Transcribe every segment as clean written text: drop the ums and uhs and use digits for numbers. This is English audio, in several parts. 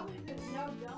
Probably because no don't die.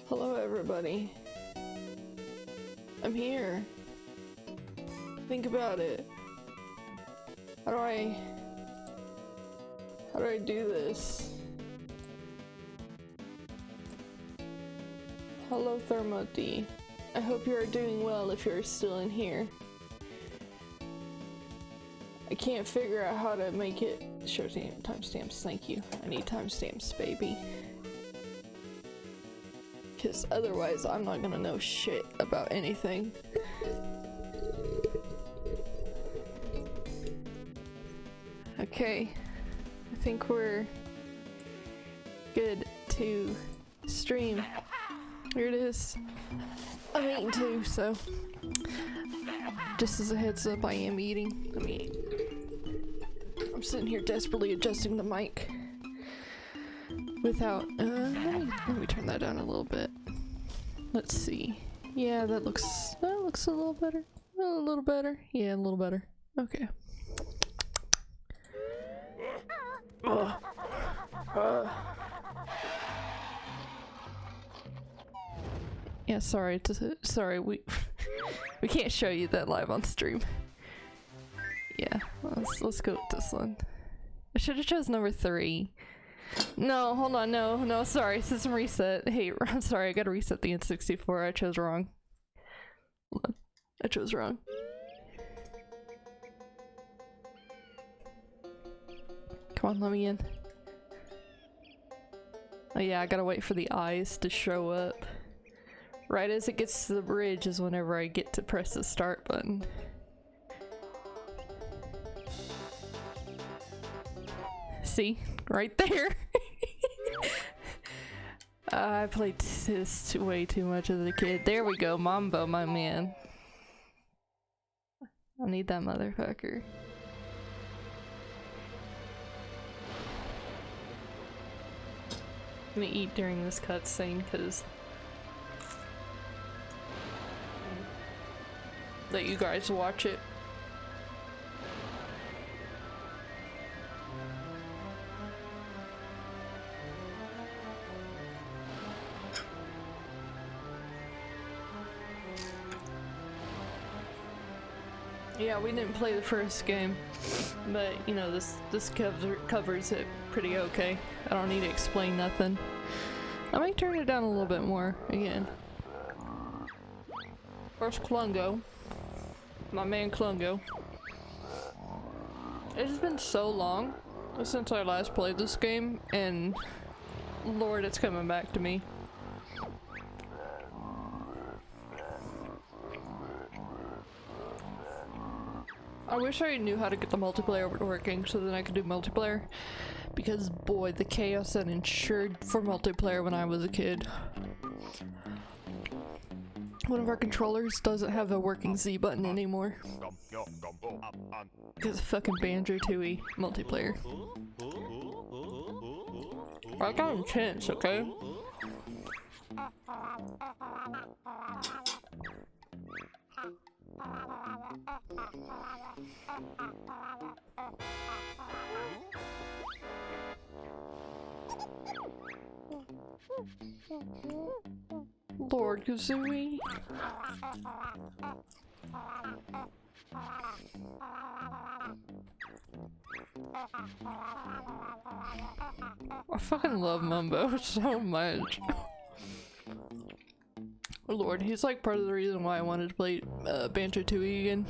Hello everybody. I'm here. Think about it. How do I do this? Hello Thermody. I hope you are doing well if you're still in here. I can't figure out how to make it show timestamps. Thank you. I need timestamps, baby. Because otherwise I'm not gonna know shit about anything. Okay, I think we're good to stream. Here it is. I'm eating too, so just as a heads up, I am eating. I'm sitting here desperately adjusting the mic without let me turn that down a little bit. Let's see. Yeah, that looks a little better. A little better. Yeah, a little better. Okay. Yeah, sorry, we we can't show you that live on stream. Yeah, let's go with this one. I should have chose number 3. No, hold on, no, sorry, system reset. Hey, I'm sorry, I gotta reset the N64. I chose wrong. Hold on. I chose wrong. Come on, let me in. Oh yeah, I gotta wait for the eyes to show up. Right as it gets to the bridge is whenever I get to press the start button. See? Right there! I played this way too much as a kid. There we go, Mambo, my man. I need that motherfucker. I'm gonna eat during this cutscene because let you guys watch it. Yeah, we didn't play the first game, but you know, this covers it pretty okay. I don't need to explain nothing. I might turn it down a little bit more again. First Klungo. My man Klungo. It's been so long since I last played this game, and Lord, it's coming back to me. I wish I knew how to get the multiplayer working so then I could do multiplayer, because boy, the chaos that ensured for multiplayer when I was a kid. One of our controllers doesn't have a working Z button anymore because of fucking Banjo-Tooie multiplayer. I got intense, okay? Lord Kazooie. I fucking love Mumbo so much. Oh Lord, he's like part of the reason why I wanted to play Banjo-Tooie again.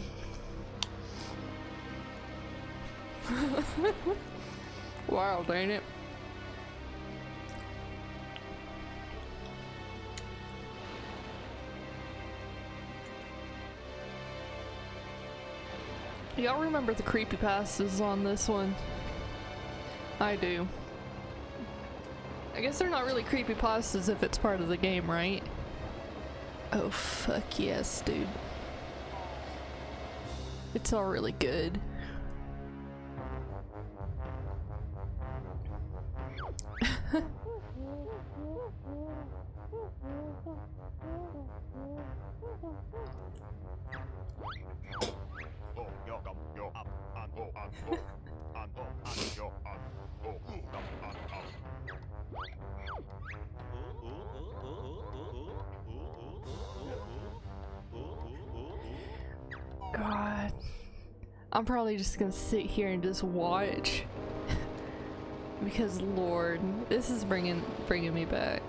Wild, ain't it? Y'all remember the creepypastas on this one? I do. I guess they're not really creepypastas if it's part of the game, right? Oh fuck yes, dude. It's all really good. God. I'm probably just gonna sit here and just watch. Because Lord, this is bringing me back.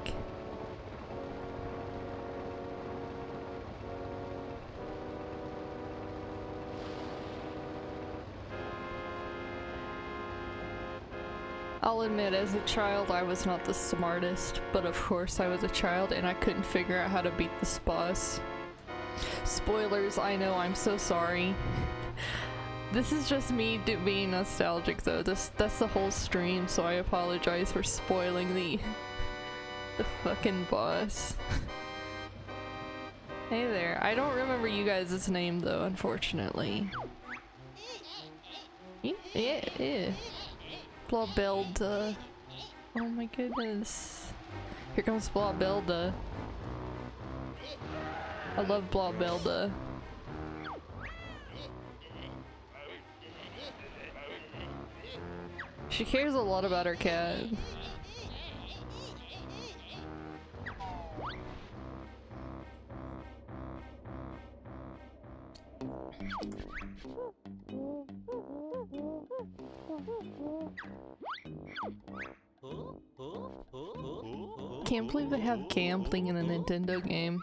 I'll admit, as a child I was not the smartest, but of course I was a child and I couldn't figure out how to beat this boss. Spoilers, I know, I'm so sorry. This is just me being nostalgic though. That's the whole stream, so I apologize for spoiling the fucking boss. Hey there, I don't remember you guys' name though, unfortunately. Yeah. Blobelda. Oh my goodness. Here comes Blobelda. I love Blobelda. She cares a lot about her cat. Can't believe they have gambling in a Nintendo game.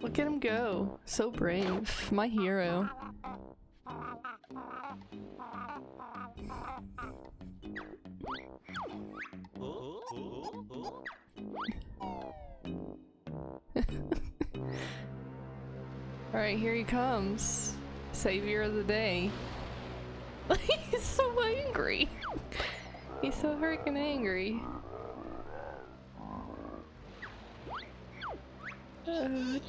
Look at him go. So brave. My hero. Alright, here he comes. Savior of the day. He's so angry. He's so freaking angry. In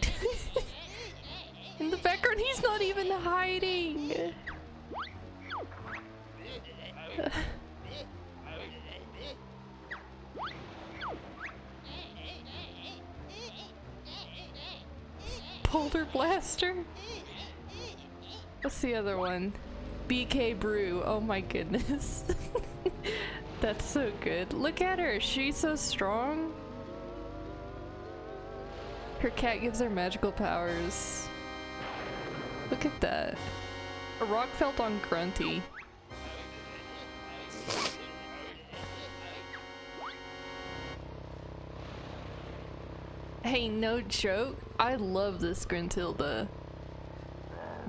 the background, he's not even hiding. Boulder Blaster? What's the other one? BK Brew. Oh my goodness. That's so good. Look at her. She's so strong. Her cat gives her magical powers. Look at that. A rock felt on Grunty. Hey, no joke. I love this Gruntilda.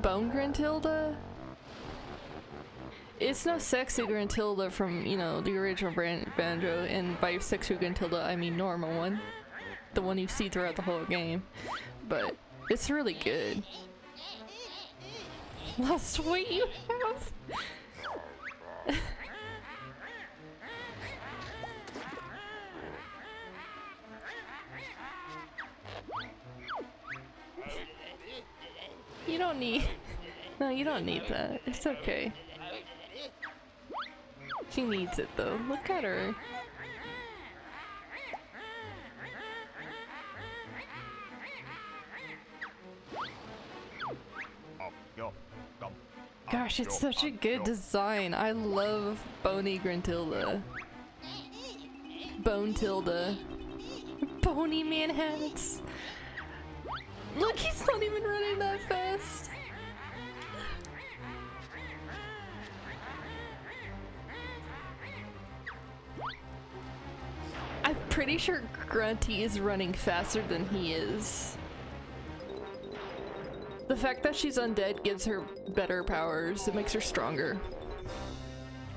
Bone Gruntilda? It's no sexy Gruntilda from, you know, the original Banjo, and by sexy Gruntilda I mean normal one. The one you see throughout the whole game. But it's really good. Lost weight you have? You don't need. No, you don't need that. It's okay. She needs it though. Look at her. Gosh, it's such a good design. I love Bony Gruntilda. Bone Tilda. Bony Manhattans. Look, he's not even running that fast. I'm pretty sure Grunty is running faster than he is. The fact that she's undead gives her better powers. It makes her stronger.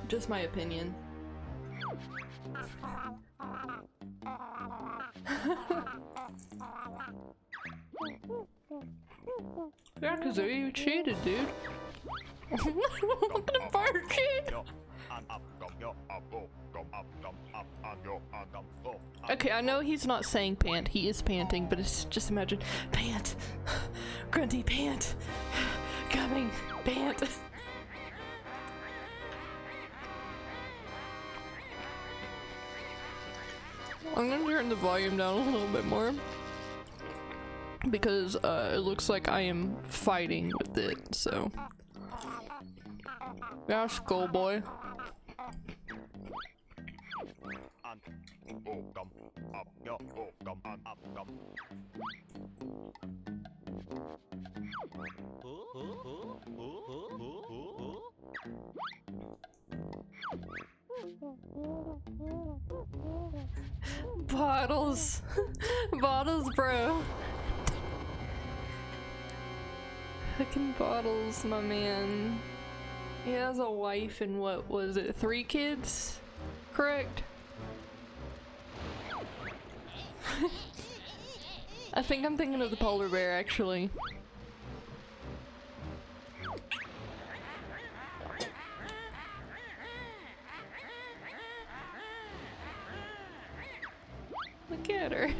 Just my opinion. Yeah, cause you cheated, dude. Look at him barking! Okay, I know he's not saying pant, he is panting, but it's just imagine, pant! Grunty, pant! Coming, pant! I'm gonna turn the volume down a little bit more because it looks like I am fighting with it, so. Yeah, skull boy. Bottles. Bottles, bro. Fucking Bottles, my man. He has a wife and what was it, 3 kids? Correct? I think I'm thinking of the polar bear, actually. Look at her.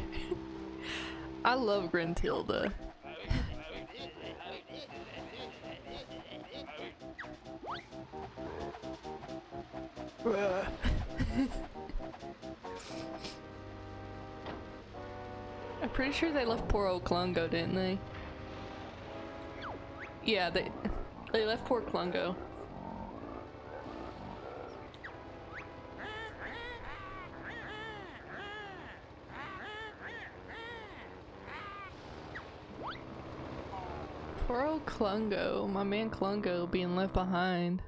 I love Gruntilda. I'm pretty sure they left poor old Klungo, didn't they? Yeah, they left poor Klungo. Poor old Klungo, my man Klungo being left behind.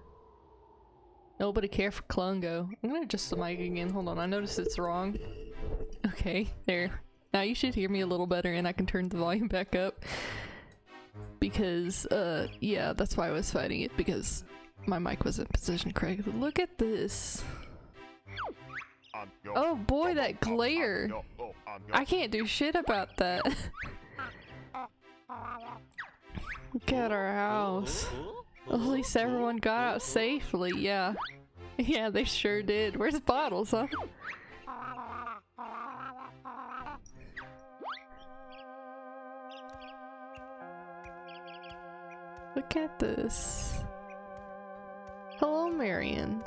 Nobody cared for Klungo. I'm gonna adjust the mic again. Hold on, I noticed it's wrong. Okay, there. Now you should hear me a little better and I can turn the volume back up. Because, yeah, that's why I was fighting it, because my mic wasn't positioned correctly. Look at this. Oh boy, that glare! I can't do shit about that. Look at our house. At least everyone got out safely, yeah. Yeah, they sure did. Where's Bottles, huh? Look at this. Hello, Marion.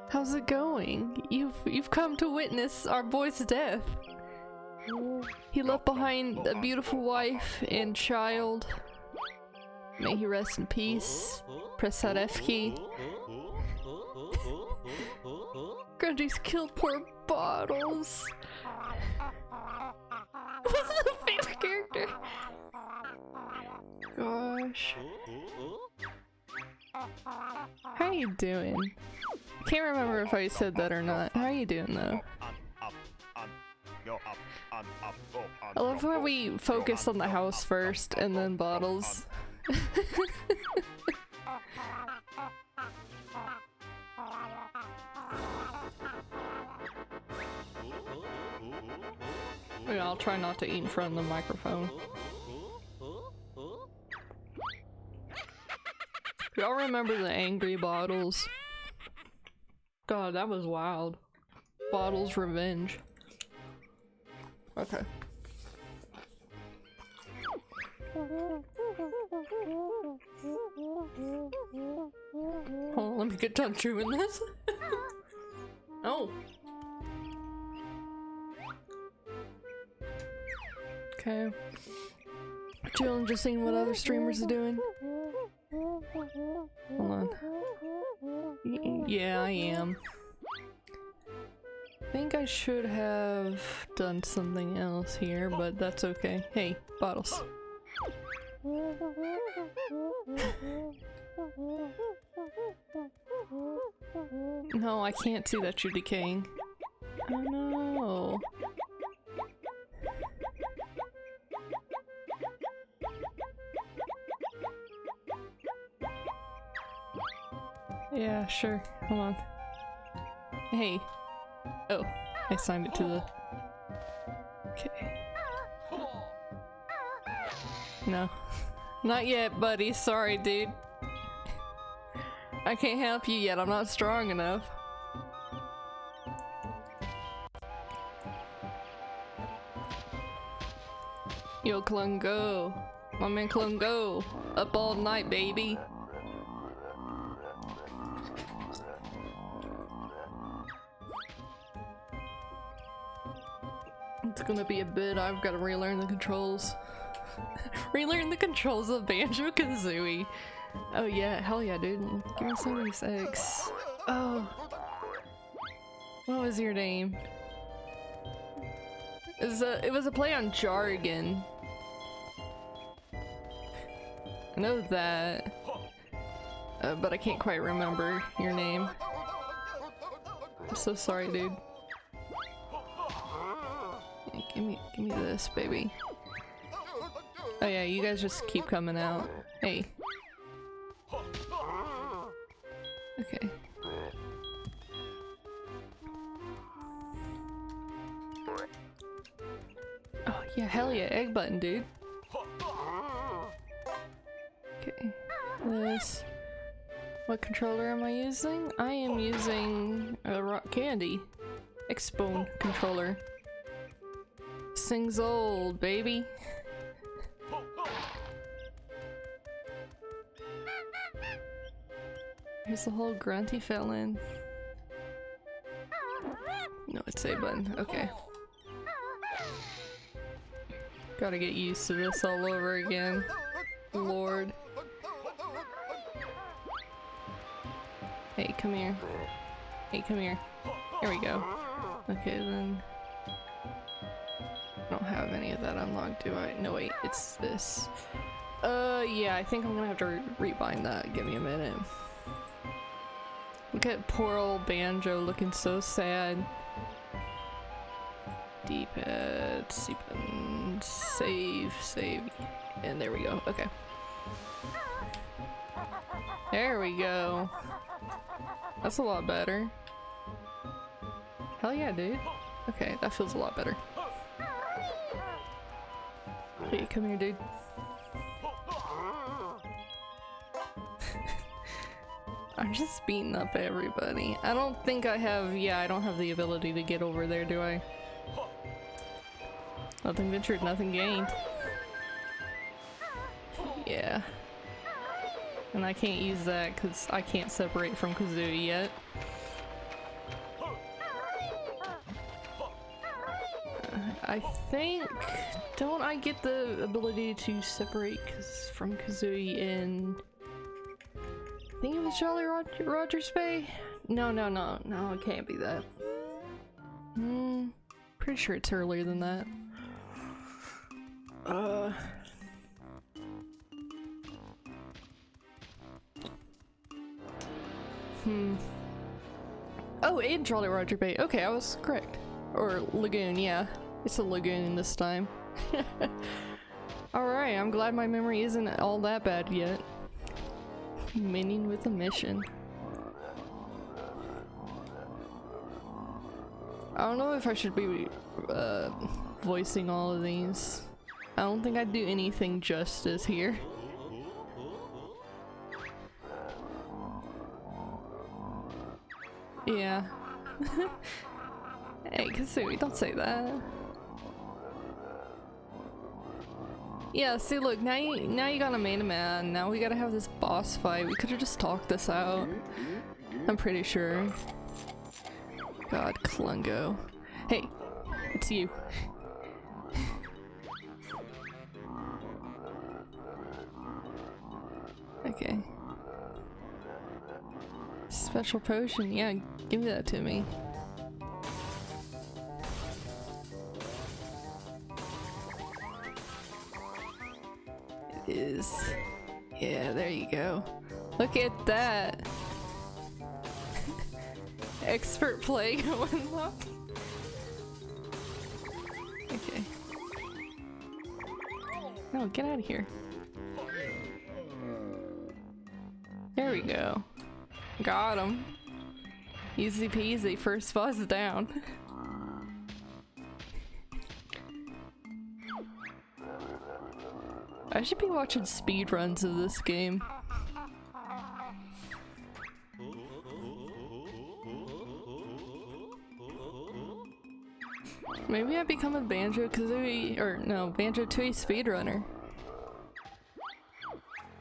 How's it going? You've come to witness our boy's death. He left behind a beautiful wife and child. May he rest in peace. Press that F key. Grunty's killed poor Bottles. What's the favorite character? Gosh. How you doing? Can't remember if I said that or not. How you doing though? I love how we focus on the house first and then Bottles. Yeah, I'll try not to eat in front of the microphone. Y'all remember the angry Bottles? God, that was wild. Bottles revenge. Okay. Oh, let me get done chewing this. Oh. Okay. Chilling, just seeing what other streamers are doing. Hold on. Yeah, I am. I think I should have done something else here, but that's okay. Hey, bottles. No, I can't see that you're decaying. Oh no. Yeah, sure. Hold on. Hey. Oh, I signed it to the... Okay. No. Not yet, buddy. Sorry, dude. I can't help you yet. I'm not strong enough. Yo, Clung, go. My man Clung, go. Up all night, baby. It's gonna be a bit. I've got to relearn the controls. Relearn the controls of Banjo-Kazooie. Oh yeah, hell yeah, dude. Give me some of these eggs. Oh. What was your name? It was a play on jargon. I know that. But I can't quite remember your name. I'm so sorry, dude. Yeah, give me this, baby. Oh yeah, you guys just keep coming out. Hey. Okay. Oh yeah, hell yeah, egg button, dude. Okay. This. What controller am I using? I am using a Rock Candy X-Bone controller. Sings old, baby. Here's the whole grunty fell in. No, it's A button. Okay. Gotta get used to this all over again. Lord. Hey, come here. Hey, come here. Here we go. Okay, then. I don't have any of that unlocked, do I? No, wait, it's this. Yeah, I think I'm gonna have to rebind that. Give me a minute. Look at poor old Banjo looking so sad. D-pad, C-pad, save, and there we go. Okay. There we go. That's a lot better. Hell yeah, dude. Okay, that feels a lot better. Hey, come here, dude. I'm just beating up everybody. I don't think I have- yeah, I don't have the ability to get over there, do I? Nothing ventured, nothing gained. Yeah. And I can't use that because I can't separate from Kazooie yet. I think... don't I get the ability to separate from Kazooie in... I think it was Jolly Roger's Bay? No, it can't be that. Pretty sure it's earlier than that. Oh, and Jolly Roger Bay. Okay, I was correct. Or Lagoon, yeah. It's a lagoon this time. Alright, I'm glad my memory isn't all that bad yet. Minion with a mission. I don't know if I should be voicing all of these. I don't think I'd do anything justice here. Yeah. Hey, Kazooie, don't say that. Yeah, see look, now you got a man. Now we gotta have this boss fight. We could've just talked this out. I'm pretty sure. God, Klungo. Hey, it's you. Okay. Special potion, yeah, give that to me. It is. Yeah, there you go. Look at that. Expert play going on. Okay. No, get out of here. There we go. Got him. Easy peasy, first boss down. I should be watching speedruns of this game. Maybe I become a Banjo-Kazooie, or no, Banjo-Tooie speedrunner.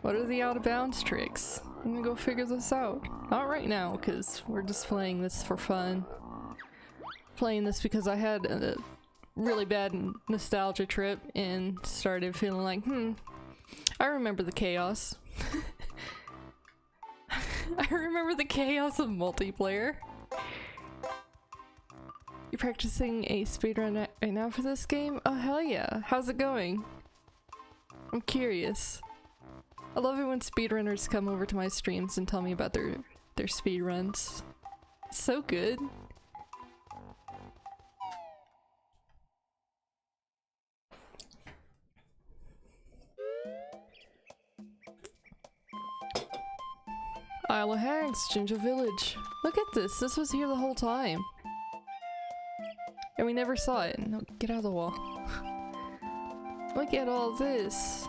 What are the out-of-bounds tricks? I'm gonna go figure this out. Not right now, because we're just playing this for fun. Playing this because I had a really bad nostalgia trip and started feeling like, I remember the chaos. I remember the chaos of multiplayer. You're practicing a speedrun right now for this game? Oh hell yeah. How's it going? I'm curious. I love it when speedrunners come over to my streams and tell me about their speedruns. It's so good. Isle of Hags, Ginger Village. Look at this, this was here the whole time. And we never saw it. No, get out of the wall. Look at all this.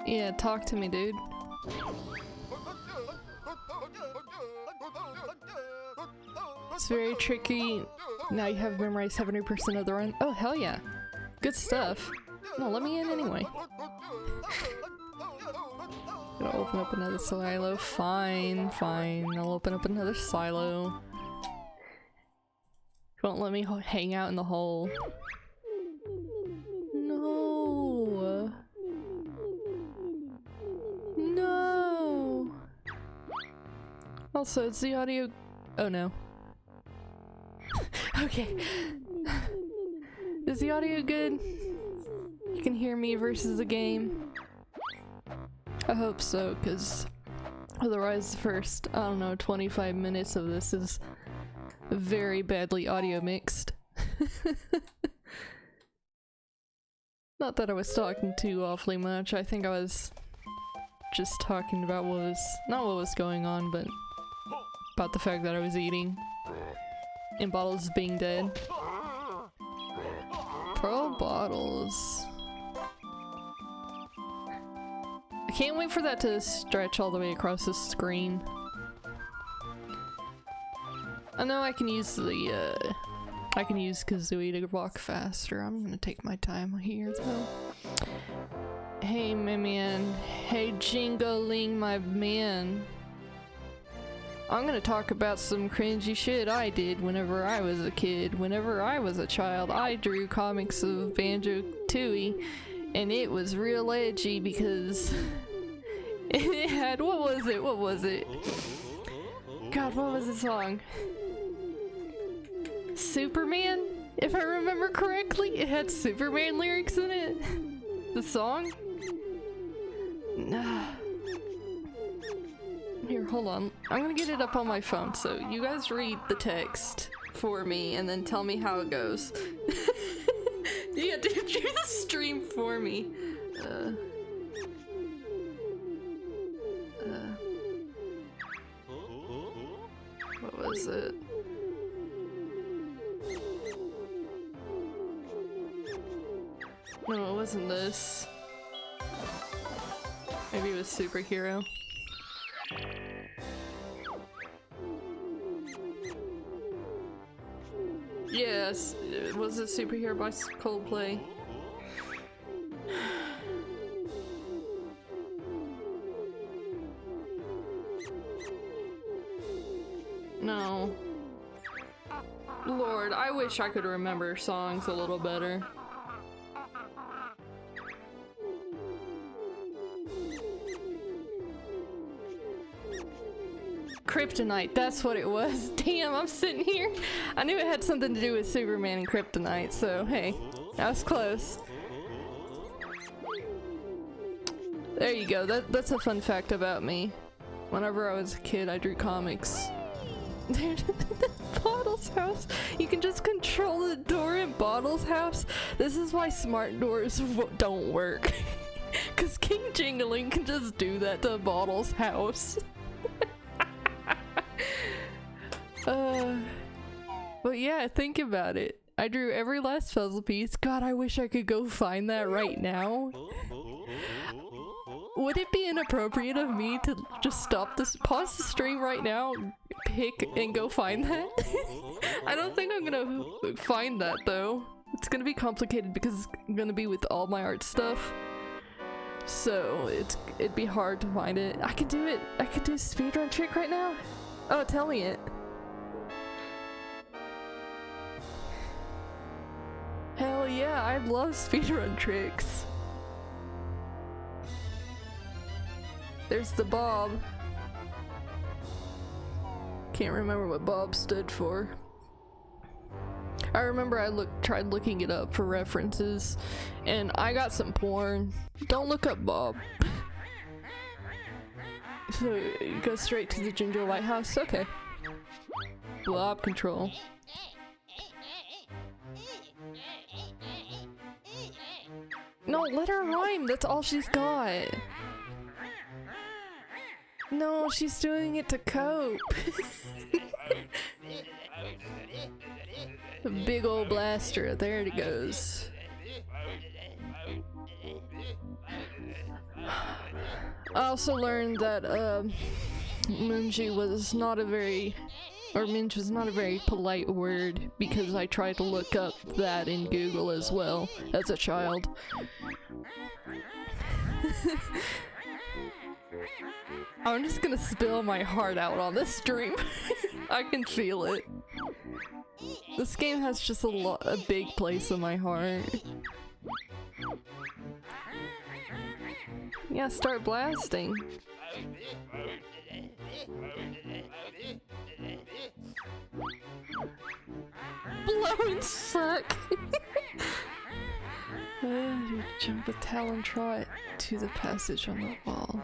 Yeah, talk to me, dude. It's very tricky. Now you have memorized 70% of the run. Oh, hell yeah. Good stuff. No, let me in anyway. Gotta open up another silo. Fine, fine. I'll open up another silo. Won't let me hang out in the hole. No. No. Also, it's the audio. Oh no. Okay. Is the audio good? You can hear me versus the game. I hope so, because otherwise the first, I don't know, 25 minutes of this is very badly audio mixed. Not that I was talking too awfully much, I think I was just talking about what was, not what was going on, but about the fact that I was eating. And Bottles being dead. Pro Bottles. I can't wait for that to stretch all the way across the screen. I know I can use the, I can use Kazooie to walk faster. I'm gonna take my time here though. Hey, my man. Hey, Jingoling, my man. I'm gonna talk about some cringy shit I did whenever I was a kid. Whenever I was a child, I drew comics of Banjo-Tooie, and it was real edgy because it had, what was it? God, what was the song? Superman? If I remember correctly, it had Superman lyrics in it. The song? Here, hold on. I'm gonna get it up on my phone, so you guys read the text for me and then tell me how it goes. Yeah, do the stream for me. What was it? No, it wasn't this. Maybe it was Superhero. Yes, was it Superhero by Coldplay? No. Lord, I wish I could remember songs a little better. Kryptonite, that's what it was. Damn, I'm sitting here. I knew it had something to do with Superman and Kryptonite, so hey, that was close. There you go, that's a fun fact about me. Whenever I was a kid, I drew comics. Dude, Bottle's house. You can just control the door in Bottle's house. This is why smart doors don't work. Cause King Jingling can just do that to Bottle's house. But yeah, think about it. I drew every last puzzle piece. God, I wish I could go find that right now. Would it be inappropriate of me to just stop this, pause the stream right now, pick and go find that? I don't think I'm gonna find that though. It's gonna be complicated because it's gonna be with all my art stuff. So it'd be hard to find it. I could do it. I could do a speedrun trick right now. Oh, tell me it. Hell yeah, I love speedrun tricks. There's the Bob. Can't remember what Bob stood for. I remember I tried looking it up for references, and I got some porn. Don't look up Bob. So you go straight to the Ginger Lighthouse? Okay. Blob control. No, let her rhyme. That's all she's got. No, she's doing it to cope. A big old blaster. There it goes. I also learned that Minge was not a very polite word because I tried to look up that in Google as well as a child. I'm just gonna spill my heart out on this stream. I can feel it. This game has just a big place in my heart. Yeah, start blasting. Blowing suck. You jump a talon trot to the passage on the wall.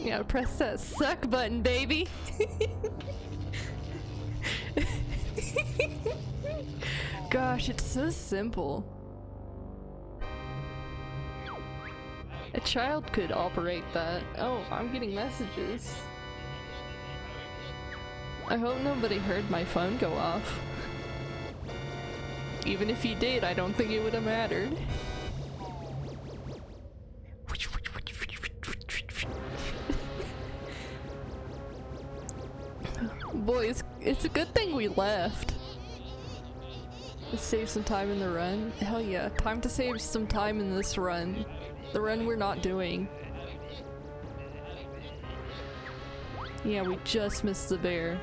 Yeah, press that suck button, baby. Gosh, it's so simple. A child could operate that. Oh, I'm getting messages. I hope nobody heard my phone go off. Even if you did, I don't think it would have mattered. Boys, it's a good thing we left. Let's save some time in the run. Hell yeah, time to save some time in this run. The run we're not doing. Yeah, we just missed the bear.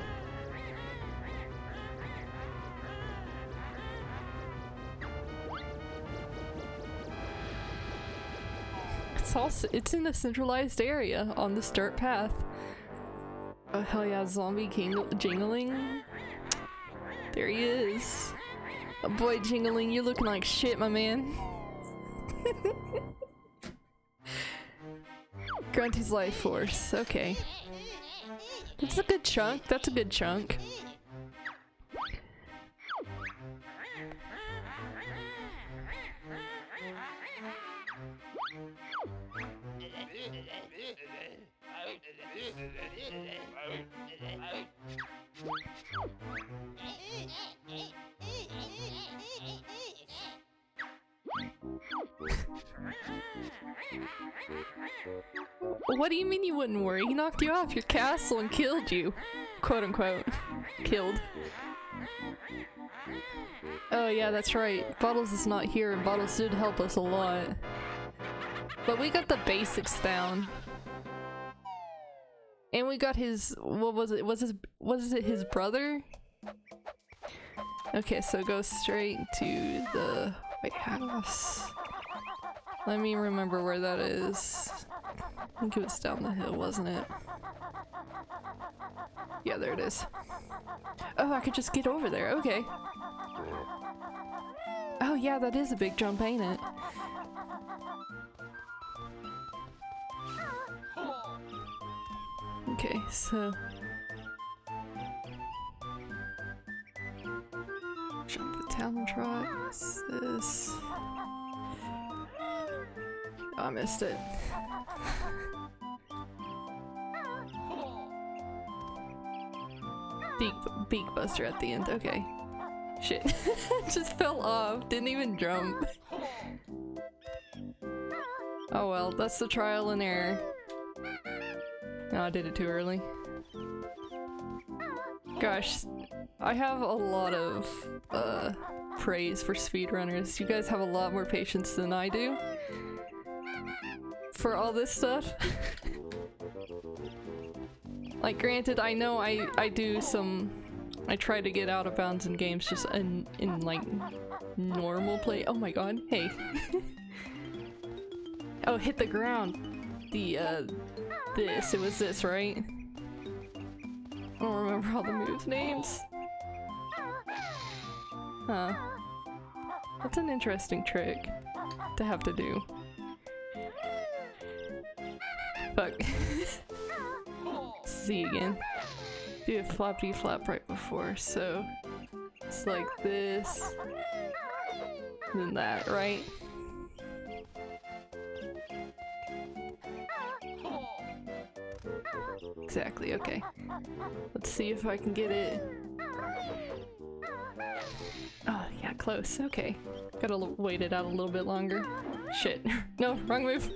It's in a centralized area on this dirt path. Oh hell yeah, zombie Jingling. There he is. Oh boy, Jingling, you're looking like shit, my man. Grunty's life force, okay. That's a good chunk, that's a good chunk. What do you mean you wouldn't worry? He knocked you off your castle and killed you. Quote unquote. Killed. Oh yeah, that's right. Bottles is not here, and Bottles did help us a lot. But we got the basics down. And we got his, what was it? Was it his brother? Okay, so go straight to the, wait, house. Let me remember where that is. I think it was down the hill, wasn't it? Yeah, there it is. Oh, I could just get over there, okay. Oh yeah, that is a big jump, ain't it? Okay, so... Jump the town trot. What's this? Oh, I missed it. Beak buster at the end, okay. Shit. Just fell off, didn't even jump. Oh well, that's the trial and error. No, I did it too early. Gosh, I have a lot of praise for speedrunners. You guys have a lot more patience than I do for all this stuff. Like, granted, I know I do some... I try to get out of bounds in games just in like, normal play. Oh my god, hey. Oh, hit the ground. It was this, right? I don't remember all the moves' names. Huh. That's an interesting trick to have to do. Fuck. See again. Do a floppy flap right before, so it's like this, then that, right? Exactly, okay. Let's see if I can get it. Oh, yeah, close, okay. Gotta wait it out a little bit longer. Shit. No, wrong move.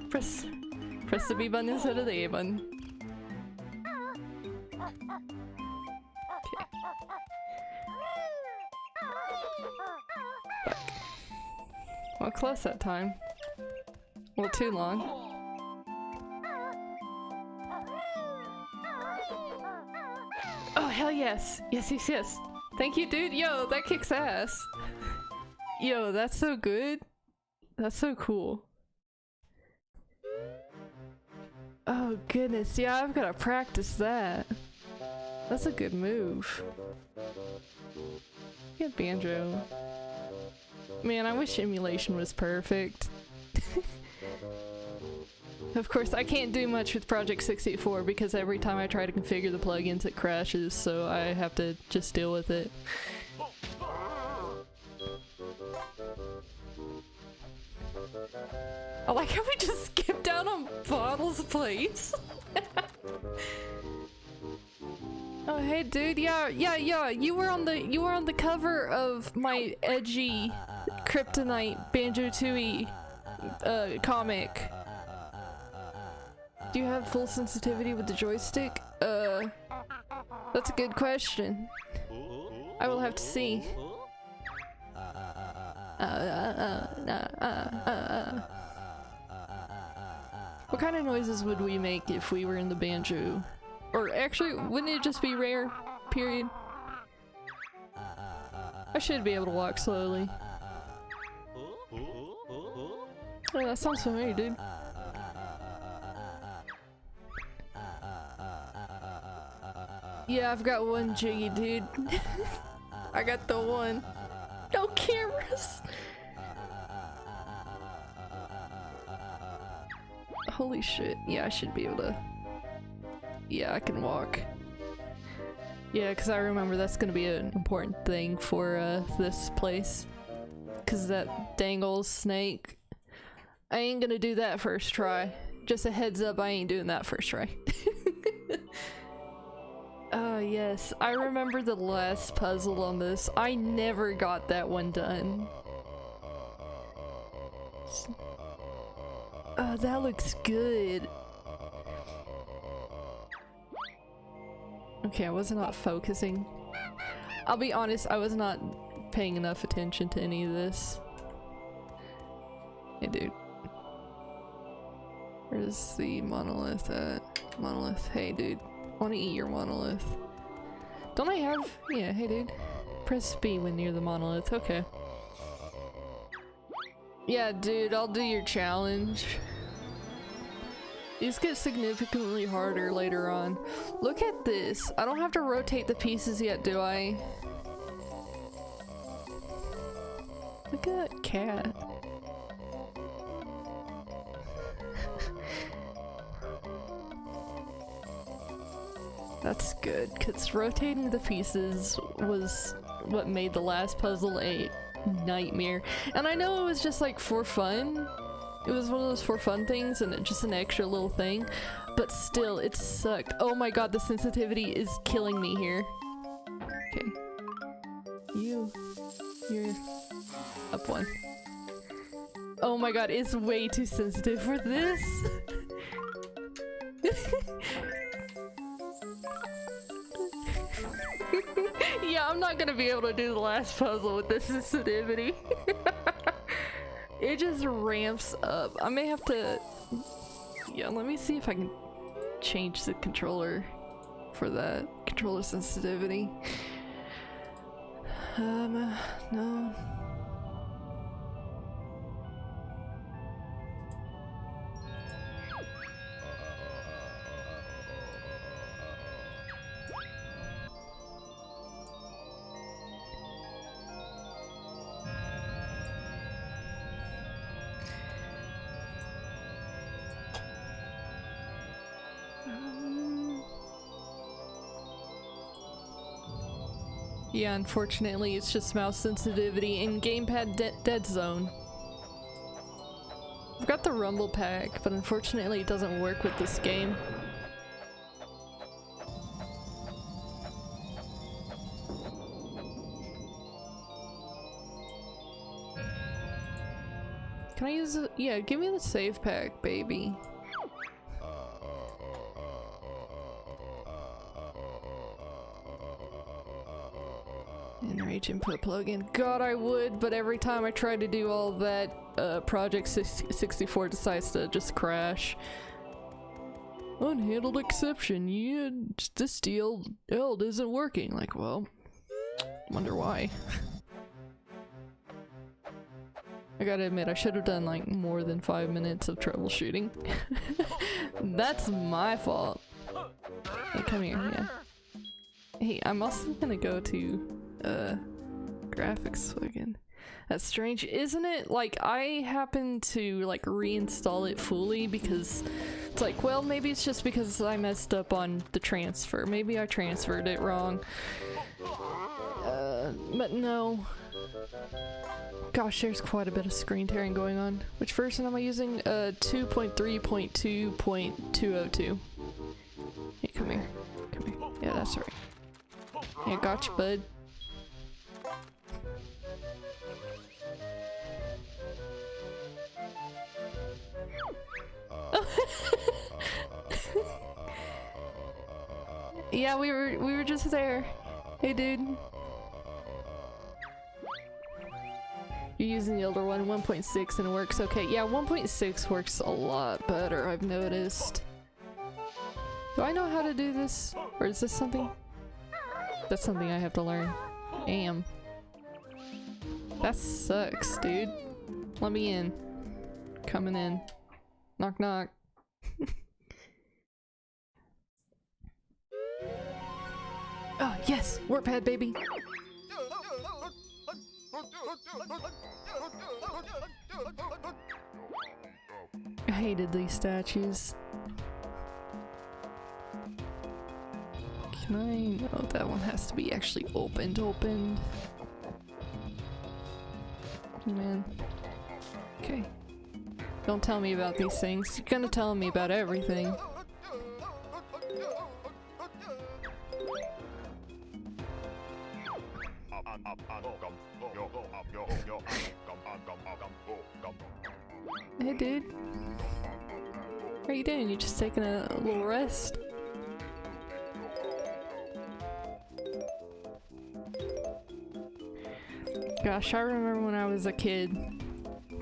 Press the B button instead of the A button. Okay. Fuck. Well, close that time. Well, too long. Oh, hell yes! Yes, yes, yes! Thank you, dude! Yo, that kicks ass! Yo, that's so good! That's so cool. Oh goodness, yeah, I've gotta practice that. That's a good move. Get banjo. Man, I wish emulation was perfect. Of course, I can't do much with Project 684 because every time I try to configure the plugins it crashes, so I have to just deal with it. I like how we just skipped out on Bottles plates. Oh hey dude, yeah, you were on the cover of my edgy Kryptonite Banjo-Tooie comic. Do you have full sensitivity with the joystick? That's a good question. I will have to see. What kind of noises would we make if we were in the banjo? Or actually, wouldn't it just be rare? Period. I should be able to walk slowly. Oh, that sounds familiar, dude. Yeah, I've got one jiggy, dude. I got the one. No cameras! Holy shit. Yeah, I should be able to... Yeah, I can walk. Yeah, because I remember that's gonna be an important thing for this place. Because that dang old snake. I ain't gonna do that first try. Just a heads up, I ain't doing that first try. Oh yes, I remember the last puzzle on this. I never got that one done. Oh, that looks good. Okay, I was not focusing. I'll be honest, I was not paying enough attention to any of this. Hey dude. Where's the monolith at? Monolith, hey dude. Wanna eat your monolith. Don't I have? Yeah, hey dude. Press B when near the monolith, okay. Yeah dude, I'll do your challenge. These get significantly harder later on. Look at this. I don't have to rotate the pieces yet, do I? Look at that cat. That's good, because rotating the pieces was what made the last puzzle a nightmare. And I know it was just like for fun. It was one of those for fun things and just an extra little thing. But still, it sucked. Oh my god, the sensitivity is killing me here. Okay. You're up one. Oh my god, it's way too sensitive for this. Yeah, I'm not gonna be able to do the last puzzle with this sensitivity. It just ramps up. I may have to... Yeah, let me see if I can change the controller for that. Controller sensitivity. No. Yeah, unfortunately, it's just mouse sensitivity and gamepad dead zone. I've got the rumble pack, but unfortunately it doesn't work with this game. Can I use it? Yeah, give me the save pack, baby. Enrage input plugin. God, I would, but every time I try to do all that, Project 64 decides to just crash. Unhandled exception. Yeah, this DLL isn't working. Like, well, wonder why. I gotta admit, I should have done like more than 5 minutes of troubleshooting. That's my fault. Hey, come here, yeah. Hey, I'm also gonna go to graphics again. That's strange, isn't it? Like, I happened to like reinstall it fully because it's like, well, maybe it's just because I messed up on the transfer. Maybe I transferred it wrong. But no. Gosh, there's quite a bit of screen tearing going on. Which version am I using? 2.3.2.202. Hey, come here. Come here. Yeah, that's right. Yeah, gotcha, bud. Yeah, we were just there. Hey, dude. You're using the older one, 1.6, and it works okay. Yeah, 1.6 works a lot better, I've noticed. Do I know how to do this? Or is this something? That's something I have to learn. Damn. That sucks, dude. Let me in. Coming in. Knock knock. Oh, yes! Warp pad, baby! I hated these statues. Can I? Oh, that one has to be actually opened. Man. Okay. Don't tell me about these things. You're gonna tell me about everything. Hey, dude. What are you doing? You just taking a little rest? Gosh, I remember when I was a kid,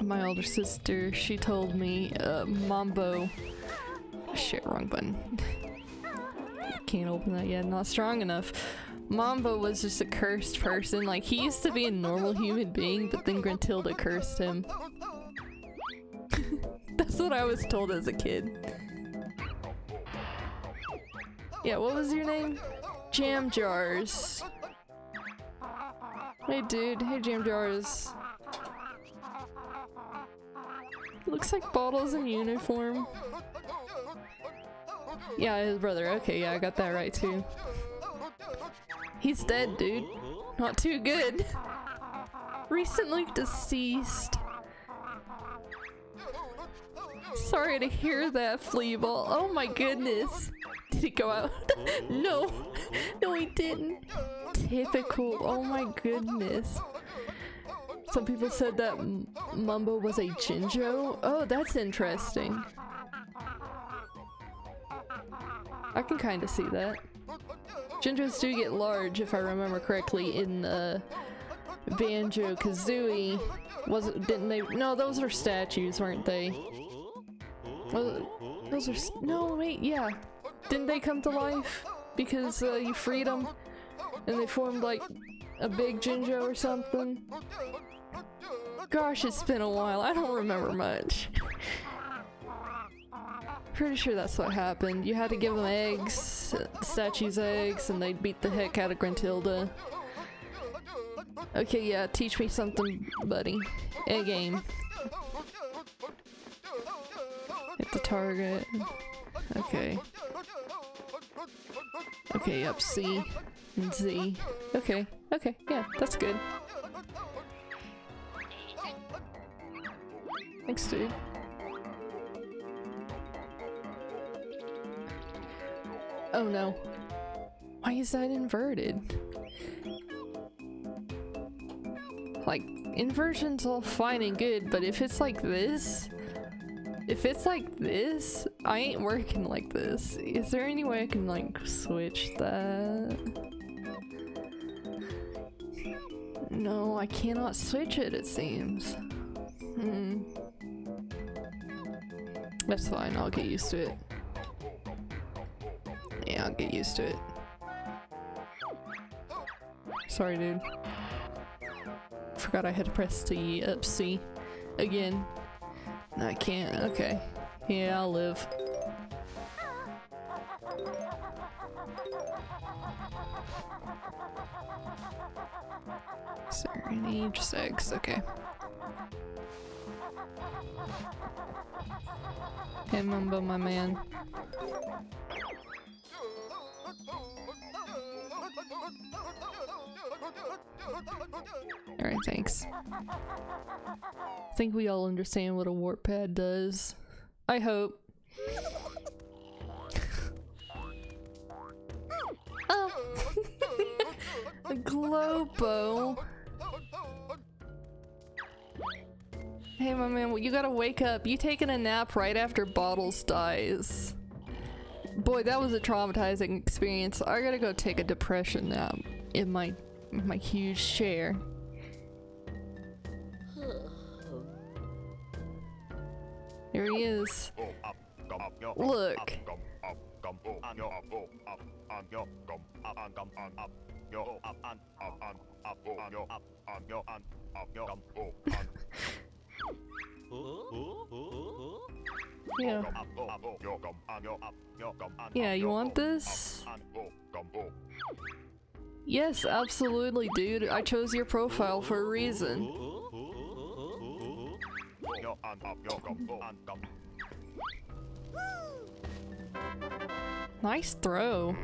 my older sister, she told me, Mambo. Shit, wrong button. Can't open that yet, not strong enough. Mambo was just a cursed person. Like, he used to be a normal human being, but then Gruntilda cursed him. That's what I was told as a kid. Yeah, what was your name? Jam Jars. Hey dude, hey Jam Jars. Looks like Bottle's in uniform. Yeah, his brother. Okay, yeah, I got that right too. He's dead, dude. Not too good. Recently deceased. Sorry to hear that, Fleaball. Oh my goodness. Did he go out? No. No, he didn't. Typical. Oh my goodness. Some people said that Mumbo was a Jinjo. Oh, that's interesting. I can kind of see that. Jinjos do get large, if I remember correctly, in Banjo-Kazooie. Didn't they? No, those are statues, weren't they? Those are no, wait, yeah. Didn't they come to life because you freed them and they formed like a big Jinjo or something? Gosh, it's been a while. I don't remember much. Pretty sure that's what happened. You had to give them eggs, statues eggs, and they'd beat the heck out of Gruntilda. Okay, yeah, teach me something, buddy. A game. Hit the target. Okay. Okay, up C and Z. Okay, okay, yeah, that's good. Thanks, dude. Oh no. Why is that inverted? Like, inversion's all fine and good, but if it's like this, I ain't working like this. Is there any way I can, like, switch that? No, I cannot switch it, it seems. That's fine, I'll get used to it. Yeah, I'll get used to it. Sorry, dude. Forgot I had to press the up C again. No, I can't. Okay. Yeah, I'll live. Serenity, just eggs. Okay. Hey, Mumbo, my man. Alright, thanks. I think we all understand what a warp pad does. I hope. Oh! A Globo! Hey, my man, you gotta wake up. You taking a nap right after Bottles dies. Boy, that was a traumatizing experience. I gotta go take a depression nap in my huge chair. There he is. Look. Yeah. Yeah, you want this? Yes, absolutely, dude. I chose your profile for a reason. Nice throw.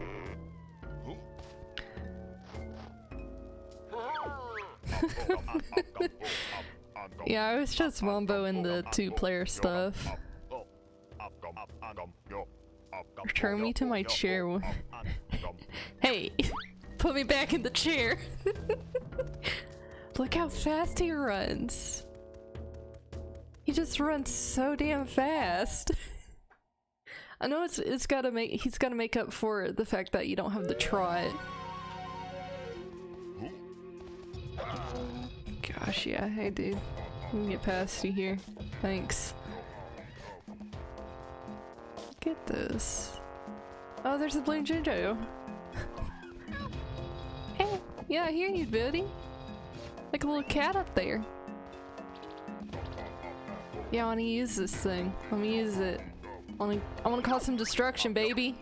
Yeah, I was just Wombo in the two-player stuff. Return me to my chair. Hey, put me back in the chair. Look how fast he runs. He just runs so damn fast. I know he's gotta make up for the fact that you don't have the trot. Gosh, yeah. Hey, dude. Let me get past you here. Thanks. Get this. Oh, there's a blue Jojo. Hey, yeah, I hear you, buddy. Like a little cat up there. Yeah, I wanna use this thing. Let me use it. I wanna cause some destruction, baby.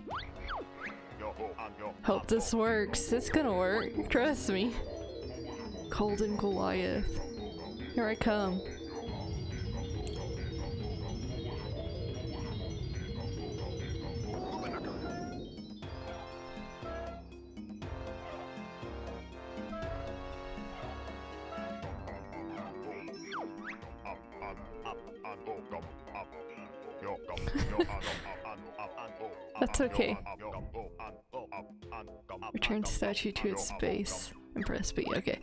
Hope this works. It's gonna work. Trust me. Golden Goliath. Here I come. That's okay. Return statue to its base and press B. Okay.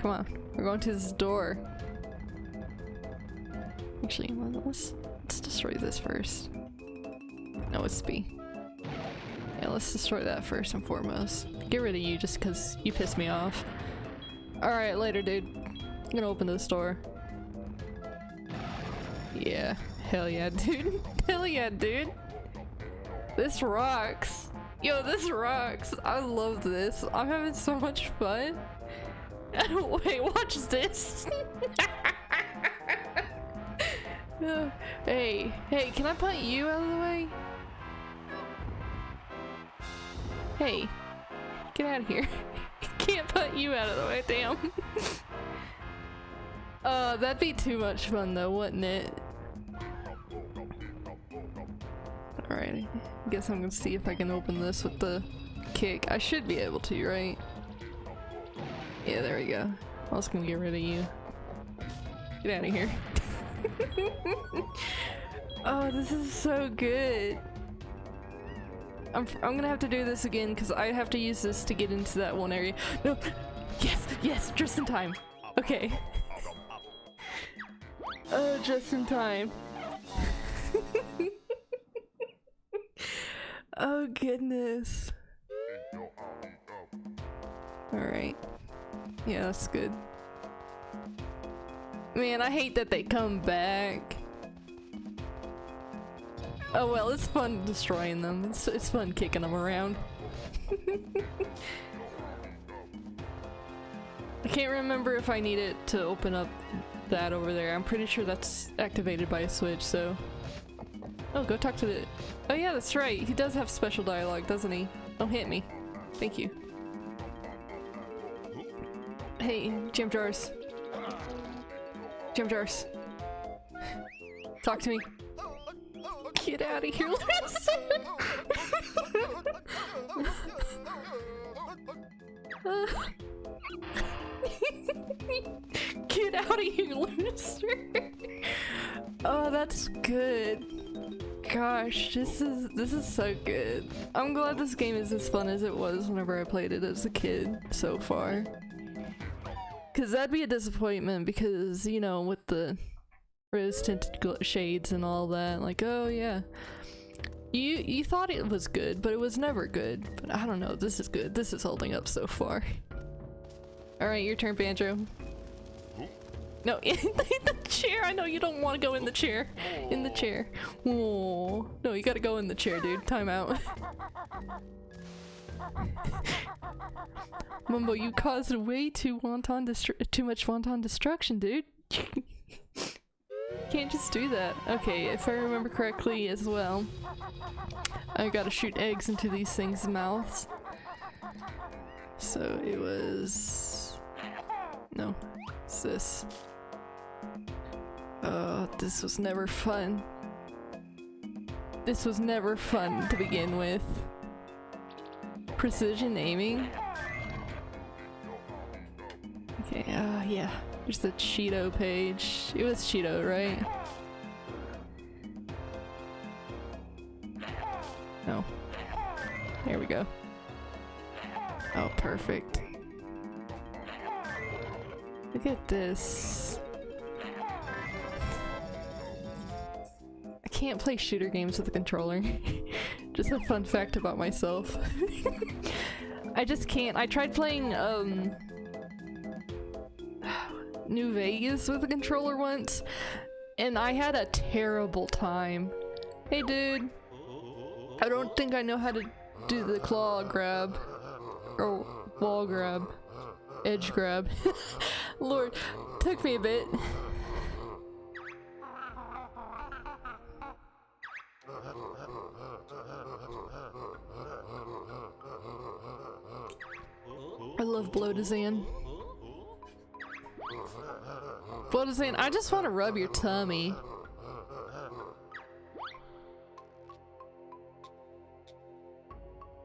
Come on. We're going to this door. Actually, let's destroy this first. No, it's B. Yeah, let's destroy that first and foremost. Get rid of you just because you pissed me off. Alright, later, dude. I'm gonna open this door. Yeah. Hell yeah, dude. Hell yeah, dude. This rocks. Yo, this rocks. I love this. I'm having so much fun. Wait, watch this. Hey, can I put you out of the way? Hey, get out of here. Can't put you out of the way, damn. That'd be too much fun though, wouldn't it? Alright, I guess I'm gonna see if I can open this with the kick. I should be able to, right? Yeah, there we go. I was gonna get rid of you. Get out of here. Oh, this is so good. I'm gonna have to do this again because I have to use this to get into that one area. No! Yes, just in time. Okay. Oh, just in time. Oh goodness. Alright. Yeah, that's good. Man, I hate that they come back. Oh well, it's fun destroying them. It's fun kicking them around. I can't remember if I need it to open up that over there. I'm pretty sure that's activated by a switch, so... Oh, go talk to the... Oh yeah, that's right. He does have special dialogue, doesn't he? Don't hit me. Thank you. Hey, Jam Jars. Jam Jars. Talk to me. Get out of here, listen! Get out of here, loser! Oh, that's good. Gosh, this is so good. I'm glad this game is as fun as it was whenever I played it as a kid so far. Cause that'd be a disappointment because, you know, with the rose tinted shades and all that, like, oh yeah. You thought it was good, but it was never good. But I don't know, this is good. This is holding up so far. Alright, your turn, Banjo. No, in the chair! I know you don't want to go in the chair. In the chair. Oh, no, you gotta go in the chair, dude. Time out. Mumbo, you caused way too much wanton destruction, dude. Can't just do that. Okay, if I remember correctly as well, I gotta shoot eggs into these things' mouths. So it was... No, it's this. This was never fun. This was never fun to begin with. Precision aiming? Okay, yeah. There's the Cheeto page. It was Cheeto, right? No. There we go. Oh, perfect. Look at this. I can't play shooter games with a controller. Just a fun fact about myself. I just can't. I tried playing, New Vegas with a controller once, and I had a terrible time. Hey dude, I don't think I know how to do the claw grab, or wall grab, edge grab. Lord, took me a bit. I love Blodazan. Blodazan, I just want to rub your tummy.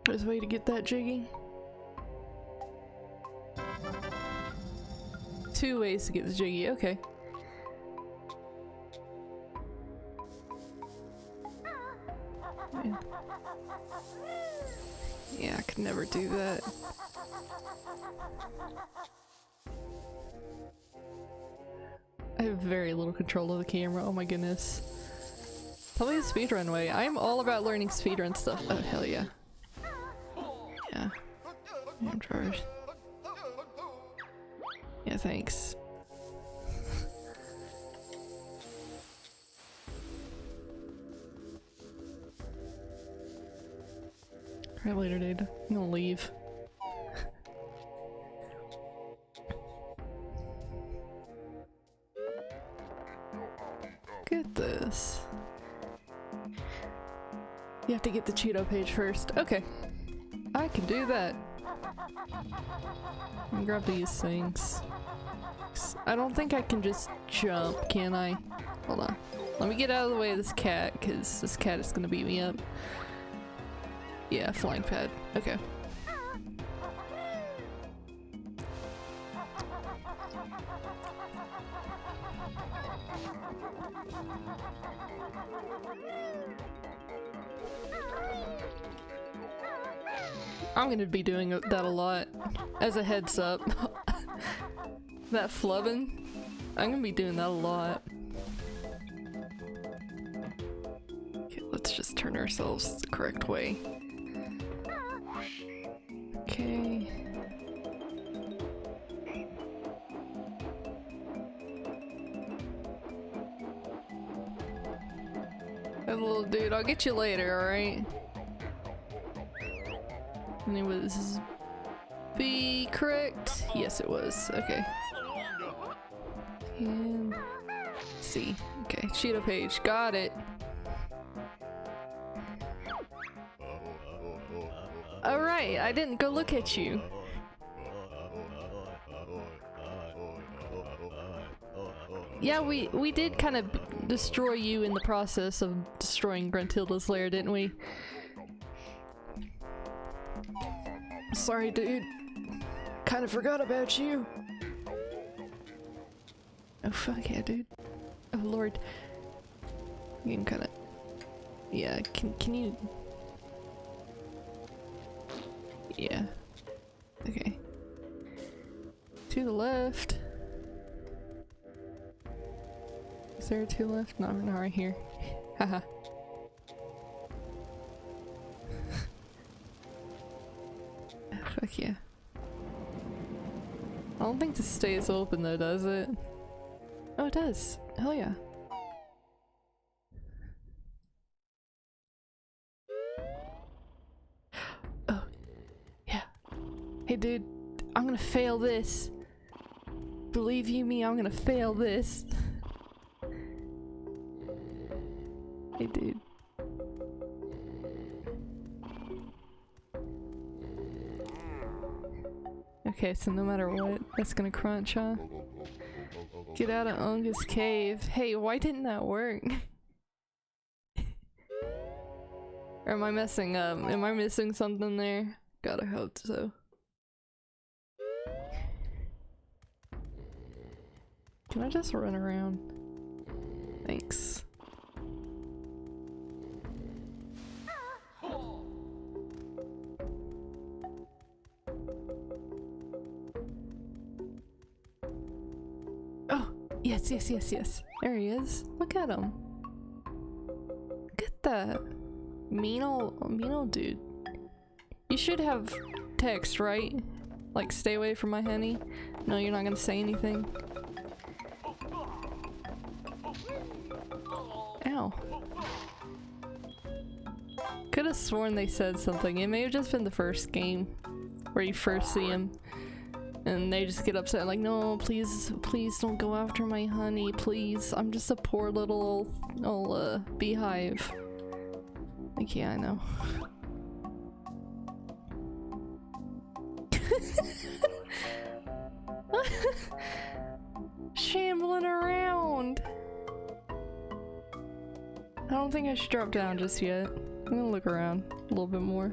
There's a way to get that jiggy. 2 ways to get the jiggy, okay. Yeah, I could never do that. I have very little control of the camera, oh my goodness. Tell me the speedrun way. I'm all about learning speedrun stuff. Oh hell yeah. Yeah. I'm charged. Yeah, thanks. Alright, later, dude. I'm gonna leave. Get this. You have to get the Cheeto page first. Okay. I can do that. Let me grab these things. I don't think I can just jump, can I? Hold on. Let me get out of the way of this cat, because this cat is gonna beat me up. Yeah, flying pad. Okay. I'm gonna be doing that a lot. As a heads up. That flubbing, I'm gonna be doing that a lot. Okay, let's just turn ourselves the correct way. Okay. Hey little dude, I'll get you later, alright? And it was B correct? Yes it was, okay. And C. Okay, Cheeto page, got it. Alright, I didn't go look at you. Yeah, we did kind of destroy you in the process of destroying Gruntilda's lair, didn't we? Sorry, dude. Kind of forgot about you. Oh fuck yeah, dude. Oh lord. I'm getting kinda... Yeah, can you... Yeah. Okay. To the left. Is there a to the left? No, not right here. Haha. Fuck yeah. I don't think this stays open though, does it? Oh, it does. Hell yeah. Oh. Yeah. Hey dude, I'm gonna fail this. Believe you me, I'm gonna fail this. Hey dude. Okay, so no matter what, that's gonna crunch, huh? Get out of Unga's cave. Hey, why didn't that work? Or am I messing up? Am I missing something there? Gotta hope so. Can I just run around? Thanks. Yes, yes, yes, yes. There he is. Look at him. Look at that. Mean old dude. You should have text, right? Like, stay away from my honey. No, you're not gonna say anything. have sworn they said something. It may have just been the first game where you first see him. And they just get upset like, no, please, please don't go after my honey, please. I'm just a poor little beehive. Like, yeah, I know. Shambling around. I don't think I should drop down just yet. I'm gonna look around a little bit more.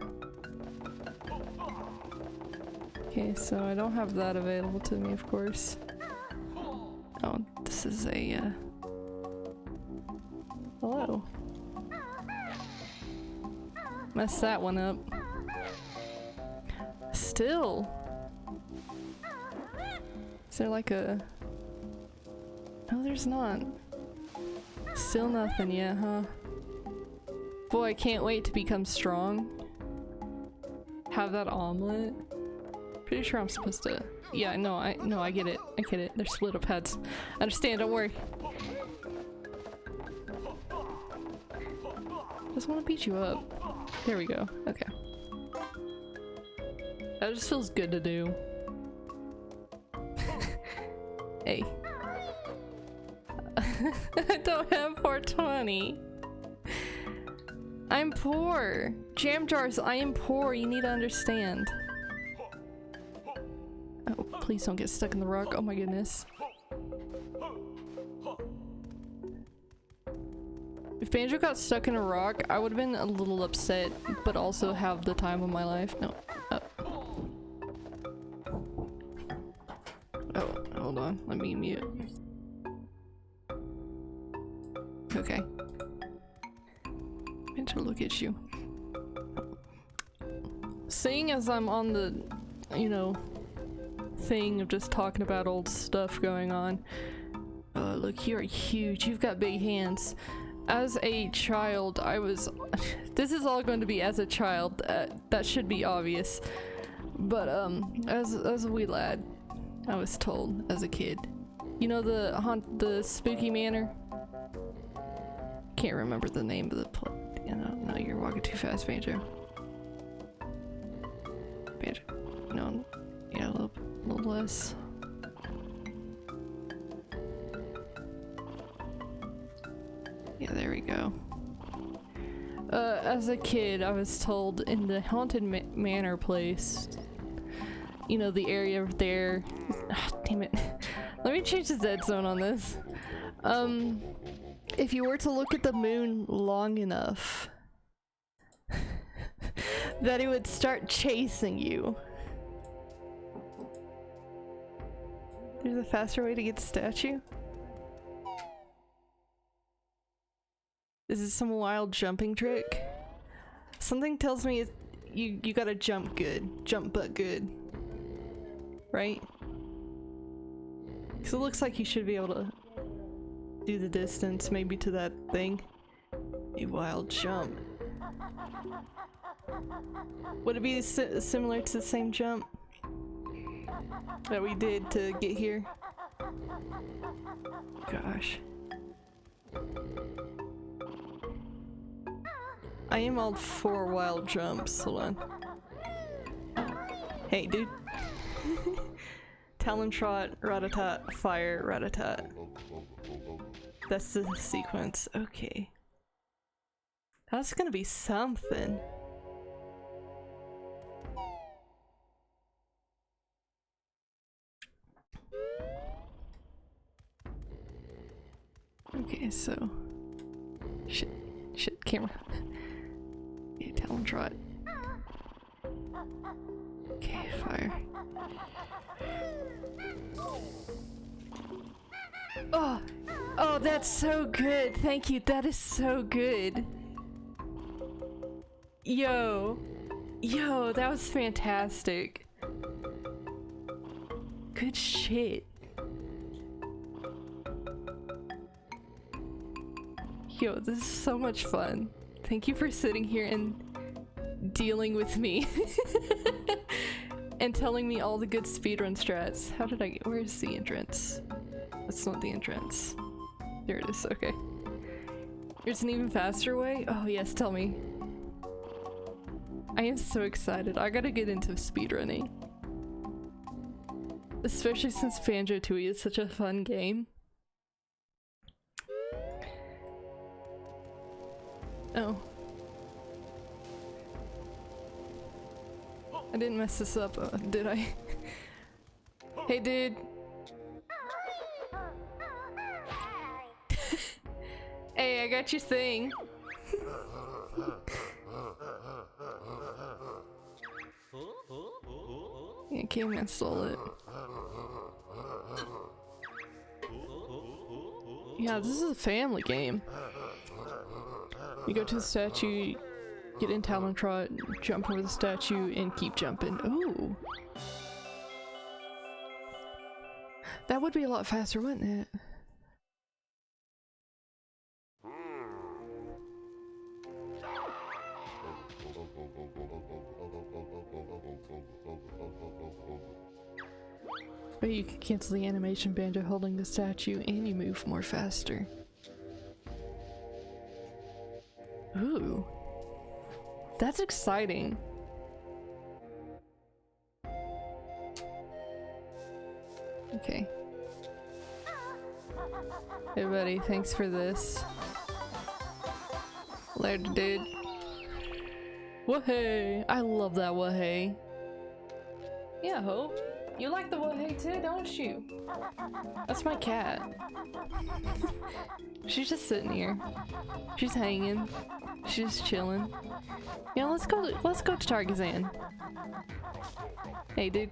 Okay, so I don't have that available to me, of course. Oh, this is a, hello. Messed that one up. Still! Is there like a... No, there's not. Still nothing yet, huh? Boy, I can't wait to become strong. Have that omelet. Pretty sure I'm supposed to... Yeah, no, I get it. I get it. They're split up heads. I understand, don't worry. Just want to beat you up. There we go. Okay. That just feels good to do. Hey. I don't have 420. I'm poor. Jam jars, I am poor. You need to understand. Oh, please don't get stuck in the rock. Oh my goodness. If Banjo got stuck in a rock, I would have been a little upset, but also have the time of my life. No. Oh, hold on. Let me mute. Okay. Banjo, look at you. Seeing as I'm on the, you know, thing of just talking about old stuff going on. Look, you are huge. You've got big hands. As a child, I was... This is all going to be as a child. That should be obvious. But, as a wee lad, I was told as a kid. You know the Spooky Manor? Can't remember the name of the place. You know, no, you're walking too fast, Banjo. Banjo. No, yeah, a little less. Yeah, there we go. As a kid, I was told in the Haunted Manor place, you know, the area there. Oh, damn it. Let me change the dead zone on this. If you were to look at the moon long enough, that it would start chasing you. There's a faster way to get the statue? Is this some wild jumping trick? Something tells me you gotta jump good. Jump but good. Right? Because it looks like you should be able to do the distance, maybe to that thing. A wild jump. Would it be similar to the same jump that we did to get here? Gosh. I am all for wild jumps. Hold on. Hey, dude. Talon trot, rat-a-tat, fire, rat-a-tat. That's the sequence. Okay. That's gonna be something. Okay, so... Shit, camera. Yeah, Talon trot. Okay, fire. Oh! Oh, that's so good! Thank you, that is so good! Yo! Yo, that was fantastic! Good shit! Yo, this is so much fun. Thank you for sitting here and dealing with me. And telling me all the good speedrun strats. How did I get- where's the entrance? That's not the entrance. There it is, okay. There's an even faster way? Oh yes, tell me. I am so excited. I gotta get into speedrunning. Especially since Banjo-Tooie is such a fun game. Oh. I didn't mess this up, did I? Hey, dude. Hey, I got your thing. Yeah, Caveman stole it. Yeah, this is a family game. You go to the statue, get in Talon Trot, jump over the statue, and keep jumping. Ooh. That would be a lot faster, wouldn't it? But you can cancel the animation Banjo holding the statue and you move more faster. Ooh. That's exciting. Okay. Hey buddy, thanks for this. Later, dude. Wahey! I love that wahey. Yeah, Hope. You like the wahey too, don't you? That's my cat. She's just sitting here. She's hanging. She's chilling. Yeah, let's go to Targazan. Hey, dude.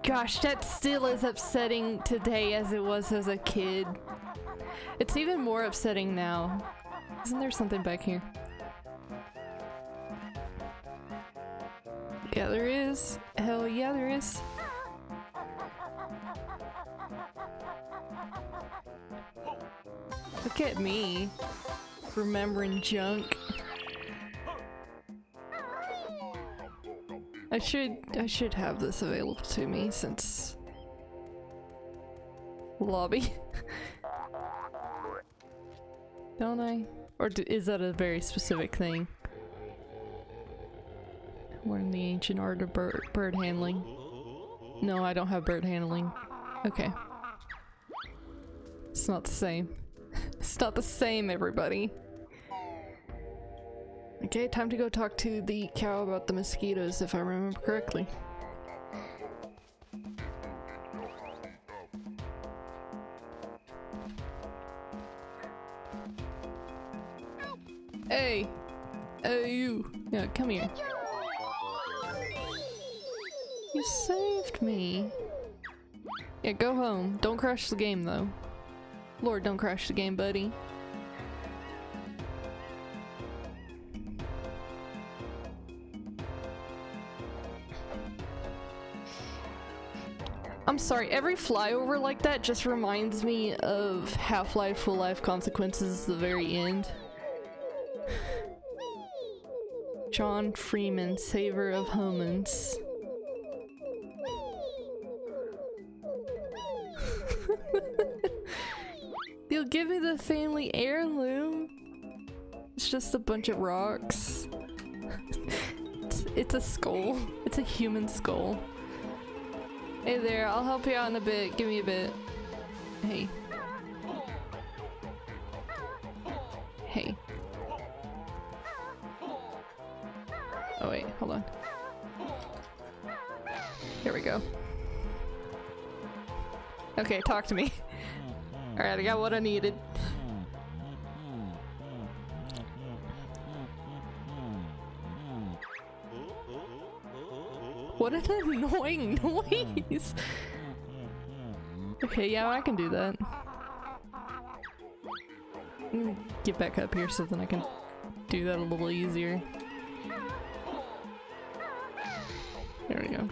Gosh, that still is upsetting today as it was as a kid. It's even more upsetting now. Isn't there something back here? Yeah, there is. Hell yeah, there is. Look at me, remembering junk. I should have this available to me since lobby. Don't I? Or is that a very specific thing? Learn the ancient art of bird handling. No, I don't have bird handling. Okay. It's not the same. It's not the same, everybody. Okay, time to go talk to the cow about the mosquitoes, if I remember correctly. Hey! Hey, you! Yeah, come here. You saved me. Yeah, go home. Don't crash the game, though. Lord, don't crash the game, buddy. I'm sorry, every flyover like that just reminds me of Half-Life Full Life Consequences, the very end. John Freeman, Saver of Homans. You'll give me the family heirloom? It's just a bunch of rocks. It's a skull. It's a human skull. Hey there, I'll help you out in a bit. Give me a bit. Hey. Hey. Oh wait, hold on. Here we go. Okay, talk to me. Alright, I got what I needed. What an annoying noise! Okay, yeah, I can do that. Get back up here so then I can do that a little easier. There we go.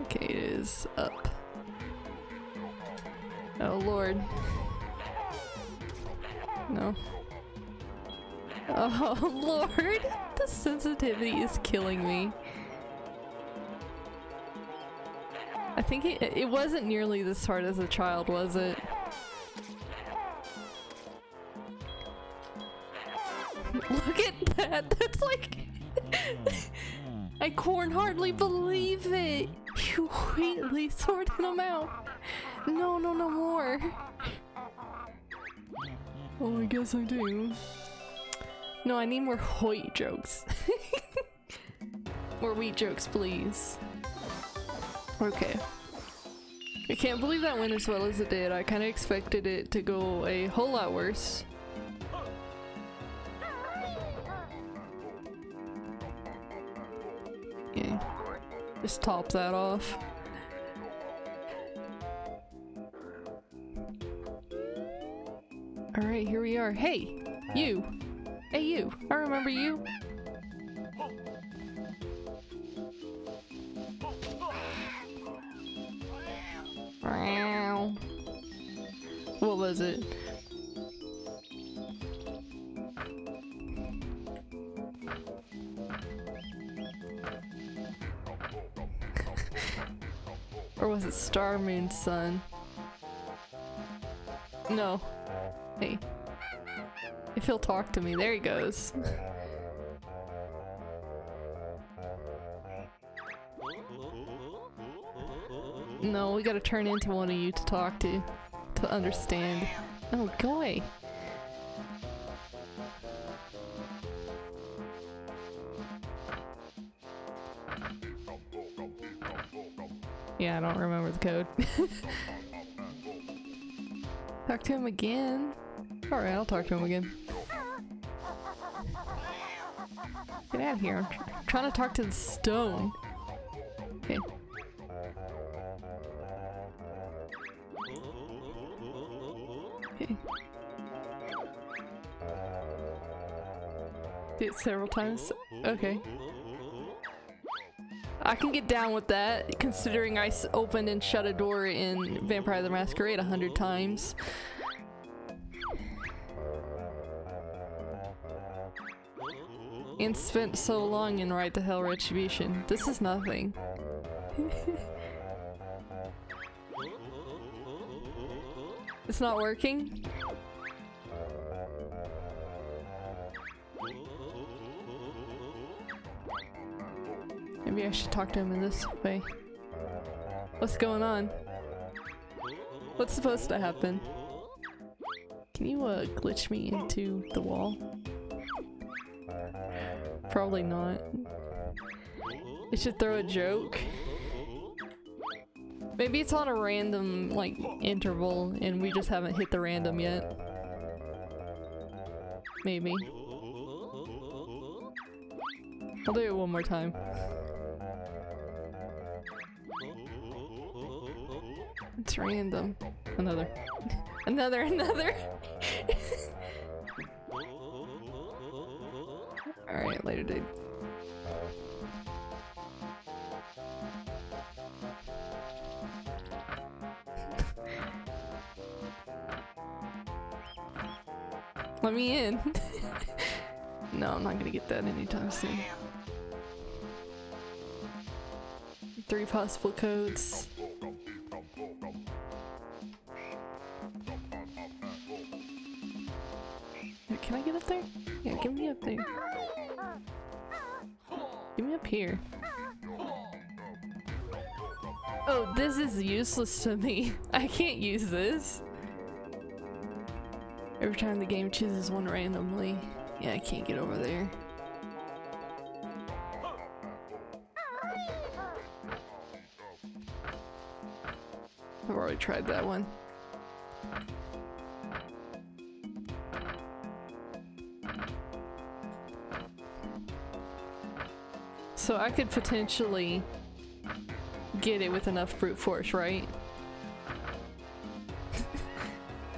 Okay, it is up. Oh lord. No. Oh lord! The sensitivity is killing me. I think it wasn't nearly this hard as a child, was it? unicorn, hardly believe it! You really sorted them out! No, no, no more! Oh, I guess I do. No, I need more Hoyt jokes. More wheat jokes, please. Okay. I can't believe that went as well as it did. I kind of expected it to go a whole lot worse. Yeah. Just top that off. Alright, here we are. Hey! You! Hey you! I remember you! What was it? Or was it Star Moon Sun? No. Hey. If he'll talk to me, there he goes. No, we gotta turn into one of you to talk to understand. Oh, go away. Yeah, I don't remember the code. Talk to him again. Alright, I'll talk to him again. Get out of here. I'm trying to talk to the stone. Okay. Okay. Did it several times? Okay. I can get down with that, considering I opened and shut a door in Vampire the Masquerade 100 times. And spent so long in Ride to Hell Retribution. This is nothing. It's not working? Maybe I should talk to him in this way. What's going on? What's supposed to happen? Can you glitch me into the wall? Probably not. It should throw a joke. Maybe it's on a random, like, interval and we just haven't hit the random yet. Maybe. I'll do it one more time. It's random. Another. Another! Alright, later, dude. Let me in. No, I'm not gonna get that anytime soon. 3 possible codes. Can I get up there? Yeah, get me up there. Get me up here. Oh, this is useless to me. I can't use this. Every time the game chooses one randomly. Yeah, I can't get over there. I've already tried that one. So I could potentially get it with enough brute force, right?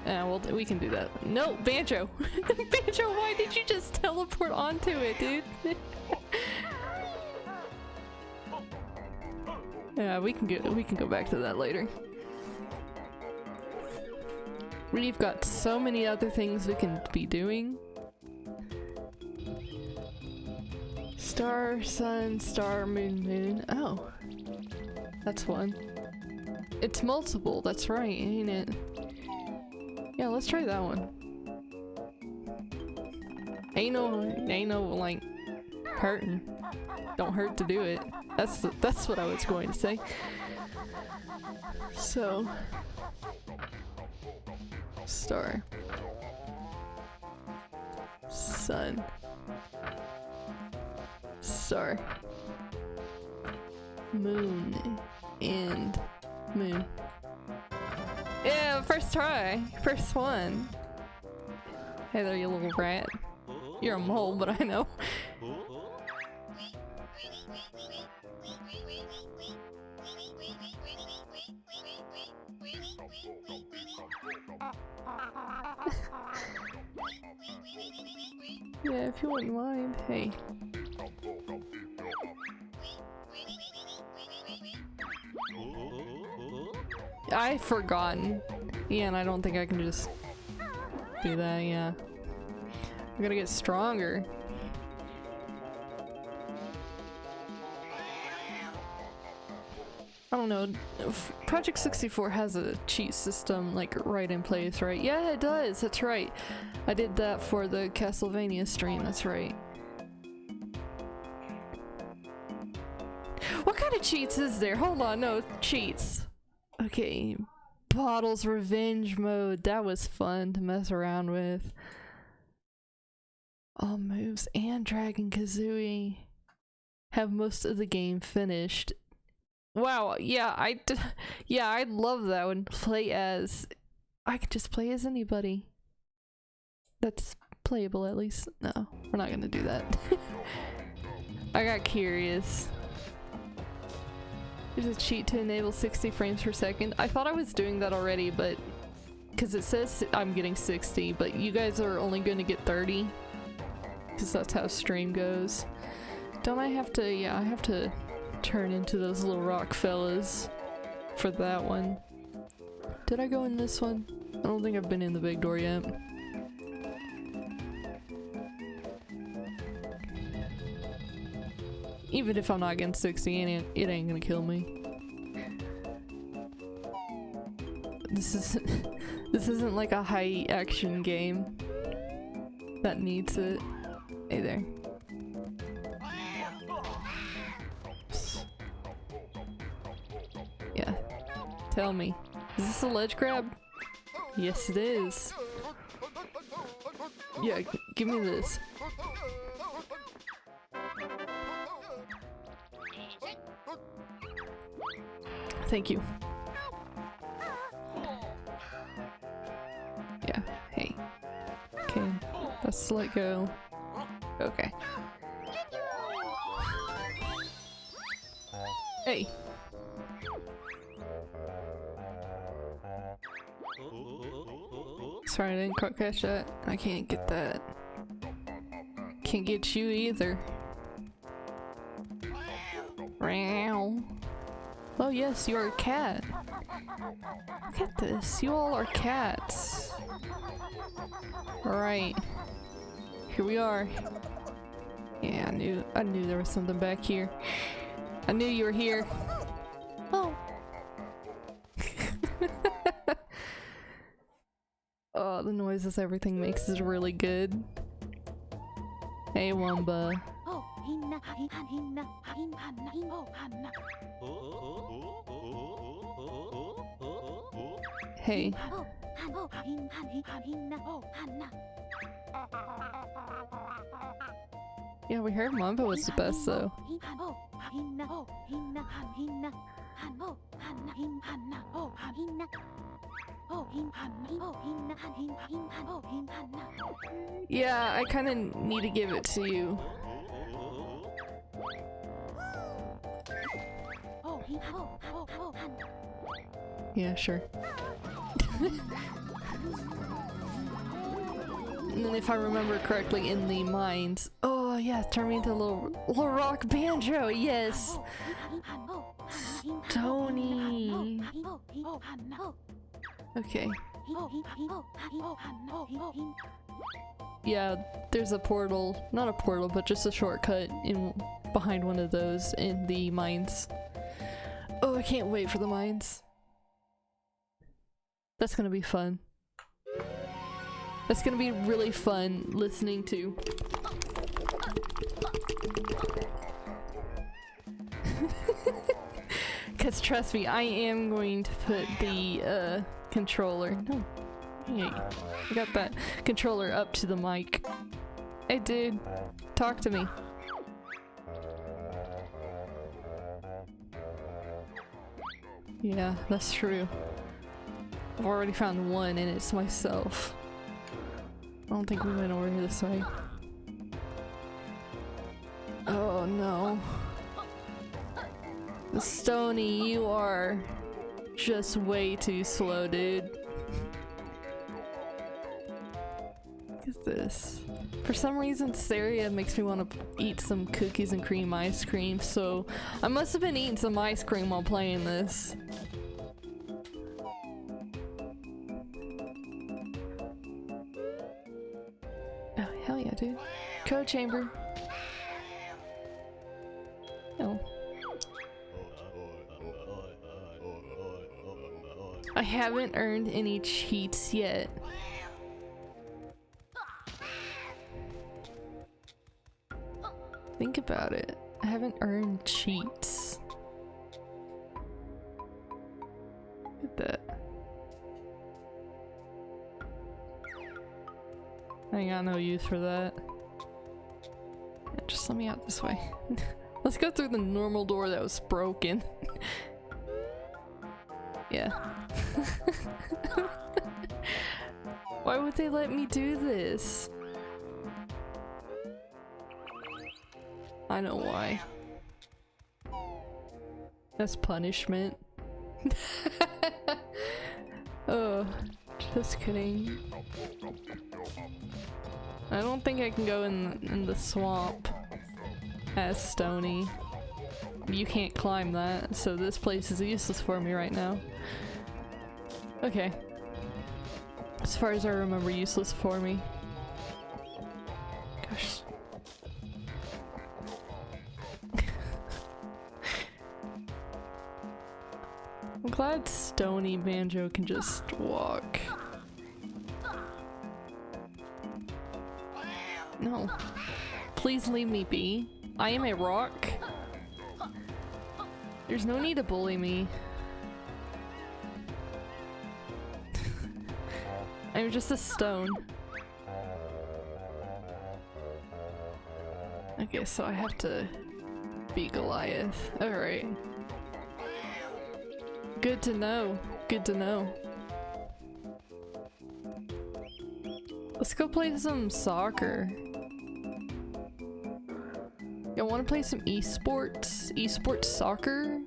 Yeah, well, we can do that. No, Banjo! Banjo, why did you just teleport onto it, dude? Yeah, we can go back to that later. We've got so many other things we can be doing. Star, sun, star, moon, moon. Oh. That's one. It's multiple, that's right, ain't it? Yeah, let's try that one. Ain't no, like, hurting. Don't hurt to do it. That's what I was going to say. So, star, sun, star, moon, and moon. Yeah, first try. First one. Hey there, you little rat. You're a mole, but I know. Yeah, if you wouldn't mind. Hey. I've forgotten. Yeah, and I don't think I can just do that, yeah. I gotta get stronger. I don't know. Project 64 has a cheat system, like, right in place, right? Yeah, it does. That's right. I did that for the Castlevania stream. That's right. What kind of cheats is there? Hold on. No, cheats. Okay. Bottles Revenge mode. That was fun to mess around with. All moves and Dragon Kazooie have most of the game finished. Wow, yeah, I'd love that one. Play as... I could just play as anybody. That's playable at least. No, we're not gonna do that. I got curious. There's a cheat to enable 60 frames per second. I thought I was doing that already, but... because it says I'm getting 60, but you guys are only gonna get 30. Because that's how stream goes. Don't I have to... yeah, I have to turn into those little rock fellas for that one. Did I go in this one? I don't think I've been in the big door yet. Even if I'm not getting 60, it ain't gonna kill me. This isn't like a high action game that needs it. Hey there. Yeah. Tell me. Is this a ledge grab? Yes, it is. Yeah, give me this. Thank you. Yeah, hey. Okay, let's let go. Okay. Hey. Sorry, I didn't quite catch that. I can't get that. Can't get you either. Meow. Oh yes, you are a cat. Look at this. You all are cats. Alright. Here we are. Yeah, I knew there was something back here. I knew you were here. Oh. Oh, the noises everything makes is really good. Hey, Wumba. Hey. Yeah, we heard Wumba was the best though. Yeah, I kind of need to give it to you. Yeah, sure. And then if I remember correctly in the mines... Oh yeah, turn me into a little rock banjo, yes! Stony! Okay. Yeah, there's a portal. Not a portal, but just a shortcut in behind one of those in the mines. Oh, I can't wait for the mines. That's gonna be fun. That's gonna be really fun listening to Cause trust me, I am going to put the controller. No, hey, I got that controller up to the mic. Hey, dude, talk to me. Yeah, that's true. I've already found one, and it's myself. I don't think we went over here this way. Oh no. Stony, you are just way too slow, dude. Look at this. For some reason, this area makes me want to eat some cookies and cream ice cream, so I must have been eating some ice cream while playing this. Oh, hell yeah, dude. Code chamber. Oh. I haven't earned any cheats yet. Think about it. I haven't earned cheats. Look at that. I ain't got no use for that. Yeah, just let me out this way. Let's go through the normal door that was broken. Yeah. Why would they let me do this? I know why. That's punishment. Oh, just kidding. I don't think I can go in the swamp as Stony. You can't climb that, so this place is useless for me right now. Okay. As far as I remember, useless for me. Gosh. I'm glad Stony Banjo can just walk. No. Please leave me be. I am a rock. There's no need to bully me. I'm just a stone. Okay, so I have to be Goliath. Alright. Good to know. Good to know. Let's go play some soccer. Y'all wanna play some esports? Esports soccer?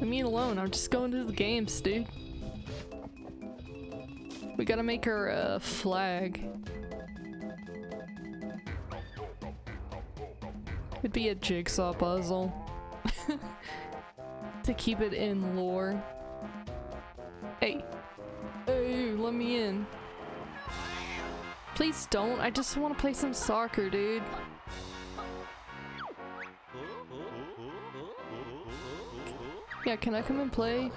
Leave me alone, I'm just going to the games, dude. We gotta make our flag. It'd be a jigsaw puzzle. To keep it in lore. Hey. Hey, let me in. Please don't, I just want to play some soccer, dude. Yeah, can I come and play?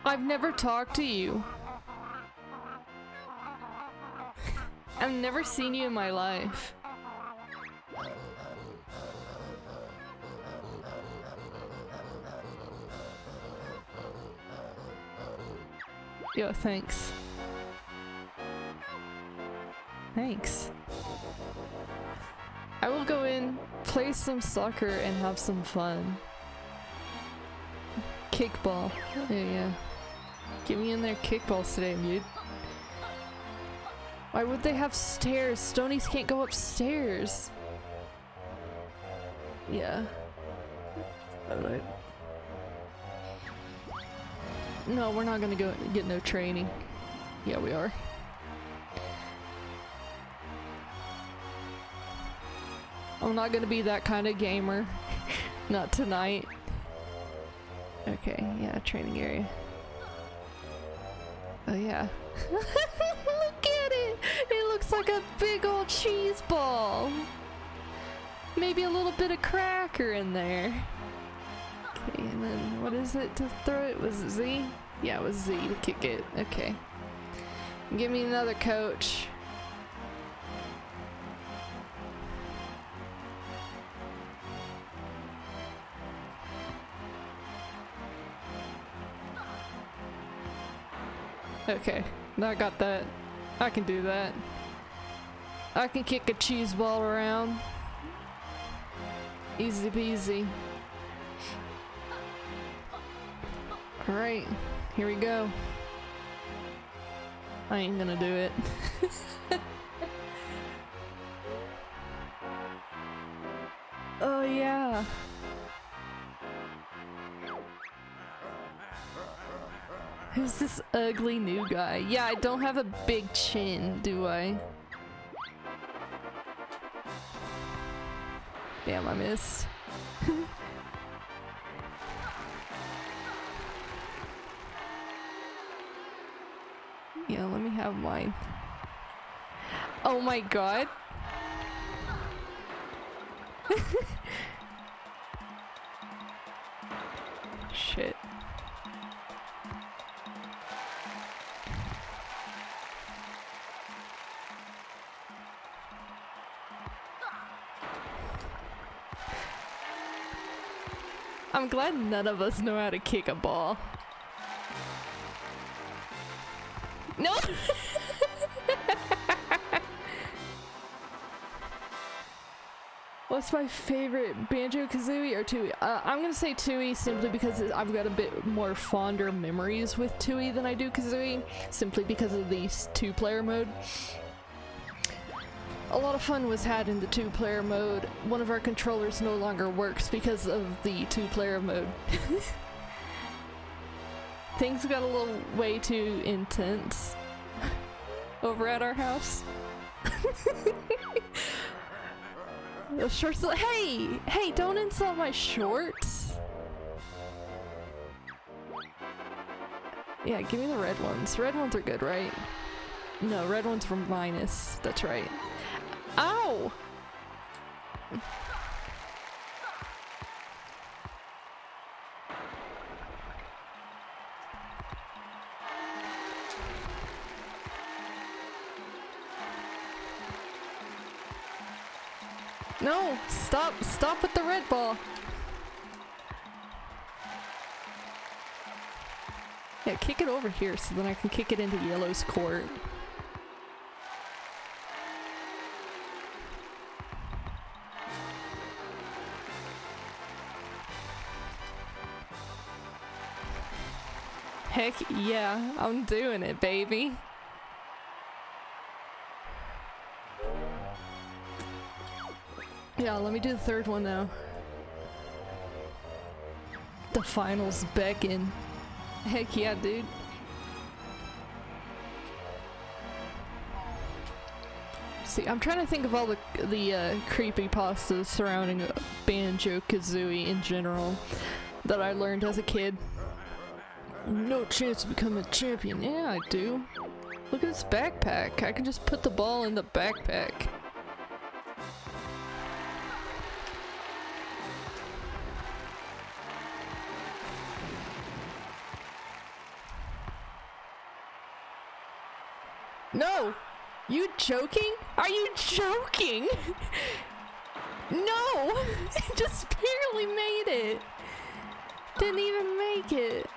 I've never talked to you. I've never seen you in my life. Yo, thanks. Thanks. I will go in, play some soccer, and have some fun. Kickball. Yeah. Get me in there kickballs today, dude. Why would they have stairs? Stonies can't go upstairs. Yeah. Alright. No, we're not gonna go get no training. Yeah, we are. I'm not gonna be that kind of gamer. Not tonight. Okay, yeah, training area. Oh yeah. Look at it! It looks like a big old cheese ball! Maybe a little bit of cracker in there. And then, what is it to throw it? Was it Z? Yeah, it was Z to kick it. Okay. Give me another, coach. Okay, now I got that. I can do that. I can kick a cheese ball around. Easy peasy. Alright, here we go. I ain't gonna do it. Oh yeah. Who's this ugly new guy? Yeah, I don't have a big chin, do I? Damn, I missed. Yeah, let me have mine. Oh my god. Shit. I'm glad none of us know how to kick a ball. No! What's my favorite, Banjo-Kazooie or Tooie? I'm gonna say Tooie simply because I've got a bit more fonder memories with Tooie than I do Kazooie, simply because of the two-player mode. A lot of fun was had in the two-player mode. One of our controllers no longer works because of the two-player mode. Things got a little way too intense over at our house. The shorts. Hey, don't insult my shorts. Yeah, give me the red ones. Red ones are good, right? No, red ones from Minus. That's right. Ow! No! Stop with the red ball! Yeah, kick it over here so then I can kick it into Yellow's court. Heck yeah, I'm doing it, baby. Yeah, let me do the third one now. The finals beckon. Heck yeah, dude. See, I'm trying to think of all the creepypastas surrounding Banjo-Kazooie in general that I learned as a kid. No chance to become a champion. Yeah, I do. Look at this backpack. I can just put the ball in the backpack. No! You joking? Are you joking? No! It just barely made it. Didn't even make it.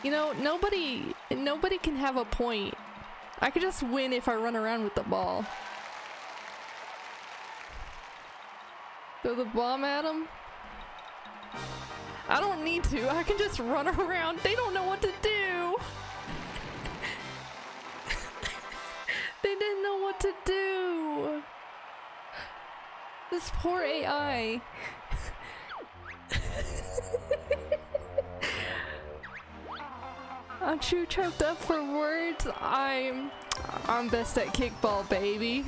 You know, nobody can have a point. I could just win if I run around with the ball. Throw the bomb at him? I don't need to. I can just run around. They don't know what to do. They didn't know what to do. This poor AI. I'm too choked up for words. I'm best at kickball, baby.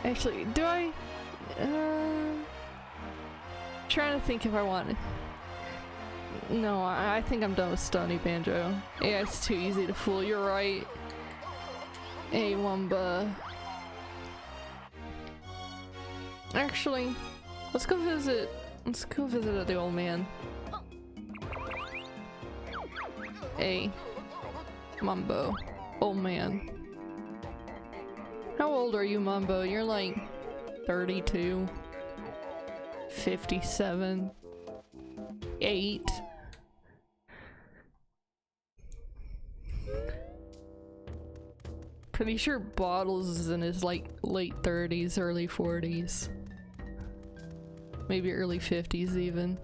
Actually, do I? Trying to think if I want. No, I think I'm done with Stony Banjo. Yeah, it's too easy to fool. You're right. Hey, Wumba. Actually, let's go visit the old man. Hey, Mumbo. Old man. How old are you, Mumbo? You're like 32, 57, 8. Pretty sure Bottles is in his like late 30s, early 40s. Maybe early 50s even.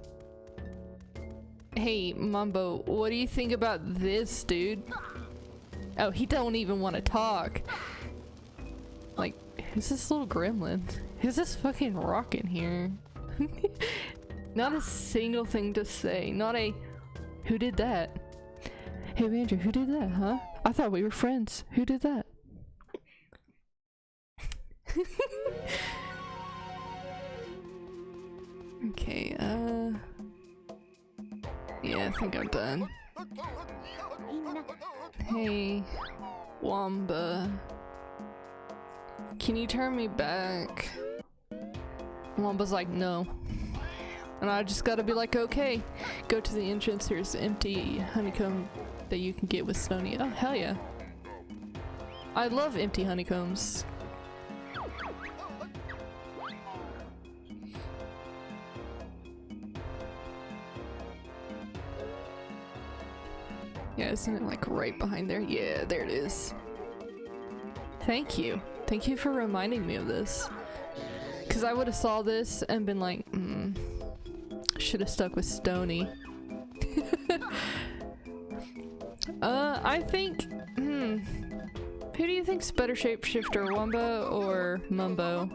Hey, Mumbo, what do you think about this, dude? Oh, he don't even want to talk. Like, who's this little gremlin? Who's this fucking rock in here? Not a single thing to say. Not a, who did that? Hey, Andrew, who did that, huh? I thought we were friends. Who did that? Okay, yeah, I think I'm done. Hey, Wumba. Can you turn me back? Wumba's like, no. And I just gotta be like, okay. Go to the entrance, there's empty honeycomb that you can get with Stony. Oh, hell yeah. I love empty honeycombs. Yeah, isn't it like right behind there? Yeah, there it is. Thank you. Thank you for reminding me of this. Because I would have saw this and been like, should have stuck with Stony. I think, who do you think's better shapeshifter, Wumba or Mumbo?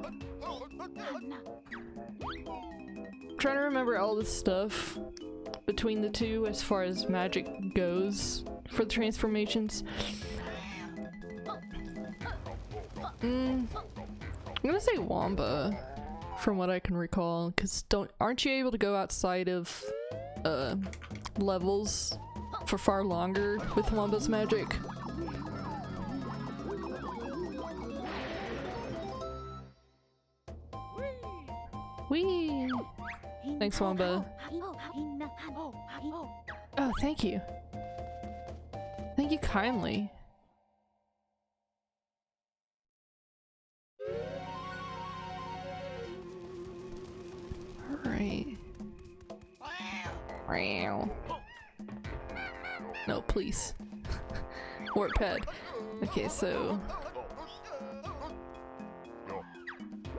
I'm trying to remember all this stuff between the two as far as magic goes for the transformations. I'm gonna say Wumba from what I can recall, because aren't you able to go outside of levels for far longer with Wumba's magic? Whee! Thanks, Wumba. Oh, thank you. Thank you kindly. Alright. No, please. Warp pad. Okay, so...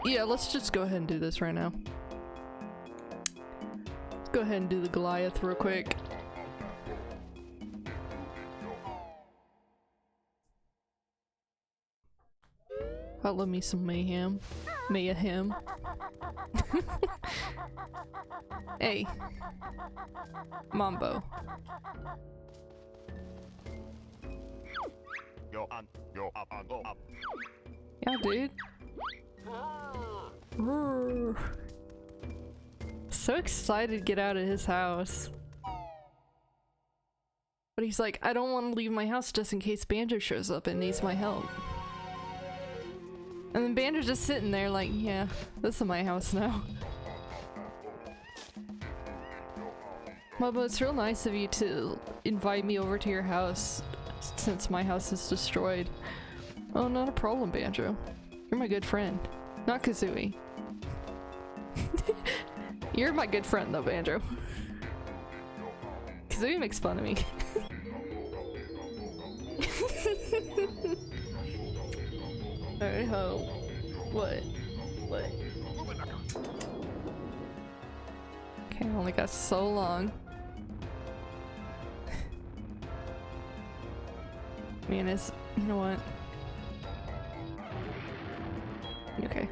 yeah, let's just go ahead and do this right now. Let's go ahead and do the Goliath real quick. I love me some mayhem. Mayhem. Hey. Mumbo. Yeah, dude. Roar. So excited to get out of his house. But he's like, I don't want to leave my house just in case Banjo shows up and needs my help. And then Banjo's just sitting there like, yeah, this is my house now. Well, but it's real nice of you to invite me over to your house since my house is destroyed. Oh, not a problem, Banjo. You're my good friend. Not Kazooie. You're my good friend though, Banjo. Kazooie makes fun of me. Alright, ho. What? What? Okay, I only got so long. Man, you know what? Okay.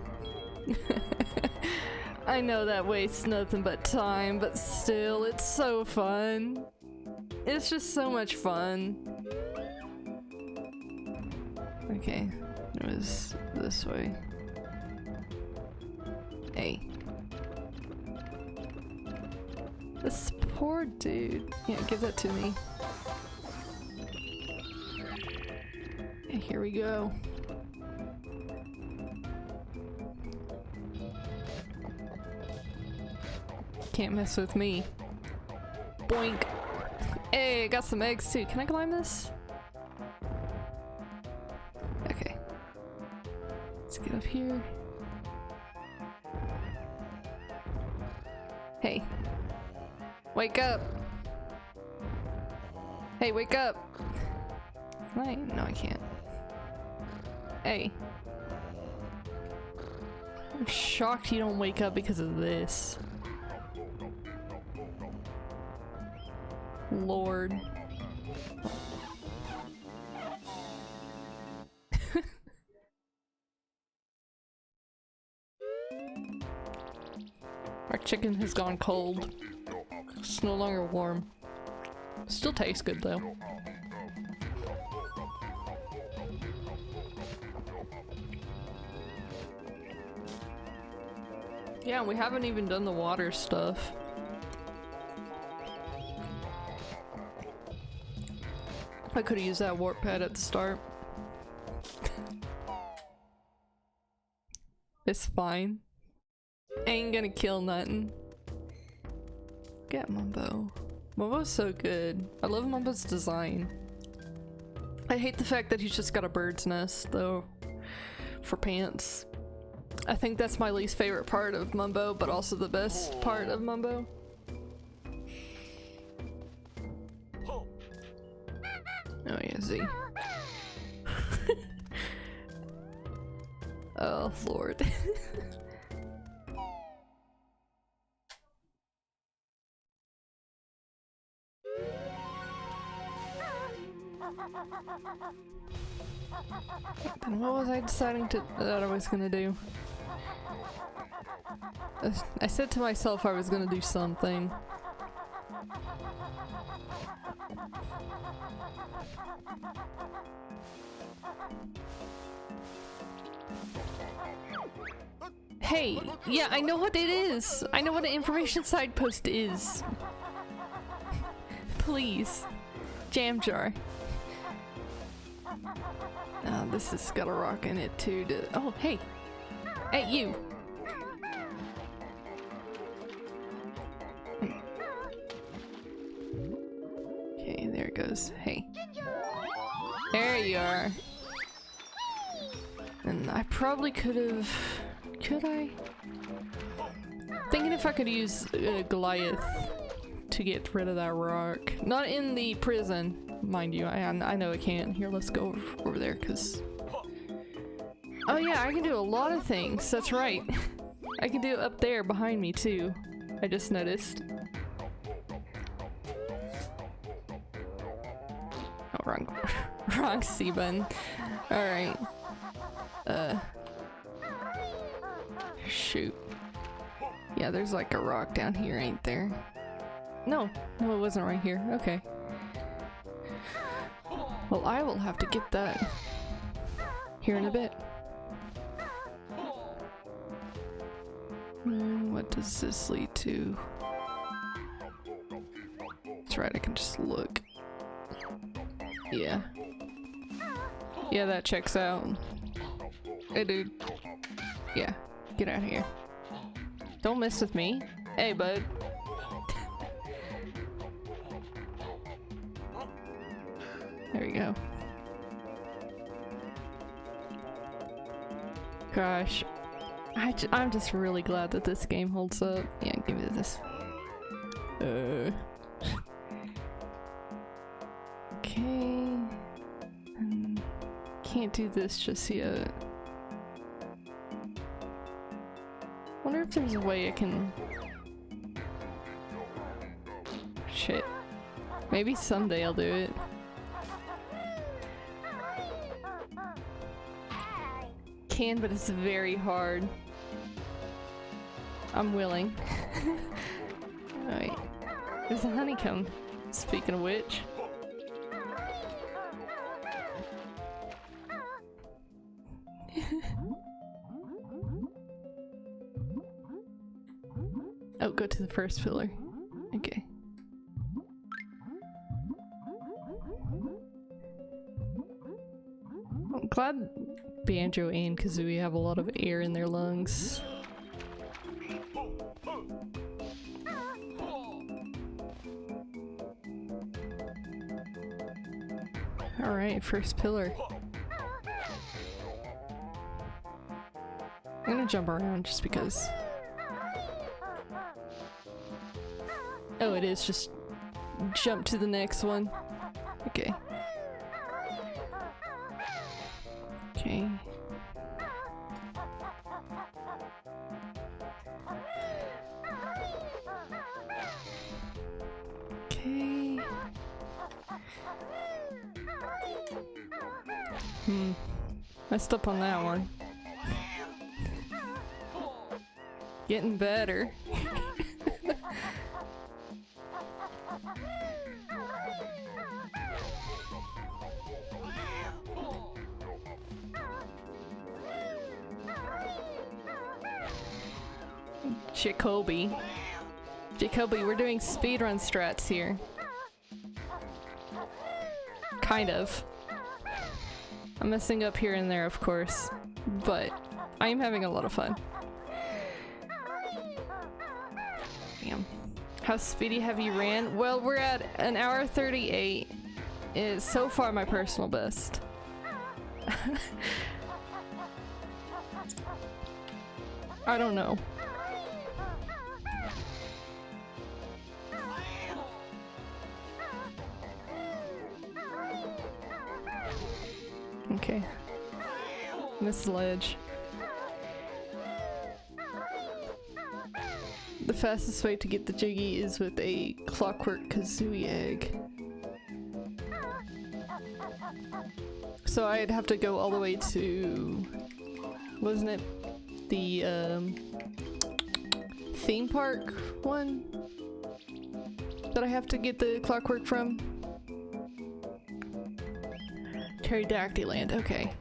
I know that wastes nothing but time, but still, it's so fun. It's just so much fun. Okay, it was this way. Hey. This poor dude. Yeah, give that to me. Yeah, here we go. Can't mess with me. Boink. Hey, I got some eggs too. Can I climb this? Okay. Let's get up here. Hey. Wake up! Hey, wake up! Can I? No, I can't. Hey. I'm shocked you don't wake up because of this. Lord. Our chicken has gone cold. It's no longer warm. Still tastes good though. Yeah, we haven't even done the water stuff. I could have used that warp pad at the start. It's fine. Ain't gonna kill nothing. Get Mumbo. Mumbo's so good. I love Mumbo's design. I hate the fact that he's just got a bird's nest though for pants. I think that's my least favorite part of Mumbo, but also the best part of Mumbo. Oh yeah, Z. Oh Lord. Then what was I deciding that I was gonna do? I said to myself I was gonna do something. Hey, yeah, I know what it is. I know what an information side post is. Please. Jam jar. Oh, this has got a rock in it too. Oh, hey. Hey, you. Okay, there it goes. Hey. There you are. And I probably could have... Could I? Thinking if I could use Goliath to get rid of that rock. Not in the prison, mind you. I know I can't. Here, let's go over there, because... Oh yeah, I can do a lot of things. That's right. I can do it up there behind me, too. I just noticed. Oh, wrong. Wrong C button. Alright. Shoot. Yeah, there's like a rock down here, ain't there? No, no, it wasn't right here. Okay. Well, I will have to get that here in a bit. What does this lead to? That's right, I can just look. Yeah. Yeah, that checks out. Hey, dude. Yeah. Get out of here. Don't mess with me. Hey, bud. There we go. Gosh. I'm just really glad that this game holds up. Yeah, give me this. Okay. Can't do this just yet. Wonder if there's a way I can... Shit. Maybe someday I'll do it. Can, but it's very hard. I'm willing. Alright. There's a honeycomb. Speaking of which. Oh, go to the first pillar. Okay. I'm glad Banjo and Kazooie have a lot of air in their lungs. Alright, first pillar. I'm gonna jump around just because. Oh, it is just jump to the next one. Okay. Okay. Okay. Messed up on that one. Getting better. Jacoby. Jacoby, we're doing speedrun strats here. Kind of. I'm messing up here and there, of course, but I am having a lot of fun. Damn. How speedy have you ran? Well, we're at an hour 38. It's so far my personal best. I don't know. Okay. Miss ledge. The fastest way to get the Jiggy is with a Clockwork Kazooie egg. So I'd have to go all the way to... wasn't it the theme park one that I have to get the clockwork from? Pterodactyland, okay.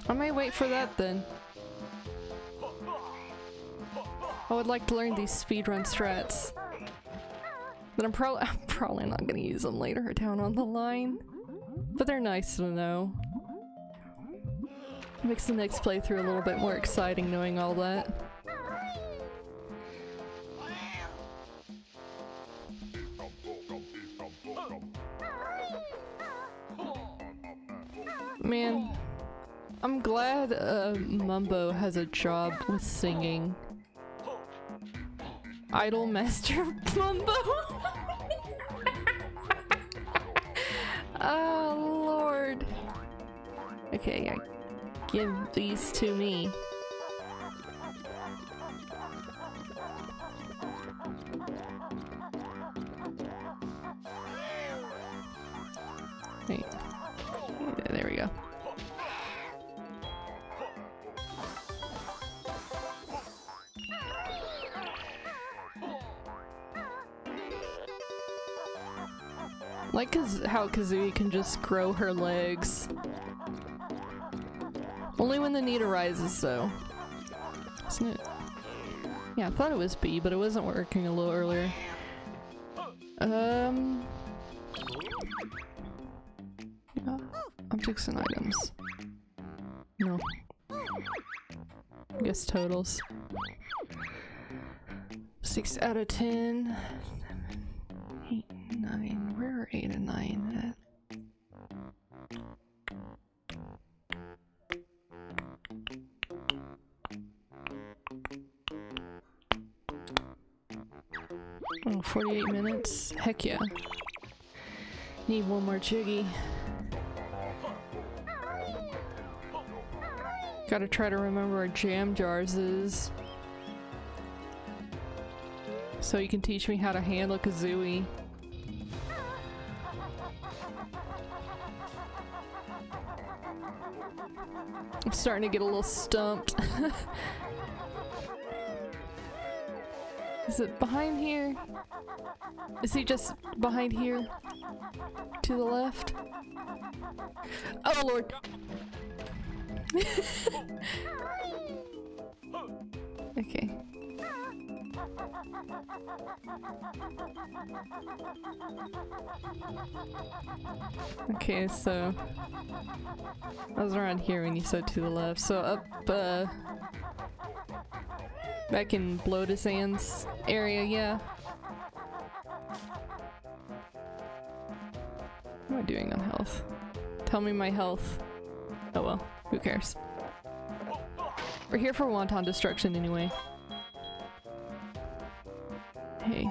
I might wait for that then. I would like to learn these speedrun strats. But I'm probably not gonna use them later down on the line. But they're nice to know. Makes the next playthrough a little bit more exciting knowing all that. Man, I'm glad Mumbo has a job with singing. Idol Master Mumbo? Oh lord. Okay, give these to me. Wait. Yeah, there we go. Like how Kazooie can just grow her legs. Only when the need arises, though. Isn't it? Yeah, I thought it was B, but it wasn't working a little earlier. Objects and items. No. I guess totals. 6 out of 10. 8, 9. Where are 8 and 9 at? Oh, 48 minutes? Heck yeah. Need one more Jiggy. Gotta try to remember where Jam Jars is. So you can teach me how to handle Kazooie. I'm starting to get a little stumped. Is it behind here? Is he just behind here? To the left? Oh lord! Okay. Okay, so I was around here when you said to the left, so up Back in Blodasand's area, yeah. What am I doing on health? Tell me my health. Oh well, who cares? We're here for wanton destruction anyway. Hey.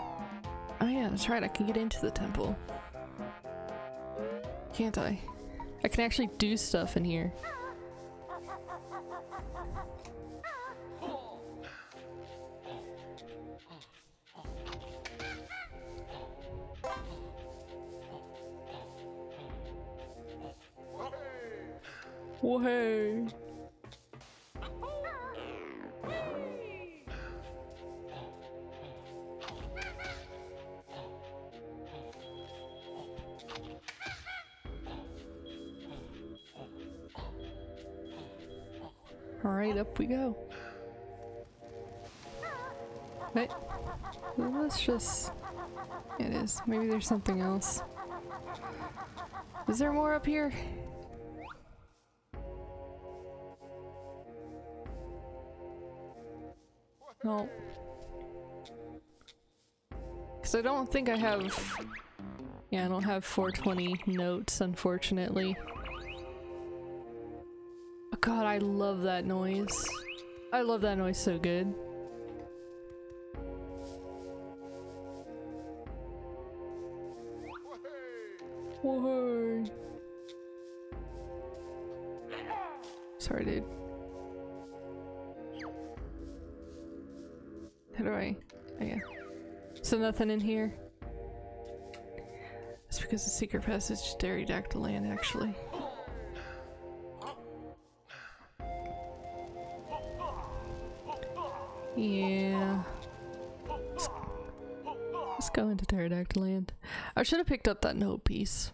Oh yeah, that's right, I can get into the temple. Can't I? I can actually do stuff in here. Whoa, hey. Alright, up we go. Wait. Let's just... It is. Maybe there's something else. Is there more up here? No. Because I don't think I have... Yeah, I don't have 420 notes, unfortunately. Oh god, I love that noise. I love that noise so good. Whoa. Sorry, dude. How do I... Oh yeah. So nothing in here? It's because the secret passage is Pterodactyl land, actually. Yeah. Let's go into Pterodactyl land. I should have picked up that note piece.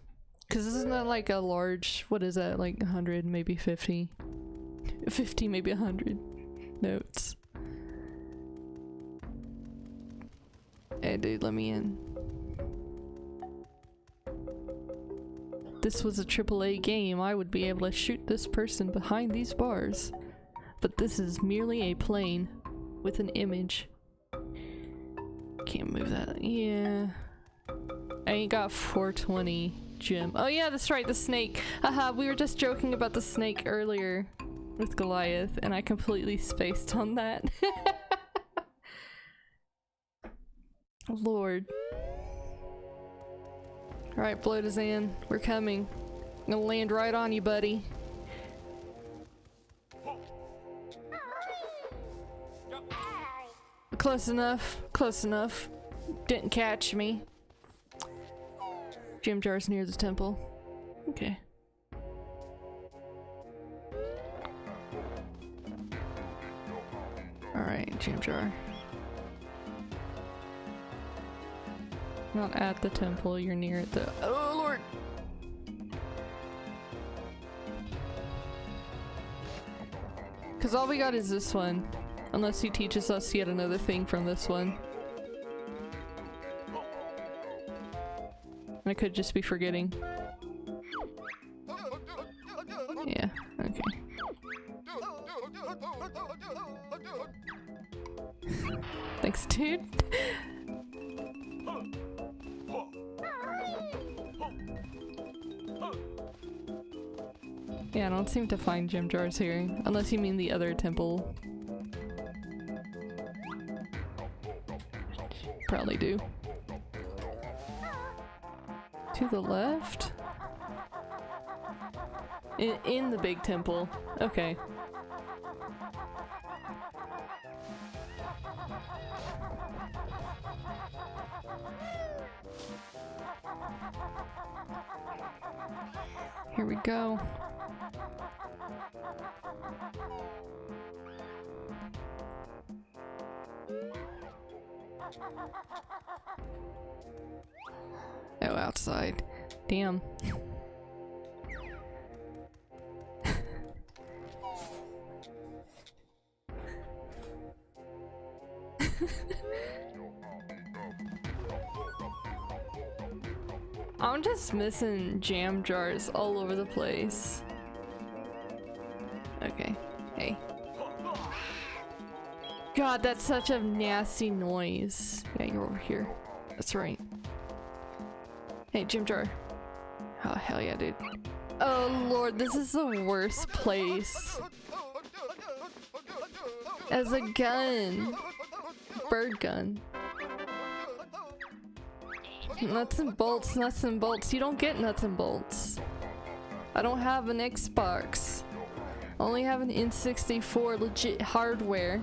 Cause isn't that like a large, what is that, like 100, maybe 50? 50, maybe 100 notes. Hey dude, let me in. This was a AAA game, I would be able to shoot this person behind these bars. But this is merely a plane with an image. Can't move that. Yeah. I ain't got 420 gem. Oh yeah, that's right, the snake. Haha, we were just joking about the snake earlier with Goliath, and I completely spaced on that. Lord. Alright, Blodazan, we're coming. I'm gonna land right on you, buddy. Close enough. Close enough. Didn't catch me. Gem jar's near the temple. Okay. Alright, gem jar. Not at the temple, you're near it though. Oh lord! Cause all we got is this one. Unless he teaches us yet another thing from this one. I could just be forgetting. Yeah, okay. Thanks, dude. Yeah, I don't seem to find gem jars here. Unless you mean the other temple. Probably do. To the left? In the big temple. Okay. Here we go. Oh, outside. Damn. I'm just missing jam jars all over the place. Okay. Hey. God, that's such a nasty noise. Yeah, you're over here. That's right. Hey, Jim Jar. Oh, hell yeah, dude. Oh, Lord, this is the worst place. As a gun. Bird gun. Nuts and bolts, nuts and bolts. You don't get nuts and bolts. I don't have an Xbox. I only have an N64 legit hardware.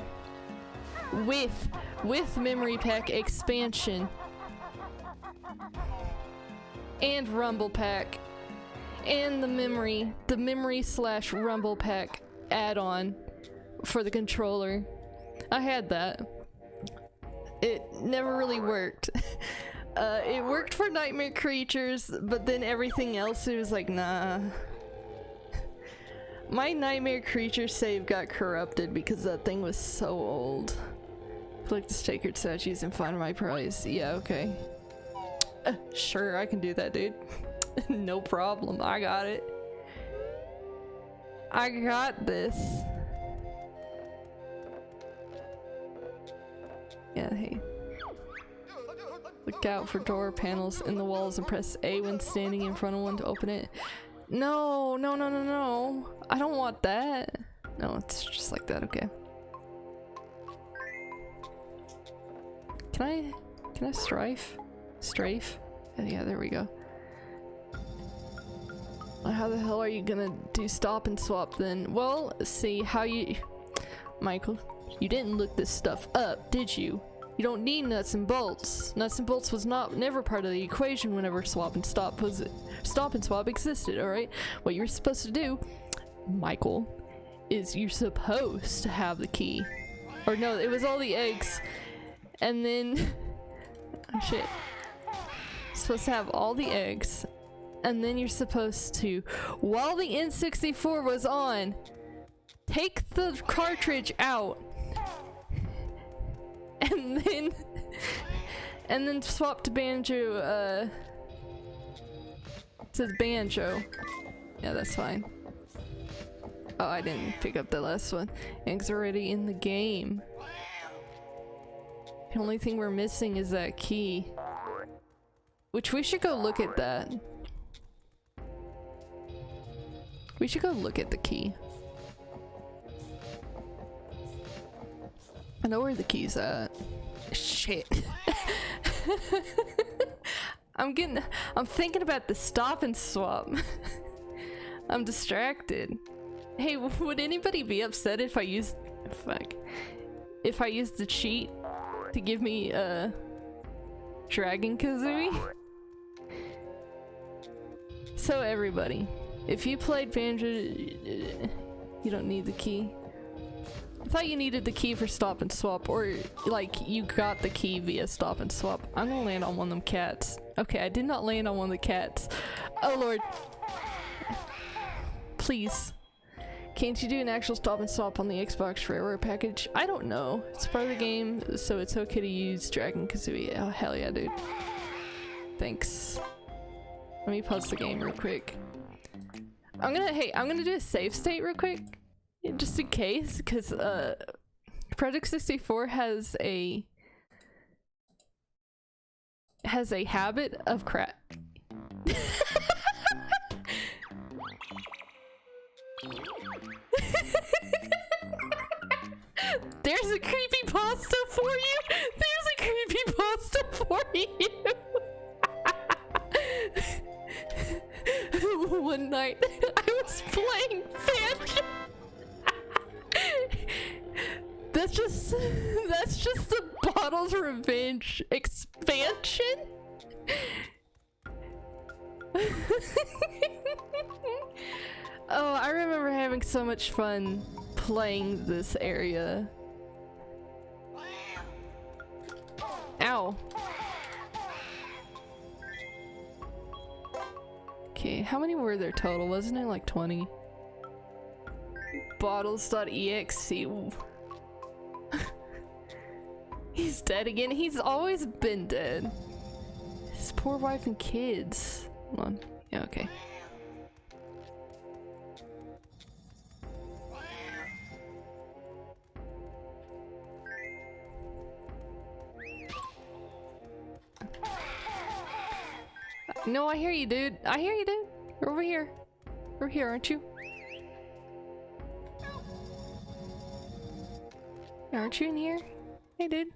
With memory pack expansion. And rumble pack. And the memory slash rumble pack add-on for the controller. I had that. It never really worked. It worked for Nightmare Creatures, but then everything else it was like, nah. My Nightmare Creature save got corrupted because that thing was so old. Collect the sacred statues and find my prize. Yeah, okay. Sure, I can do that, dude. No problem. I got it. I got this. Yeah, hey. Look out for door panels in the walls and press A when standing in front of one to open it. No, no, no, no, no. I don't want that. No, it's just like that, okay. Can I strafe? Strafe? Yeah, there we go. How the hell are you gonna do stop and swap then? Well, see how you... Michael, you didn't look this stuff up, did you? You don't need nuts and bolts. Nuts and bolts was never part of the equation whenever stop and swap existed, alright? What you're supposed to do, Michael, is you're supposed to have the key. Or no, it was all the eggs. And then... oh shit. Supposed to have all the eggs. And then you're supposed to, while the N64 was on, take the cartridge out. And then swap to banjo, it says banjo. Yeah, that's fine. Oh, I didn't pick up the last one. Eggs already in the game. The only thing we're missing is that key. Which we should go look at that. We should go look at the key. I know where the key's at. Shit. I'm thinking about the stop and swap. I'm distracted. Hey, would anybody be upset if I used... fuck. If I used the cheat to give me a Dragon Kazooie? So everybody, if you played Banjo, you don't need the key. I thought you needed the key for stop and swap, or like you got the key via stop and swap. I'm gonna land on one of them cats. Okay, I did not land on one of the cats. Oh lord. Please. Can't you do an actual stop and swap on the Xbox Shareware package? I don't know. It's part of the game, so it's okay to use Dragon Kazooie. Oh hell yeah, dude. Thanks. Let me pause the game real quick. I'm gonna do a save state real quick. Just in case, because Project 64 has a habit of crap. There's a creepypasta for you! There's a creepypasta for you! One night, I was playing Banjo. That's just the Bottle's Revenge expansion? Oh, I remember having so much fun playing this area. Ow. Okay, how many were there total? Wasn't it like 20? Bottles.exe. He's dead again. He's always been dead. His poor wife and kids. Hold on. Yeah, okay. No, I hear you, dude. I hear you, dude. You're over here. You're here, aren't you? Aren't you in here? Hey, dude.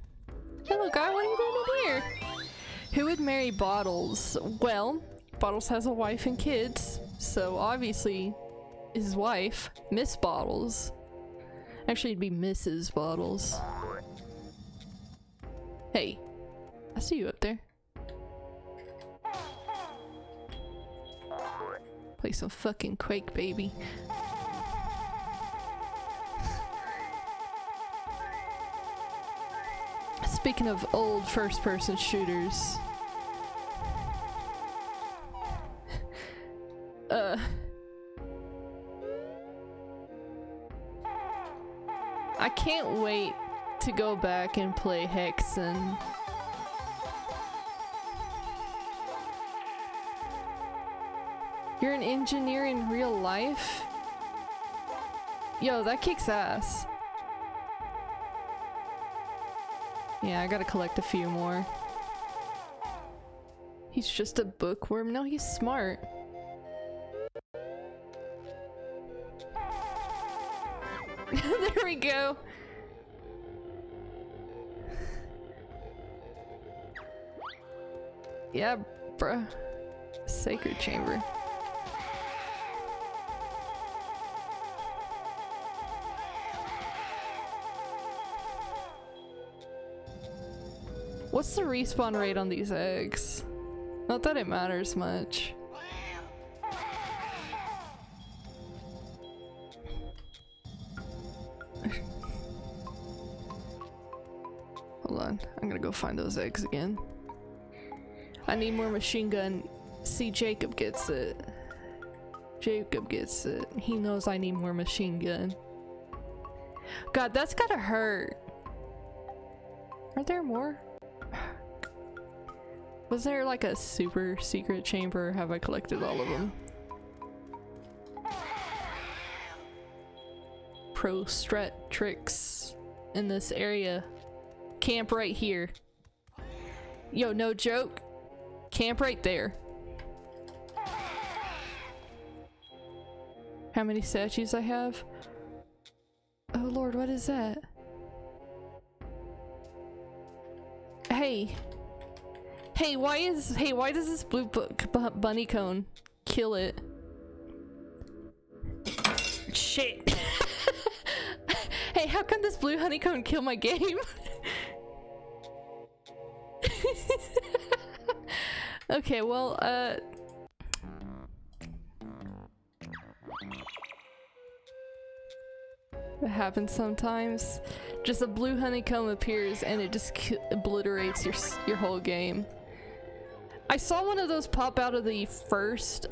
Hello, guy. What are you doing in here? Who would marry Bottles? Well, Bottles has a wife and kids, so obviously his wife, Miss Bottles. Actually, it'd be Mrs. Bottles. Hey, I see you up there. Play some fucking Quake, baby. Speaking of old first-person shooters, I can't wait to go back and play Hexen. You're an engineer in real life? Yo, that kicks ass. Yeah, I gotta collect a few more. He's just a bookworm. No, he's smart. There we go. Yeah, bruh. Sacred chamber. What's the respawn rate on these eggs? Not that it matters much. Hold on, I'm gonna go find those eggs again. I need more machine gun. See, Jacob gets it. Jacob gets it. He knows I need more machine gun. God, that's gotta hurt. Are there more? Was there like a super secret chamber, or have I collected all of them? Pro strat tricks in this area. Camp right here. Yo, no joke. Camp right there. How many statues I have? Oh lord, what is that? Hey. Hey, why does this blue bunny cone kill it? Shit. Hey, how come this blue honeycomb kill my game? Okay, well, it happens sometimes. Just a blue honeycomb appears and it just obliterates your whole game. I saw one of those pop out of the first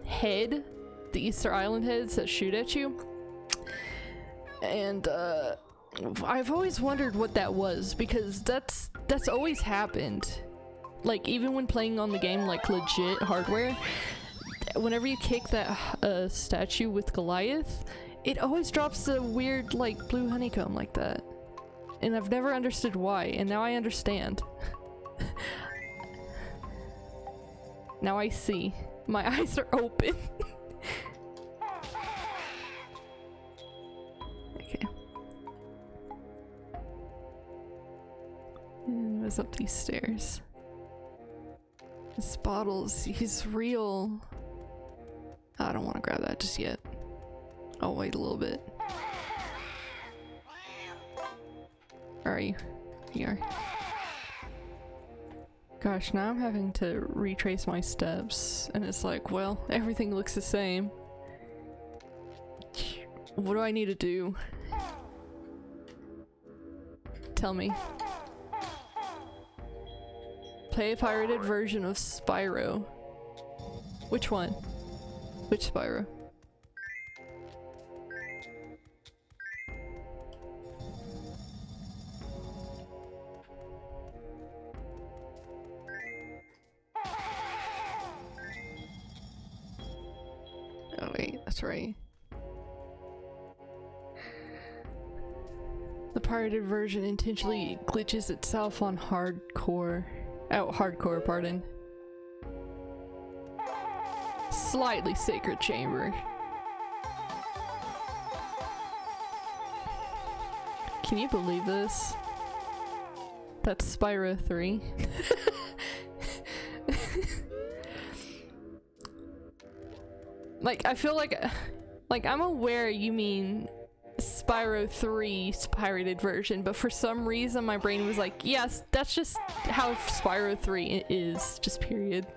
head, the Easter Island heads that shoot at you. And I've always wondered what that was, because that's always happened. Like, even when playing on the game, like legit hardware, whenever you kick that statue with Goliath, it always drops a weird, like, blue honeycomb like that. And I've never understood why, and now I understand. Now I see. My eyes are open. Okay. And what's up these stairs? This Bottles, he's real. I don't want to grab that just yet. I'll wait a little bit. Where are you? Here. Gosh, now I'm having to retrace my steps, and it's like, well, everything looks the same. What do I need to do? Tell me. Play a pirated version of Spyro. Which one? Which Spyro? Oh wait, that's right. The pirated version intentionally glitches itself on hardcore. Oh, hardcore, pardon. slightly sacred chamber. Can you believe this? That's Spyro 3. Like, I feel like I'm aware you mean Spyro 3's pirated version, but for some reason my brain was like, yes, that's just how Spyro 3 is, just period.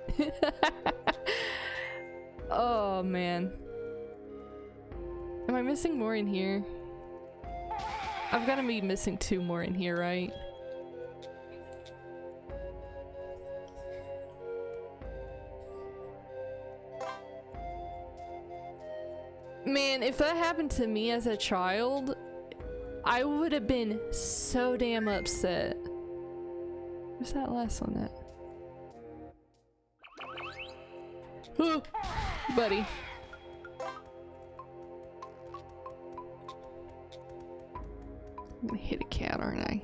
Oh man. Am I missing more in here? I've gotta be missing 2 more in here, right? Man, if that happened to me as a child, I would have been so damn upset. Where's that last one at? Oh, buddy. I'm gonna hit a cat, aren't I?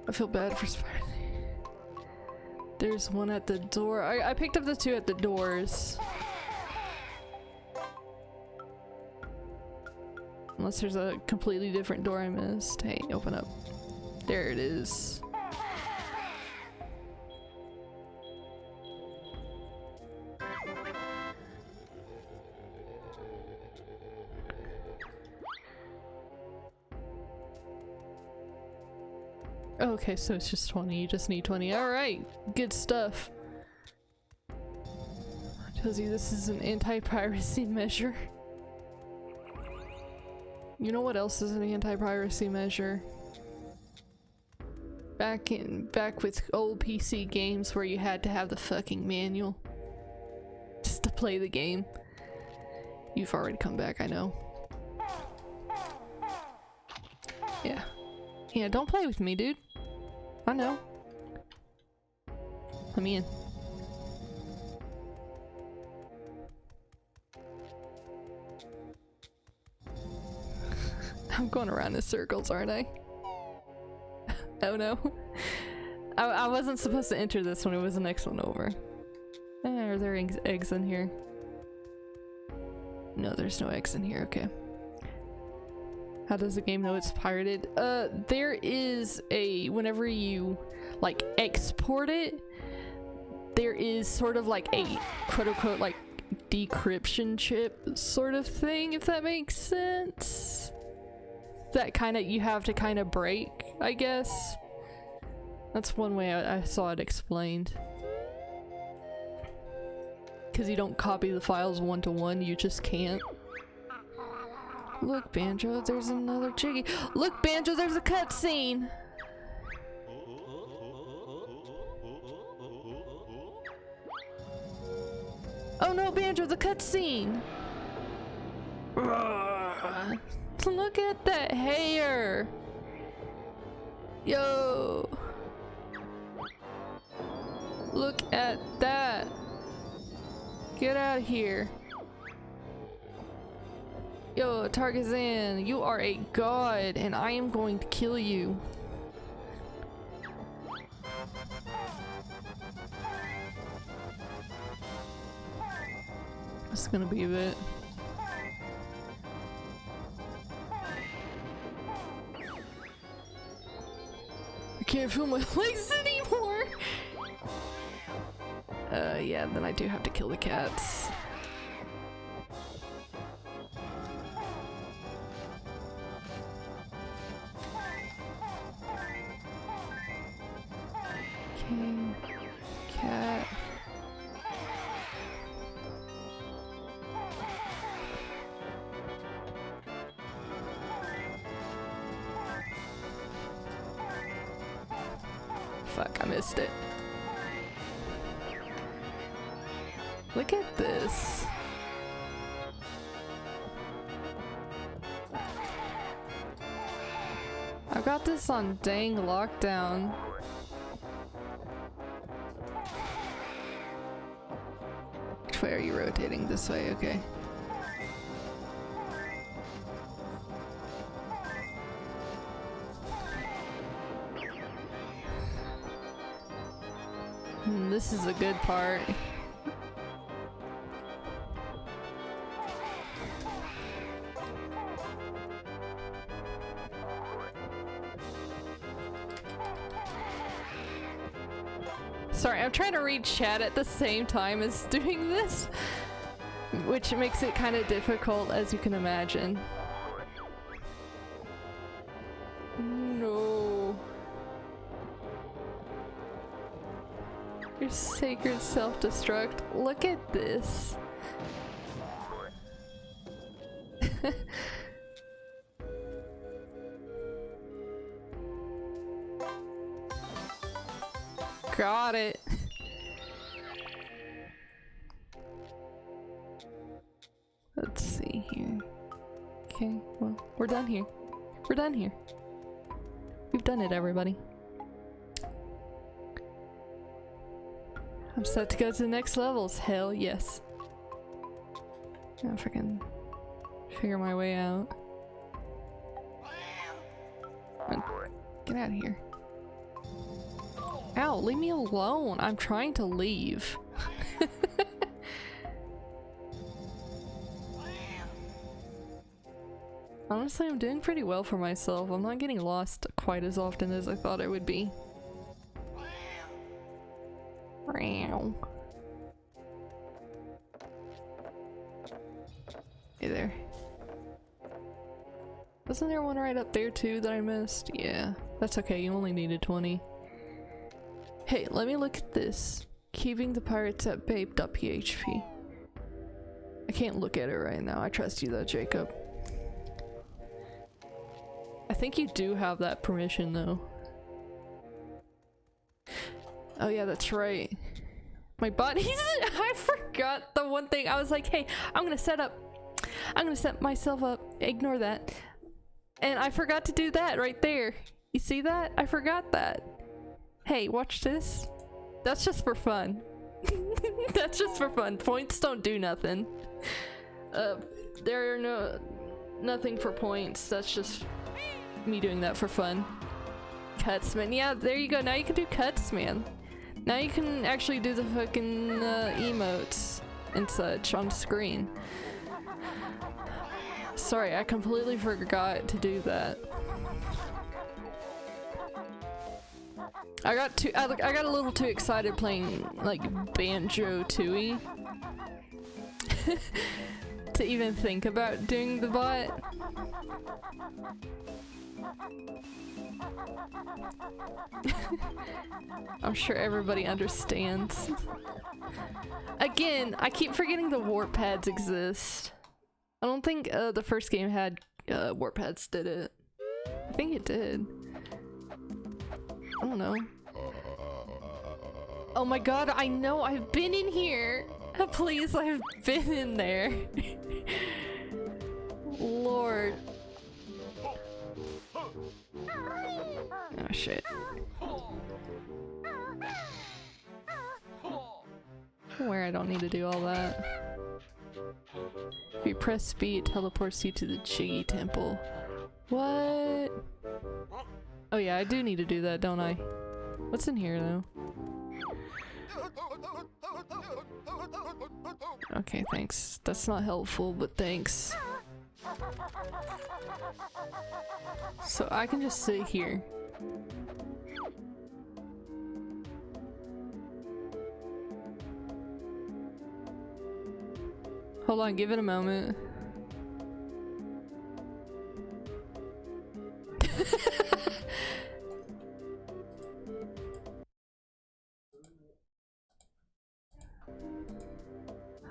I feel bad for Spider. There's one at the door. I picked up the 2 at the doors. Unless there's a completely different door I missed. Hey, open up. There it is. Okay, so it's just 20. You just need 20. Alright, good stuff. Tells you this is an anti-piracy measure. You know what else is an anti-piracy measure? Back with old PC games where you had to have the fucking manual just to play the game. You've already come back, I know. Yeah. Yeah, don't play with me, dude. I know. Let me in. I'm going around in circles, aren't I? Oh no. I wasn't supposed to enter this one, it was the next one over. Are there eggs in here? No, there's no eggs in here, okay. How does the game know it's pirated? There is a, whenever you like export it, there is sort of like a quote-unquote like decryption chip sort of thing, if that makes sense. That kind of, you have to kind of break, I guess. That's one way I saw it explained. Because you don't copy the files one-to-one, you just can't. Look, Banjo, there's another Jiggy. Look, Banjo, there's a cutscene! Oh no, Banjo, the cutscene! Look at that hair! Yo! Look at that! Get out of here. Yo, Targazan, you are a god, and I am going to kill you. This is gonna be a bit. I can't feel my legs anymore! Yeah, then I do have to kill the cats. Cat. Fuck, I missed it. Look at this. I got this on dang lockdown. Which way are you rotating? This way, okay. man, this is a good part. Sorry, I'm trying to read chat at the same time as doing this, which makes it kind of difficult, as you can imagine. No. Your sacred self-destruct. Look at this. Got it. Let's see here. Okay, well, we're done here. We're done here. We've done it, everybody. I'm set to go to the next levels. Hell yes. Now if I can figure my way out. Get out of here. Ow, leave me alone. I'm trying to leave. Honestly, I'm doing pretty well for myself. I'm not getting lost quite as often as I thought I would be. Hey there. Wasn't there one right up there too that I missed? Yeah, that's okay. You only needed 20. Hey, let me look at this. Keeping the pirates at babe.php. I can't look at it right now. I trust you though, Jacob. I think you do have that permission though. Oh yeah, that's right. My body- I forgot the one thing. I was like, hey, I'm gonna set myself up. Ignore that. And I forgot to do that right there. You see that? I forgot that. Hey, watch this. That's just for fun. That's just for fun. Points don't do nothing. There are nothing for points. That's just me doing that for fun. Cuts, man. Yeah, there you go. Now you can do cuts, man. Now you can actually do the fucking emotes and such on screen. Sorry, I completely forgot to do that. I got a little too excited playing like Banjo-Tooie to even think about doing the bot. I'm sure everybody understands. Again, I keep forgetting the warp pads exist. I don't think the first game had warp pads, did it? I think it did. I don't know. Oh my god, I know, I've been in here! Please, I've been in there. Lord. Oh shit. Where I don't need to do all that. If you press B, it teleports you to the Jiggy Temple. What? Oh yeah, I do need to do that, don't I? What's in here though? Okay, thanks. That's not helpful, but thanks. So I can just sit here. Hold on, give it a moment.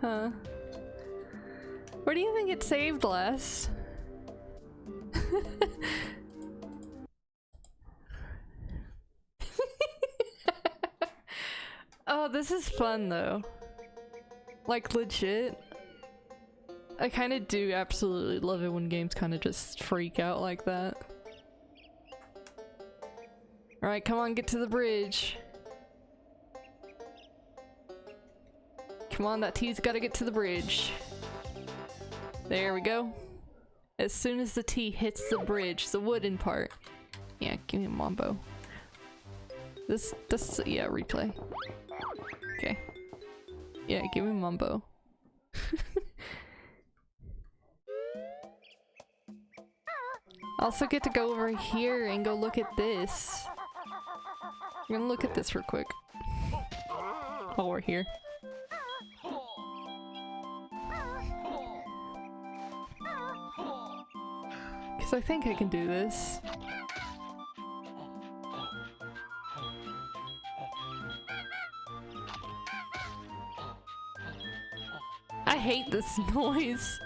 Huh. Where do you think it saved last? Oh, this is fun though. Like legit. I kind of do absolutely love it when games kind of just freak out like that. Alright, come on, get to the bridge. Come on, that T's gotta get to the bridge. There we go. As soon as the T hits the bridge, the wooden part. Yeah, give me a mambo. Yeah, replay. Okay. Yeah, give me Mumbo. Also get to go over here and go look at this. I'm gonna look at this real quick. While we're here. Because I think I can do this. I hate this noise.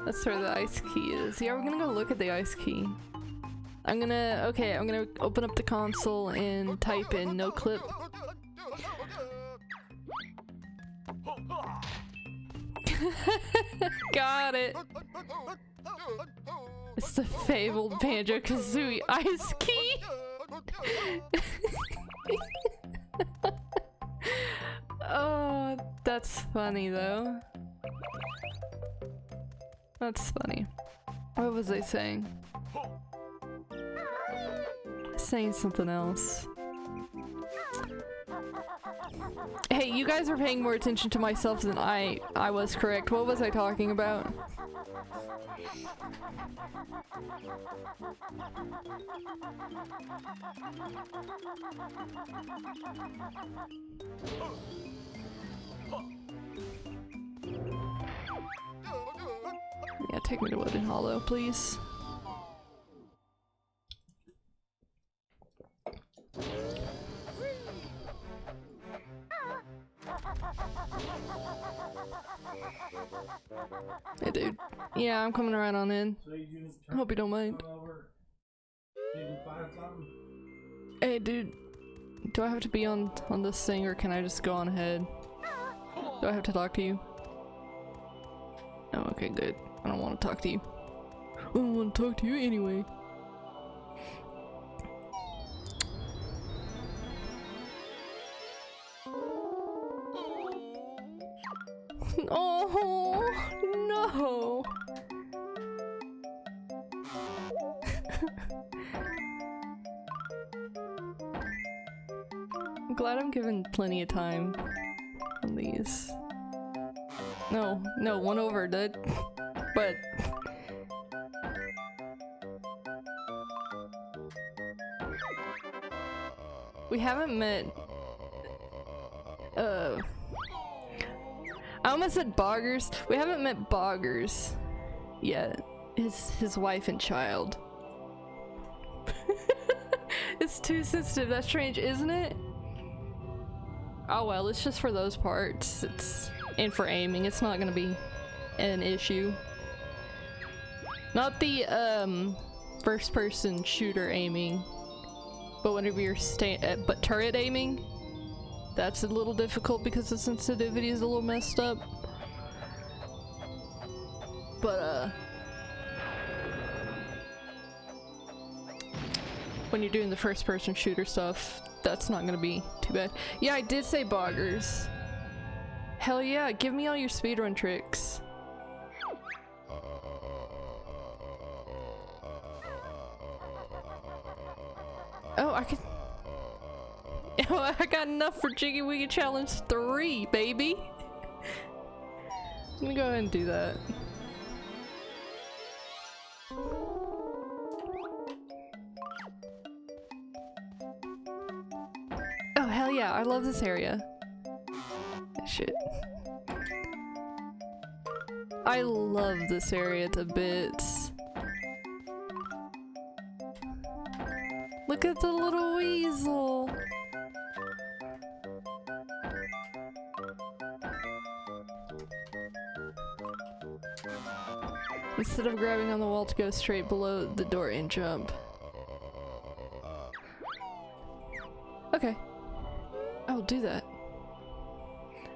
That's where the ice key is. Yeah, we're gonna go look at the ice key. I'm gonna open up the console and type in no clip. Got it. It's the fabled Banjo-Kazooie ice key. Oh, that's funny though. That's funny. What was I saying? Saying something else. Hey, you guys are paying more attention to myself than I was, correct. What was I talking about? Yeah, take me to Wooded Hollow, please. Hey, dude. Yeah, I'm coming right on in. I hope you don't mind. Hey, dude. Do I have to be on this thing, or can I just go on ahead? Do I have to talk to you? Oh, okay, good. I don't want to talk to you. I don't want to talk to you anyway. Oh, no! I'm glad I'm given plenty of time on these. No, one over, dude. But we haven't met. I almost said Boggers. We haven't met Boggers yet. His wife and child. It's too sensitive. That's strange, isn't it? Oh well, it's just for those parts. And for aiming, it's not gonna be an issue. Not the first person shooter aiming, but whenever you're but turret aiming, that's a little difficult because the sensitivity is a little messed up. But when you're doing the first person shooter stuff, that's not gonna be too bad. Yeah, I did say Boggers. Hell yeah, give me all your speedrun tricks. Oh, I could. Oh, I got enough for Jiggy Wiggy Challenge 3, baby. Let me go ahead and do that. Oh, hell yeah, I love this area. Shit. I love this area to bits. Look at the little weasel. Instead of grabbing on the wall to go straight below the door and jump. Okay. I'll do that.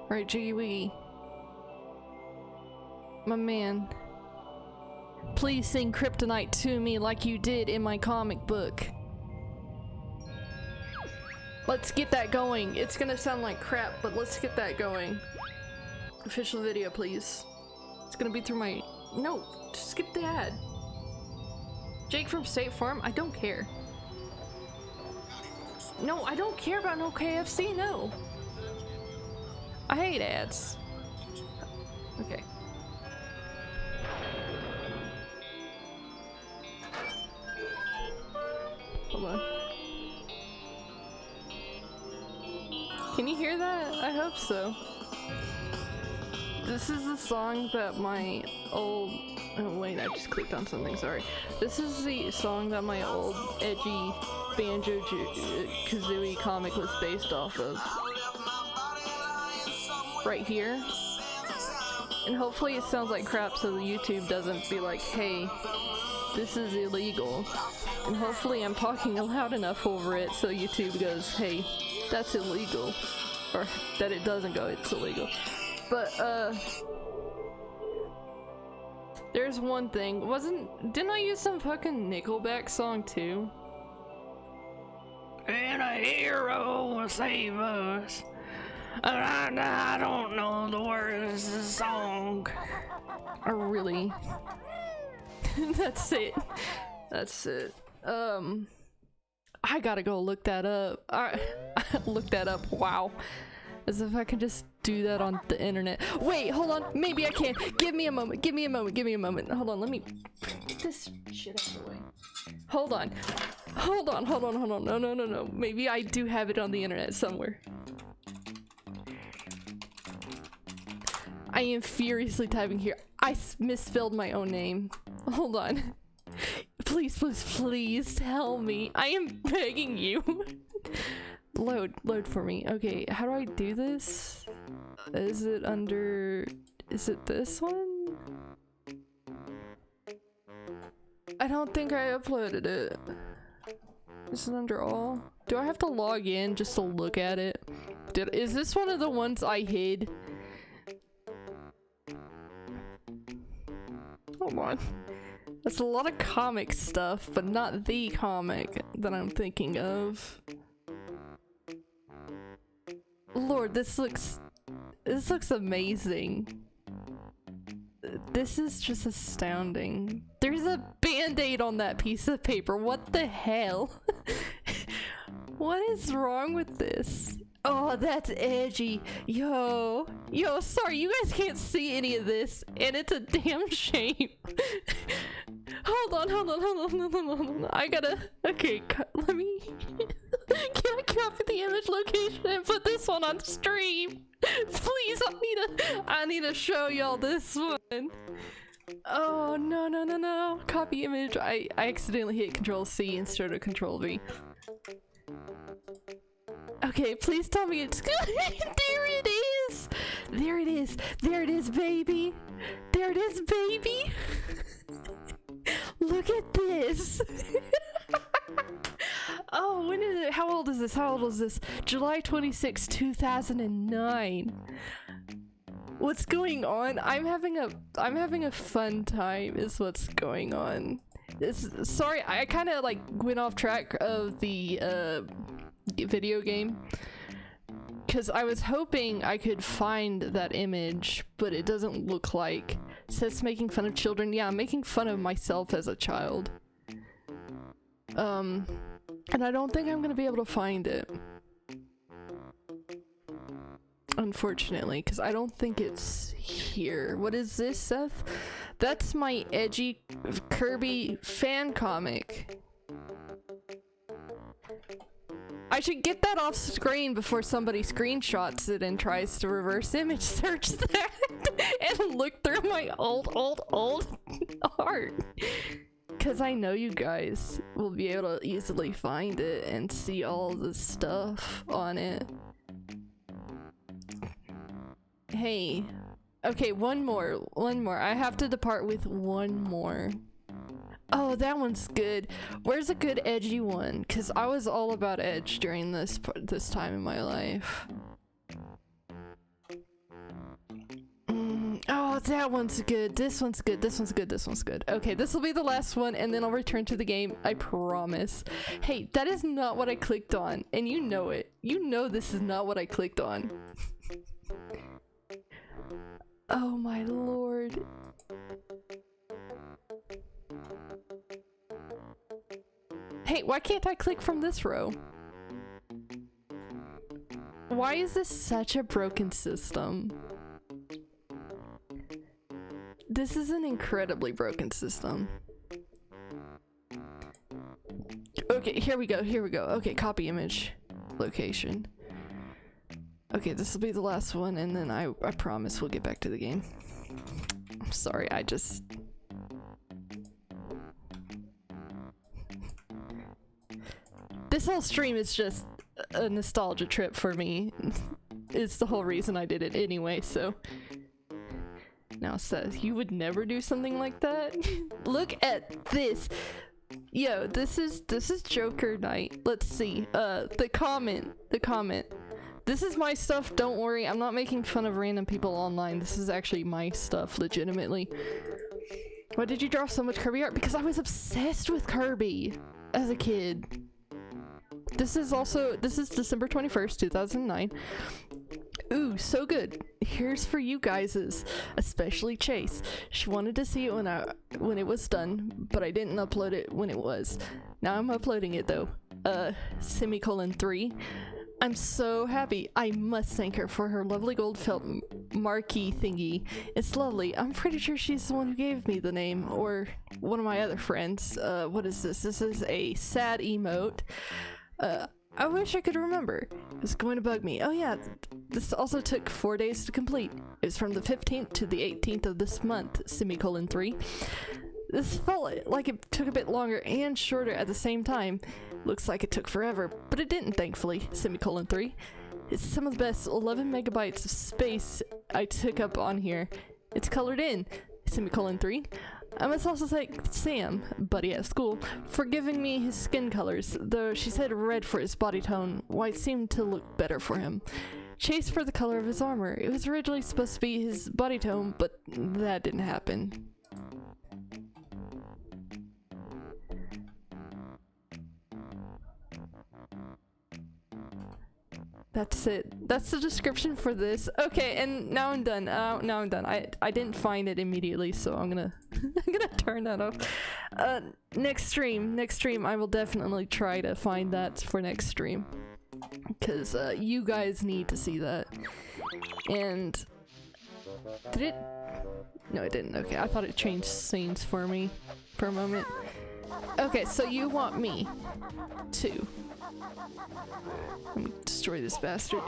Right, Jiggy Wiggy. My man. Please sing Kryptonite to me like you did in my comic book. Let's get that going. It's gonna sound like crap, but let's get that going. Official video, please. It's gonna be through my... No, just skip the ad. Jake from State Farm? I don't care. No, I don't care about no KFC, no. I hate ads. Okay. Hold on. Can you hear that? I hope so. This is the song that my old... Oh wait, I just clicked on something, sorry. This is the song that my old edgy Banjo-Kazooie comic was based off of. Right here. And hopefully it sounds like crap so the YouTube doesn't be like, hey, this is illegal. And hopefully I'm talking loud enough over it so YouTube goes, hey, that's illegal. Or that it doesn't go, it's illegal. But, there's one thing. Didn't I use some fucking Nickelback song too? And a hero will save us. And I don't know the words of the song. I really... That's it. That's it. I gotta go look that up. Look that up, wow. As if I could just do that on the internet. Wait, hold on, maybe I can. Give me a moment, give me a moment, give me a moment. Hold on, let me get this shit out of the way. Hold on. Hold on, hold on, hold on. No, no, no, no. Maybe I do have it on the internet somewhere. I am furiously typing here. I misspelled my own name. Hold on. Please, please, please tell me. I am begging you. Load for me. Okay, how do I do this? Is it under... Is it this one? I don't think I uploaded it. Is it under all? Do I have to log in just to look at it? Is this one of the ones I hid? Hold on. That's a lot of comic stuff, but not the comic that I'm thinking of. Lord, this looks amazing. This is just astounding. There's a band-aid on that piece of paper. What the hell? What is wrong with this? Oh, that's edgy. Yo, sorry, you guys can't see any of this, and it's a damn shame. Hold on. I gotta, okay, let me, can I copy the image location and put this one on stream? Please, I need to show y'all this one. Oh, no. Copy image. I accidentally hit Control-C instead of Control-V. Okay, please tell me it's good. There it is! There it is! There it is, baby! There it is, baby! Look at this! Oh, when is it? How old is this? How old is this? July 26, 2009. What's going on? I'm having a fun time is what's going on. Sorry, I kind of like went off track of the video game because I was hoping I could find that image, but it doesn't look like. It says making fun of children. Yeah, I'm making fun of myself as a child. And I don't think I'm gonna be able to find it, unfortunately, because I don't think it's here. What is this, Seth? That's my edgy Kirby fan comic. I should get that off screen before somebody screenshots it and tries to reverse image search that and look through my old art. Because I know you guys will be able to easily find it and see all the stuff on it. Hey. Okay, one more. I have to depart with one more. Oh, that one's good. Where's a good edgy one? Because I was all about edge during this time in my life. Oh, that one's good. This one's good. This one's good. This one's good. Okay, this will be the last one, and then I'll return to the game. I promise. Hey, that is not what I clicked on, and you know it. You know this is not what I clicked on. Oh my lord. Hey, why can't I click from this row? Why is this such a broken system? This is an incredibly broken system. Okay, here we go, here we go. Okay, copy image. Location. Okay, this will be the last one, and then I promise we'll get back to the game. I'm sorry, I just... This whole stream is just a nostalgia trip for me. It's the whole reason I did it anyway, so... Now Seth, you would never do something like that? Look at this! Yo, this is Joker night. Let's see. The comment. This is my stuff, don't worry. I'm not making fun of random people online. This is actually my stuff, legitimately. Why did you draw so much Kirby art? Because I was obsessed with Kirby as a kid. This is December 21st, 2009. Ooh, so good. Here's for you guys', especially Chase. She wanted to see it when it was done, but I didn't upload it when it was. Now I'm uploading it though. Semicolon 3. I'm so happy. I must thank her for her lovely gold felt marquee thingy. It's lovely. I'm pretty sure she's the one who gave me the name, or one of my other friends. What is this? This is a sad emote. I wish I could remember. It's going to bug me. Oh yeah, this also took 4 days to complete. It was from the 15th to the 18th of this month, semicolon 3. This felt like it took a bit longer and shorter at the same time. Looks like it took forever, but it didn't, thankfully, semicolon 3. It's some of the best 11 megabytes of space I took up on here. It's colored in, semicolon 3. I must also thank Sam, buddy at school, for giving me his skin colors, though she said red for his body tone, white seemed to look better for him. Chase for the color of his armor. It was originally supposed to be his body tone, but that didn't happen. That's it. That's the description for this. Okay, and now I'm done. Now I'm done. I didn't find it immediately, so I'm gonna I'm gonna turn that off. Next stream I will definitely try to find that for next stream, because you guys need to see that. And did it? No, it didn't. Okay, I thought it changed scenes for me for a moment. Okay, so you want me to... Let me destroy this bastard.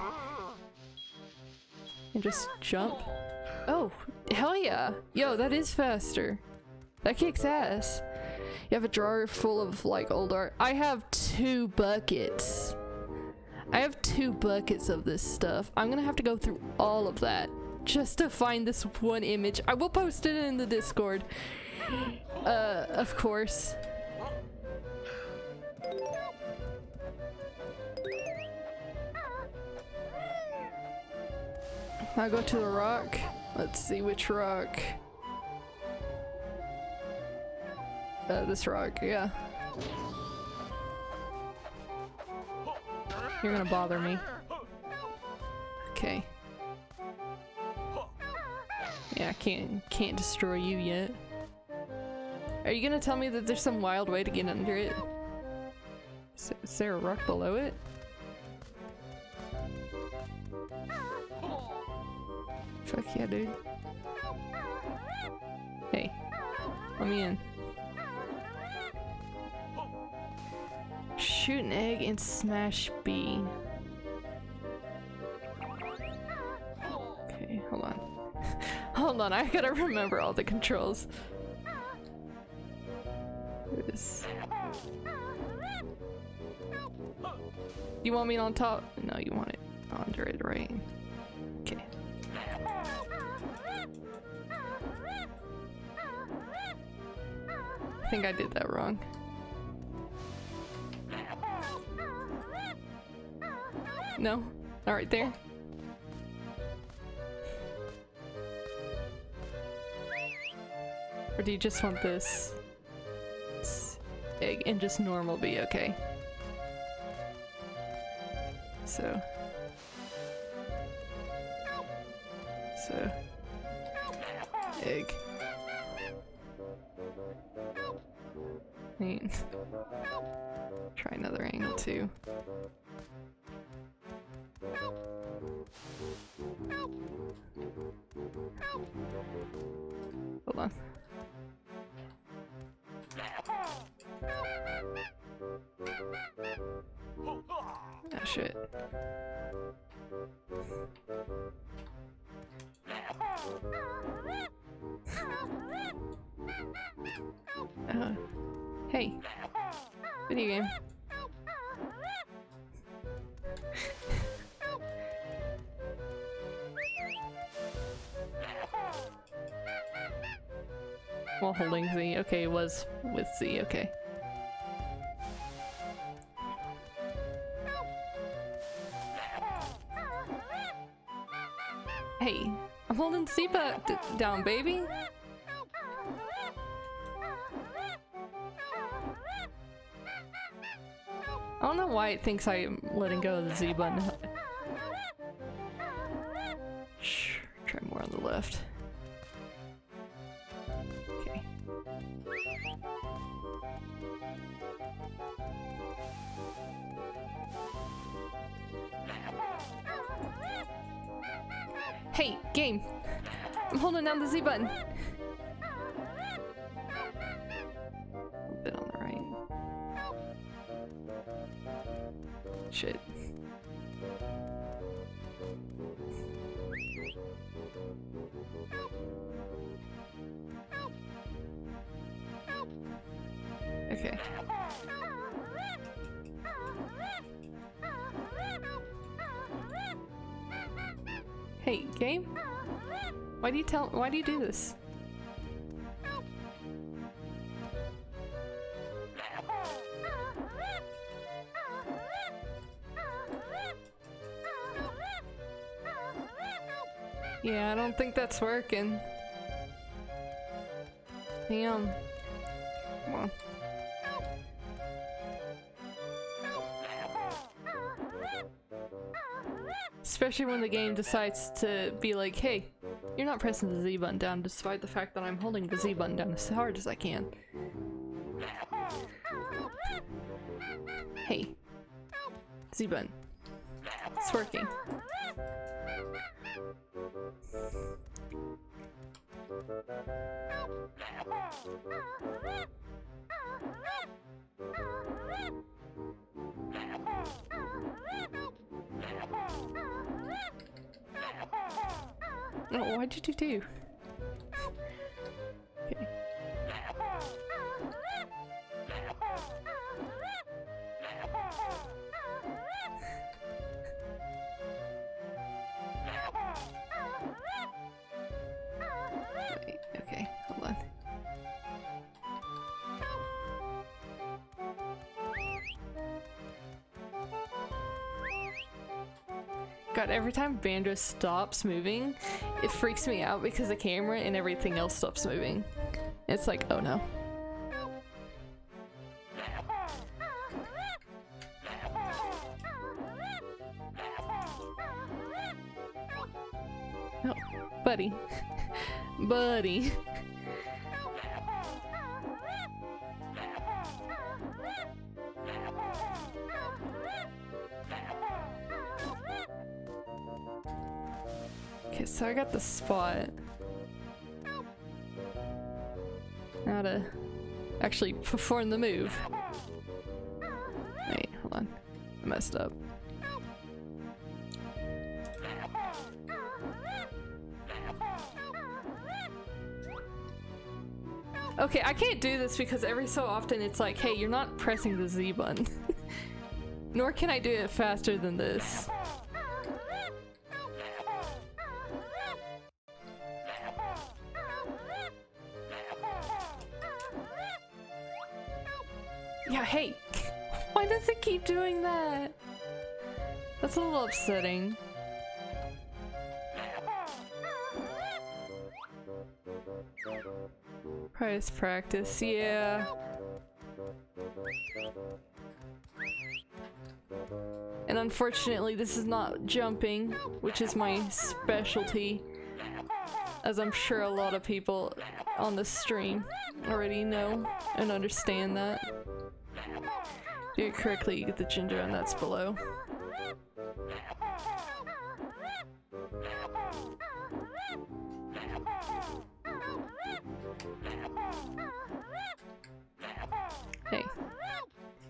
And just jump. Oh, hell yeah. Yo, that is faster. That kicks ass. You have a drawer full of, like, old art. I have 2 buckets. I have 2 buckets of this stuff. I'm gonna have to go through all of that just to find this one image. I will post it in the Discord. Of course. I go to the rock. Let's see which rock. This rock, yeah. You're gonna bother me. Okay. Yeah, I can't destroy you yet. Are you gonna tell me that there's some wild way to get under it? Is there a rock below it? Fuck yeah, dude. Hey, let me in. Shoot an egg and smash B. Okay, hold on. Hold on, I gotta remember all the controls. This. You want me on top? No, you want it under it, right? Okay. I think I did that wrong. No? Not right there? Or do you just want this egg and just normal B? Okay. So egg. Neat. Try another angle too. Hold on. Oh shit. Hey. Video game. While holding Z. Okay, it was with Z, okay. Hey, I'm holding Z down, baby. I don't know why it thinks I'm letting go of the Z button. Shh, try more on the left. Okay. Hey, game! I'm holding down the Z button. A bit on the right. Shit. Okay. Hey, game? Why do you do this? Yeah, I don't think that's working. Damn. Come on. Especially when the game decides to be like, hey, you're not pressing the Z button down despite the fact that I'm holding the Z button down as hard as I can. Hey. Z button. It's working. Oh, what did you do? Okay. Wait, okay, hold on. God, every time Vandra stops moving, it freaks me out because the camera and everything else stops moving. It's like, oh no. No, buddy. Buddy. Okay, so I got the spot. Now to actually perform the move. Wait, hold on. I messed up. Okay, I can't do this because every so often it's like, hey, you're not pressing the Z button. Nor can I do it faster than this. Yeah, hey! Why does it keep doing that? That's a little upsetting. Prize practice, yeah. And unfortunately, this is not jumping, which is my specialty, as I'm sure a lot of people on this stream already know and understand that. Do it correctly, you get the ginger, and that's below. Hey.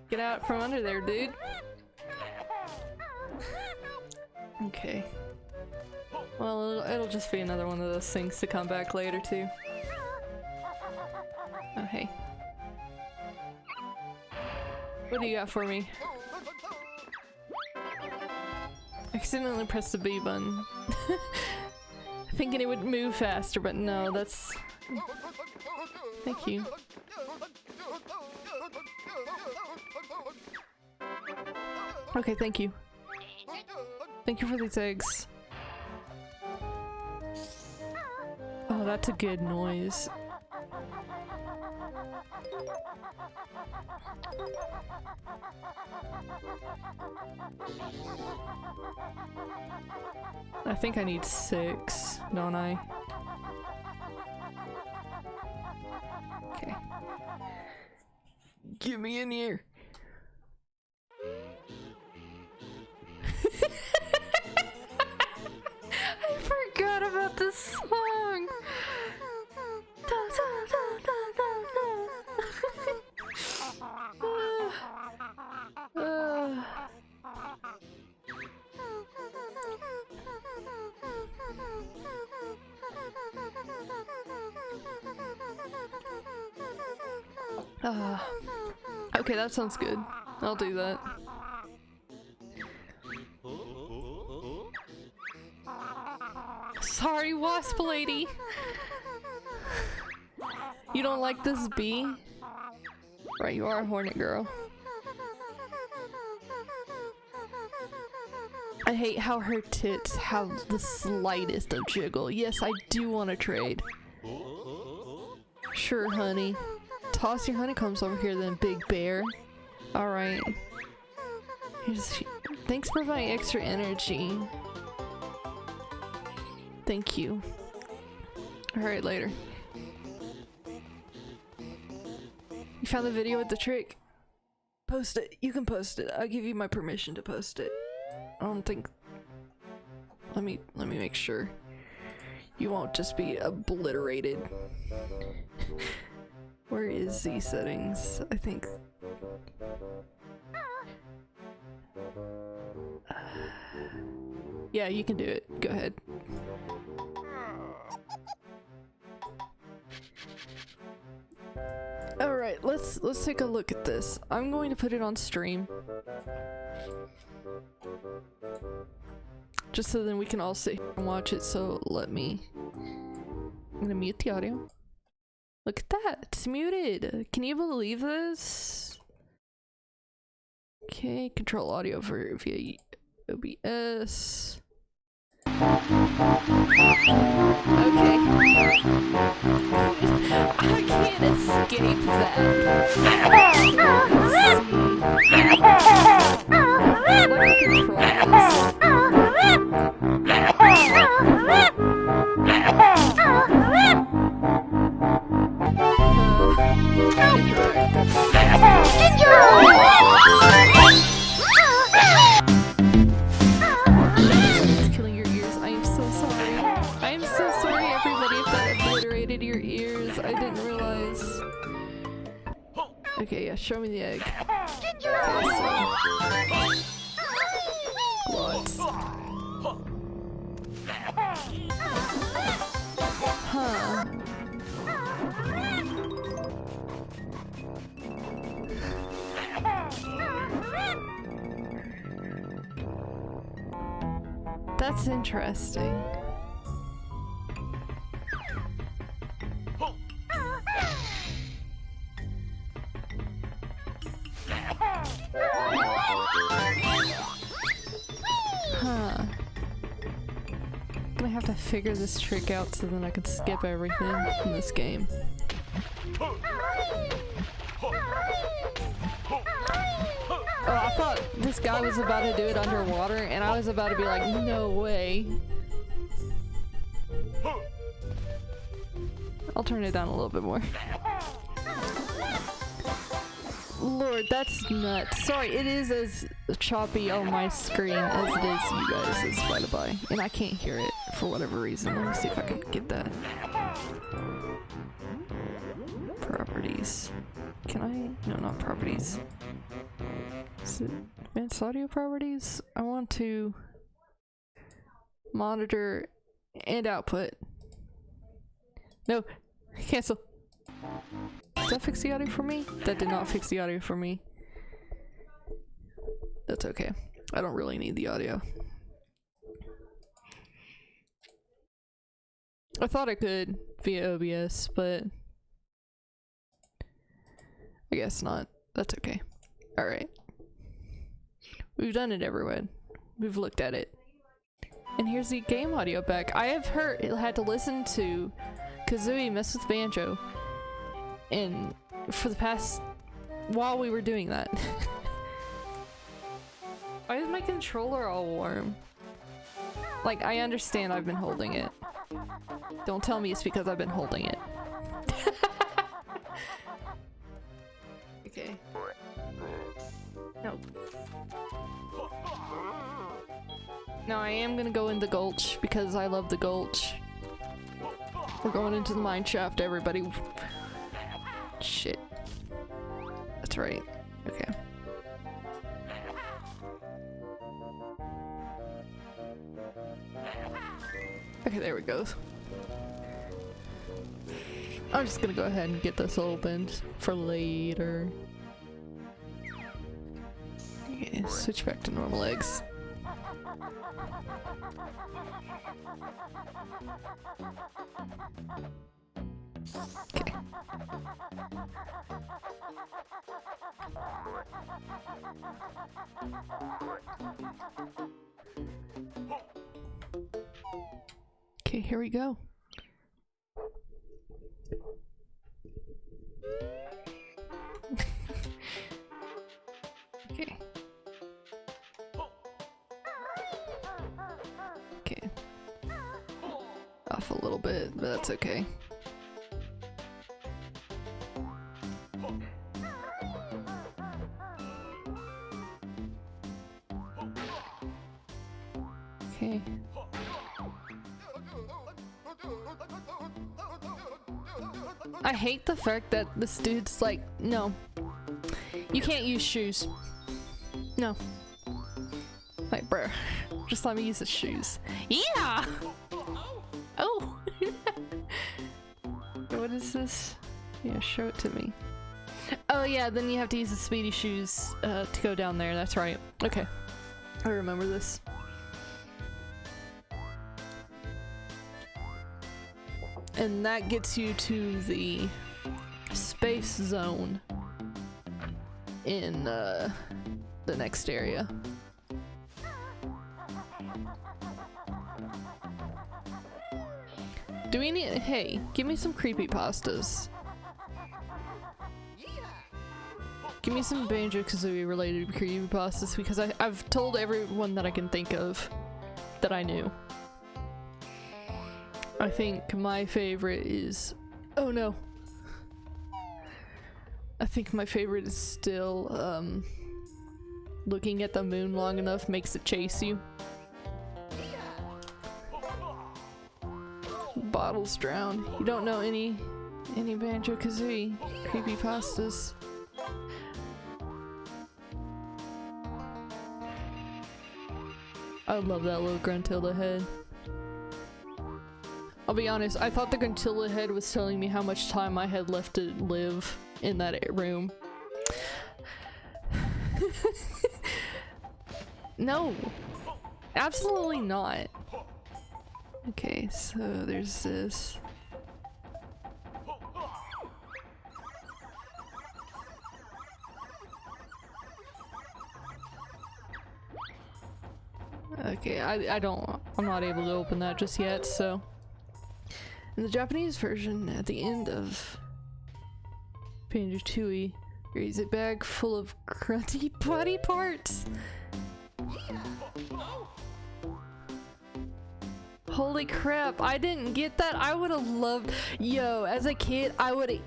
Get out from under there, dude. Okay. Well, it'll just be another one of those things to come back later too. Oh, hey. What do you got for me? I accidentally pressed the B button. Thinking it would move faster, but no, that's... Thank you. Okay, thank you. Thank you for these eggs. Oh, that's a good noise. I think I need 6, don't I? Okay. Get me in here. I forgot about this song. Okay, that sounds good. I'll do that. Sorry, wasp lady. You don't like this bee? Right, you are a hornet girl. I hate how her tits have the slightest of jiggle. Yes, I do want to trade. Sure, honey. Toss your honeycombs over here then, big bear. Alright. Thanks for my extra energy. Thank you. Alright, later. You found the video with the trick? Post it. You can post it. I'll give you my permission to post it. I don't think... Let me make sure. You won't just be obliterated. Where is Z settings? I think... Yeah, you can do it. Go ahead. Alright, let's take a look at this. I'm going to put it on stream. Just so then we can all sit here and watch it, so let me... I'm gonna mute the audio. Look at that! It's muted! Can you believe this? Okay, control audio via OBS. Okay. I can't escape that. Okay, yeah, show me the egg. Okay, so... What? Huh. That's interesting. Huh. I'm gonna have to figure this trick out so then I can skip everything in this game. Oh, I thought this guy was about to do it underwater and I was about to be like, no way. I'll turn it down a little bit more. Lord, that's nuts. Sorry, it is as choppy on my screen as it is you guys, is by the by. And I can't hear it for whatever reason. Let me see if I can get that. properties. Can I? No, not properties. Is it advanced audio properties? I want to monitor and output. No, cancel. Did that fix the audio for me? That did not fix the audio for me. That's okay. I don't really need the audio. I thought I could via OBS, but I guess not. That's okay. Alright. We've done it everywhere. We've looked at it. And here's the game audio back. I have had to listen to Kazooie mess with Banjo. And for the past... while we were doing that. Why is my controller all warm? Like, I understand I've been holding it. Don't tell me it's because I've been holding it. Okay. No. No, I am gonna go in the gulch because I love the gulch. We're going into the mine shaft, everybody. Shit. That's right. Okay. Okay, there we go. I'm just gonna go ahead and get this opened for later. Okay, switch back to normal eggs. Okay. Okay, here we go. Okay. Okay. Off a little bit, but that's okay. Okay. I hate the fact that this dude's like, no, you can't use shoes. No. Like, bruh, just let me use the shoes. Yeah! Oh! What is this? Yeah, show it to me. Oh yeah, then you have to use the speedy shoes to go down there, that's right. Okay. I remember this. And that gets you to the space zone in the next area. Do we need— hey, give me some creepypastas. Give me some Banjo-Kazooie related creepypastas because I've told everyone that I can think of that I knew. I think my favorite is— oh no. I think my favorite is still, looking at the moon long enough makes it chase you. Bottles drown. You don't know any Banjo-Kazooie creepypastas. I love that little Gruntilda head. I'll be honest, I thought the Gruntilda head was telling me how much time I had left to live in that room. No! Absolutely not. Okay, so there's this. Okay, I'm not able to open that just yet, so. In the Japanese version, at the end of Banjo-Tooie, there is a bag full of grunty body parts. Holy crap, I didn't get that. I would have loved— yo, as a kid, I would have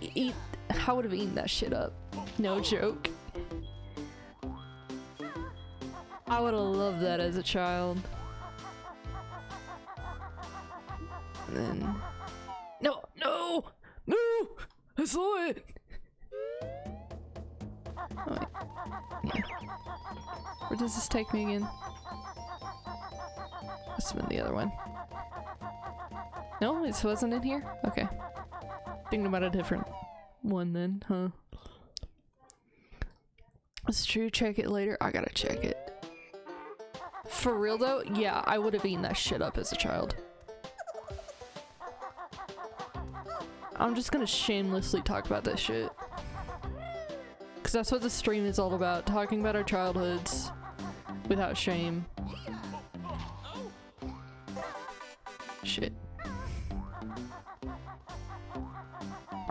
eaten that shit up. No joke. I would have loved that as a child. And then— no! I saw it! Oh, wait. Yeah. Where does this take me again? Must have been the other one. No, it wasn't in here? Okay. Thinking about a different one then, huh? It's true, check it later. I gotta check it. For real though, yeah, I would have eaten that shit up as a child. I'm just gonna shamelessly talk about that shit. Cause that's what the stream is all about, talking about our childhoods without shame. Shit.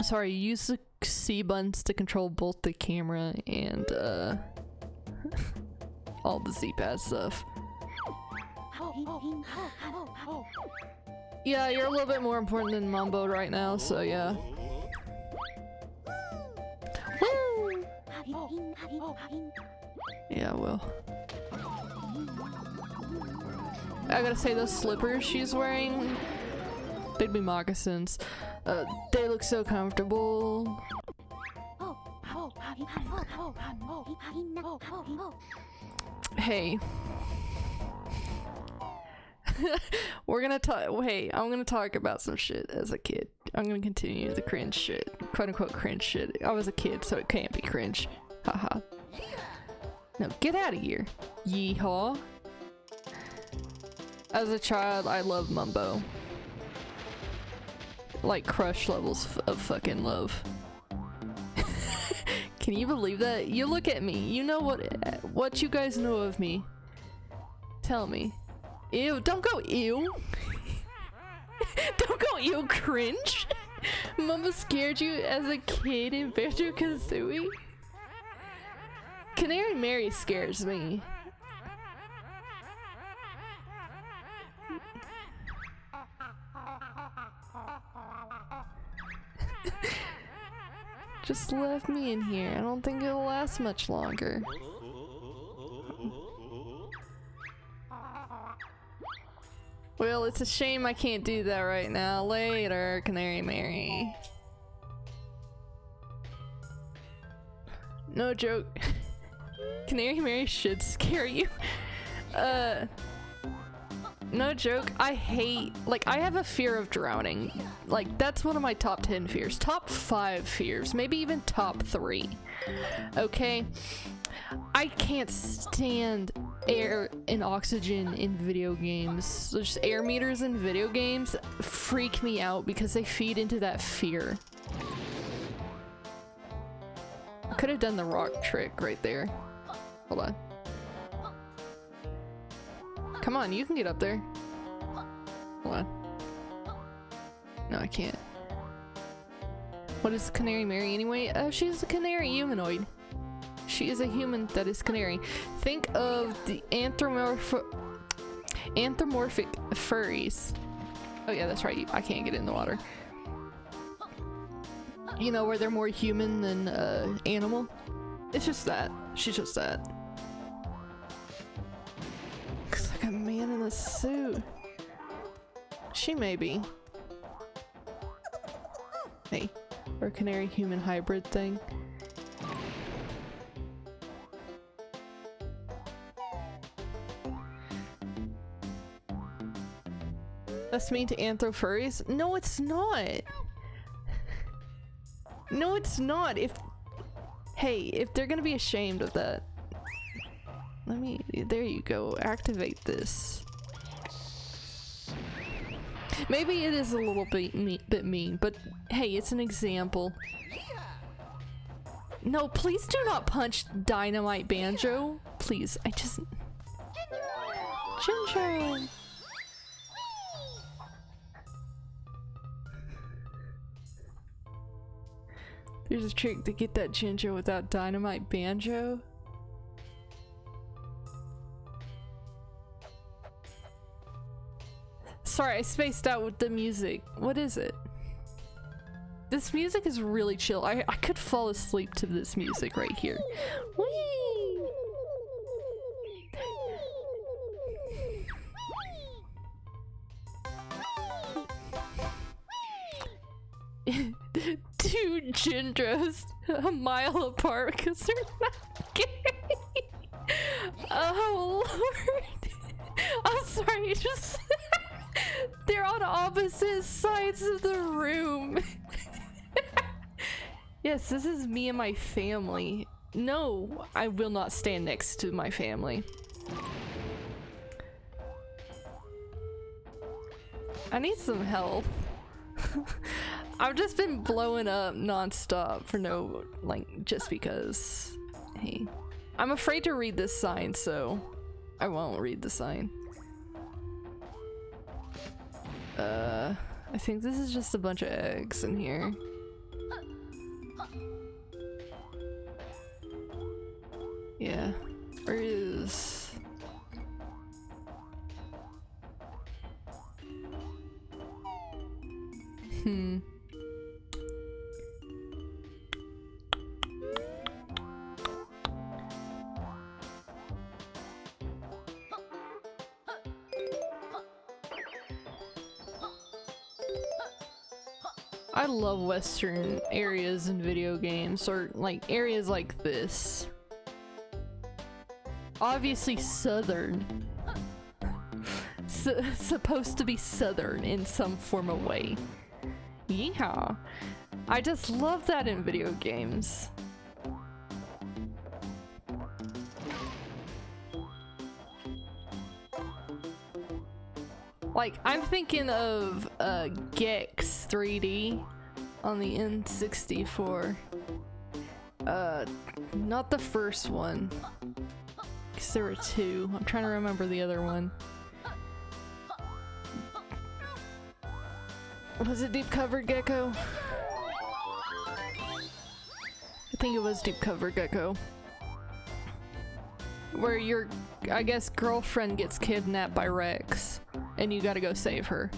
Sorry, use the C buttons to control both the camera and all the Z-pad stuff. Yeah, you're a little bit more important than Mambo right now, so yeah. Woo! Yeah, well. I gotta say, those slippers she's wearing, they'd be moccasins. They look so comfortable. Hey. We're gonna talk. Hey, I'm gonna talk about some shit as a kid. I'm gonna continue the cringe shit. Quote unquote cringe shit. I was a kid, so it can't be cringe. Haha. No, get out of here. Yeehaw. As a child, I loved Mumbo. Like crush levels of fucking love. Can you believe that? You look at me. You know what you guys know of me. Tell me. Ew, don't go ew. Don't go ew, cringe. Mama scared you as a kid in Banjo-Kazooie? Canary Mary scares me. Just left me in here. I don't think it'll last much longer. Well, it's a shame I can't do that right now. Later, Canary Mary. No joke. Canary Mary should scare you. No joke. I have a fear of drowning. Like, that's one of my top 10 fears. Top 5 fears. Maybe even top 3. Okay? I can't stand air and oxygen in video games. Just air meters in video games freak me out because they feed into that fear. I could have done the rock trick right there. Hold on. Come on, you can get up there. Hold on. No, I can't. What is Canary Mary anyway? She's a canary humanoid. She is a human that is canary. Think of the anthropomorphic furries. Oh yeah, that's right. I can't get in the water. You know, where they're more human than animal. It's just that. She's just that. Looks like a man in a suit. She may be. Hey, or a canary human hybrid thing. That's mean to anthro furries? No, it's not. No, it's not. If they're gonna be ashamed of that, there you go. Activate this. Maybe it is a little bit mean, but hey, it's an example. No, please do not punch Dynamite Banjo. Please, Ginger! There's a trick to get that Ginger without Dynamite Banjo. Sorry, I spaced out with the music. What is it? This music is really chill. I could fall asleep to this music right here. Whee! Dude, Gindros a mile apart because they're not gay. Oh lord. I'm sorry, just they're on opposite sides of the room. Yes, this is me and my family. No, I will not stand next to my family. I need some help. I've just been blowing up non-stop for no, like, just because. Hey. I'm afraid to read this sign, so I won't read the sign. I think this is just a bunch of eggs in here. Yeah. Where is... I love Western areas in video games, or like areas like this. Obviously Southern. Supposed to be Southern in some form of way. Yeehaw. I just love that in video games. Like, I'm thinking of Gex 3D on the N64. Not the first one. Because there were two. I'm trying to remember the other one. Was it Deep Cover Gecko? I think it was Deep Cover Gecko. Where your, I guess, girlfriend gets kidnapped by Rex. And you gotta go save her.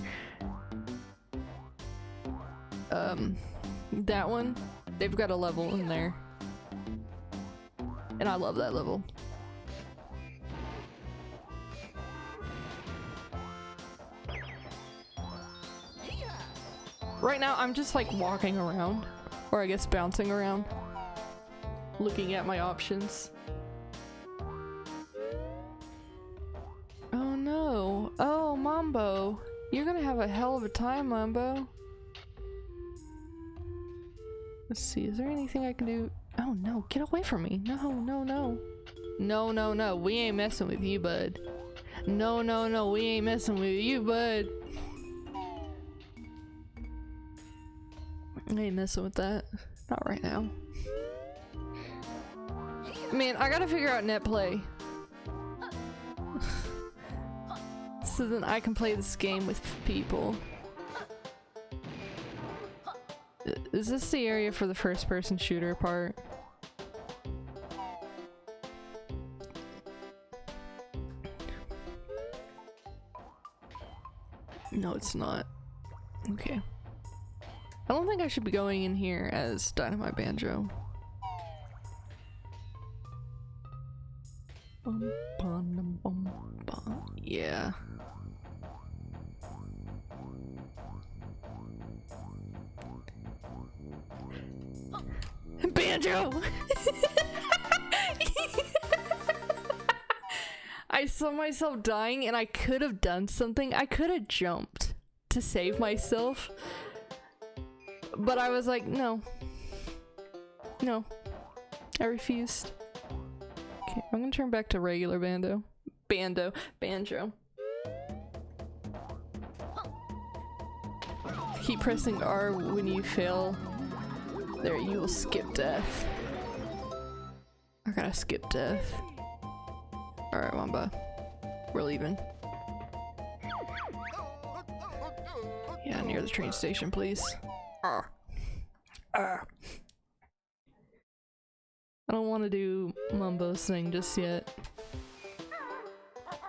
That one, they've got a level in there. And I love that level. Right now, I'm just like walking around. Or I guess bouncing around. Looking at my options. Oh no. Oh, Mambo. You're gonna have a hell of a time, Mambo. Let's see, is there anything I can do? Oh no, get away from me. No, no, no. No, no, no, we ain't messing with you, bud. No, no, no, we ain't messing with you, bud. I ain't messing with that. Not right now. Man, I gotta figure out net play. So then I can play this game with people. Is this the area for the first person shooter part? No, it's not. Okay. I don't think I should be going in here as Dynamite Banjo. Yeah. Banjo! I saw myself dying and I could have done something. I could have jumped to save myself. But I was like, no. No. I refused. Okay, I'm gonna turn back to regular Banjo. Keep pressing R when you fail. There, you will skip death. I gotta skip death. Alright, Wamba. We're leaving. Yeah, near the train station, please. I don't want to do Mumbo's thing just yet.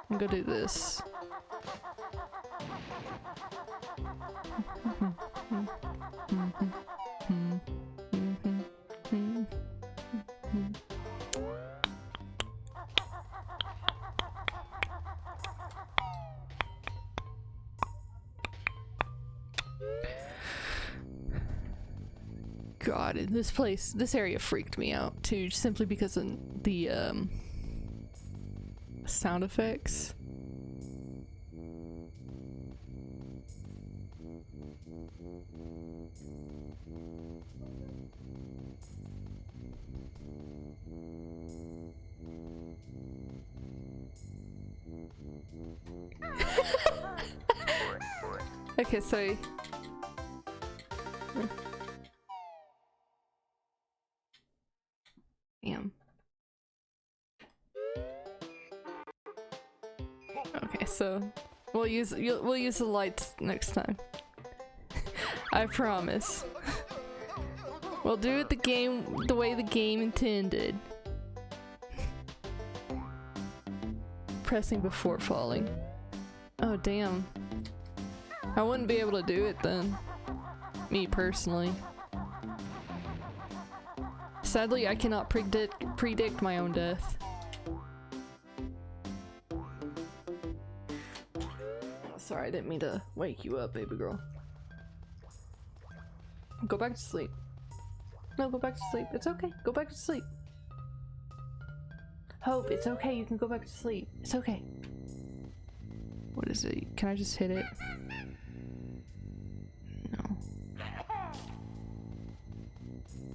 I'm gonna do this. god, this area freaked me out too, simply because of the sound effects. Okay, so damn. Okay, so we'll use the lights next time. I promise. We'll do it the way the game intended. Pressing before falling. Oh damn. I wouldn't be able to do it then. Me personally. Sadly, I cannot predict my own death. Sorry, I didn't mean to wake you up, baby girl. Go back to sleep. No, go back to sleep. It's okay. Go back to sleep. Hope, it's okay. You can go back to sleep. It's okay. What is it? Can I just hit it? No.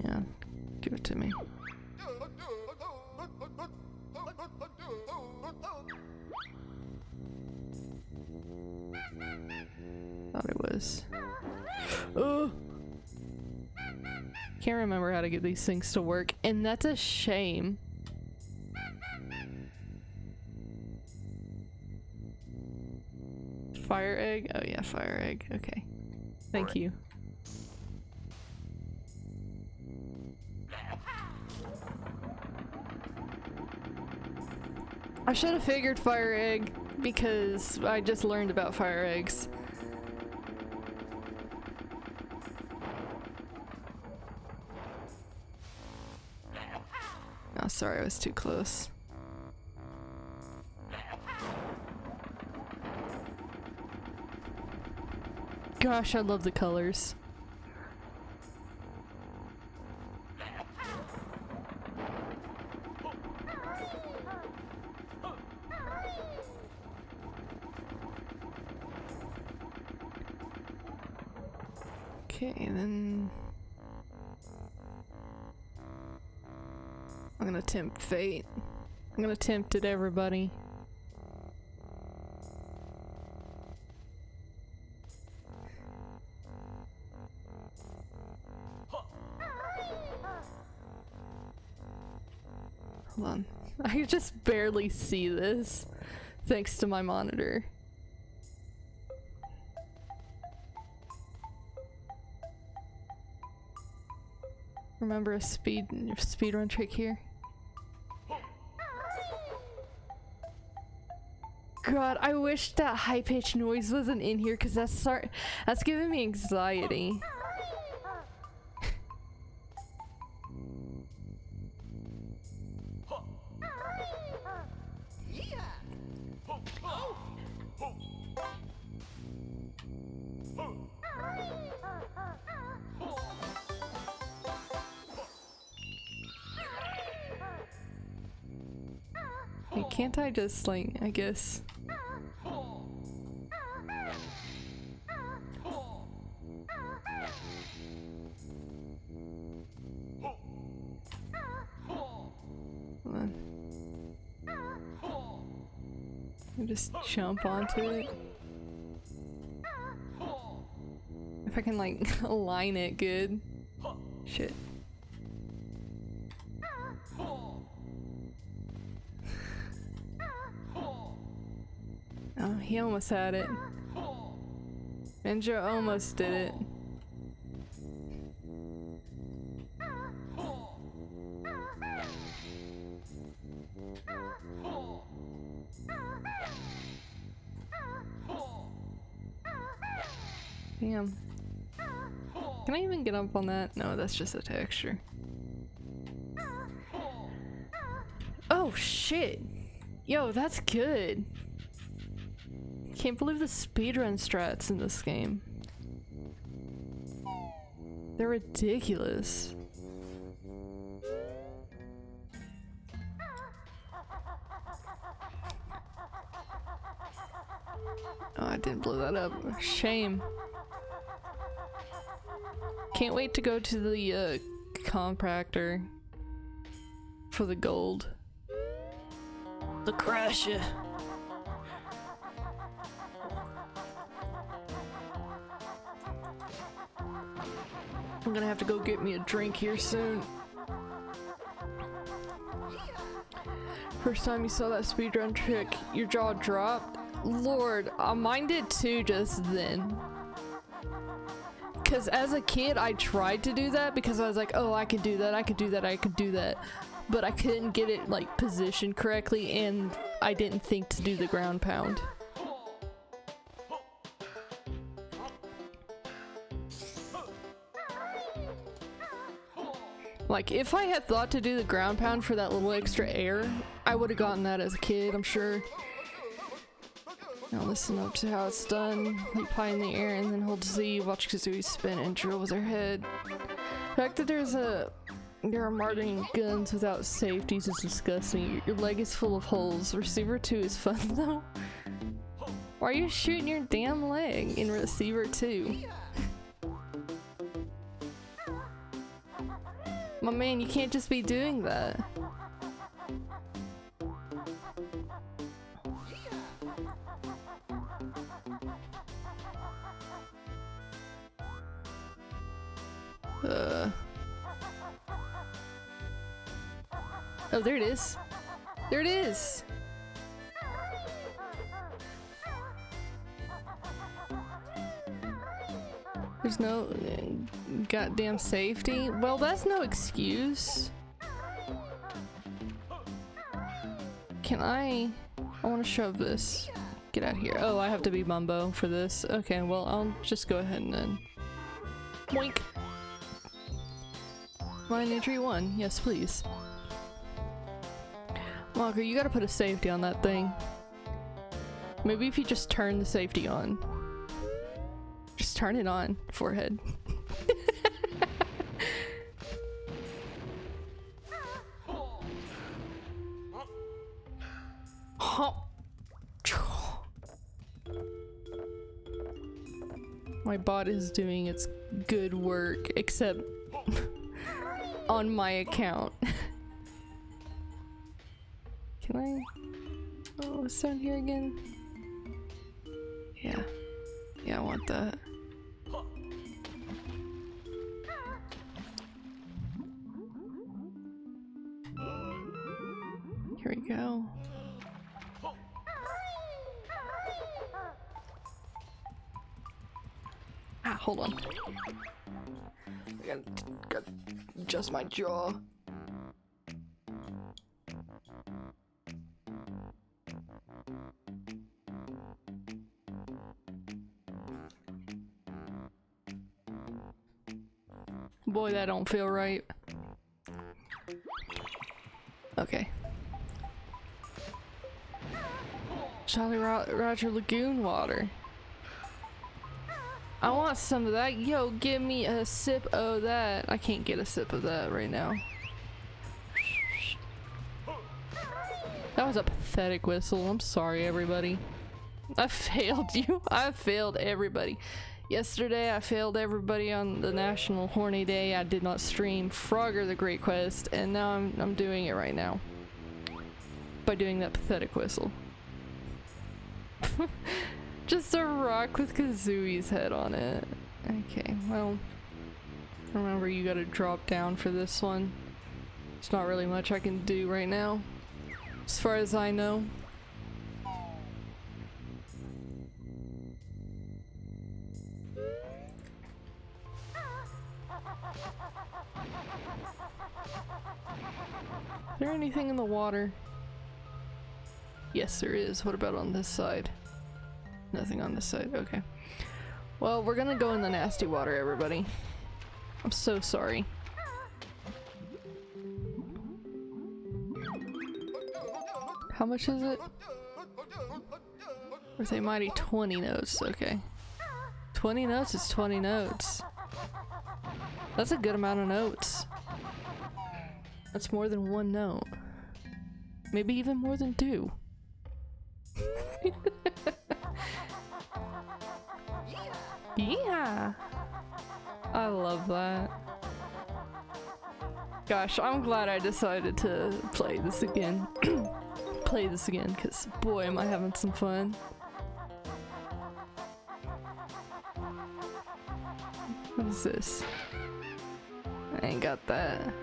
Yeah. Give it to me. Thought it was. Oh! Can't remember how to get these things to work, and that's a shame. Fire egg? Oh yeah, fire egg. Okay. Thank you. I should have figured fire egg because I just learned about fire eggs. Oh, sorry, I was too close. Gosh, I love the colors. Okay, then I'm gonna tempt fate. I'm gonna tempt it, everybody. Hold on. I just barely see this thanks to my monitor. Remember a speedrun trick here? God, I wish that high-pitched noise wasn't in here because that's giving me anxiety. Hey, can't I just, like, I guess... Hold on. I just jump onto it. If I can, like, align it good. Shit. Oh, he almost had it. Ninja almost did it. Damn. Can I even get up on that? No, that's just a texture. Oh shit! Yo, that's good! Can't believe the speedrun strats in this game. They're ridiculous. Oh, I didn't blow that up. Shame. Can't wait to go to the compactor for the gold. The crusher. I'm gonna have to go get me a drink here soon. First time you saw that speedrun trick, your jaw dropped? Lord, mine did too just then. Because as a kid, I tried to do that because I was like, oh, I could do that, I could do that, I could do that. But I couldn't get it like positioned correctly, and I didn't think to do the ground pound. Like, if I had thought to do the ground pound for that little extra air, I would have gotten that as a kid, I'm sure. Now listen up to how it's done. Leap high in the air and then hold Z, watch Kazooie spin and drill with her head. The fact that there are marking guns without safeties is disgusting. Your leg is full of holes. Receiver 2 is fun though. Why are you shooting your damn leg in Receiver 2? My man, you can't just be doing that. Oh, there it is. There it is. There's no goddamn safety. Well, that's no excuse. Can I want to shove this. Get out of here. Oh, I have to be Mumbo for this. Okay, well, I'll just go ahead and then. Boink. Line entry 1. Yes, please. Walker, you gotta put a safety on that thing. Maybe if you just turn the safety on. Just turn it on, forehead. My bot is doing its good work, except on my account. Can I? Oh, what's down here again? Yeah. Yeah, I want that. Here we go. Ah, hold on. I gotta adjust my jaw. Boy, that don't feel right. Okay. Jolly Roger Lagoon water. I want some of that. Yo, give me a sip of that. I can't get a sip of that right now. That was a pathetic whistle. I'm sorry, everybody. I failed you. I failed everybody. Yesterday, I failed everybody on the National Horny Day. I did not stream Frogger the Great Quest, and now I'm doing it right now. By doing that pathetic whistle. Just a rock with Kazooie's head on it. Okay, well, remember you gotta drop down for this one. There's not really much I can do right now, as far as I know. Is there anything in the water? Yes, there is. What about on this side? Nothing on this side. Okay. Well, we're gonna go in the nasty water, everybody. I'm so sorry. How much is it? Birthday Mighty 20 notes. Okay. 20 notes is 20 notes. That's a good amount of notes. That's more than one note. Maybe even more than two. Yeah! I love that. Gosh, I'm glad I decided to play this again. Play this again, because boy am I having some fun. What is this? I ain't got that.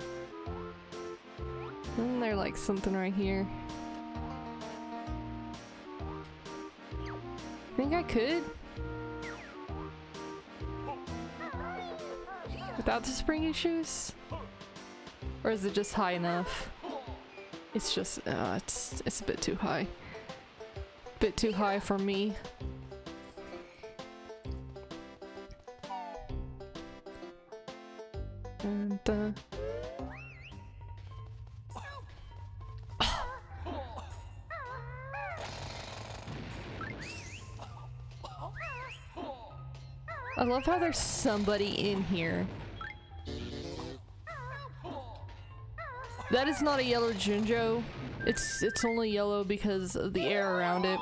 Isn't there like something right here? Think I could? Without the springy shoes? Or is it just high enough? It's just, it's a bit too high. Bit too high for me. And, I love how there's somebody in here. That is not a yellow Jinjo. It's only yellow because of the air around it.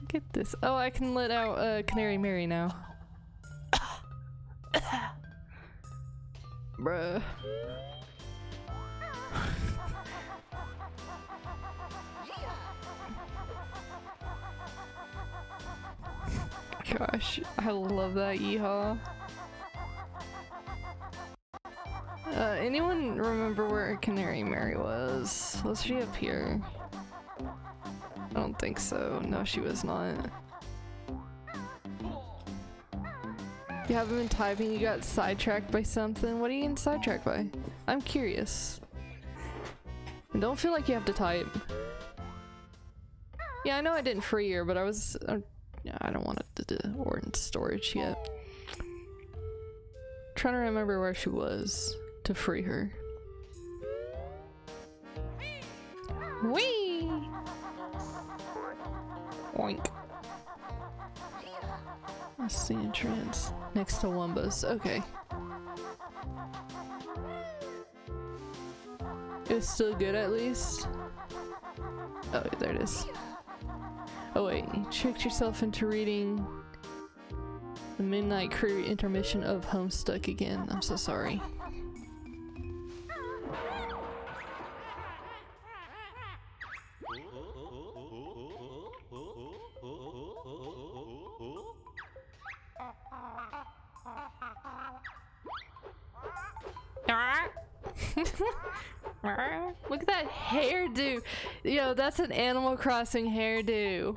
Get this. Oh, I can let out Canary Mary now. Bruh. Gosh, I love that yeehaw. Anyone remember where Canary Mary was? Was she up here? I don't think so. No, she was not. You haven't been typing, you got sidetracked by something? What are you getting sidetracked by? I'm curious. And don't feel like you have to type. Yeah, I know I didn't free her, but I was... yeah, I don't want it to or in storage yet. Trying to remember where she was to free her. Whee! Oink. That's the entrance. Next to Wumba's. Okay. It's still good at least. Oh, there it is. Oh wait, you tricked yourself into reading the Midnight Crew intermission of Homestuck again. I'm so sorry. Look at that hairdo! Yo, that's an Animal Crossing hairdo.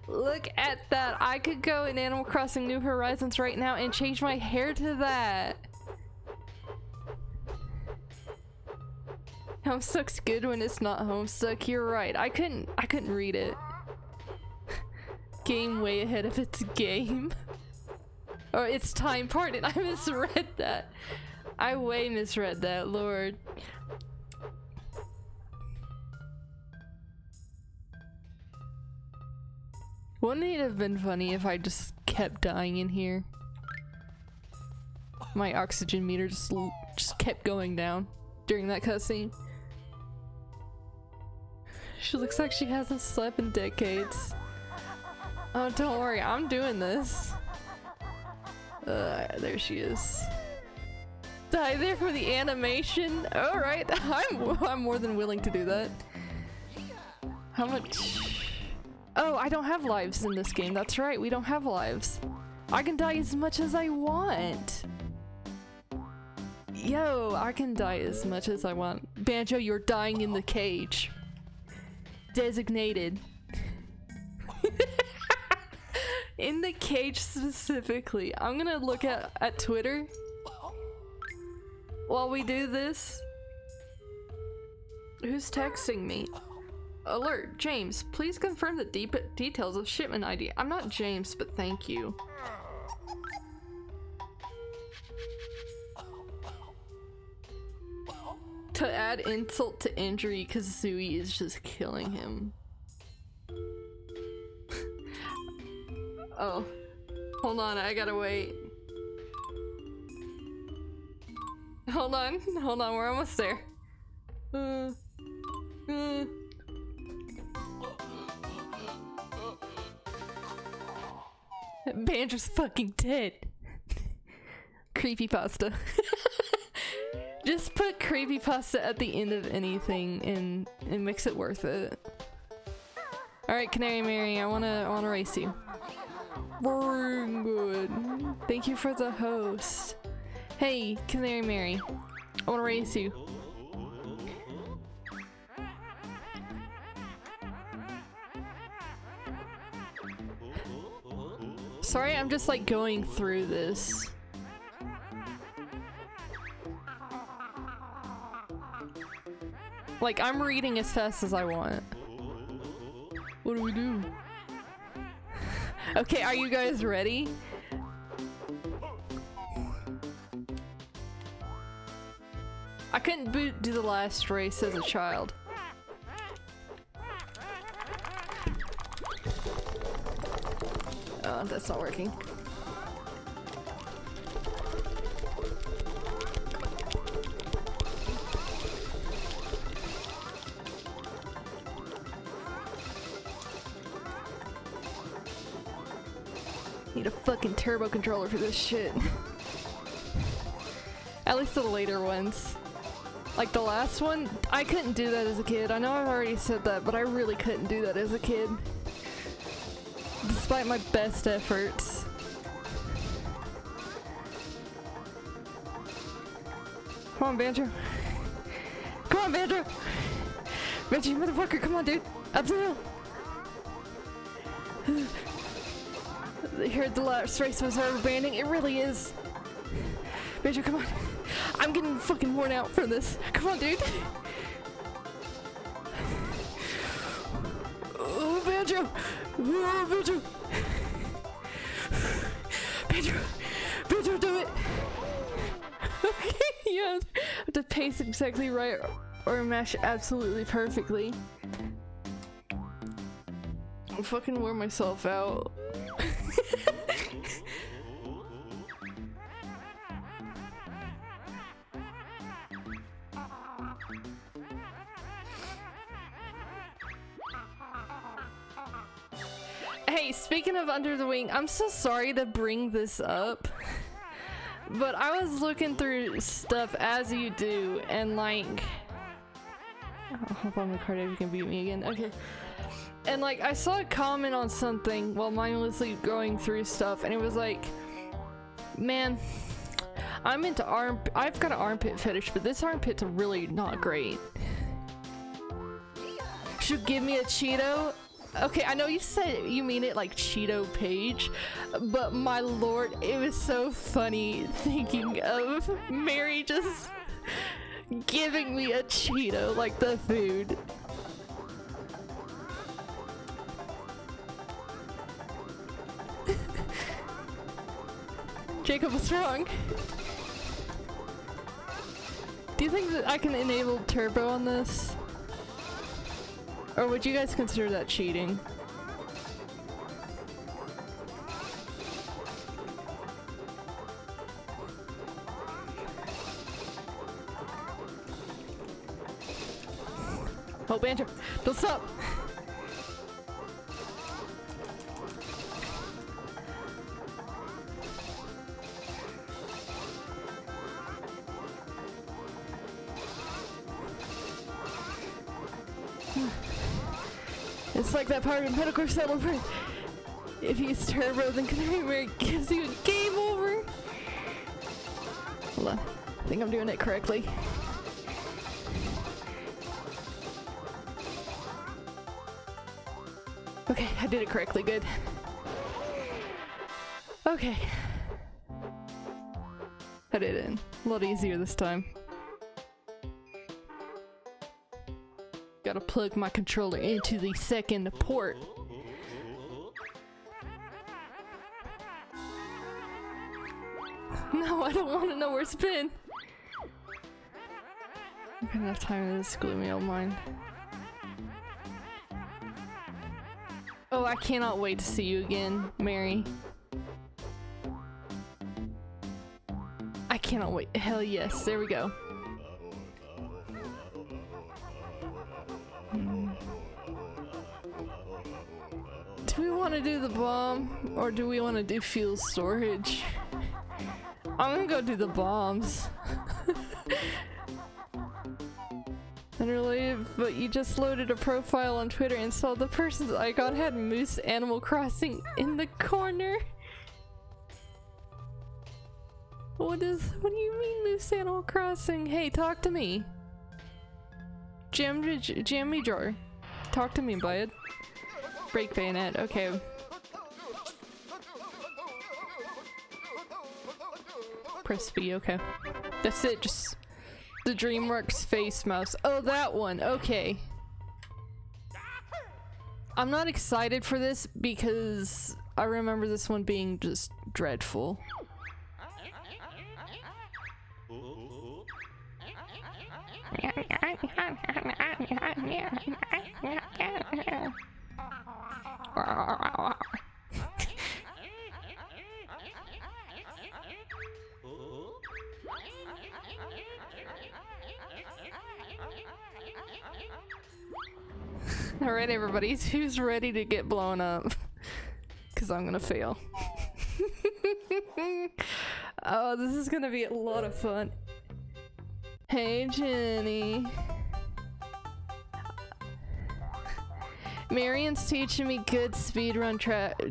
Look at that! I could go in Animal Crossing New Horizons right now and change my hair to that! Homestuck's good when it's not Homestuck, you're right. I couldn't read it. Game way ahead of its game. Or it's time, pardon, I misread that. I way misread that, lord. Wouldn't it have been funny if I just kept dying in here? My oxygen meter just kept going down during that cutscene. She looks like she hasn't slept in decades. Oh, don't worry, I'm doing this. There she is. Die there for the animation? Alright, I'm more than willing to do that. How much? Oh, I don't have lives in this game. That's right, we don't have lives. I can die as much as I want. Yo, I can die as much as I want. Banjo, you're dying in the cage. Designated. In the cage specifically. I'm gonna look at Twitter while we do this. Who's texting me? Alert, James, please confirm the details of shipment ID. I'm not James, but thank you. To add insult to injury, Kazooie is just killing him. Oh. Hold on, I gotta wait. Hold on, we're almost there. Banjo's fucking dead. Creepypasta. Just put creepypasta at the end of anything and makes it worth it. Alright, Canary Mary, I wanna race you. Very good. Thank you for the host. Hey, Canary Mary, I wanna race you. Sorry, I'm just like going through this. Like, I'm reading as fast as I want. What do we do? Okay, are you guys ready? I couldn't do the last race as a child. Oh, that's not working. Need a fucking turbo controller for this shit. At least the later ones. Like the last one, I couldn't do that as a kid. I know I've already said that, but I really couldn't do that as a kid. Despite my best efforts. Come on, Banjo. Come on, Banjo! Banjo, you motherfucker, come on, dude! Up the hill! I heard the last race was rubber banding. It really is. Banjo, come on. I'm getting fucking worn out from this. Come on, dude. Oh, Banjo! Oh, Banjo! Banjo! Banjo, do it! Okay, yeah. I have to pace exactly right or mash absolutely perfectly. I'll fucking wear myself out. Hey, speaking of Under the Wing, I'm so sorry to bring this up, but I was looking through stuff as you do, and like, oh, hold on, Ricardo, you can beat me again. Okay. And like, I saw a comment on something while mindlessly going through stuff, and it was like, man, I've got an armpit fetish, but this armpit's really not great. Should give me a Cheeto? Okay, I know you said you mean it like Cheeto Page, but my lord, it was so funny thinking of Mary just giving me a Cheeto like the food. Jacob, what's wrong? Do you think that I can enable turbo on this? Or would you guys consider that cheating? Oh, Banjo, don't stop! It's like that part in Medical Celebrate. If you use turbo, then Canary Mary gives you a game over. Hold on. I think I'm doing it correctly. Okay, I did it correctly. Good. Okay. I did it. A lot easier this time. Gotta plug my controller into the second port. No, I don't want to know where it's been. I don't have time in this gloomy old mind. Oh, I cannot wait to see you again, Mary. I cannot wait. Hell yes, there we go. Do we want to do the bomb or do we want to do fuel storage? I'm gonna go do the bombs. Unrelated, but you just loaded a profile on Twitter and saw the person's icon had Moose Animal Crossing in the corner. What do you mean Moose Animal Crossing? Hey, talk to me. Jammy Jar. Talk to me, bud. Break bayonet, okay. Press B, okay. That's it, just the DreamWorks face mouse. Oh, that one, okay. I'm not excited for this because I remember this one being just dreadful. Alright everybody, who's ready to get blown up? Cause I'm gonna fail. Oh, this is gonna be a lot of fun. Hey Jenny. Marion's teaching me good speedrun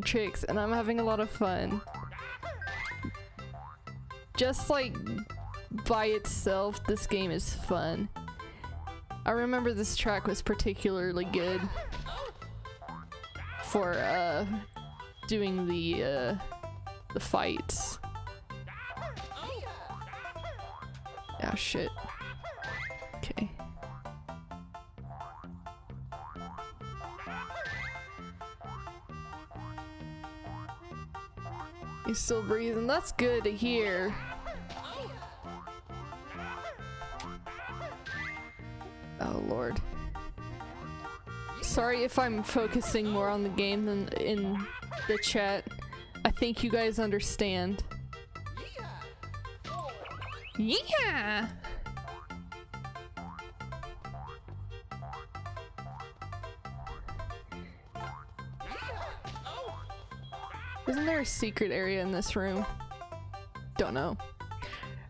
tricks and I'm having a lot of fun. Just like by itself, this game is fun. I remember this track was particularly good for doing the fights. Oh shit. Okay. He's still breathing. That's good to hear. Oh lord. Sorry if I'm focusing more on the game than in the chat. I think you guys understand. Yeah! Isn't there a secret area in this room? Don't know.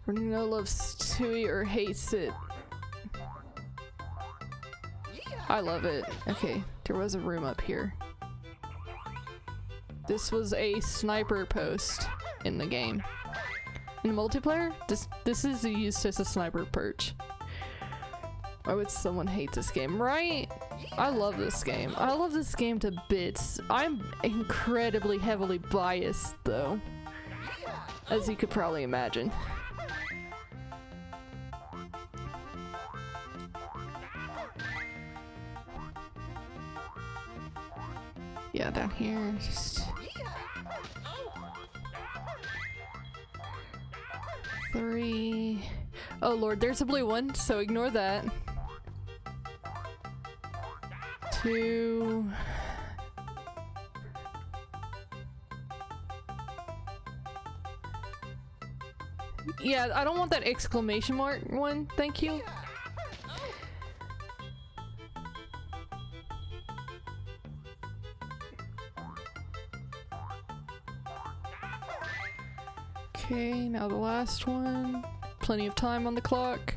Renino loves Tui or hates it. I love it. Okay, there was a room up here. This was a sniper post in the game. In multiplayer, this is used as a sniper perch. Why would someone hate this game, right? I love this game. I love this game to bits. I'm incredibly heavily biased though, as you could probably imagine. Yeah, down here, just... Three... Oh lord, there's a blue one, so ignore that. Two... Yeah, I don't want that exclamation mark one, thank you. Okay, now the last one. Plenty of time on the clock.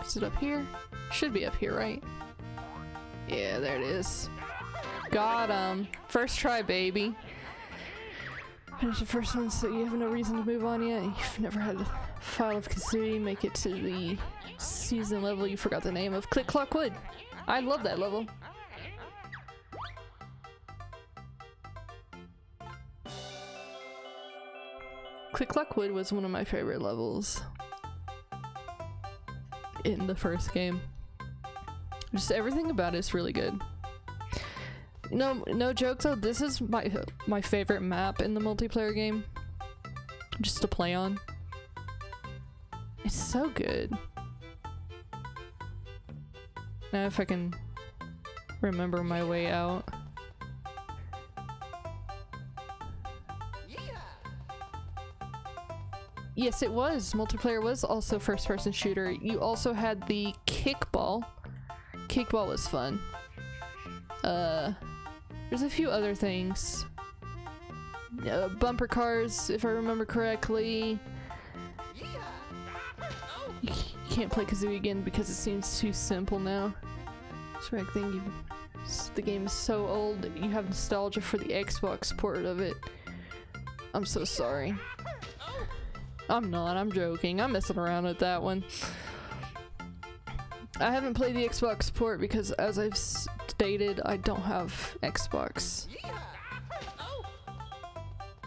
Is it up here? Should be up here, right? Yeah, there it is. Got him. First try, baby. Finish the first one so you have no reason to move on yet. You've never had a file of Kazooie make it to the season level you forgot the name of. Click Clock Wood. I love that level. Click Clock Wood was one of my favorite levels in the first game. Just everything about it is really good. No joke though, this is my favorite map in the multiplayer game. Just to play on. It's so good. Now if I can remember my way out. Yes, it was. Multiplayer was also first-person shooter. You also had the kickball. Kickball was fun. There's a few other things. Bumper cars, if I remember correctly. You can't play Kazooie again because it seems too simple now. That's right, the game is so old, you have nostalgia for the Xbox port of it. I'm so sorry. I'm not, I'm joking. I'm messing around with that one. I haven't played the Xbox port because, as I've stated, I don't have Xbox.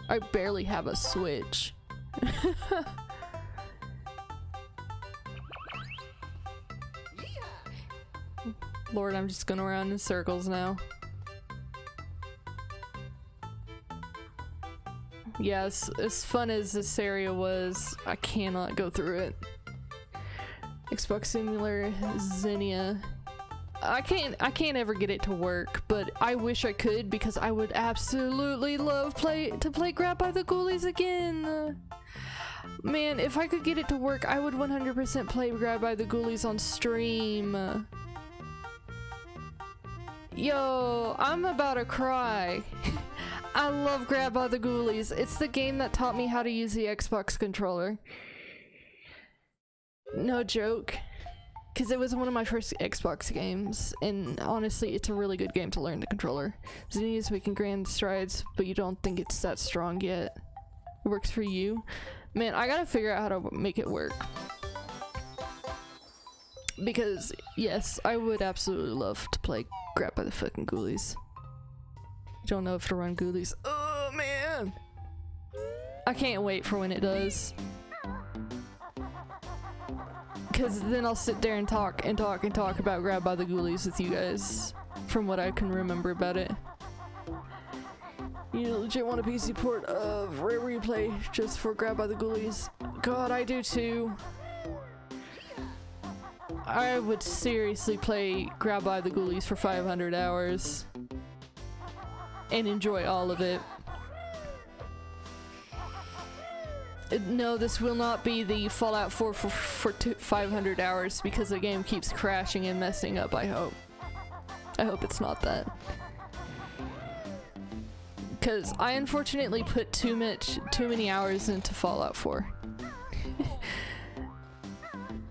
I barely have a Switch. Lord, I'm just going around in circles now. Yes, as fun as this area was, I cannot go through it. Xbox Simulator Xenia. I can't ever get it to work, but I wish I could because I would absolutely love to play Grab by the Ghoulies again. Man, if I could get it to work, I would 100% play Grab by the Ghoulies on stream. Yo, I'm about to cry. I love Grab by the Ghoulies. It's the game that taught me how to use the Xbox controller. No joke. Because it was one of my first Xbox games, and honestly, it's a really good game to learn the controller. Xenia is making grand strides, but you don't think it's that strong yet. It works for you? Man, I gotta figure out how to make it work. Because, yes, I would absolutely love to play Grab by the fucking Ghoulies. Don't know if to run Ghoulies. Oh man! I can't wait for when it does. Cause then I'll sit there and talk about Grab by the Ghoulies with you guys. From what I can remember about it. You legit want a PC port of Rare Replay just for Grab by the Ghoulies? God, I do too. I would seriously play Grab by the Ghoulies for 500 hours. And enjoy all of it. No, this will not be the Fallout 4 for 500 hours because the game keeps crashing and messing up, I hope. I hope it's not that. Because I unfortunately put too many hours into Fallout 4.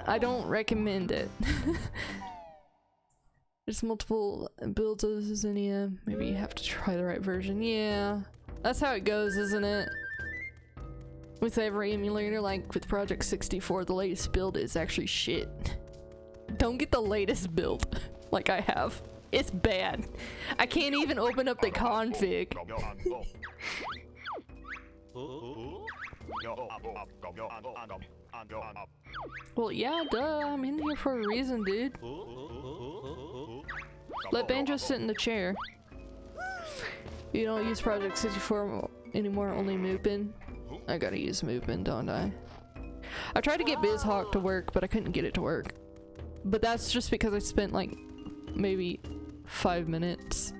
I don't recommend it. There's multiple builds of Xenia. Maybe you have to try the right version. Yeah, that's how it goes, isn't it? With every emulator, like with Project 64, the latest build is actually shit. Don't get the latest build like I have. It's bad. I can't even open up the config. Well, yeah, duh. I'm in here for a reason, dude. Let Banjo sit in the chair. You don't use Project 64 anymore, only Mupen. I gotta use Mupen, don't I? I tried to get BizHawk to work, but I couldn't get it to work. But that's just because I spent like maybe 5 minutes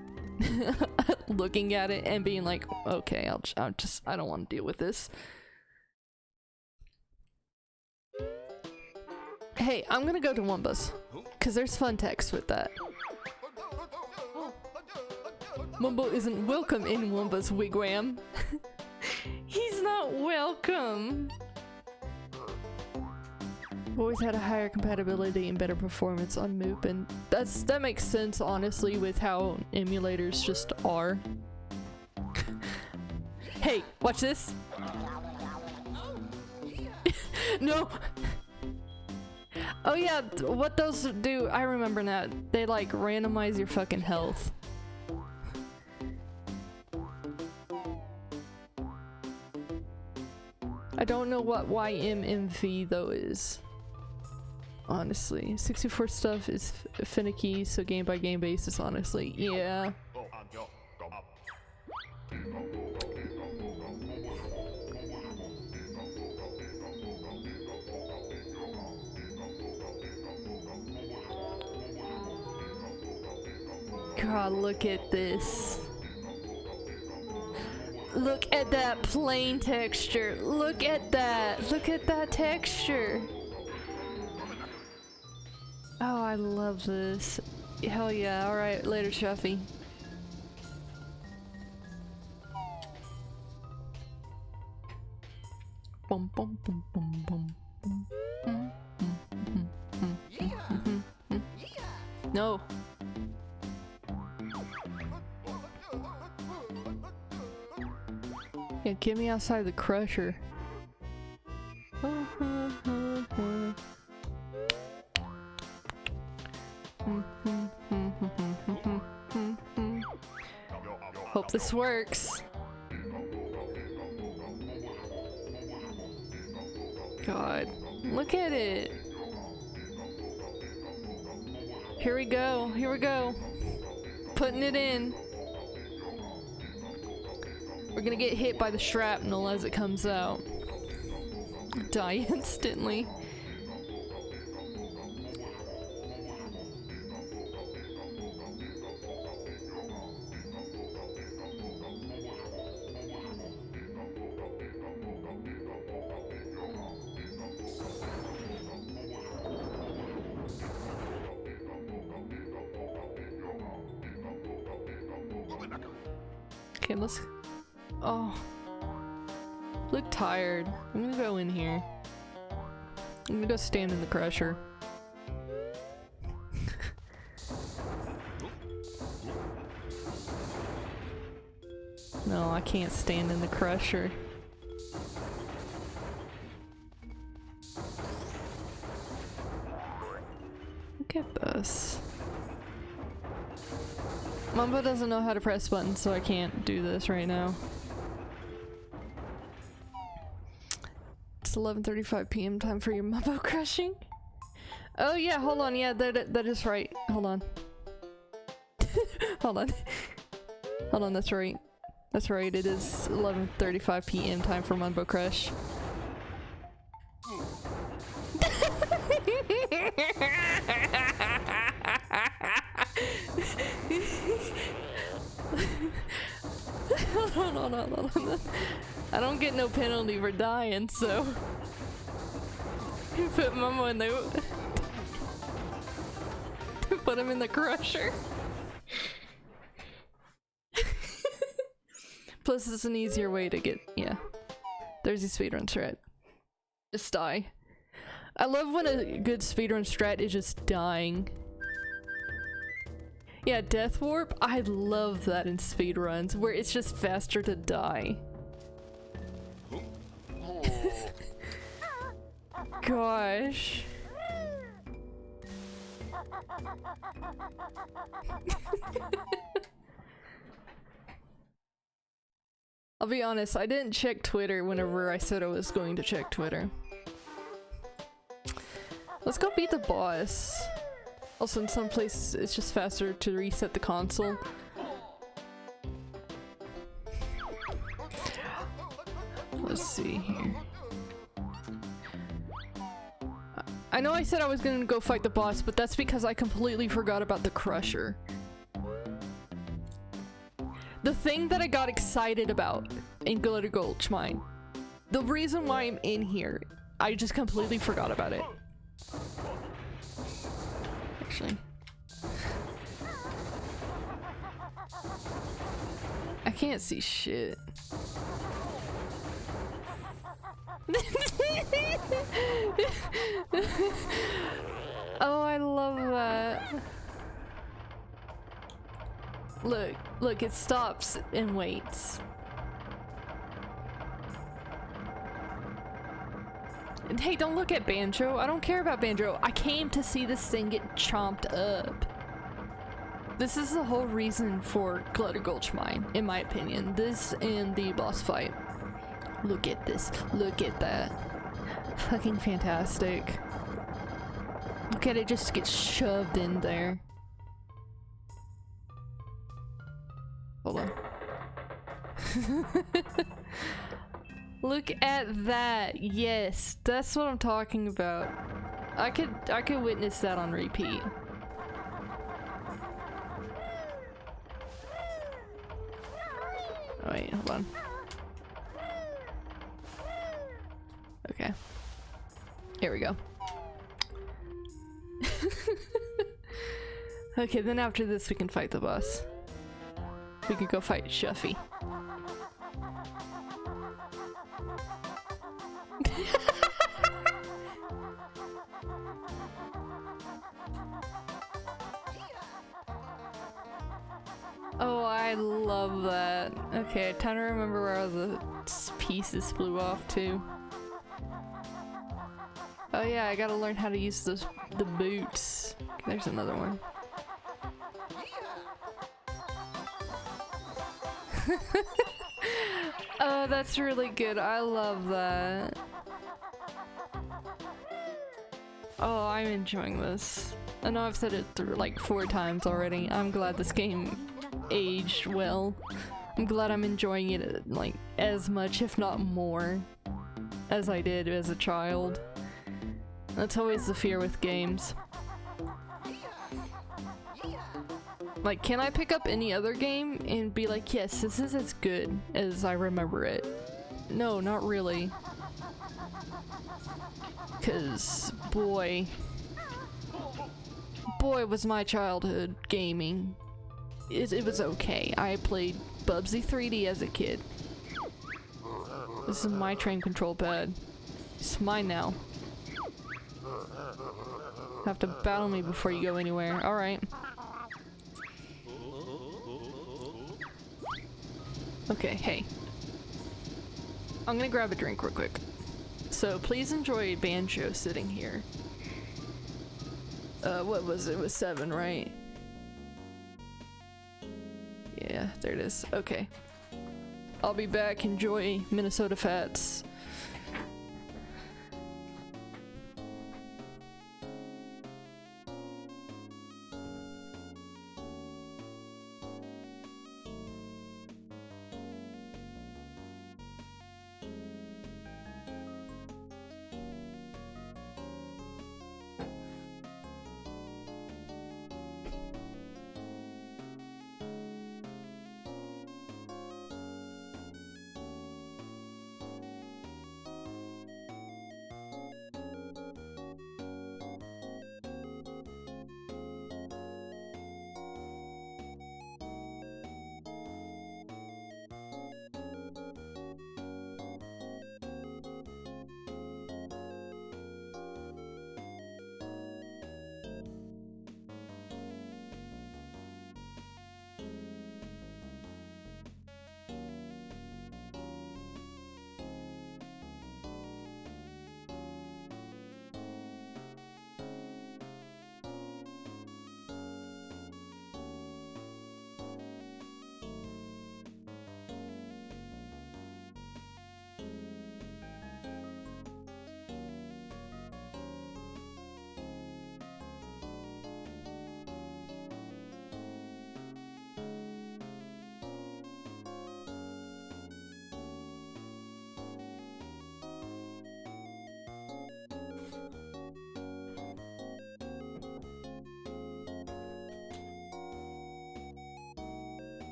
looking at it and being like, okay, I don't want to deal with this. Hey, I'm gonna go to Wumbas, cause there's fun text with that. Mumbo isn't welcome in Wumba's wigwam. He's not welcome. I've always had a higher compatibility and better performance on Mupen. That makes sense, honestly, with how emulators just are. Hey, watch this. No. Oh yeah, what those do, I remember now. They like randomize your fucking health. I don't know what YMMV though is. Honestly, 64 stuff is finicky, so game by game basis, honestly. Yeah. God, look at this. Look at that plain texture. Look at that. Look at that texture. Oh, I love this. Hell yeah. Alright, later, Shuffy. Bum, bum, bum, bum, bum, bum, bum, bum, bum, bum, bum, bum. No. Yeah, get me outside the crusher. Hope this works. God, look at it. Here we go. Here we go. Putting it in. We're gonna get hit by the shrapnel as it comes out. Die instantly. Okay, let's... Oh. Look tired. I'm gonna go in here. I'm gonna go stand in the crusher. No, I can't stand in the crusher. Look at this. Mumbo doesn't know how to press buttons, so I can't do this right now. It's 11:35 p.m. time for your Mumbo crushing. Oh yeah, hold on, yeah, that is right. Hold on. Hold on. Hold on, that's right. That's right, it is 11:35 p.m. time for Mumbo Crush. Hold on. I don't get no penalty for dying, so put Momo in the put him in the crusher. Plus, it's an easier way to get, yeah. There's the speedrun strat. Just die. I love when a good speedrun strat is just dying. Yeah, Death Warp, I love that in speedruns, where it's just faster to die. Gosh. I'll be honest, I didn't check Twitter whenever I said I was going to check Twitter. Let's go beat the boss. Also, in some places, it's just faster to reset the console. Let's see here. I know I said I was gonna go fight the boss, but that's because I completely forgot about the crusher. The thing that I got excited about in Glitter Gulch Mine. The reason why I'm in here, I just completely forgot about it. Actually. I can't see shit. Oh, I love that. Look, it stops and waits. And hey, don't look at Banjo. I don't care about Banjo. I came to see this thing get chomped up. This is the whole reason for Glitter Gulch Mine, in my opinion. This and the boss fight. Look at this. Look at that. Fucking fantastic. Look at it just get shoved in there. Look at that. Yes, that's what I'm talking about. I could witness that on repeat. Oh, wait, hold on. Okay. Here we go. Okay, then after this we can fight the boss. We could go fight Shuffy. Oh, I love that. Okay, time to remember where the pieces flew off to. Oh yeah, I gotta learn how to use the boots. There's another one. Oh, that's really good. I love that. Oh, I'm enjoying this. I know I've said it through like 4 times already. I'm glad this game aged well. I'm glad I'm enjoying it like as much, if not more, as I did as a child. That's always the fear with games. Like, can I pick up any other game and be like, yes, this is as good as I remember it? No, not really. 'Cause, boy, was my childhood gaming. It was okay. I played Bubsy 3D as a kid. This is my train control pad. It's mine now. Have to battle me before you go anywhere. Alright. Okay, hey. I'm gonna grab a drink real quick. So please enjoy Banjo sitting here. What was it? It was 7, right? Yeah, there it is. Okay. I'll be back. Enjoy Minnesota Fats.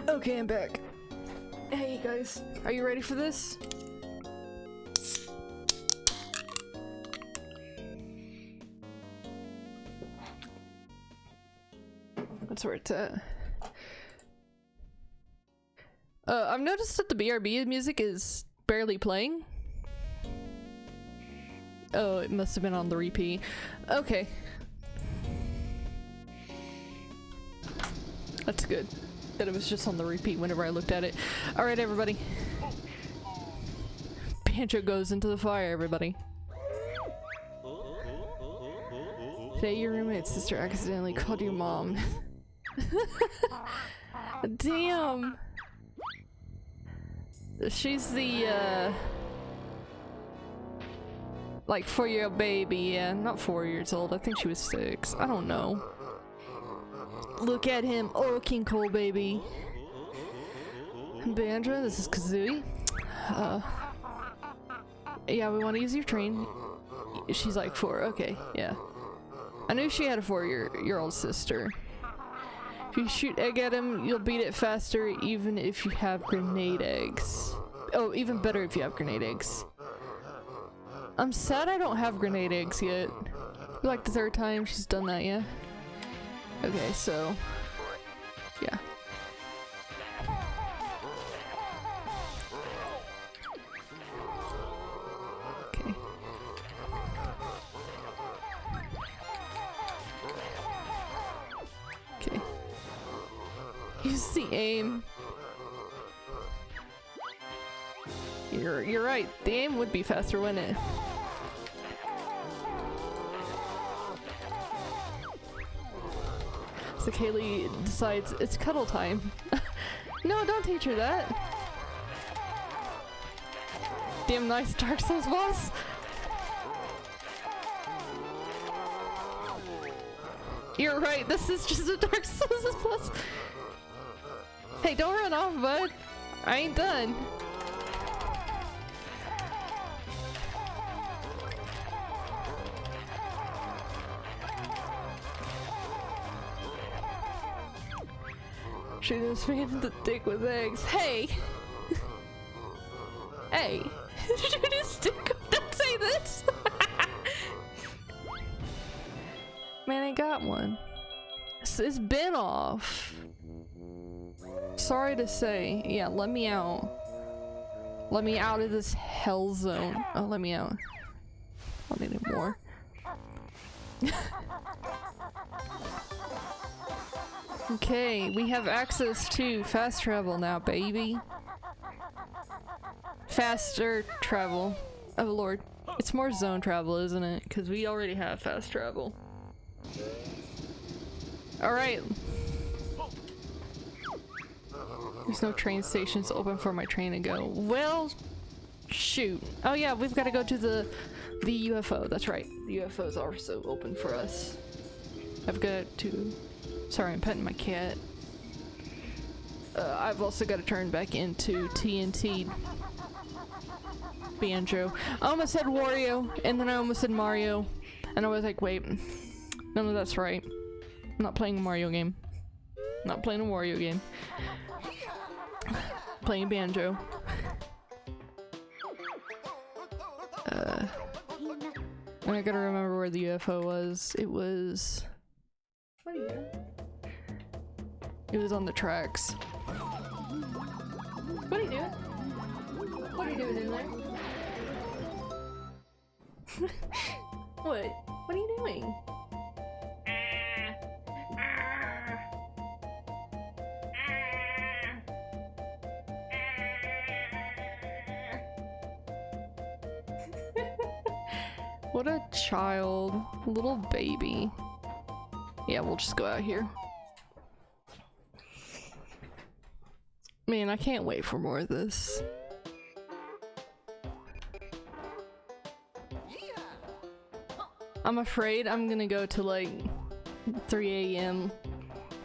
Okay, I'm back. Hey guys, are you ready for this? That's where it's at. I've noticed that the BRB music is barely playing. Oh, it must have been on the repeat. Okay. That's good. That it was just on the repeat whenever I looked at it. Alright, everybody. Banjo goes into the fire, everybody. Today your roommate's sister accidentally called you mom. Damn! She's the, like 4-year-old baby, yeah. Not 4 years old, I think she was 6. I don't know. Look at him. Oh, King Cole, baby. Bandra, this is Kazooie. Yeah, we want to use your train. She's like 4. Okay, yeah. I knew she had a 4-year-old sister. If you shoot egg at him, you'll beat it faster even if you have grenade eggs. Oh, even better if you have grenade eggs. I'm sad I don't have grenade eggs yet. Like the 3rd time she's done that, yeah? Okay, so... yeah. Okay. Okay. Use the aim. You're right. The aim would be faster, wouldn't it? So Kaylee decides it's cuddle time. No, don't teach her that. Damn nice Dark Souls boss. You're right, this is just a Dark Souls boss. Hey, don't run off, bud. I ain't done. Shoot this man in the dick with eggs. Hey! Hey! Shoot his dick. Don't say this! Man, I got one. It's been off. Sorry to say. Yeah, let me out. Let me out of this hell zone. Oh, let me out. I need it more. Okay, we have access to fast travel now, baby. Faster travel. Oh lord. It's more zone travel, isn't it? Because we already have fast travel. Alright. There's no train stations open for my train to go. Well, shoot. Oh yeah, we've got to go to the UFO. That's right. The UFO is also open for us. I've got to... Sorry, I'm petting my cat. I've also got to turn back into TNT Banjo. I almost said Wario, and then I almost said Mario. And I was like, wait, none of that's right. I'm not playing a Mario game. I'm not playing a Wario game. Playing Banjo. And I gotta remember where the UFO was. It was... What are you doing? It was on the tracks. What are you doing? What are you doing in there? What? What are you doing? What a child. Little baby. Yeah, we'll just go out here. Man, I can't wait for more of this. I'm afraid I'm gonna go to like 3 a.m.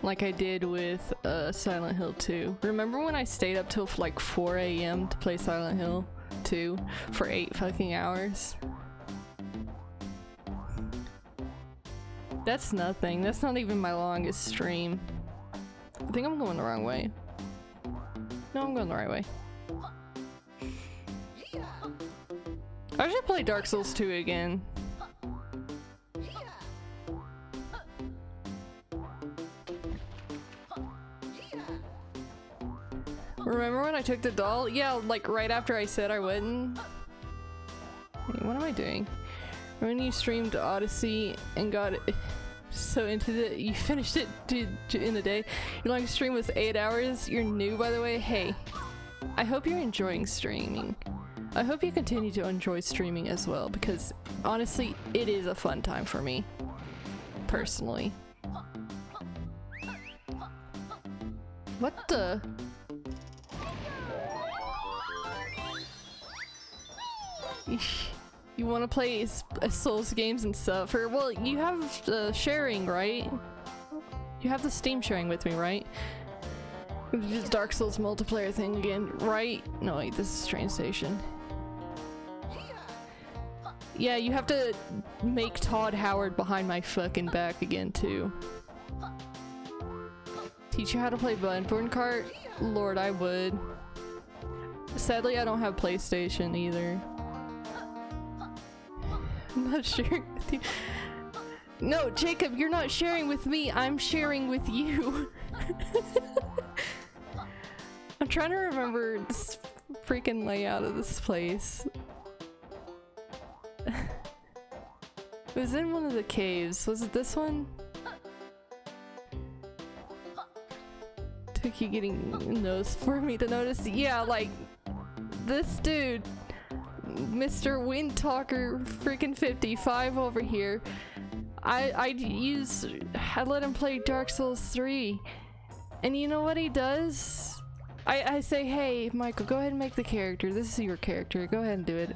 like I did with Silent Hill 2. Remember when I stayed up till like 4 a.m. to play Silent Hill 2 for 8 fucking hours? That's nothing. That's not even my longest stream. I think I'm going the wrong way. No, I'm going the right way. I should play Dark Souls 2 again. Remember when I took the doll? Yeah, like right after I said I wouldn't. Wait, what am I doing? When you streamed Odyssey and got it so into it, you finished it in a day. Your longest stream was 8 hours. You're new, by the way. Hey, I hope you're enjoying streaming. I hope you continue to enjoy streaming as well, because honestly, it is a fun time for me, personally. What the? You want to play Souls games and stuff? Or, well, you have sharing, right? You have the Steam sharing with me, right? Just Dark Souls multiplayer thing again, right? No wait, this is train station. Yeah, you have to make Todd Howard behind my fucking back again too. Teach you how to play Bloodborne Kart? Lord, I would. Sadly, I don't have PlayStation either. I'm not sharing with you. No, Jacob, you're not sharing with me. I'm sharing with you. I'm trying to remember this freaking layout of this place. It was in one of the caves. Was it this one? Took you getting those for me to notice. Yeah, like this dude, Mr. Windtalker freaking 55 over here. I let him play Dark Souls 3. And you know what he does? I say, hey, Michael, go ahead and make the character. This is your character. Go ahead and do it.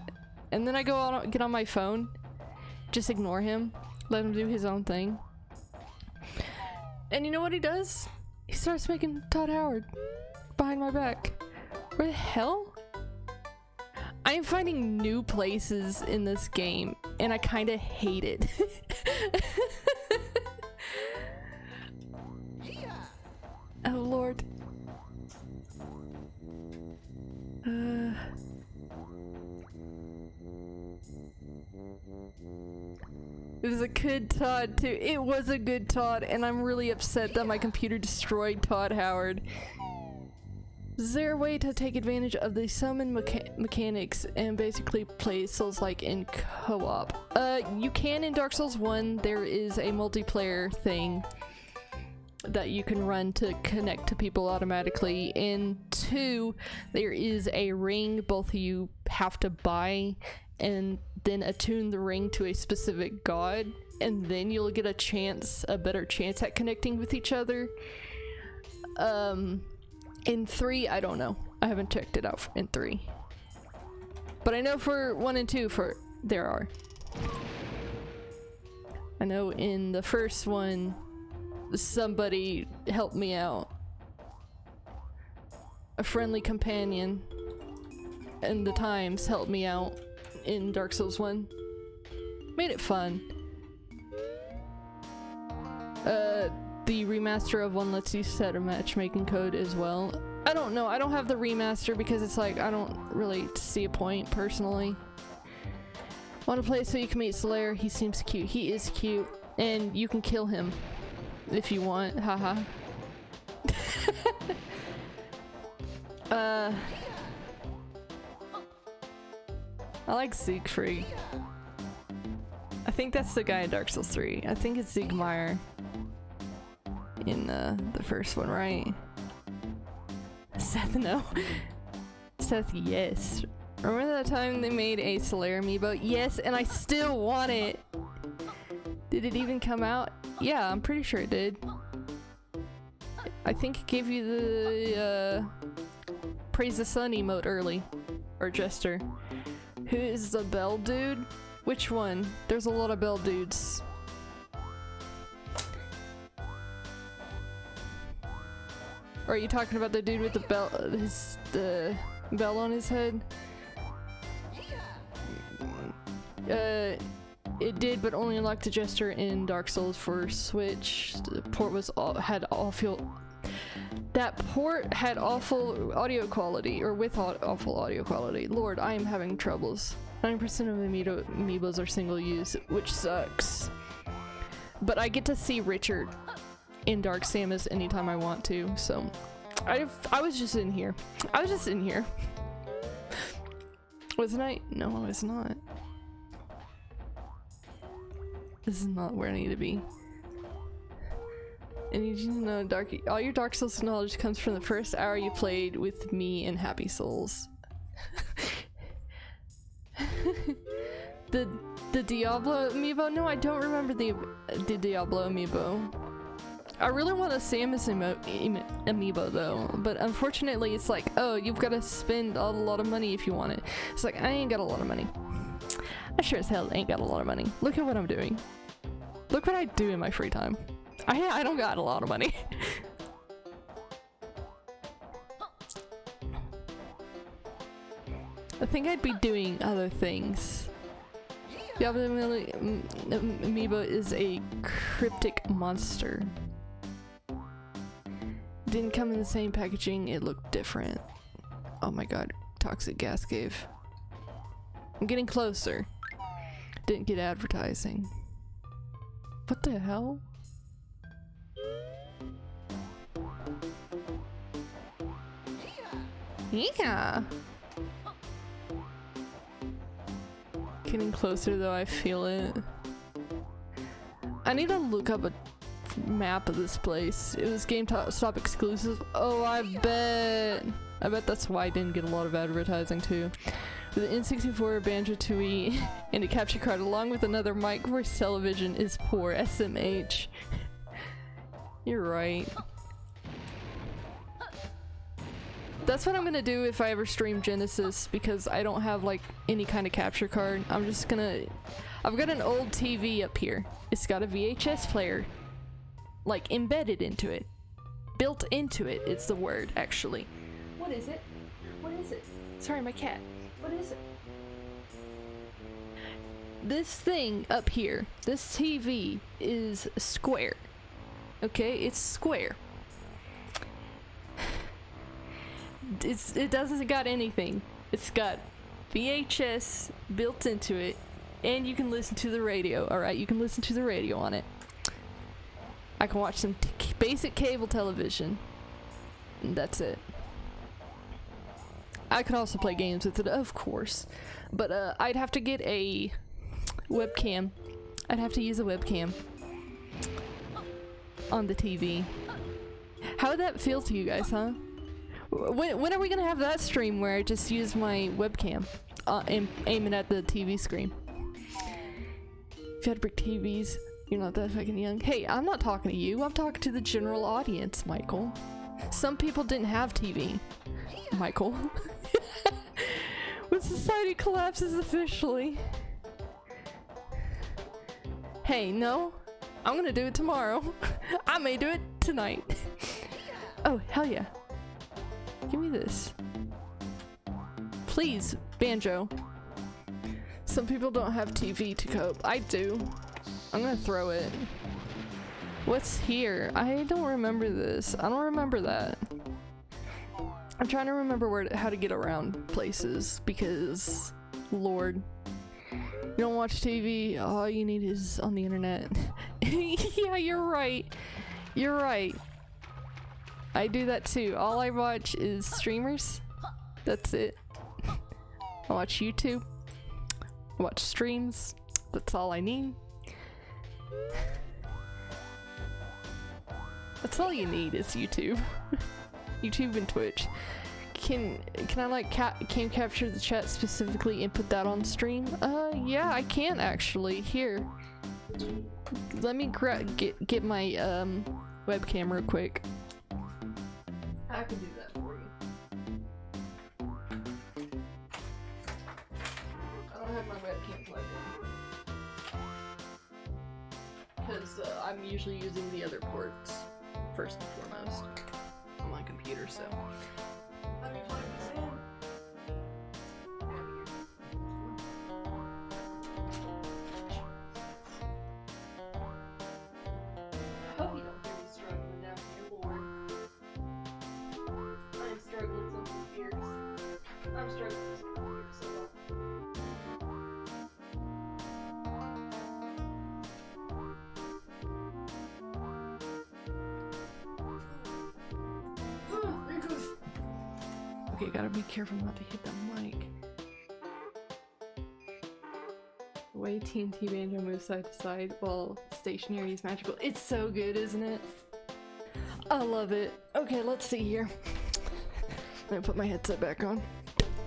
And then I go on, get on my phone. Just ignore him. Let him do his own thing. And you know what he does? He starts making Todd Howard behind my back. Where the hell? I am finding new places in this game, and I kind of hate it. Oh Lord. It was a good Todd too. It was a good Todd, and I'm really upset that my computer destroyed Todd Howard. Is there a way to take advantage of the summon mechanics and basically play Souls-like in co-op? You can in Dark Souls 1. There is a multiplayer thing that you can run to connect to people automatically. In 2, there is a ring both of you have to buy and then attune the ring to a specific god, and then you'll get a better chance at connecting with each other. In 3, I don't know. I haven't checked it out in 3. But I know for 1 and 2 there are. I know in the first one, somebody helped me out. A friendly companion and the Times helped me out in Dark Souls 1. Made it fun. The remaster of 1 lets you set a matchmaking code as well. I don't know, I don't have the remaster because it's like, I don't really see a point personally. Want to play so you can meet Slayer? He seems cute. He is cute. And you can kill him if you want, haha. I like Siegfried. I think that's the guy in Dark Souls 3. I think it's Siegmeyer in the first one, right? Seth, no. Seth, yes. Remember that time they made a Slayer amiibo? Yes, and I still want it. Did it even come out? Yeah, I'm pretty sure it did. I think it gave you the Praise the Sun emote early. Or Jester. Who is the Bell dude? Which one? There's a lot of Bell dudes. Or are you talking about the dude with the bell, the bell on his head? It did, but only unlocked the Jester in Dark Souls for Switch. The port was that port had awful audio quality, or with awful audio quality. Lord, I am having troubles. 9% of amiibos are single use, which sucks. But I get to see Richard in Dark Samus anytime I want to, so I was just in here. I was just in here. Wasn't I? No, I was not. This is not where I need to be. I need you to know, all your Dark Souls knowledge comes from the first hour you played with me in Happy Souls. The Diablo amiibo? No, I don't remember the Diablo amiibo. I really want a Samus amiibo though, but unfortunately it's like, oh, you've got to spend a lot of money if you want it. It's like, I ain't got a lot of money. I sure as hell ain't got a lot of money. Look at what I'm doing. Look what I do in my free time. I don't got a lot of money. I think I'd be doing other things. Diablo Amiibo is a cryptic monster. Didn't come in the same packaging, it looked different. Oh my god, toxic gas cave. I'm getting closer. Didn't get advertising. What the hell? Yeah. Getting closer though, I feel it. I need to look up a map of this place. It was GameStop exclusive. Oh, I bet that's why I didn't get a lot of advertising too. With an N64, Banjo-Tooie, and a capture card along with another mic voice television is poor. SMH. You're right. That's what I'm gonna do if I ever stream Genesis, because I don't have like any kind of capture card. I've got an old TV up here. It's got a VHS player like embedded into it. Built into it, it's the word actually. What is it? What is it? Sorry, my cat. What is it? This thing up here, this TV is square. Okay, it's square. It doesn't got anything. It's got VHS built into it, and you can listen to the radio. Alright, you can listen to the radio on it. I can watch some basic cable television. And that's it. I could also play games with it, of course. But I'd have to get a webcam. I'd have to use a webcam on the TV. How would that feel to you guys, huh? When are we gonna have that stream where I just use my webcam and aim it at the TV screen? If you had brick TVs, you're not that fucking young. Hey, I'm not talking to you. I'm talking to the general audience, Michael. Some people didn't have TV, Michael. When society collapses officially. Hey, no. I'm gonna do it tomorrow. I may do it tonight. Oh, hell yeah. Give me this. Please, Banjo. Some people don't have TV to cope. I do. I'm gonna throw it. What's here? I don't remember this. I don't remember that. I'm trying to remember how to get around places because, Lord. You don't watch TV, all you need is on the internet. Yeah, you're right. You're right. I do that too. All I watch is streamers. That's it. I watch YouTube. I watch streams. That's all I need. That's all you need is YouTube. YouTube and Twitch. Can I like can capture the chat specifically and put that on stream? Yeah, I can actually. Here. Let me get my webcam real quick. I can do that for you. I don't have my webcam plugged in. Because I'm usually using the other ports first and foremost on my computer, so. Let me plug this in. I hope you don't hear me struggling down here, Lord. I'm struggling with some fears. I'm struggling with some fears so well. There it goes. Okay, gotta be careful not to hit the mic. The way TNT Banjo moves side to side while stationary is magical. It's so good, isn't it? I love it. Okay, let's see here. I'm gonna put my headset back on.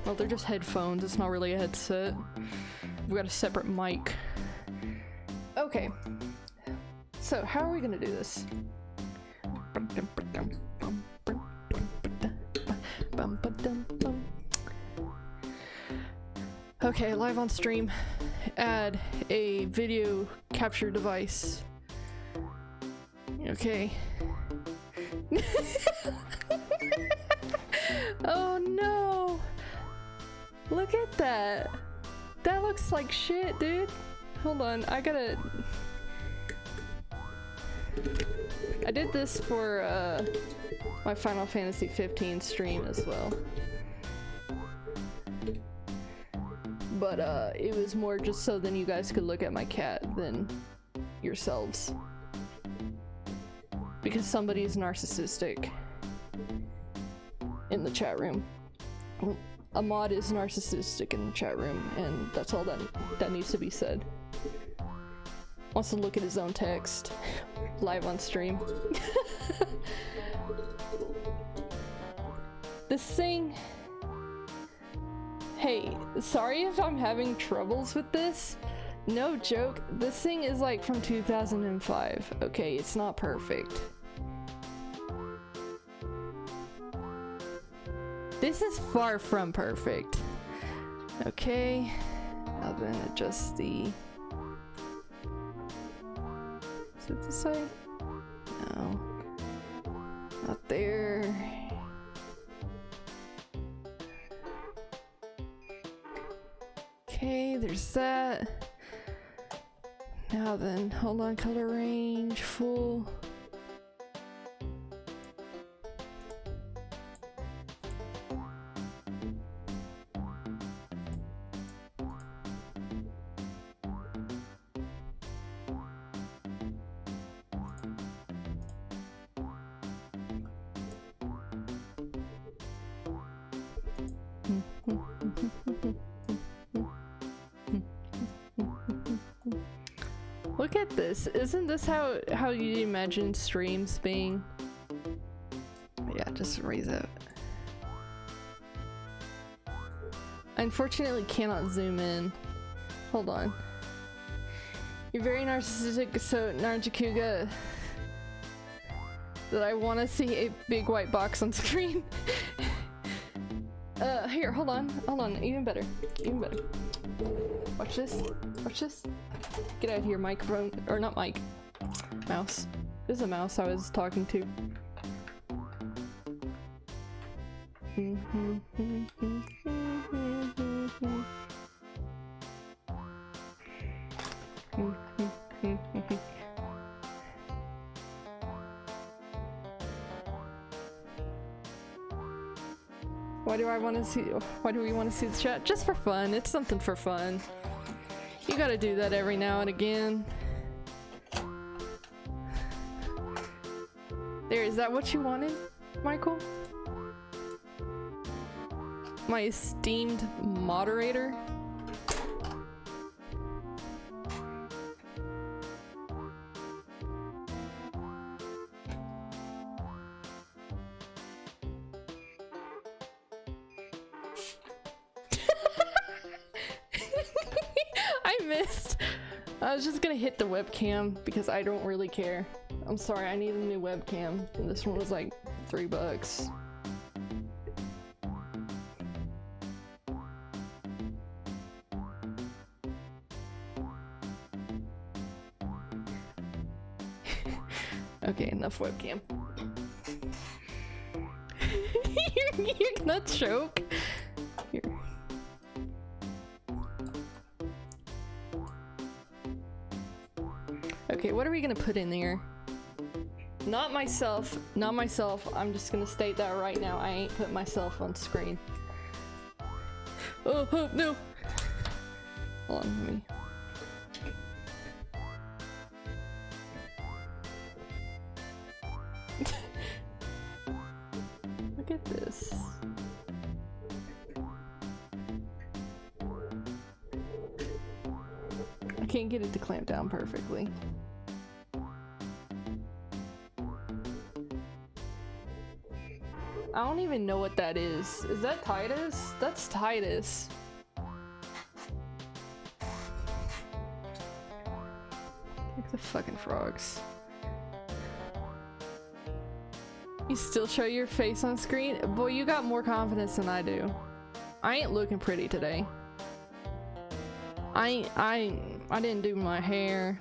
Well, they're just headphones. It's not really a headset. We've got a separate mic. Okay. So, how are we gonna do this? Okay, live on stream. Add a video capture device. Okay. Oh no! Look at that. That looks like shit, dude. Hold on, I did this for my Final Fantasy 15 stream as well. But it was more just so then you guys could look at my cat than yourselves. Because somebody's narcissistic in the chat room. A mod is narcissistic in the chat room, and that's all that needs to be said. Wants to look at his own text live on stream. This thing. Hey, sorry if I'm having troubles with this. No joke, this thing is like from 2005. Okay, it's not perfect. This is far from perfect. Okay, now then adjust the... Is it this way? No. Not there. Okay, there's that. Now then, hold on, color range, full. Look at this. Isn't this how you imagine streams being? Yeah, just raise it. I unfortunately cannot zoom in. Hold on. You're very narcissistic, so Narjakuga, that I want to see a big white box on screen. Here, hold on, even better, Watch this, Get out of here, microphone, or not mic, mouse. This is a mouse I was talking to. Why do we want to see the chat? Just for fun. It's something for fun. You gotta do that every now and again. There, is that what you wanted, Michael? My esteemed moderator? I was just gonna hit the webcam because I don't really care. I'm sorry, I need a new webcam. And this one was like $3. Okay, enough webcam. You're gonna choke. Here. Okay, what are we gonna put in there? Not myself, I'm just gonna state that right now. I ain't put myself on screen. Oh, no! Hold on, let me... Look at this. I can't get it to clamp down perfectly. I don't even know what that is. Is that Titus? That's Titus. Like the fucking frogs. You still show your face on screen? Boy, you got more confidence than I do. I ain't looking pretty today. I didn't do my hair.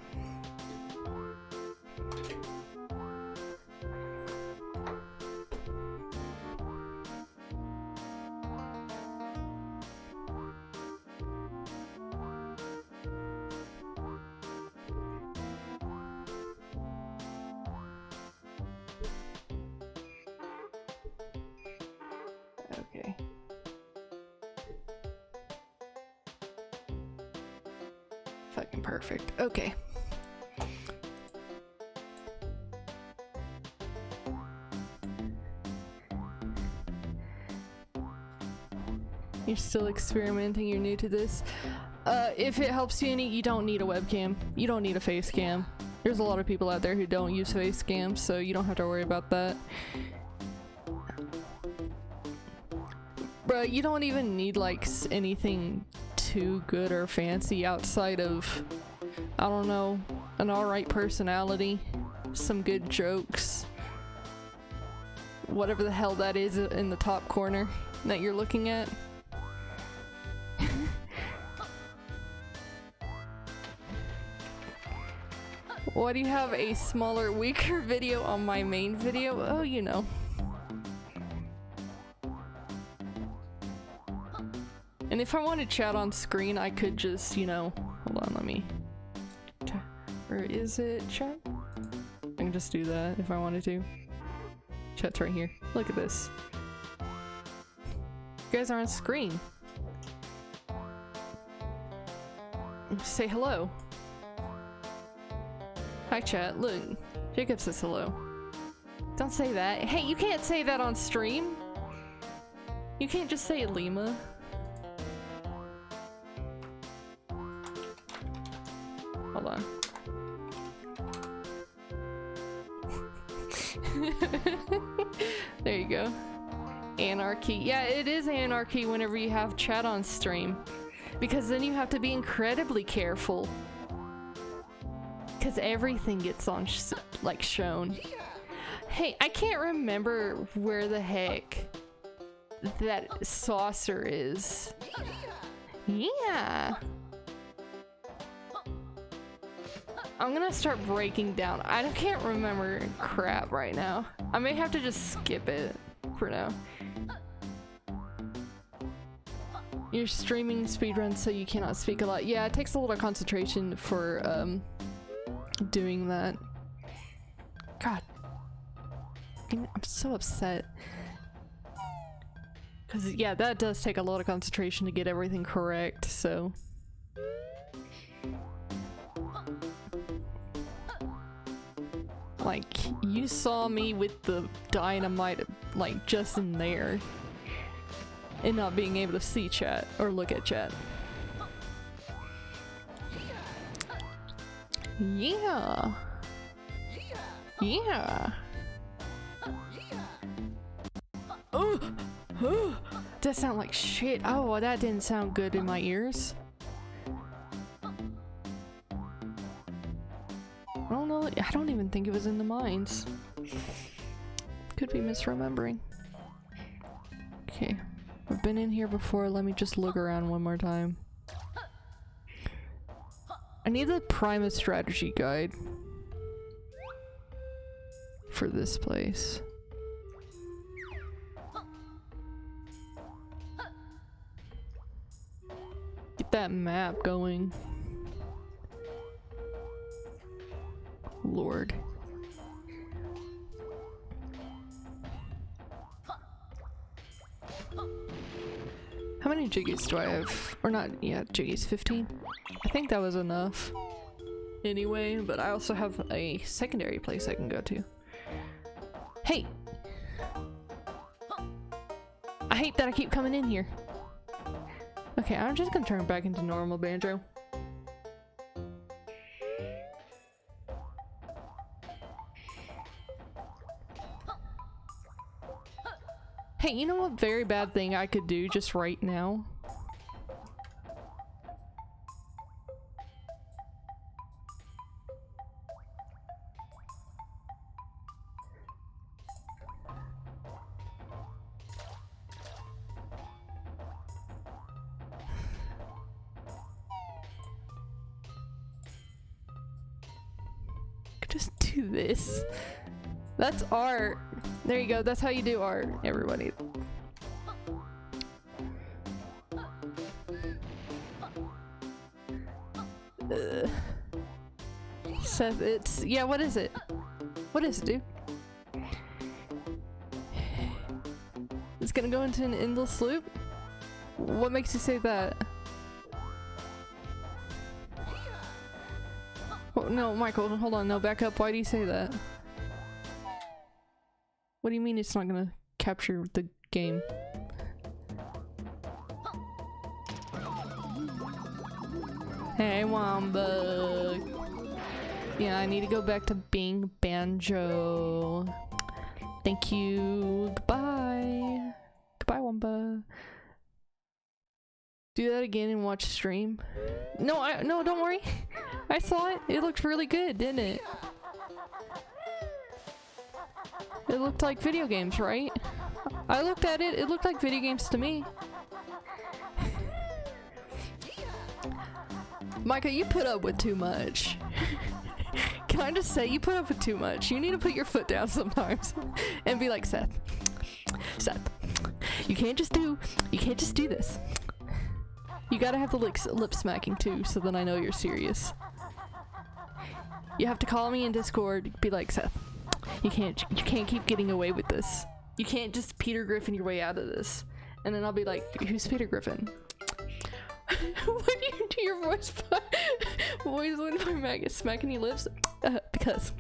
Fucking perfect. Okay. You're still experimenting, you're new to this. If it helps you any, you don't need a webcam. You don't need a face cam. There's a lot of people out there who don't use face cams, so you don't have to worry about that. Bruh, you don't even need like anything too good or fancy outside of, I don't know, an alright personality, some good jokes, whatever the hell that is in the top corner that you're looking at. Why do you have a smaller, weaker video on my main video? Oh, you know. And if I want to chat on screen, I could just, you know, hold on, let me. Or is it chat? I can just do that if I wanted to. Chat's right here. Look at this. You guys are on screen. Say hello. Hi chat, look. Jacob says hello. Don't say that. Hey, you can't say that on stream. You can't just say Lima. Hold on. There you go. Anarchy. Yeah, it is anarchy whenever you have chat on stream. Because then you have to be incredibly careful. Because everything gets on like shown. Hey, I can't remember where the heck that saucer is. Yeah. I'm gonna start breaking down. I can't remember crap right now. I may have to just skip it for now. You're streaming speedruns so you cannot speak a lot. Yeah, it takes a lot of concentration for doing that. God. I'm so upset. Cause yeah, that does take a lot of concentration to get everything correct, so. Like, you saw me with the dynamite, like, just in there. And not being able to see chat, or look at chat. Yeah. Yeah. Oh, oh, that sound like shit. Oh, that didn't sound good in my ears. I don't know. I don't even think it was in the mines. Could be misremembering. Okay. I've been in here before. Let me just look around one more time. I need the Primus strategy guide for this place. Get that map going. Lord. How many jiggies do I have? Or not, yeah, jiggies, 15? I think that was enough. Anyway, but I also have a secondary place I can go to. Hey! I hate that I keep coming in here. Okay, I'm just gonna turn back into normal Banjo. Hey, you know what very bad thing I could do just right now? Just do this. That's art. There you go. That's how you do art, everybody. Seth, it's... yeah, what is it? What is it, dude? It's gonna go into an endless loop? What makes you say that? Oh, no, Michael, hold on. No, back up. Why do you say that? What do you mean it's not gonna capture the game? Hey, Wamba. Yeah, I need to go back to being Banjo. Thank you. Goodbye. Goodbye, Wamba. Do that again and watch stream. No, no, don't worry. I saw it. It looked really good, didn't it? It looked like video games, right? I looked at it. It looked like video games to me. Micah, you put up with too much. Can I just say you put up with too much? You need to put your foot down sometimes and be like, Seth, you can't just do this. You gotta have the lip smacking too, so then I know you're serious. You have to call me in Discord, be like, Seth, you can't keep getting away with this. You can't just Peter Griffin your way out of this. And then I'll be like, who's Peter Griffin? Why do you do your voice when my maggot smacking your lips? Because.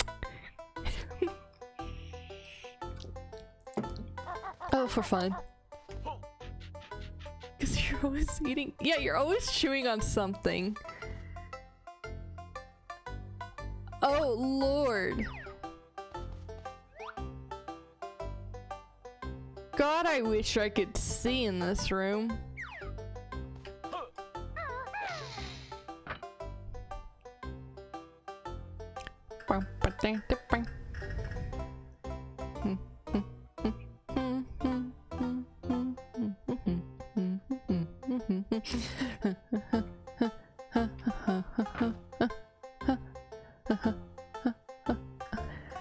Oh, for fun. Because you're always eating. Yeah, you're always chewing on something. Oh, Lord. God, I wish I could see in this room.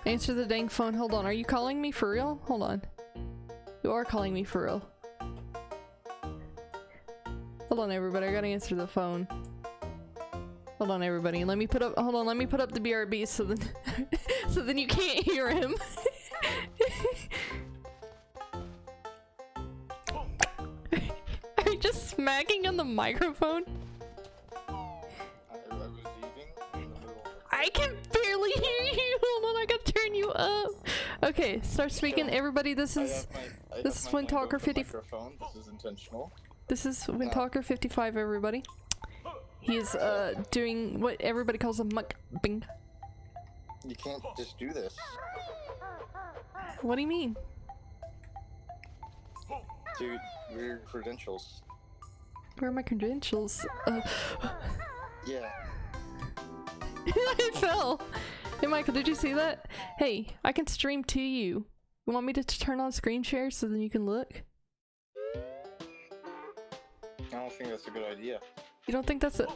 Answer the dang phone. Hold on. Are you calling me for real? Hold on. You are calling me for real. Hold on, everybody. I gotta answer the phone. Hold on, everybody. Let me put up. Hold on. Let me put up the BRB so then, so then you can't hear him. Are you just smacking on the microphone? I was eating. I can barely hear you. Hold on. I gotta turn you up. Okay, start speaking. Everybody, this is When Talker 50. This is intentional. This is When Talker 55. Everybody. He is doing what everybody calls a mukbang. You can't just do this. What do you mean? Dude, weird credentials. Where are my credentials? Yeah. I fell. Hey, Michael, did you see that? Hey, I can stream to you. You want me to turn on screen share so then you can look? I don't think that's a good idea. You don't think that's a...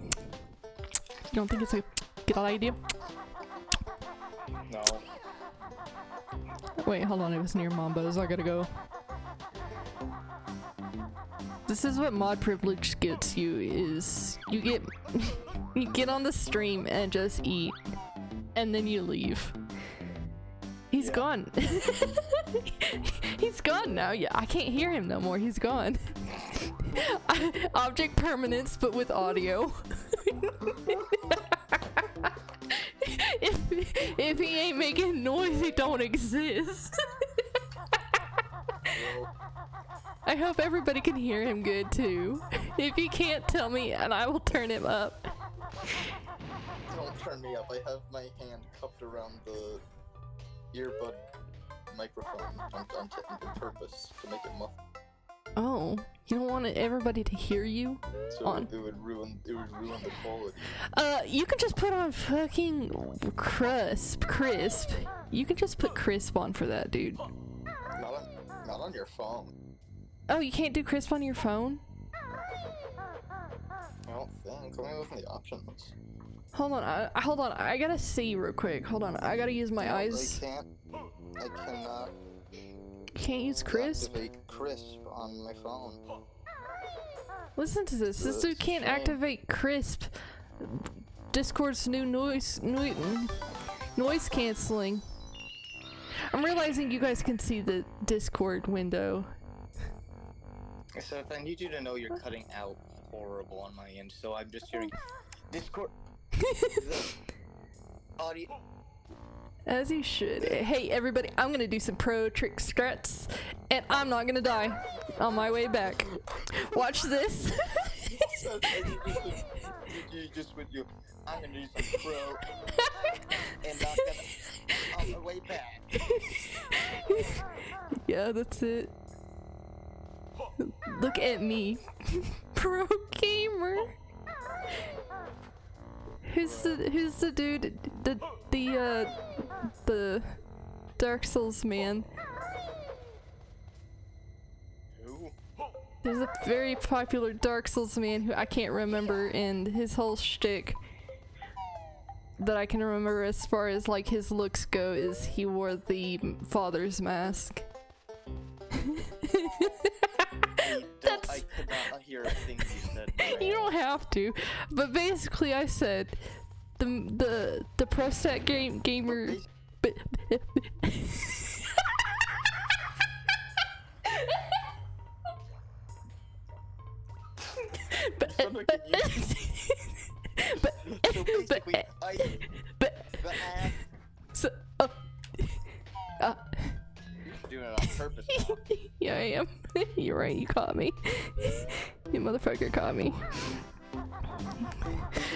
You don't think it's a good idea? No. Wait, hold on. It was near Mambo's. I gotta go. This is what mod privilege gets you, is you get... you get on the stream and just eat. And then you leave. He's gone. He's gone now. Yeah, I can't hear him no more. He's gone. Object permanence, but with audio. if he ain't making noise, he don't exist. I hope everybody can hear him good too. If you can't, tell me and I will turn him up. Don't turn me up. I have my hand cupped around the earbud microphone on purpose to make it muffled. Oh, you don't want everybody to hear you? So it would ruin the quality. You can just put on fucking crisp. You can just put crisp on for that, dude. Not on your phone. Oh, you can't do crisp on your phone? I don't think. Let me look in the options. Hold on, hold on. I gotta see real quick. Hold on, I gotta use my eyes. I cannot. Can't use crisp? Activate crisp on my phone. Listen to this. This dude can't activate crisp. Discord's new noise canceling. I'm realizing you guys can see the Discord window. So I need you to know you're cutting out horrible on my end. So I'm just hearing Discord. The audio. As you should. Hey everybody, I'm gonna do some pro trick strats, and I'm not gonna die on my way back. Watch this. You just with you. I'm gonna do some pro, and I'm gonna on my way back. Yeah, that's it. Look at me, pro gamer. Who's the dude? The Dark Souls man. Who? There's a very popular Dark Souls man who I can't remember, and his whole shtick that I can remember as far as like his looks go is he wore the father's mask. I could not hear a thing you said. You don't have to, but basically I said the prostat gamer. But So basically, the ass. So, You're doing it on purpose now. yeah, I am. You're right. You caught me. You motherfucker caught me.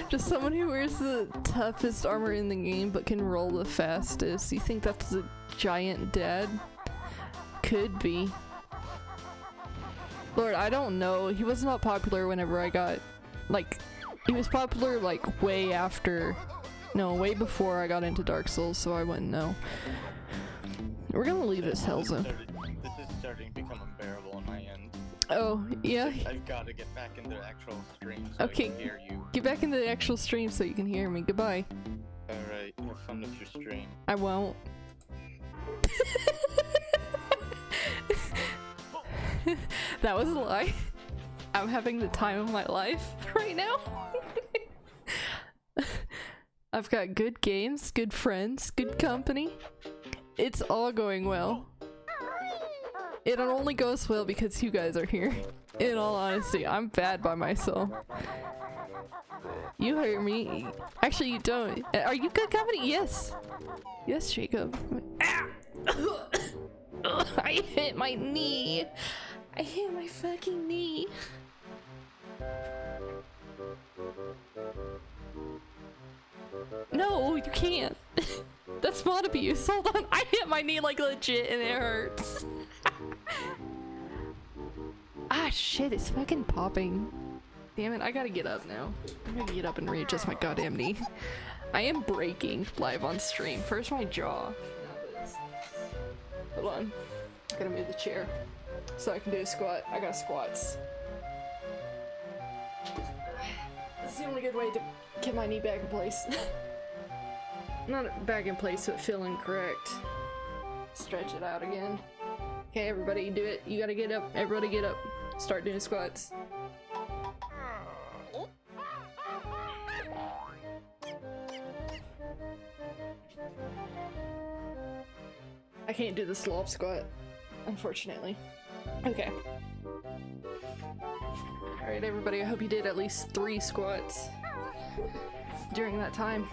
Just someone who wears the toughest armor in the game but can roll the fastest. You think that's a giant dad? Could be. Lord, I don't know. He was not popular whenever I got, like, he was popular like way after, no, way before I got into Dark Souls, so I wouldn't know. We're gonna leave this Hellzone. This is starting to become unbearable on my end. Oh, yeah? I've got to get back into the actual stream so Okay. I can hear you. Get back into the actual stream so you can hear me. Goodbye. Alright, have fun with your stream. I won't. That was a lie. I'm having the time of my life right now. I've got good games, good friends, good company. It's all going well. It only goes well because you guys are here. In all honesty, I'm bad by myself. You hear me. Actually, you don't. Are you good company? Yes. Yes, Jacob. Ah! I hit my knee. I hit my fucking knee. No, you can't. That's mod abuse. Hold on. I hit my knee like legit and it hurts. Ah, shit. It's fucking popping. Damn it. I gotta get up now. I'm gonna get up and readjust my goddamn knee. I am breaking live on stream. First my jaw. Hold on. I'm gonna move the chair so I can do a squat. I got squats. That's the only good way to get my knee back in place. Not back in place, but feeling correct. Stretch it out again. Okay, everybody do it. You gotta get up. Everybody get up. Start doing squats. I can't do the slob squat, unfortunately. Okay. Alright, everybody, I hope you did at least 3 squats during that time.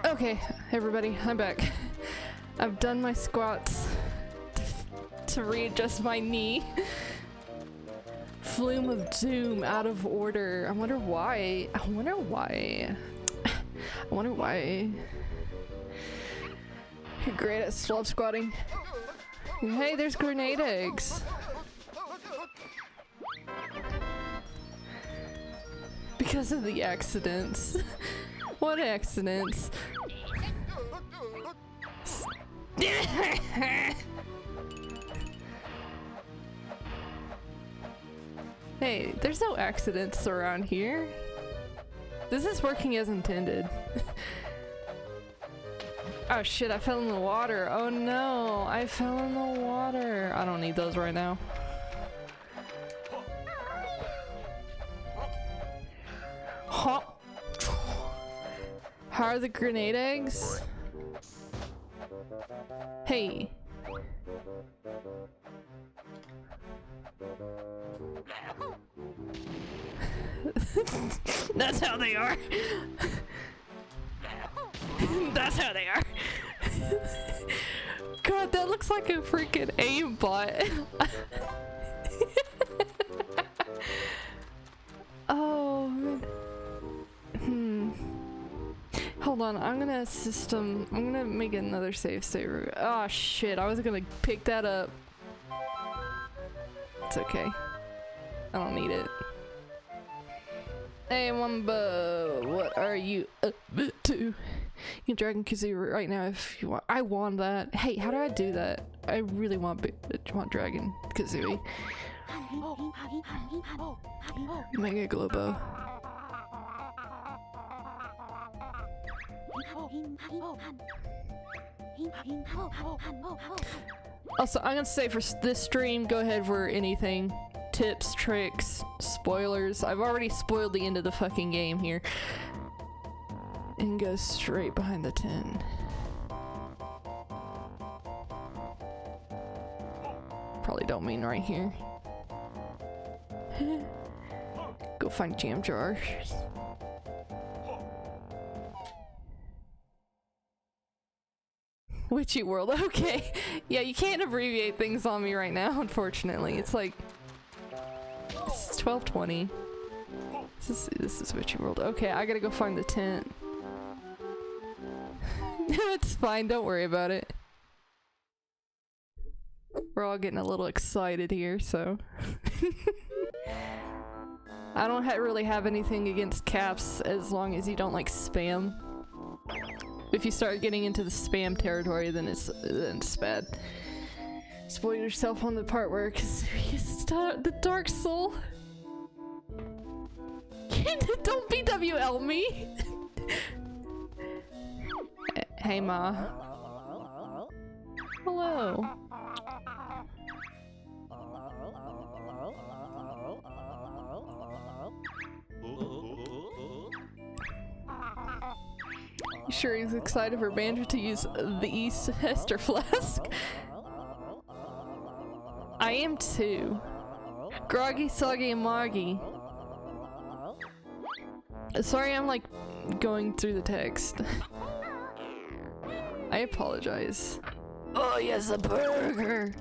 Okay, everybody, I'm back. I've done my squats to readjust my knee. Flume of Doom out of order. I wonder why. I wonder why. You're great at slob squatting. Hey, there's grenade eggs. Because of the accidents. What accidents? Hey, there's no accidents around here. This is working as intended. Oh shit, I fell in the water. Oh no, I fell in the water. I don't need those right now. Huh? How are the grenade eggs? Hey. That's how they are. That's how they are. God, that looks like a freaking aimbot. Oh, man. Hold on, I'm gonna make another save saver. Oh shit, I was gonna pick that up. It's okay. I don't need it. Hey, Wumba, what are you up to? You can Dragon Kazoo right now if you want. I want that. Hey, how do I do that? I really want Dragon Kazooie. Mega Globo. Also, I'm gonna say for this stream, go ahead for anything. Tips, tricks, spoilers. I've already spoiled the end of the fucking game here. And go straight behind the 10. Probably don't mean right here. Go find jam jars. Witchy World, okay. Yeah, you can't abbreviate things on me right now, unfortunately. It's like... It's 12:20. This is Witchy World. Okay, I gotta go find the tent. It's fine, don't worry about it. We're all getting a little excited here, so... I don't really have anything against caps as long as you don't like spam. If you start getting into the spam territory, then it's bad. Spoil yourself on the part where you start the Dark Soul. Don't BWL me. Hey Ma. Hello. You sure he's excited for Banjo to use the East Hester Flask? I am too. Groggy, Soggy, and Moggy. Sorry, I'm like going through the text. I apologize. Oh yes, a burger!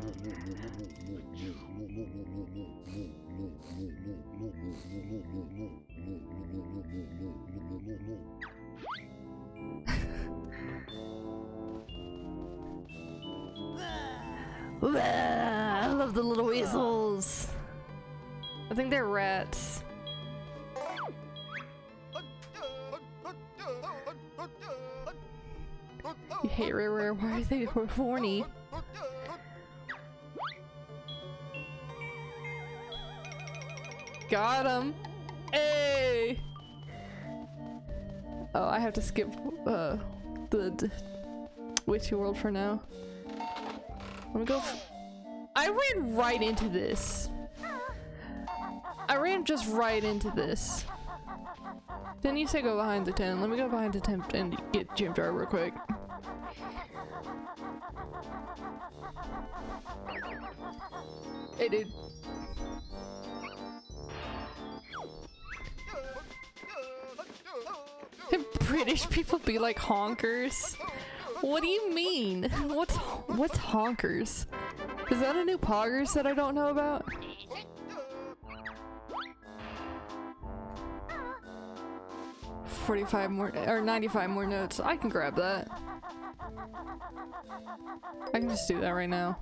I love the little weasels. I think they're rats. You hate rare. Why are they horny? Got him. Hey. Oh, I have to skip the Witchy World for now. Let me go. I ran right into this. I ran just right into this. Didn't you say go behind the 10? Let me go behind the 10 and get Jim Jar real quick. Hey, dude. British people be like honkers? What do you mean? What's honkers? Is that a new poggers that I don't know about? $45 more or 95 more notes. I can grab that. I can just do that right now.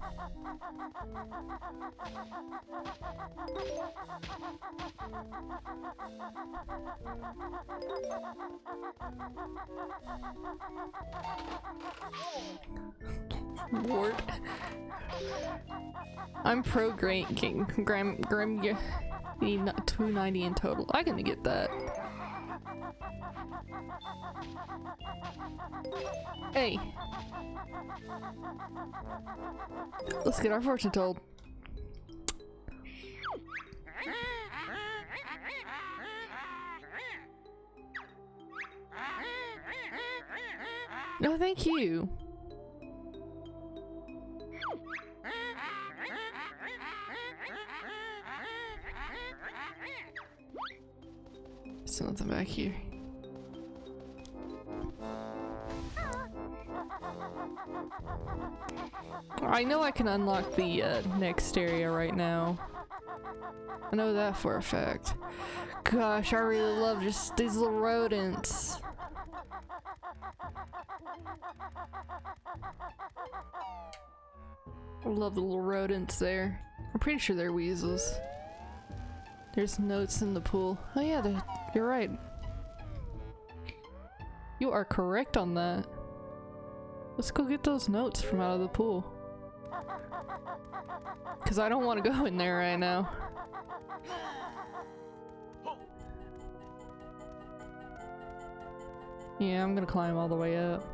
Lord. I'm pro Great King. Grim 290 in total. I can get that. Hey. Let's get our fortune told. No, thank you. There's nothing back here. I know I can unlock the next area right now. I know that for a fact. Gosh, I really love just these little rodents. I love the little rodents there. I'm pretty sure they're weasels. There's notes in the pool. Oh yeah, you're right. You are correct on that. Let's go get those notes from out of the pool. Because I don't want to go in there right now. Yeah, I'm gonna climb all the way up.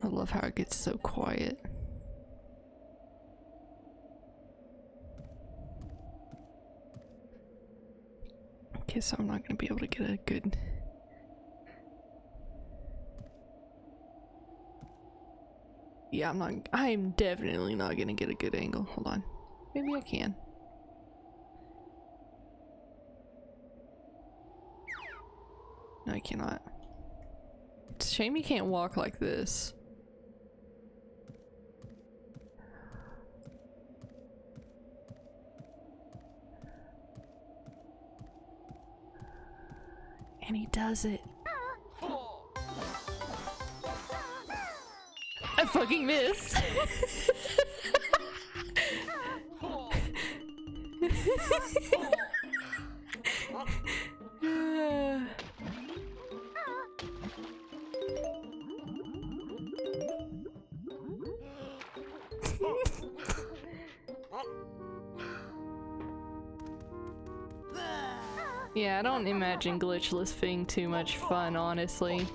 I love how it gets so quiet. Okay, so I'm not gonna be able to get a good... Yeah, I'm definitely not gonna get a good angle. Hold on. Maybe I can. No, I cannot. It's a shame you can't walk like this. And he does it. I fucking missed. Yeah, I don't imagine glitchless being too much fun, honestly.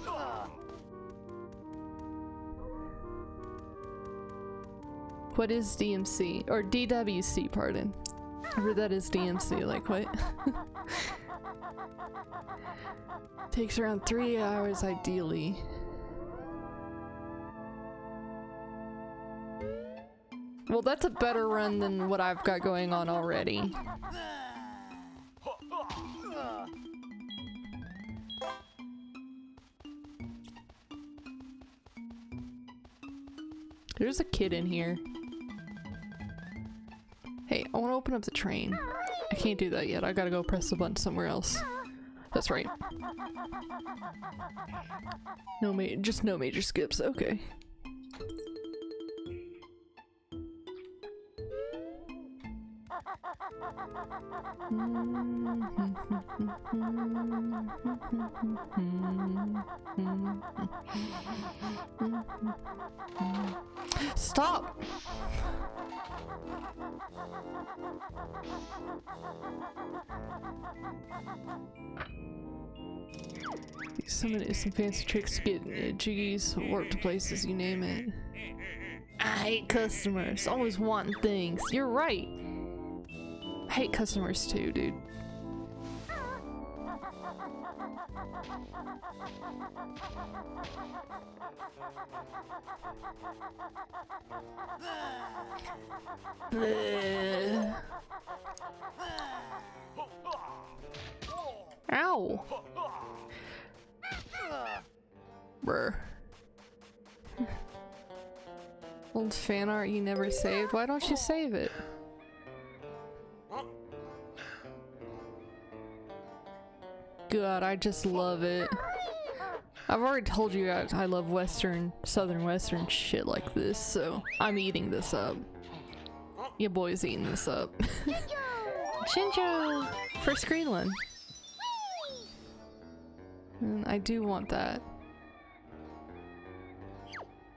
What is DMC? Or DWC, pardon. I heard that is DMC, like what? Takes around 3 hours ideally. Well, that's a better run than what I've got going on already. There's a kid in here. Hey, I want to open up the train. I can't do that yet. I gotta go press the button somewhere else. That's right. Just no major skips. Okay. Stop! Some fancy tricks to get jiggies, warp to places, you name it. I hate customers, always wanting things. You're right. I hate customers too, dude. Ow! Brr. Old fan art you never saved? Why don't you save it? God, I just love it. I've already told you guys I love southern western shit like this, so I'm eating this up. Your boy's eating this up. Shinjo! First green one. And I do want that.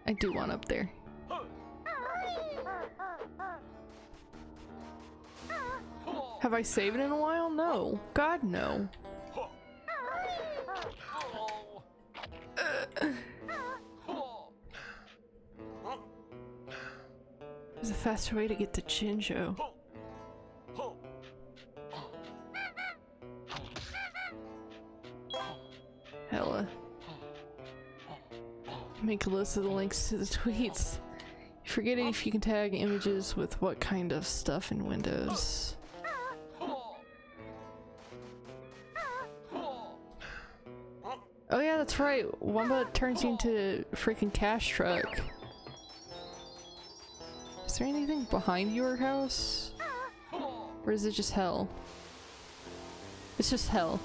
I do want up there. Have I saved it in a while? No. God, no. There's a faster way to get to Chinjo. Hella. Make a list of the links to the tweets. Forget it if you can tag images with what kind of stuff in Windows. Oh yeah, that's right. Wumba turns you into a freaking cash truck. Is there anything behind your house? Or is it just hell? It's just hell.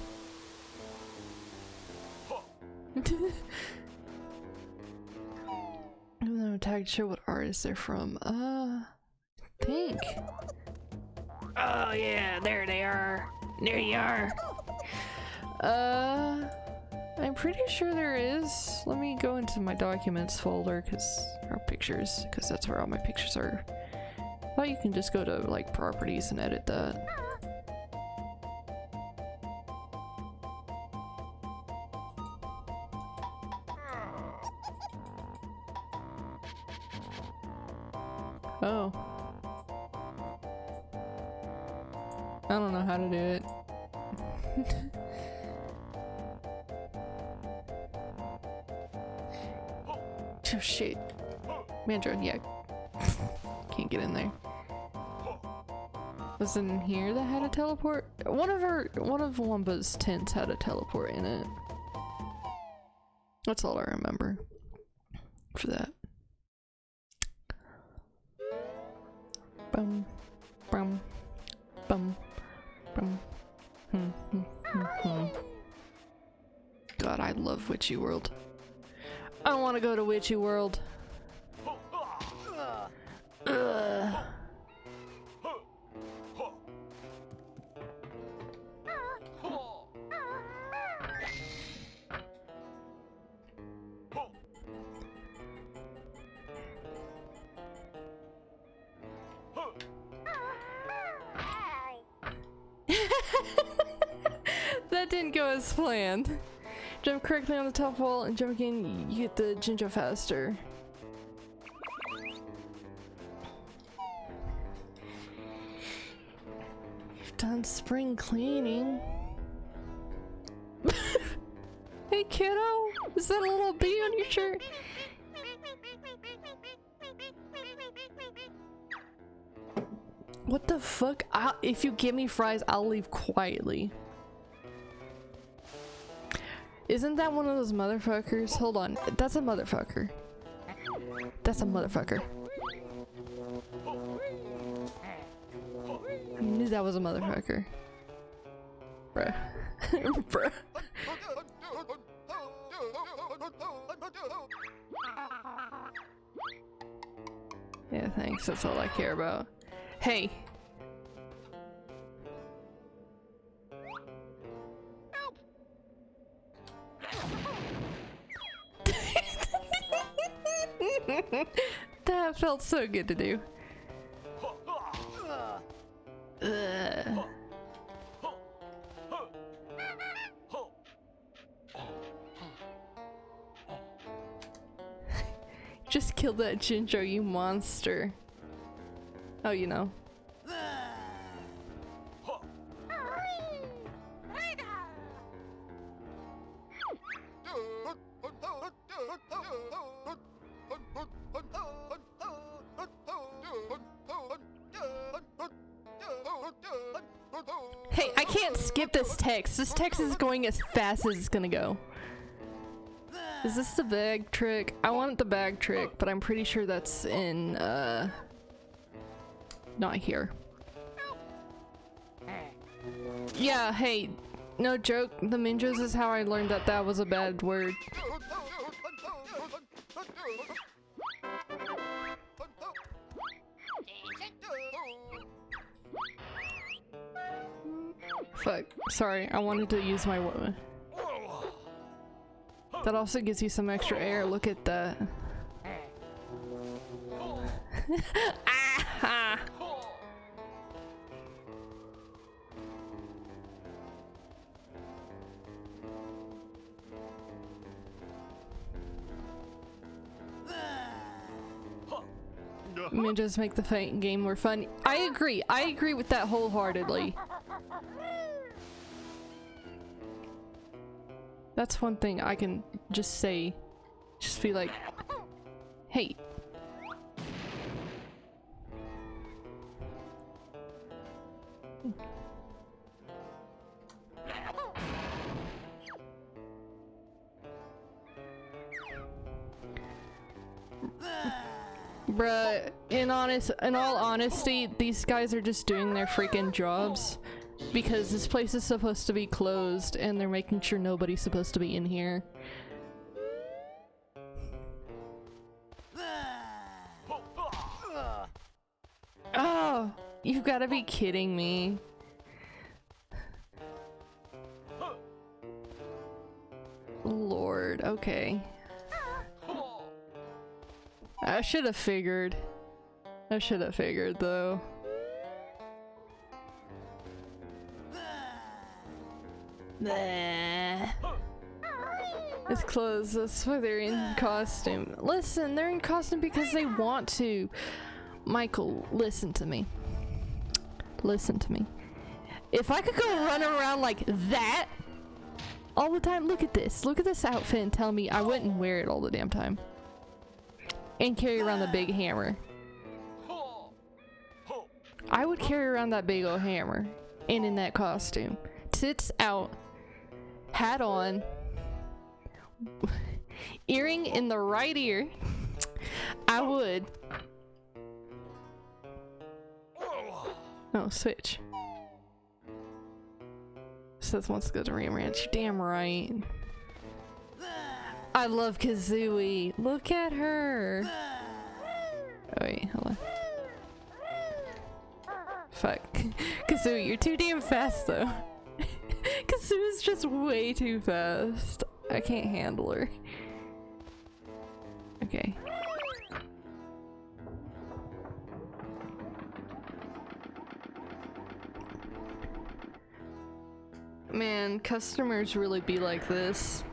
Even though I'm tagged to show what artist they're from. Pink. Oh yeah, there they are. There you are. I'm pretty sure there is. Let me go into my documents folder, or pictures, because that's where all my pictures are. Well, you can just go to like properties and edit that. Oh. I don't know how to do it. Oh shit. Mandro, yeah. Can't get in there. Was it in here that had a teleport? One of Wumba's tents had a teleport in it. That's all I remember for that. Bum, bum, bum, bum. God, I love Witchy World. I want to go to Witchy World. Ugh. That didn't go as planned. Jump correctly on the top wall and jump again, you get the Jinjo faster. You've done spring cleaning. Hey kiddo, is that a little bee on your shirt? What the fuck? If you give me fries, I'll leave quietly. Isn't that one of those motherfuckers? Hold on. That's a motherfucker. That's a motherfucker. I knew that was a motherfucker. Bruh. Bruh. Yeah, thanks. That's all I care about. Hey. That felt so good to do. Just killed that Jinjo, you monster. Oh, you know. Hey, I can't skip this text. This text is going as fast as it's gonna go. Is this the bag trick? I want the bag trick, but I'm pretty sure that's in, not here. Yeah, hey, no joke, the Minjos is how I learned that that was a bad word. Fuck, sorry, I wanted to use my weapon. That also gives you some extra air, look at that. Ah! Minjos make the fight game more fun. I agree with that wholeheartedly. That's one thing I can just say. Just be like, hey. Bruh, in all honesty, these guys are just doing their freaking jobs because this place is supposed to be closed and they're making sure nobody's supposed to be in here. Oh, you've got to be kidding me. Lord, okay. I should have figured. I should have figured though. It's closed. That's why they're in costume. Listen, they're in costume because they want to. Michael, listen to me. Listen to me. If I could go run around like that all the time, look at this. Look at this outfit and tell me I wouldn't wear it all the damn time. And carry around the big hammer. I would carry around that big old hammer. And in that costume. Tits out. Hat on. Earring in the right ear. I would. Oh, switch. Seth wants to go to Ram Ranch. You're damn right. I love Kazooie. Look at her. Oh wait, hold on. Fuck. Kazooie, you're too damn fast though. Kazooie's just way too fast. I can't handle her. Okay. Man, customers really be like this.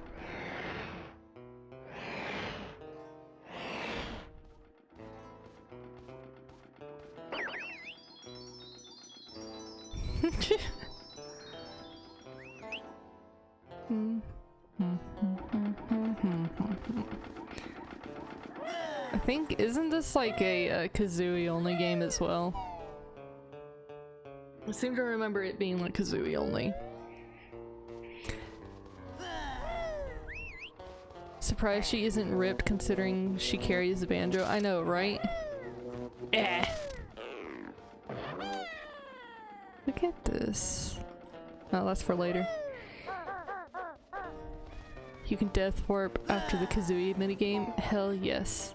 I think, isn't this like a Kazooie only game as well? I seem to remember it being like Kazooie only. Surprised she isn't ripped considering she carries a banjo. I know, right? Eh. Look at this. Oh, that's for later. You can death warp after the Kazooie minigame? Hell yes.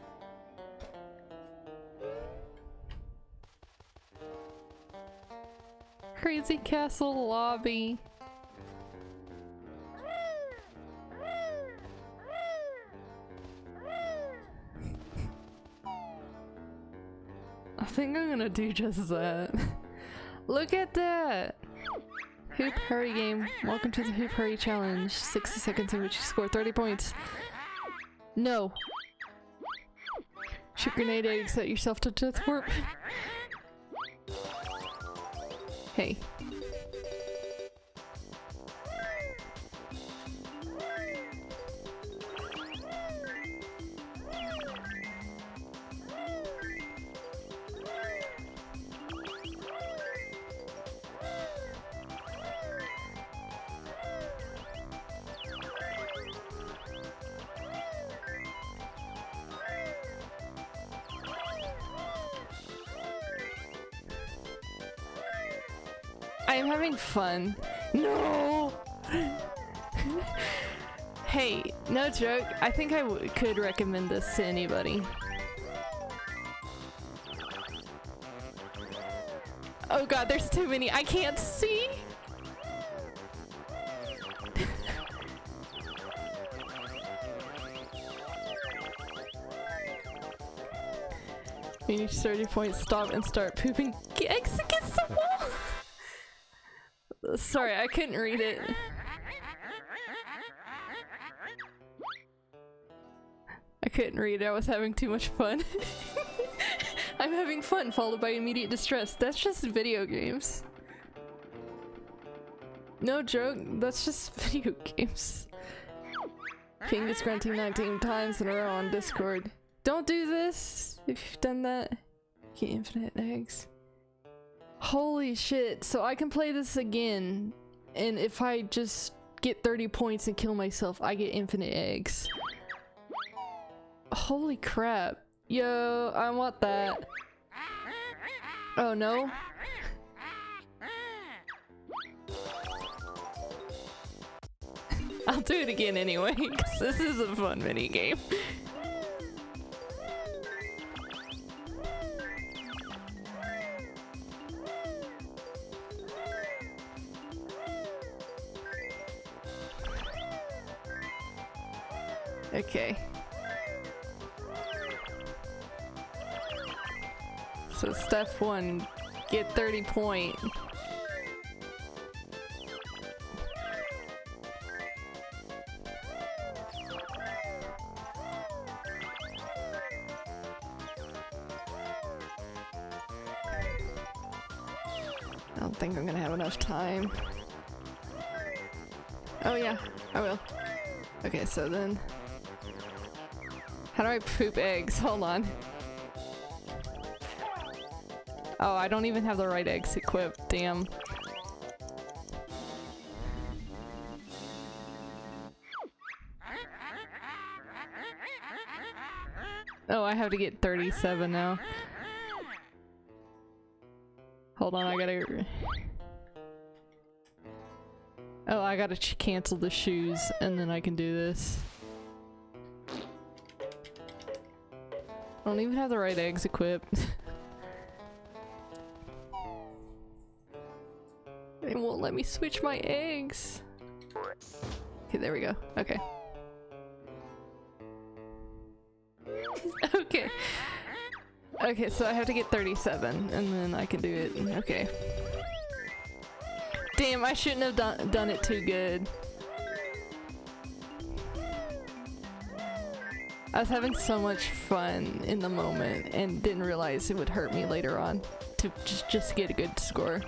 Crazy Castle lobby. I think I'm gonna do just that. Look at that! Hoop Hurry game. Welcome to the Hoop Hurry challenge. 60 seconds in which you score 30 points. No! Shoot grenade eggs, set yourself to death warp. Hey. I'm having fun. No! Hey, no joke. I think I could recommend this to anybody. Oh god, there's too many. I can't see! Finish 30 points, stop and start pooping eggs against the wall! Sorry, I couldn't read it. I couldn't read it, I was having too much fun. I'm having fun, followed by immediate distress. That's just video games. No joke, that's just video games. King is grunting 19 times in a row on Discord. Don't do this! If you've done that, get infinite eggs. Holy shit. So I can play this again, and if I just get 30 points and kill myself, I get infinite eggs. Holy crap. Yo, I want that. Oh no? I'll do it again anyway, because this is a fun mini game. Okay. So step 1, get 30 point. I don't think I'm gonna have enough time. Oh yeah, I will. Okay, so then... How do I poop eggs? Hold on. Oh, I don't even have the right eggs equipped, damn. Oh, I have to get 37 now. Hold on, I gotta... Oh, I gotta cancel the shoes, and then I can do this. I don't even have the right eggs equipped. It won't let me switch my eggs. Okay, there we go. Okay. Okay. Okay, so I have to get 37, and then I can do it. Okay. Damn, I shouldn't have done it too good. I was having so much fun in the moment and didn't realize it would hurt me later on to just get a good score.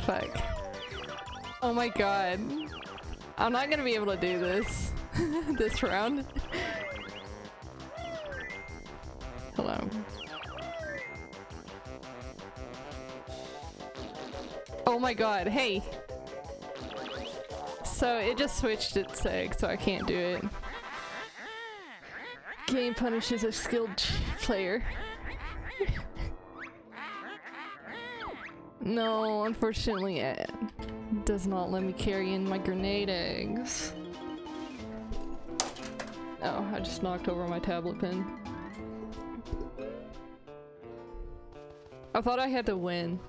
Fuck. Oh my god. I'm not gonna be able to do this this round. Hello. Oh my god, hey! So it just switched its egg, so I can't do it. Game punishes a skilled player. No, unfortunately it does not let me carry in my grenade eggs. Oh, I just knocked over my tablet pen. I thought I had to win.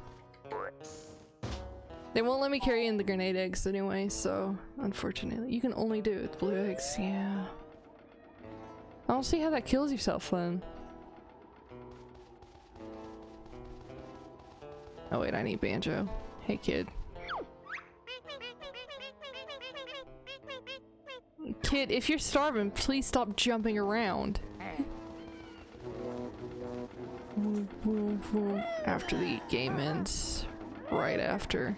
They won't let me carry in the grenade eggs anyway, so unfortunately. You can only do it with blue eggs, yeah. I don't see how that kills yourself then. Oh wait, I need Banjo. Hey kid. Kid, if you're starving, please stop jumping around. After the game ends. Right after.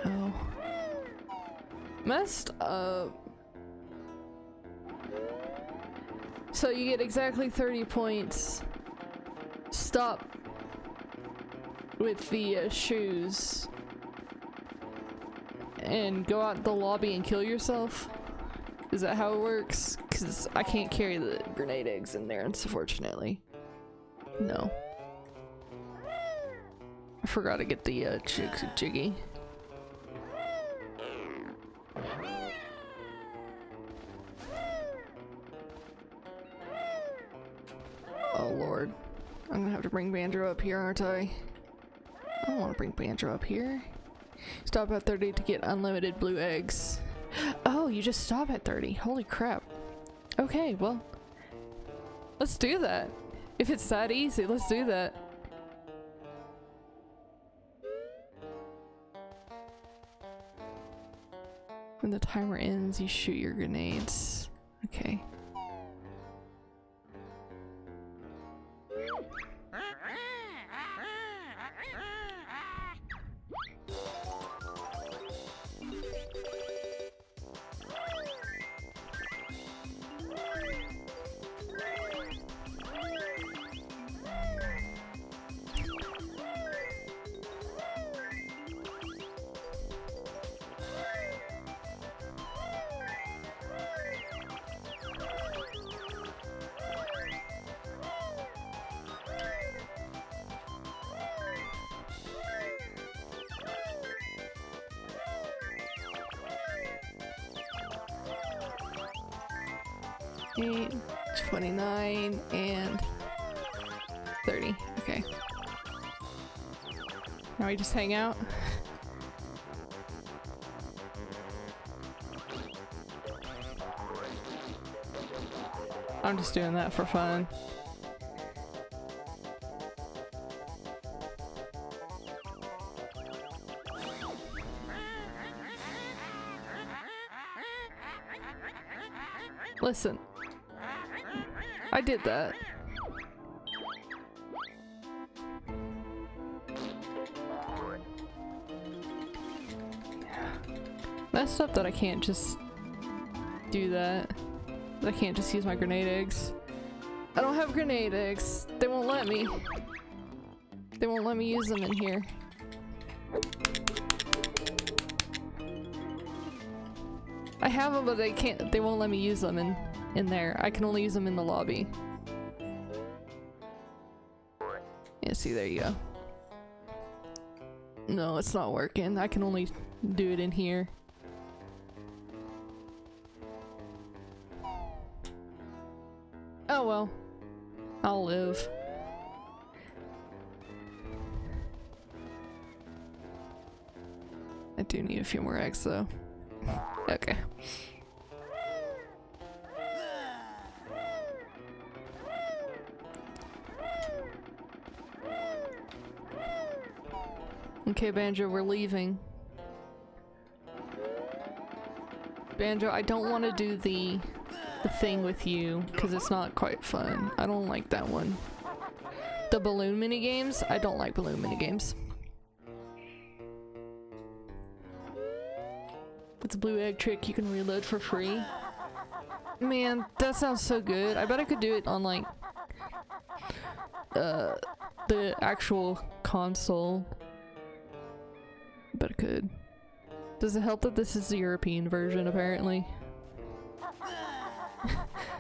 Oh. Messed up. So you get exactly 30 points. Stop with the shoes and go out the lobby and kill yourself? Is that how it works? Because I can't carry the grenade eggs in there, unfortunately. No. I forgot to get the jiggy. Oh lord. I'm gonna have to bring Banjo up here, aren't I? I don't want to bring Banjo up here. Stop at 30 to get unlimited blue eggs. Oh, you just stop at 30. Holy crap. Okay, well. Let's do that. If it's that easy, let's do that. When the timer ends, you shoot your grenades. Okay. 8, 29, and 30. Okay. Now we just hang out? I'm just doing that for fun. Listen. I did that. Messed up that I can't just do that. I can't just use my grenade eggs. I don't have grenade eggs. They won't let me. They won't let me use them in here. I have them, but they can't. They won't let me use them in there. I can only use them in the lobby. Yeah, see, there you go. No, it's not working. I can only do it in here. Oh well. I'll live. I do need a few more eggs though. Okay. Okay, Banjo, we're leaving. Banjo, I don't want to do the thing with you because it's not quite fun. I don't like that one. The balloon minigames? I don't like balloon minigames. It's a blue egg trick you can reload for free. Man, that sounds so good. I bet I could do it on like the actual console. Bet I could. Does it help that this is the European version apparently?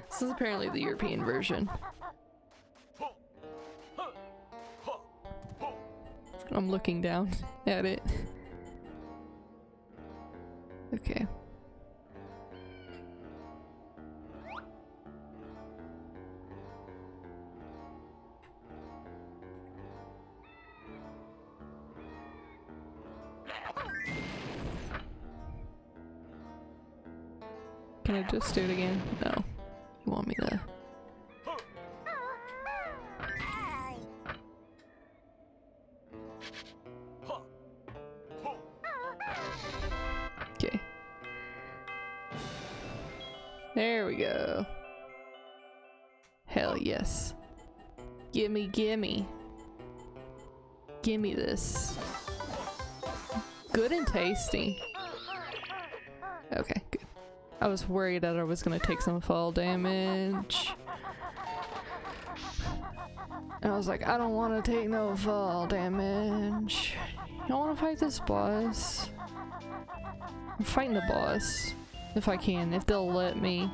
This is apparently the European version. I'm looking down at it. Okay. Can I just do it again? No. You want me to? Okay. There we go. Hell yes. Gimme, gimme. Gimme this. Good and tasty. Okay, good. I was worried that I was gonna take some fall damage. And I was like, I don't want to take no fall damage. You want to fight this boss? I'm fighting the boss. If I can, if they'll let me.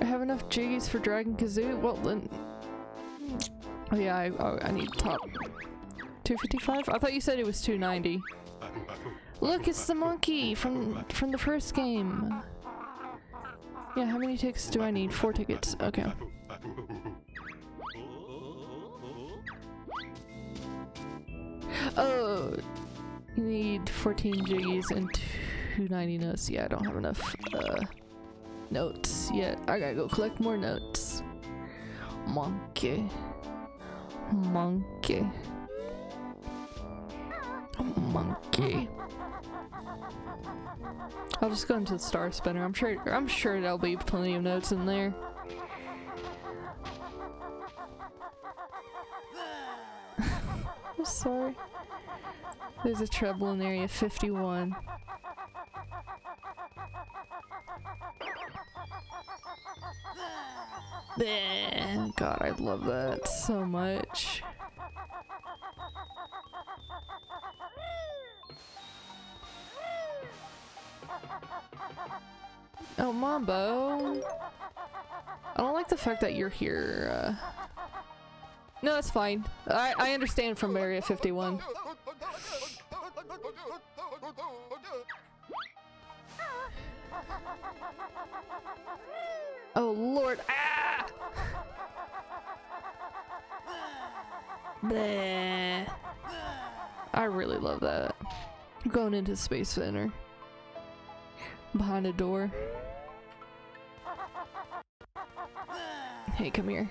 I have enough jiggies for Dragon Kazoo? Well then... Oh yeah, I need top 255? I thought you said it was 290. Look, it's the monkey from the first game. Yeah, how many tickets do I need? 4 tickets. Okay. Oh, you need 14 jiggies and 290 notes. Yeah, I don't have enough notes yet. I gotta go collect more notes. Monkey. Monkey. Monkey. I'll just go into the Star Spinner. I'm sure there'll be plenty of notes in there. I'm sorry. There's a treble in area 51. God, I love that so much. Oh, Mambo. I don't like the fact that you're here. No, it's fine. I understand from Area 51. Oh lord. Ah! Bleh. I really love that. Going into Space Center. Behind a door. Hey, come here.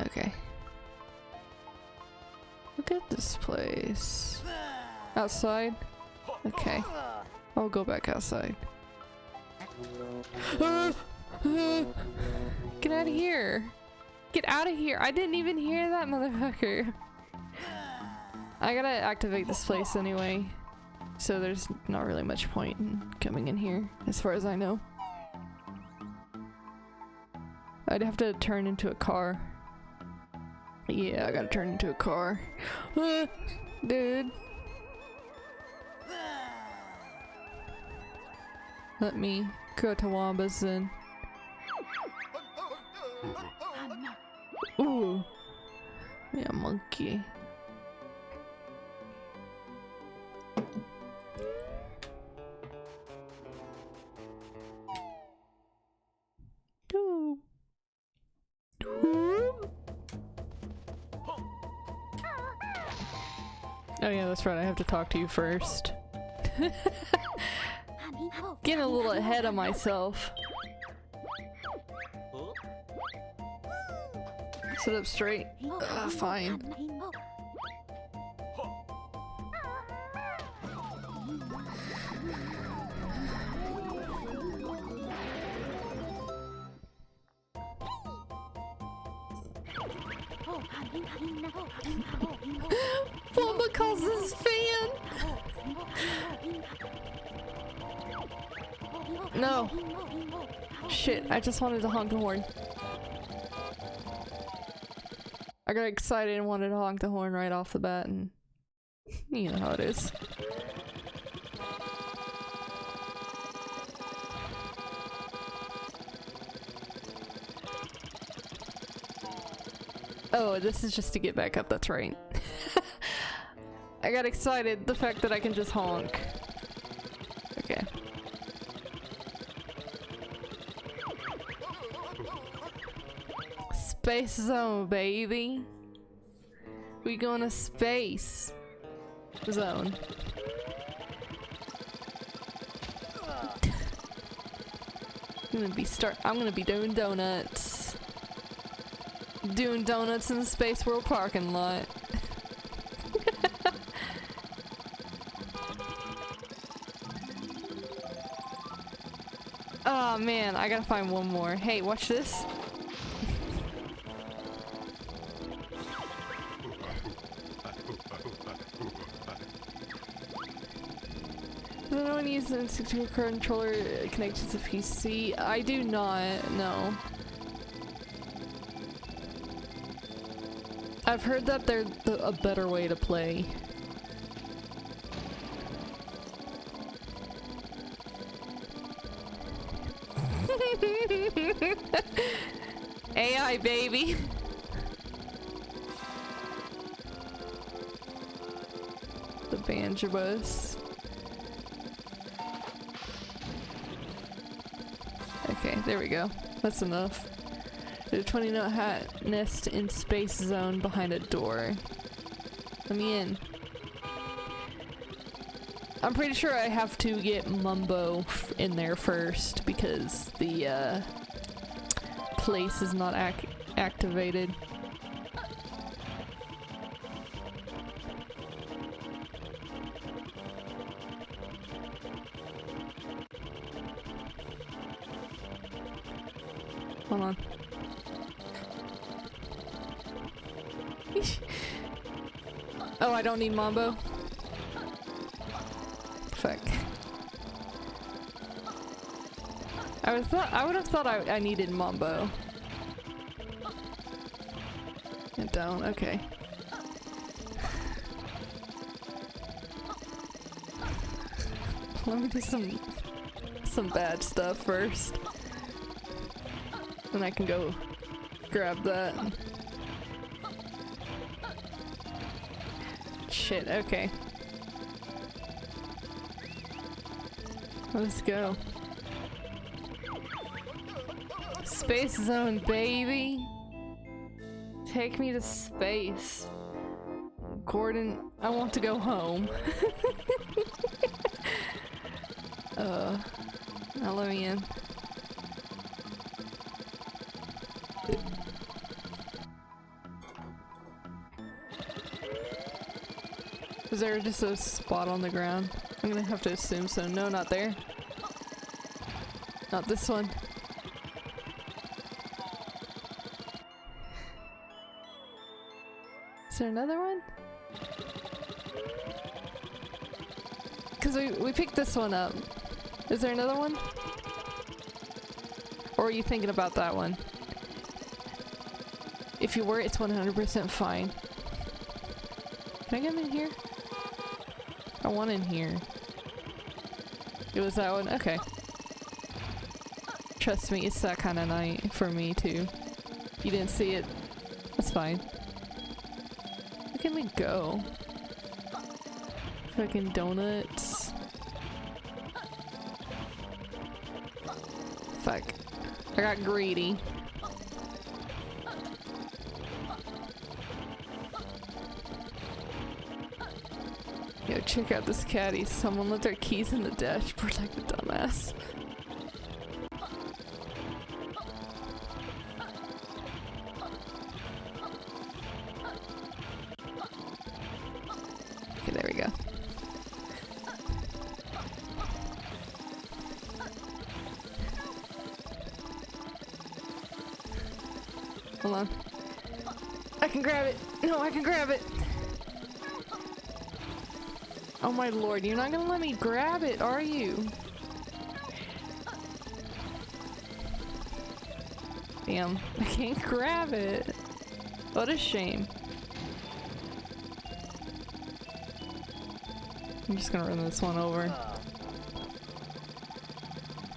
Okay. Look at this place. Outside? Okay. I'll go back outside. Get out of here! Get out of here! I didn't even hear that motherfucker! I gotta activate this place anyway, so there's not really much point in coming in here, as far as I know. I'd have to turn into a car. Yeah, I gotta turn into a car. Dude. Let me go to Wombas then. Ooh. Yeah, monkey. Ooh. Oh yeah, that's right, I have to talk to you first. Getting a little ahead of myself. Sit up straight. Fine. Womba calls his fan! No! Shit, I just wanted to honk the horn. I got excited and wanted to honk the horn right off the bat, and you know how it is. Oh, this is just to get back up, that's right. I got excited, the fact that I can just honk. Okay. Space zone, baby. We going to space zone. I'm gonna be doing donuts. Doing donuts in the Space World parking lot. Oh man, I gotta find one more. Hey, watch this. Does anyone use an N64 controller connected to PC? I do not, no. I've heard that they're a better way to play. AI baby. The banjo bus. Okay, there we go. That's enough. There's a 20-note hat nest in space zone behind a door. Let me in. I'm pretty sure I have to get Mumbo in there first because the place is not activated. Hold on. Oh, I don't need Mambo? Fuck. I would have thought I needed Mambo. I don't, okay. Let me do some bad stuff first. Then I can go grab that. Shit, okay. Let's go. Space Zone, baby! Take me to space. Gordon, I want to go home. Now let me in. Is there just a spot on the ground? I'm gonna have to assume so. No, not there. Not this one. Is there another one? Because we picked this one up. Is there another one? Or are you thinking about that one? If you were, it's 100% fine. Can I get in here? I want in here. It was that one? Okay. Trust me, it's that kind of night for me too. You didn't see it. That's fine. Where can we go? Fucking donuts. Fuck. I got greedy. Yo, check out this caddy. Someone left their keys in the dashboard like a dumbass. Okay, there we go. Hold on. I can grab it! No, I can grab it! Oh my lord, you're not gonna let me grab it, are you? Damn, I can't grab it. What a shame. I'm just gonna run this one over.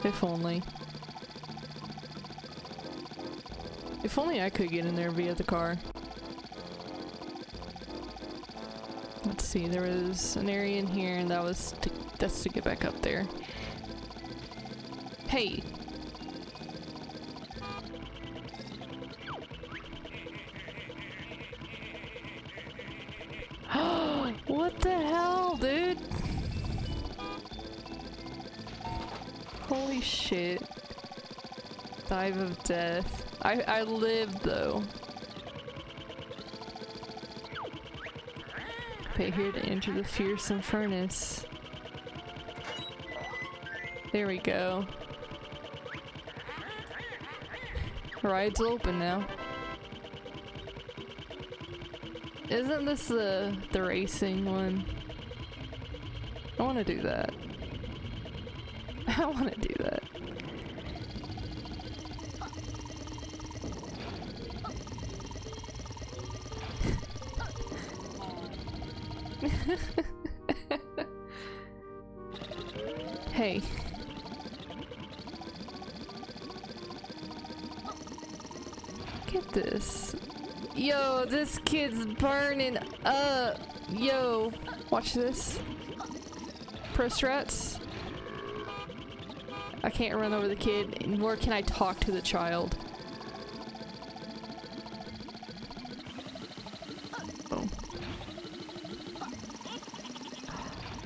If only. If only I could get in there via the car. Let's see, there was an area in here and that's to get back up there. Hey! What the hell, dude? Holy shit. Dive of death. I lived though. Pay here to enter the fearsome furnace. There we go. Ride's open now. Isn't this the racing one? I want to do that. I want to do that. Hey. Get this. Yo, this kid's burning up. Yo, watch this. Pro strats. I can't run over the kid, nor can I talk to the child.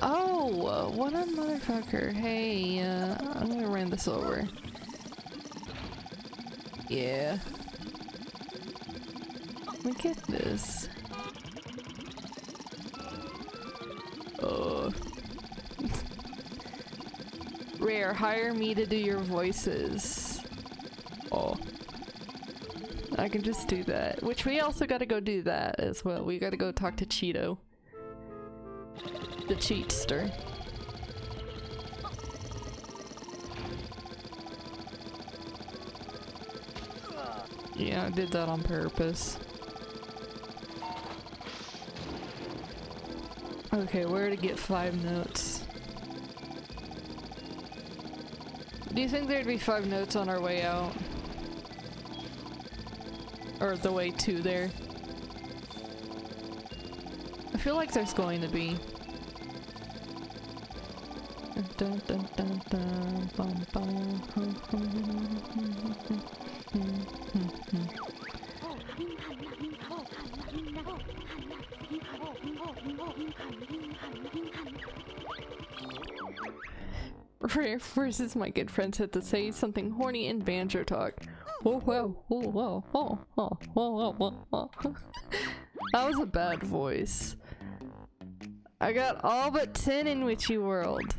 Oh, what a motherfucker. Hey, I'm gonna run this over. Yeah. Look at this. Rare, hire me to do your voices. Oh. I can just do that. Which we also gotta go do that as well. We gotta go talk to Cheeto. The cheatster. Yeah, I did that on purpose. Okay, where to get 5 notes? Do you think there'd be 5 notes on our way out? Or the way to there? I feel like there's going to be. Dun, dun, dun, dun, bum, bum. Versus my good friends had to say something horny in banjo talk. Oh wow, oh wow, oh, oh, oh, oh, oh, oh. That was a bad voice. I got all but 10 in Witchy World.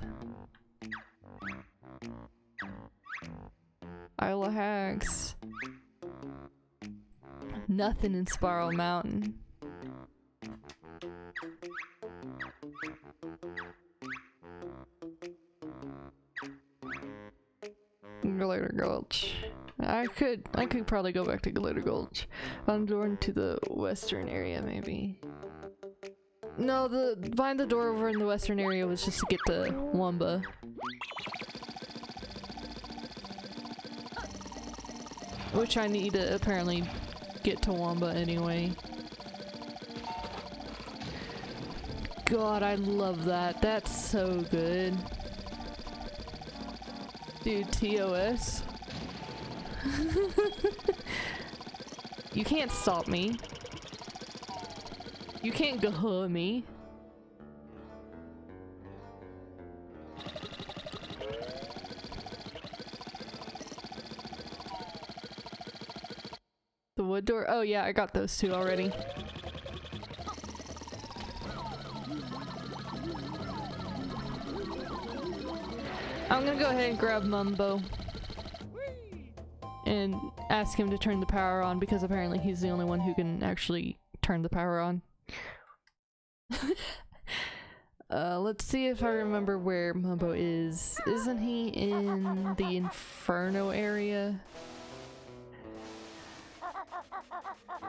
Isle of Hags. Nothing in Spiral Mountain. Glitter Gulch. I could probably go back to Glitter Gulch. I'm going to the western area, maybe. No, find the door over in the western area was just to get to Wumba. Which I need to apparently get to Wumba anyway. God, I love that. That's so good. Dude, TOS. You can't stop me. You can't go me. The wood door? Oh yeah, I got those two already. I'm gonna go ahead and grab Mumbo and ask him to turn the power on because apparently he's the only one who can actually turn the power on. Let's see if I remember where Mumbo is. Isn't he in the Inferno area?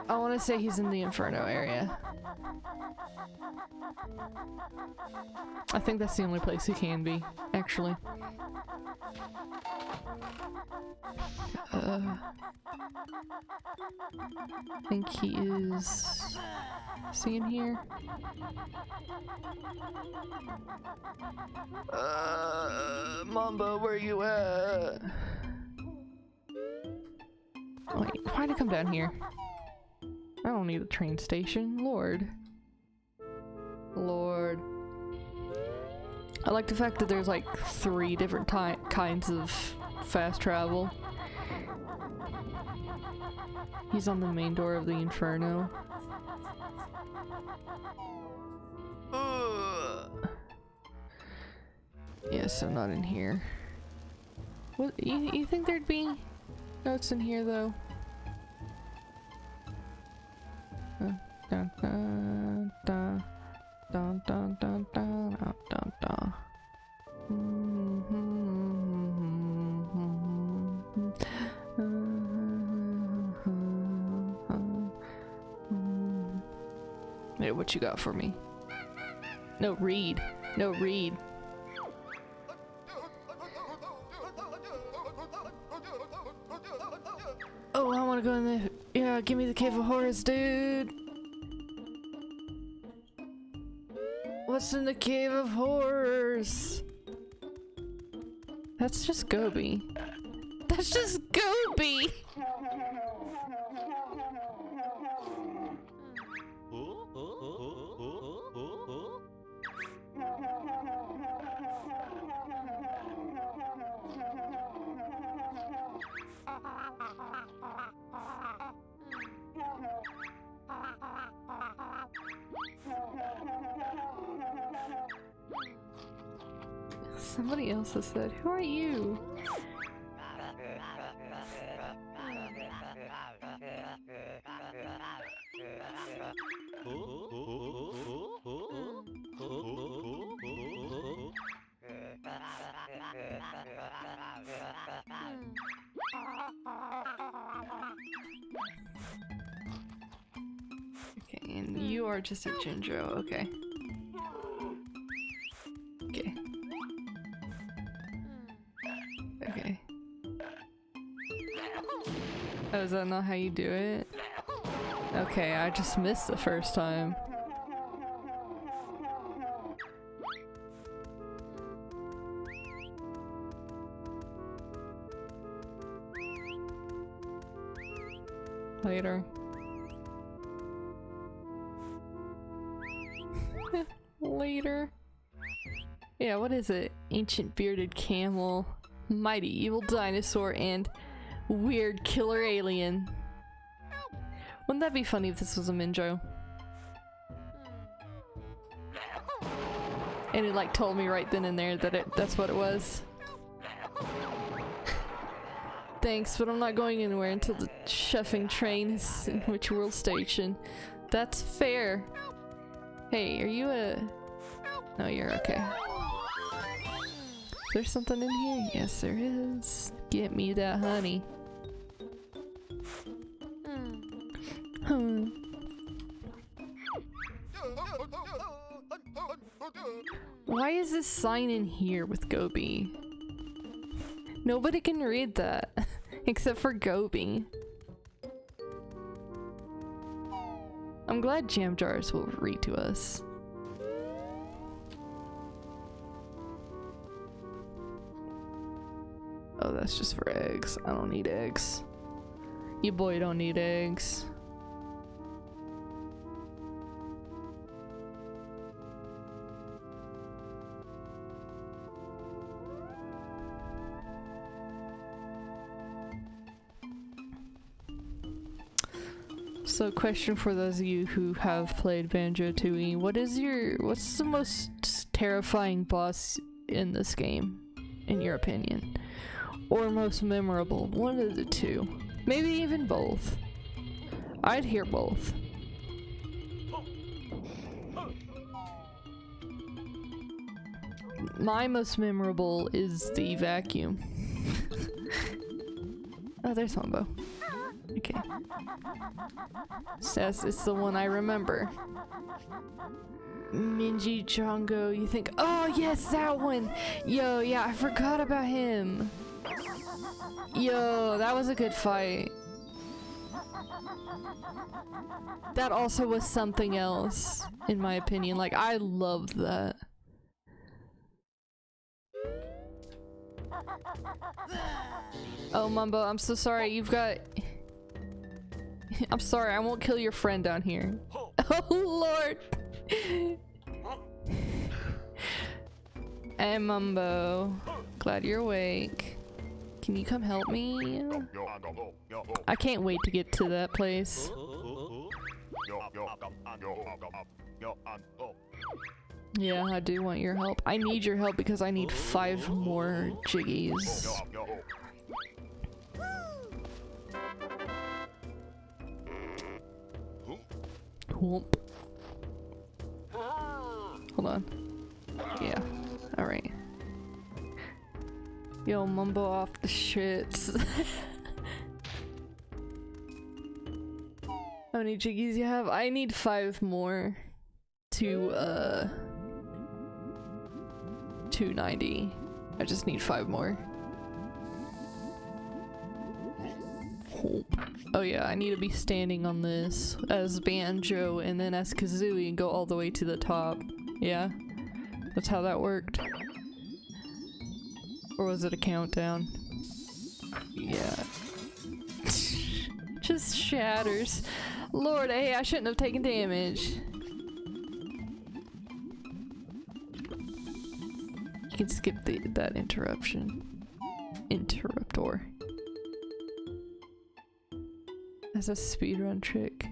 I want to say he's in the Inferno area. I think that's the only place he can be, actually. I think he is... Is he in here? Mumbo, where you at? Wait, why'd I come down here? I don't need a train station. Lord. Lord. I like the fact that there's like 3 different kinds of fast travel. He's on the main door of the Inferno. Yes, I'm not in here. What, you think there'd be notes in here though? Dun, dun, dun, dun, dun, dun, dun, dun, dun. Hey, what you got for me? No, read. No, read. Oh, I wanna go in there. Yeah, give me the Cave of Horrors, dude. What's in the Cave of Horrors? That's just Gobi. That's just Gobi! Somebody else has said, who are you? Okay, and you are just a Jinjo, okay. Okay. Okay. Oh, is that not how you do it? Okay, I just missed the first time. Later. Later. Yeah, what is it? Ancient bearded camel, mighty evil dinosaur, and weird killer alien. Wouldn't that be funny if this was a Minjo? And it like told me right then and there that that's what it was. Thanks, but I'm not going anywhere until the chefing train is in Witch World Station. That's fair. Hey, are you a... No, you're okay. Is there something in here? Yes, there is. Get me that honey. Why is this sign in here with Gobi? Nobody can read that except for Gobi. I'm glad Jam Jars will read to us. Oh, that's just for eggs. I don't need eggs. You boy don't need eggs. So, question for those of you who have played Banjo-Tooie: what's the most terrifying boss in this game, in your opinion? Or most memorable? One of the two. Maybe even both. I'd hear both. My most memorable is the vacuum. Oh, there's Humbo. Okay. Says it's the one I remember. Minji Chongo, you think, oh yes, that one! Yo, yeah, I forgot about him. Yo, that was a good fight. That also was something else, in my opinion. Like, I loved that. Oh, Mumbo, I'm so sorry. You've got... I'm sorry, I won't kill your friend down here. Oh, Lord! Hey, Mumbo. Glad you're awake. Can you come help me? I can't wait to get to that place. Yeah, I do want your help. I need your help because I need 5 more Jiggies. Whoop. Hold on. Yeah. Alright. Yo, Mumbo off the shits. How many Jiggies you have? I need 5 more to 290. I just need 5 more. Oh yeah, I need to be standing on this as Banjo and then as Kazooie and go all the way to the top. Yeah? That's how that worked. Or was it a countdown? Yeah. Just shatters. Lord, hey, I shouldn't have taken damage. You can skip that interruption. Interruptor. As a speedrun trick.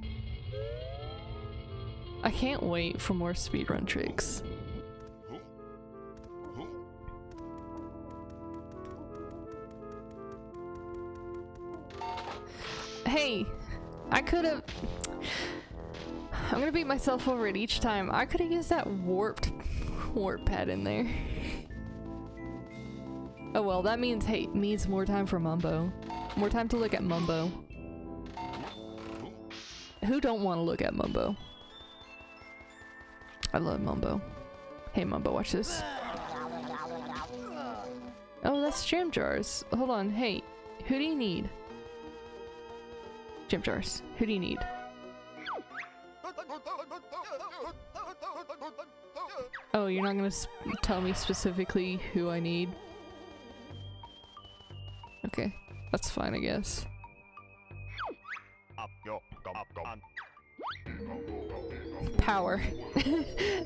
I can't wait for more speedrun tricks. Hey! I could've... I'm gonna beat myself over it each time. I could've used that warp pad in there. Oh well, that means, hey, means more time for Mumbo. More time to look at Mumbo. Who don't want to look at Mumbo? I love Mumbo. Hey Mumbo, watch this. Oh, that's Jam Jars. Hold on, hey, who do you need? Jam Jars, who do you need? Oh, you're not gonna tell me specifically who I need? Okay, that's fine, I guess. power.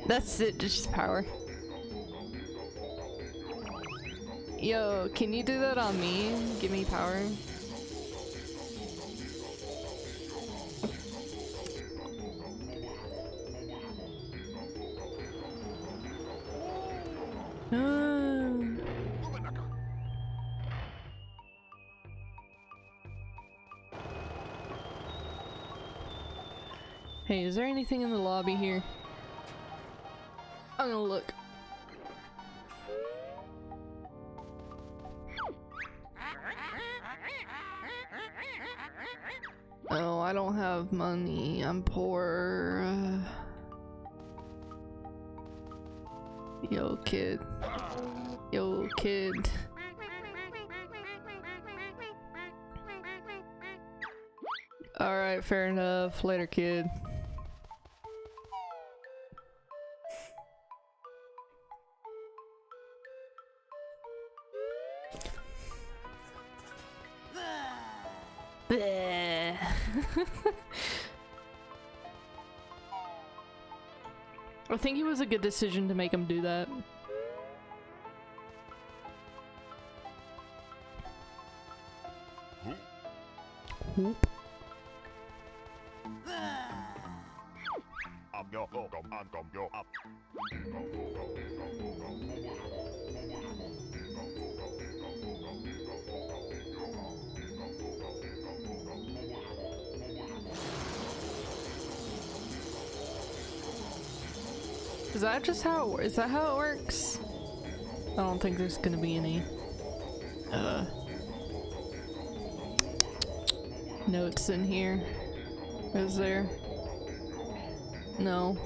That's it, just power. Yo, can you do that on me? Give me power. Hey, is there anything in the lobby here? I'm gonna look. Oh, I don't have money. I'm poor. Yo, kid. Yo, kid. Alright, fair enough. Later, kid. Bleh. I think it was a good decision to make him do that. Whoop. Is that just how is that how it works? I don't think there's gonna be any notes in here. Is there? No.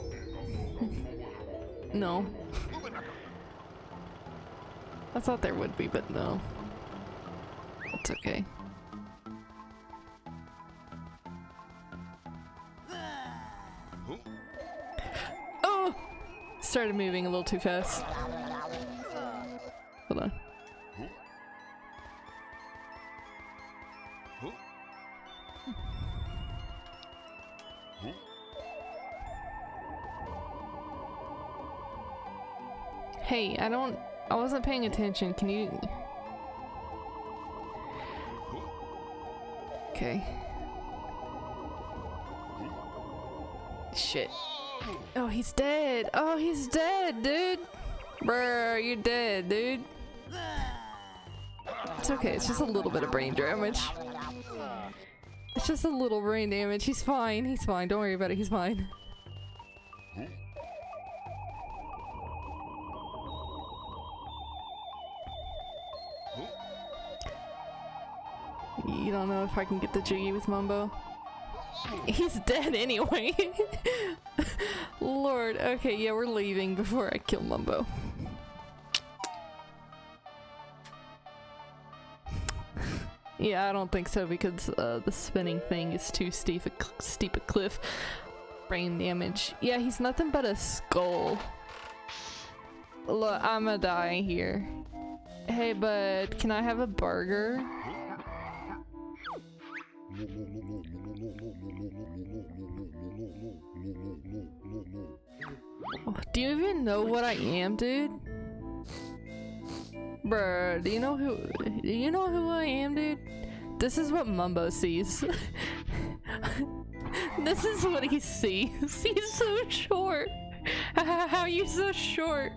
No. I thought there would be, but no. It's okay. Oh! Started moving a little too fast. Hold on. Hey, I wasn't paying attention. Can you? Okay. Shit. Oh, he's dead. Oh, he's dead, dude. Bruh, you're dead, dude. It's okay. It's just a little bit of brain damage. It's just a little brain damage. He's fine. He's fine. Don't worry about it. He's fine. You don't know if I can get the jiggy with Mumbo? He's dead anyway. Lord. Okay, yeah, we're leaving before I kill Mumbo. Yeah, I don't think so because the spinning thing is too steep a cliff. Brain damage. Yeah, he's nothing but a skull. Look, I'ma die here. Hey, bud, can I have a burger? Do you even know what I am, dude? Bruh, do you know who I am, dude? This is what Mumbo sees. This is what he sees. He's so short. How are you so short?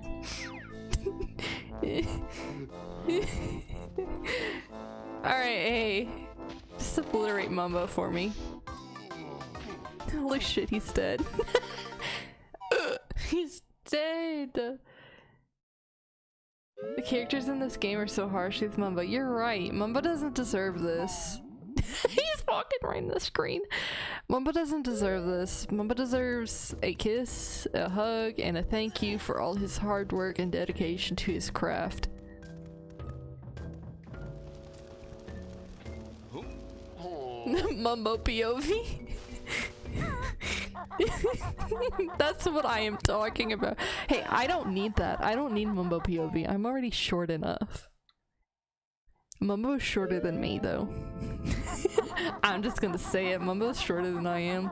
Alright, hey. Just obliterate Mumbo for me. Holy shit, he's dead. He's dead! The characters in this game are so harsh with Mumbo. You're right, Mumbo doesn't deserve this. He's walking right in the screen. Mumbo doesn't deserve this. Mumbo deserves a kiss, a hug, and a thank you for all his hard work and dedication to his craft. Mumbo POV. That's what I am talking about. Hey, I don't need that. I don't need Mumbo POV. I'm already short enough. Mumbo's shorter than me, though. I'm just gonna say it. Mumbo's shorter than I am.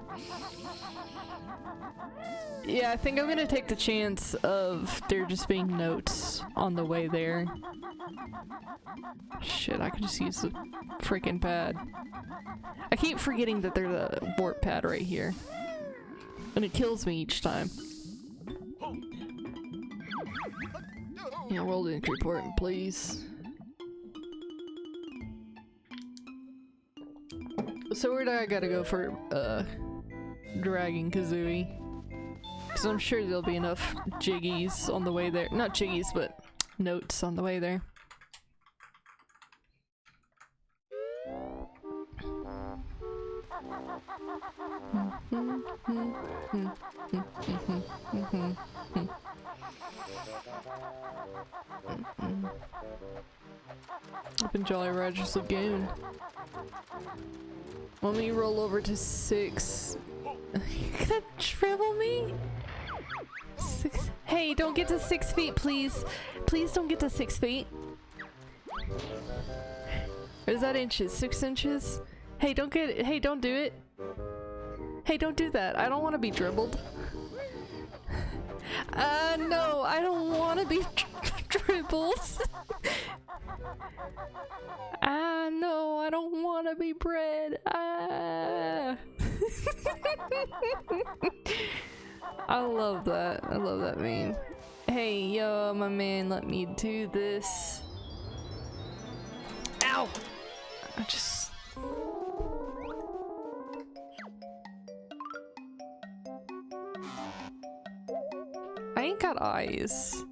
Yeah, I think I'm gonna take the chance of there just being notes on the way there. Shit, I could just use the freaking pad. I keep forgetting that there's a warp pad right here. And it kills me each time. Yeah, world entry report, please. So where do I gotta go for, Dragon Kazooie? Because I'm sure there'll be enough jiggies on the way there. Not jiggies, but notes on the way there. Up in Jolly Roger's Lagoon. Want me to roll over to 6? You gonna dribble me? 6. Hey, don't get to 6 feet, please. Please don't get to 6 feet. Or is that inches? 6 inches? Hey, don't get it. Hey, don't do it. Hey, don't do that. I don't want to be dribbled. No, I don't want to be dribbled. No, I don't want to be bred. I love that. I love that meme. Hey, yo, my man, let me do this. Ow! I just... I ain't got eyes.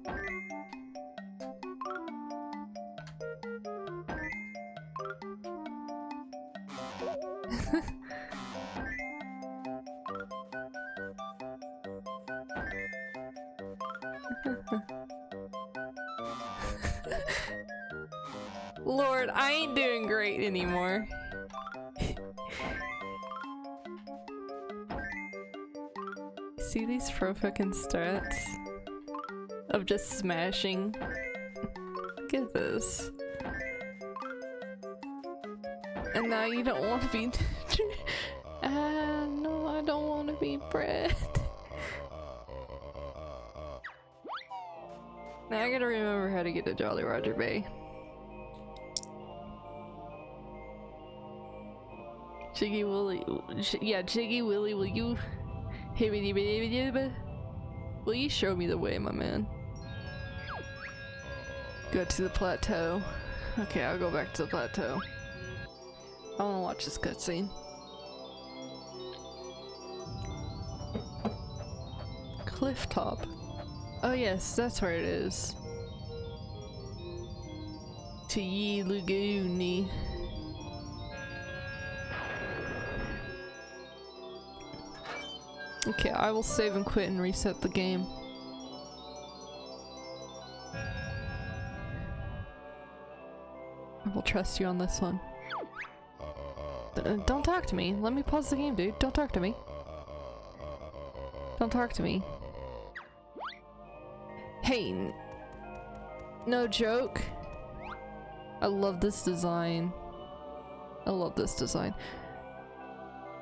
Lord, I ain't doing great anymore. See these pro fucking strats of just smashing? Look at this. And now you don't want to be no, I don't want to be bred. Now I gotta remember how to get to Jolly Roger Bay. Jiggy Willy, yeah, Jiggy Willy, will you show me the way, my man? Go to the plateau. Okay, I'll go back to the plateau. I wanna watch this cutscene. Cliff top. Oh yes, that's where it is. To Ye Lagoon. Okay, I will save and quit and reset the game. I will trust you on this one. Don't talk to me. Let me pause the game, dude. Don't talk to me. Don't talk to me. Hey, no joke. I love this design. I love this design.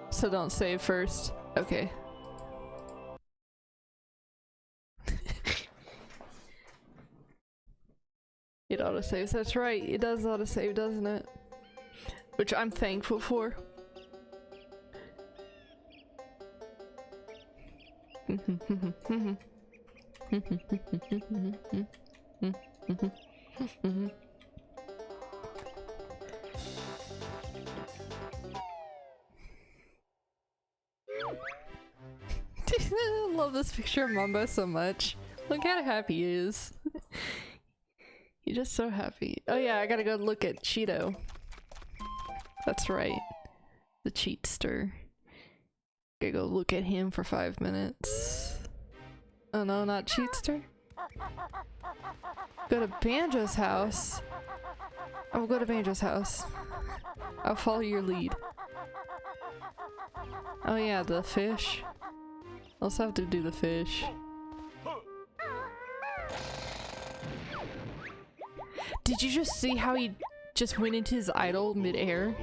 So don't save first. Okay. It autosaves, that's right. It does autosave, doesn't it? Which I'm thankful for. I love this picture of Mumbo so much. Look how happy he is. He's just so happy. Oh yeah, I gotta go look at Cheeto. That's right. The cheatster. Gotta go look at him for 5 minutes. Oh no, not cheatster. Go to Banjo's house. I'll go to Banjo's house. I'll follow your lead. Oh yeah, the fish. I also have to do the fish. Did you just see how he just went into his idol mid-air?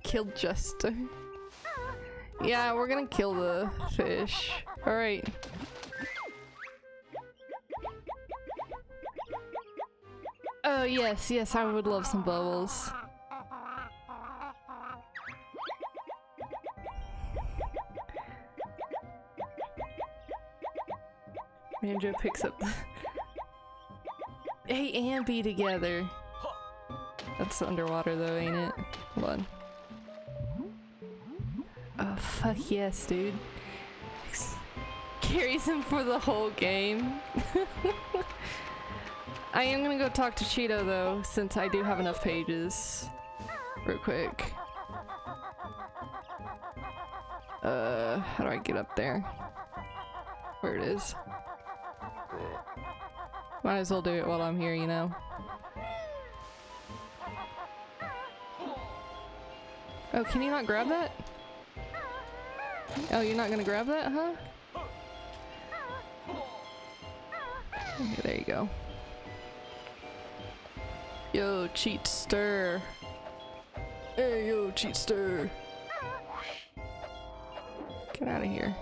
Killed Jester. Yeah, we're gonna kill the fish. Alright. Oh yes, yes, I would love some bubbles. Banjo picks up the A and B together. That's underwater though, ain't it? Hold on. Oh fuck yes, dude. Carries him for the whole game. I am gonna go talk to Cheeto though, since I do have enough pages. Real quick. How do I get up there? Where it is. Might as well do it while I'm here, you know? Oh, can you not grab that? Oh, you're not gonna grab that, huh? Okay, there you go. Yo, Cheatster. Hey, yo, Cheatster. Get out of here.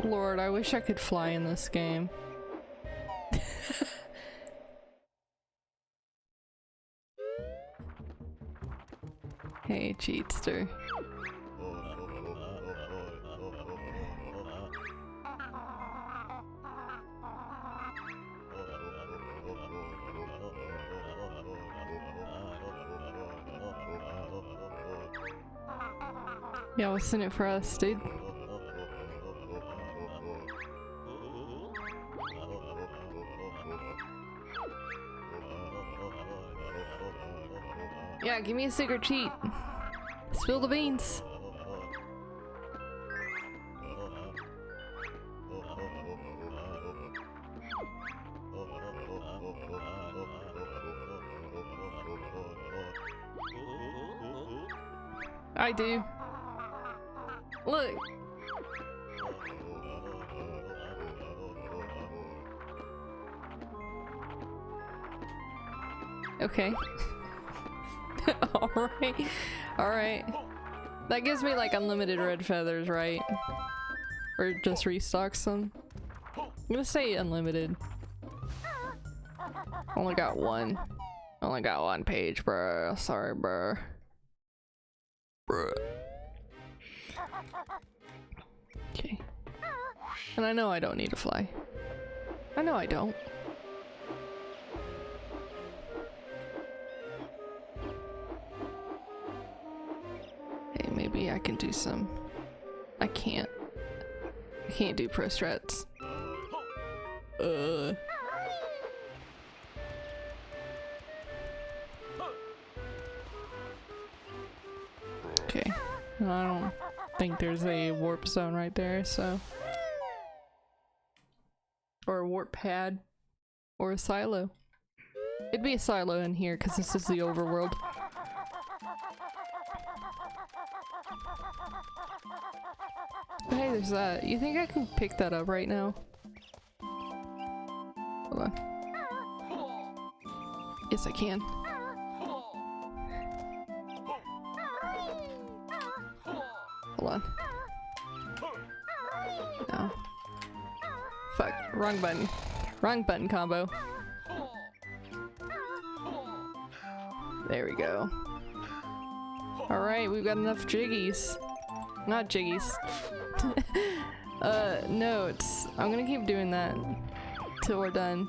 Lord, I wish I could fly in this game. Hey, Cheatster. Yeah, what's in it for us, dude? Yeah, give me a secret cheat. Spill the beans. I do. Look. Okay. Alright. Alright. That gives me like unlimited red feathers, right? Or just restocks them. I'm gonna say unlimited. Only got one. Only got one page, bruh. Sorry, bruh. Bruh. Okay. And I know I don't need to fly. I know I don't. Hey, maybe I can do some. I can't. I can't do pro strats. Okay. I don't think there's a warp zone right there, so. Or a warp pad. Or a silo. It'd be a silo in here because this is the overworld. But hey, there's that. You think I can pick that up right now? Hold on. Yes, I can. Hold on. No. Fuck. Wrong button. Wrong button combo. There we go. Alright, we've got enough jiggies. Not jiggies. Notes. I'm gonna keep doing that till we're done.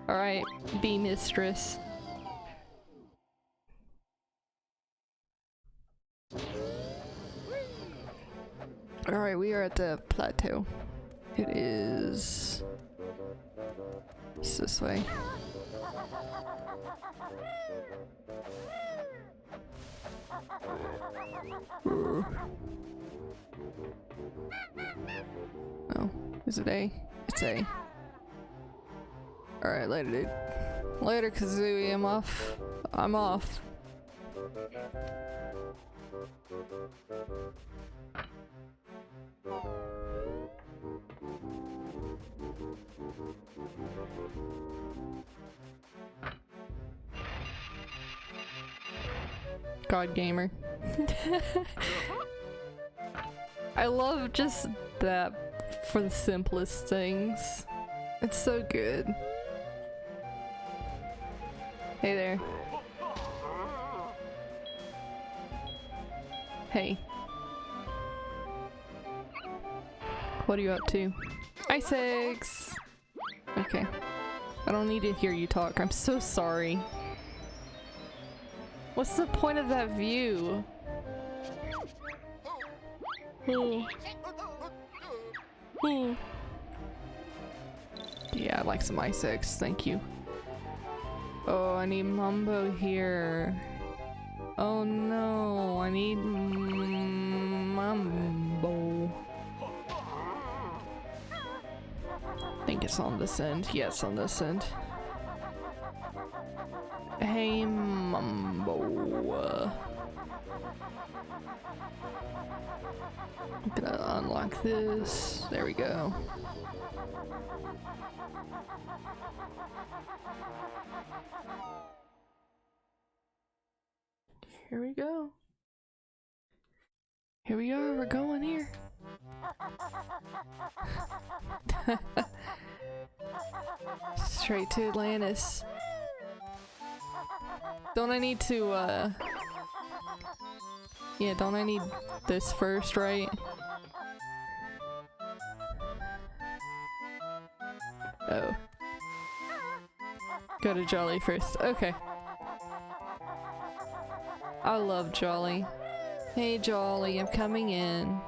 Alright, bee mistress. Alright, we are at the plateau. It is... It's this way. Oh, is it A? It's A. Alright, later, dude. Later, Kazooie. I'm off. I'm off. God gamer. I love just that for the simplest things. It's so good. Hey there. Hey. What are you up to? Ice eggs! Okay. I don't need to hear you talk. I'm so sorry. What's the point of that view? Oh. Oh. Yeah, I'd like some ice eggs, thank you. Oh, I need Mumbo here. Oh no, I need Mumbo. I think it's on this end. Yeah, it's on this end. Hey, Mumbo. I'm gonna unlock this. There we go. Here we go. Here we are, we're going here. Straight to Atlantis. Don't I need to, yeah, don't I need this first, right? Oh. Go to Jolly first. Okay. I love Jolly. Hey Jolly, I'm coming in.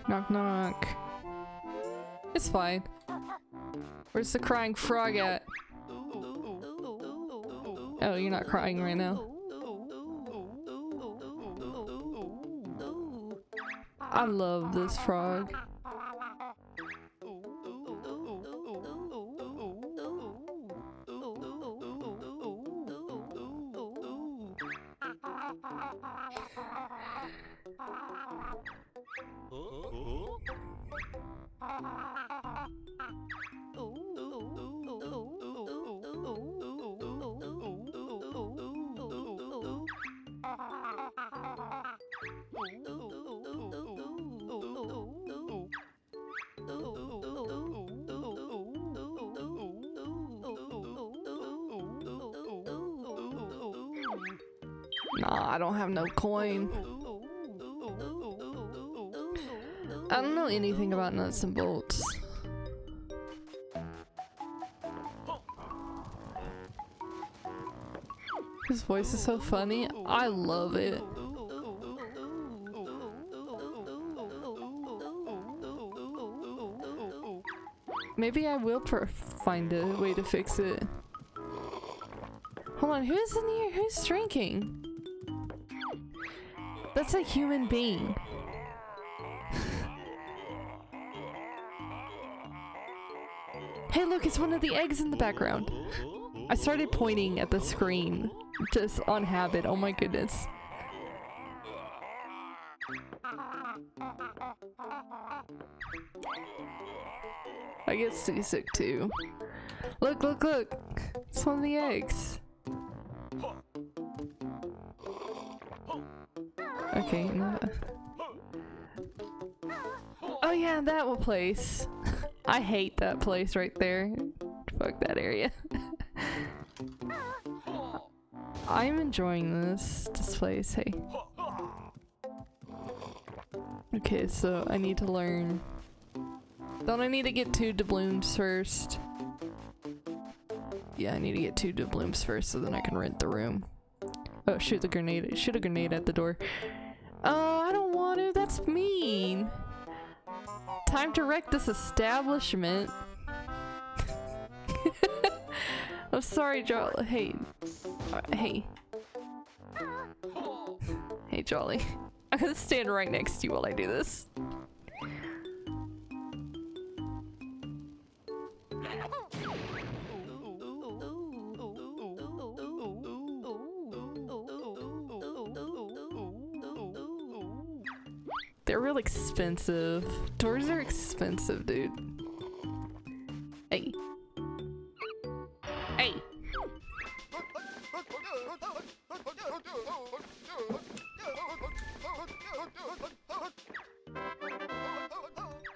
Knock knock. It's fine. Where's the crying frog at? Oh, you're not crying right now. I love this frog. Nah, I don't have no coin. I don't know anything about nuts and bolts. His voice is so funny. I love it. Maybe I will find a way to fix it. Hold on, who's in here? Who's drinking? That's a human being. Hey look, it's one of the eggs in the background. I started pointing at the screen, just on habit, oh my goodness. I get seasick too. Look, look, look! It's one of the eggs. Okay, no. Oh yeah, that one place. I hate that place right there. Fuck that area. I'm enjoying this place, hey. Okay, so I need to learn. Don't I need to get 2 doubloons first? Yeah, I need to get 2 doubloons first so then I can rent the room. Oh, shoot the grenade. Shoot a grenade at the door. Oh, I don't want to. That's mean. Time to wreck this establishment. I'm sorry, Jolly. Hey. Hey. Hey, Jolly. I'm gonna stand right next to you while I do this. They're real expensive. Doors are expensive, dude. Hey. Hey.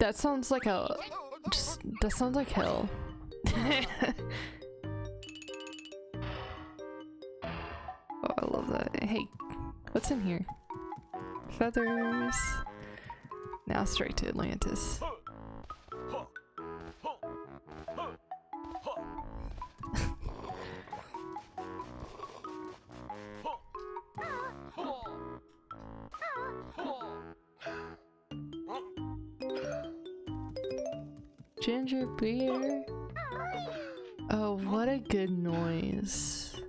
That sounds like a... that sounds like hell. Oh, I love that. Hey, what's in here? Feathers. Now straight to Atlantis. Ginger beer. Oh, what a good noise.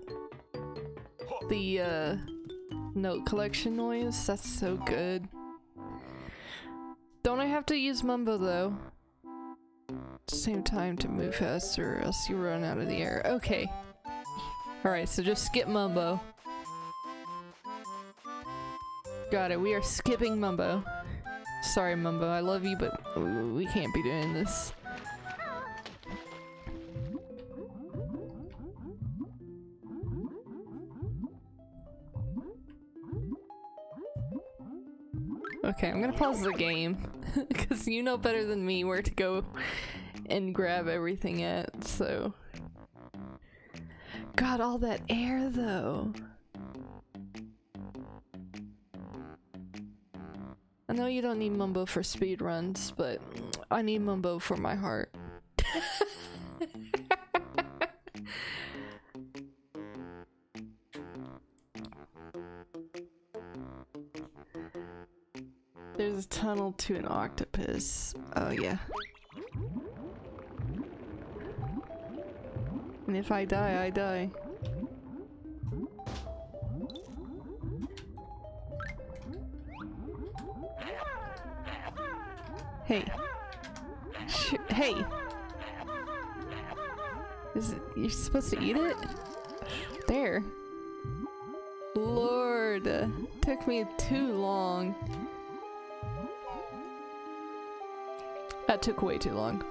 The note collection noise, that's so good. Don't I have to use Mumbo though? Same time to move faster or else you run out of the air. Okay. Alright, so just skip Mumbo. Got it, we are skipping Mumbo. Sorry Mumbo, I love you, but we can't be doing this. Okay, I'm gonna pause the game, because you know better than me where to go and grab everything at, so... God, all that air though! I know you don't need Mumbo for speed runs, but I need Mumbo for my heart. There's a tunnel to an octopus. Oh yeah. And if I die, I die. Hey. Hey! You're supposed to eat it? There. Lord. Took me too long. That took way too long.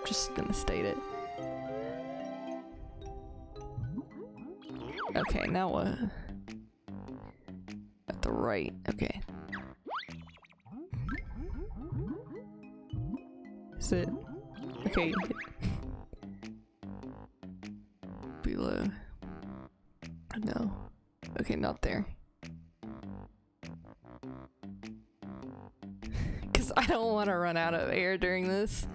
Just gonna state it. Okay, now what? At the right, okay. Is it? Okay. Below. No. Okay, not there. Because I don't want to run out of air during this.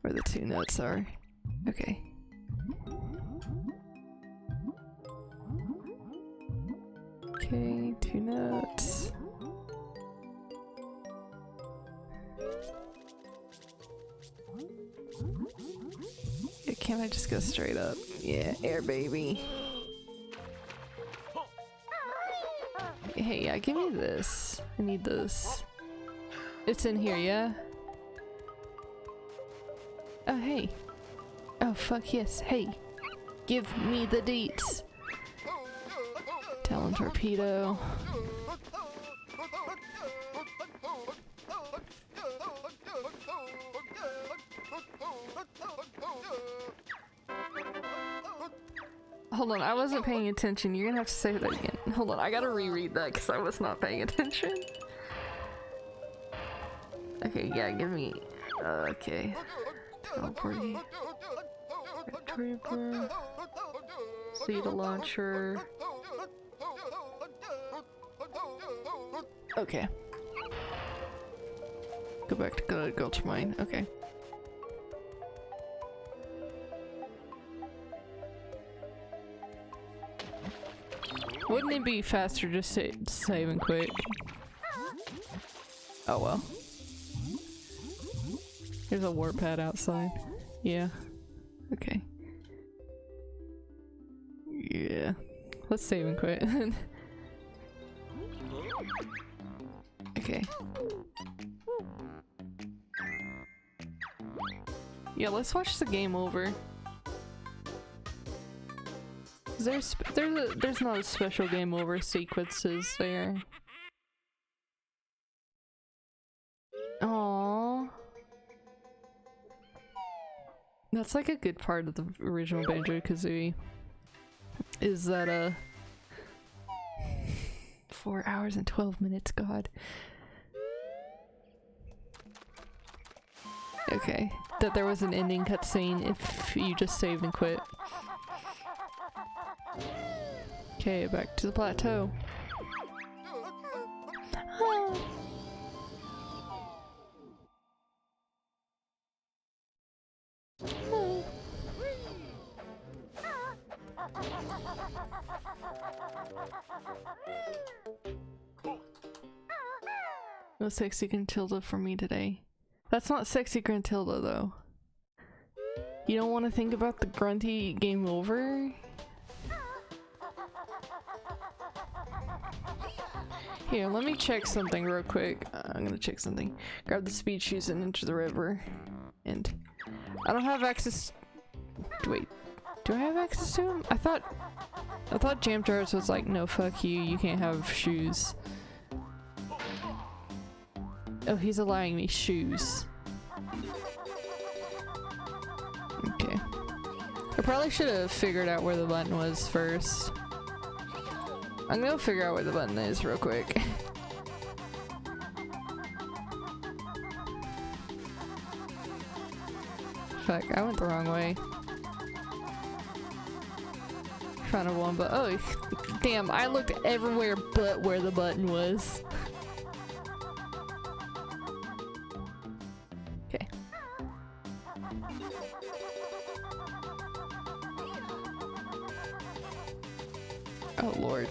Where the two notes are. Okay. Okay, two notes. Yeah, can't I just go straight up? Yeah, air baby. Hey, yeah, give me this. I need this. It's in here, yeah? Oh, hey. Oh, fuck yes. Hey. Give me the deets. Talon torpedo. Hold on, I wasn't paying attention. You're gonna have to say that again. Hold on, I gotta reread that because I was not paying attention. Okay, yeah, give me... okay. Teleporting. Trooper. Seed launcher. Okay. Go back to Gulch Mine. Okay. Wouldn't it be faster just to save and quit? Oh well. There's a warp pad outside. Yeah. Okay. Yeah. Let's save and quit. Okay. Yeah, let's watch the game over. There's not a special game over sequences there. That's like a good part of the original Banjo-Kazooie. Is that 4 hours and 12 minutes, god. Okay, that there was an ending cutscene if you just saved and quit. Okay, back to the plateau. Ah. Ah. No sexy Gruntilda for me today. That's not sexy Gruntilda though. You don't want to think about the grunty game over? Here, let me check something real quick. I'm gonna check something. Grab the speed shoes and enter the river. And I don't have access. Wait, do I have access to them? I thought Jam Jars was like, no, fuck you. You can't have shoes. Oh, he's allowing me shoes. Okay. I probably should have figured out where the button was first. I'm gonna figure out where the button is real quick. Fuck, I went the wrong way. Found a one, but oh, damn, I looked everywhere but where the button was. Okay. Oh lord.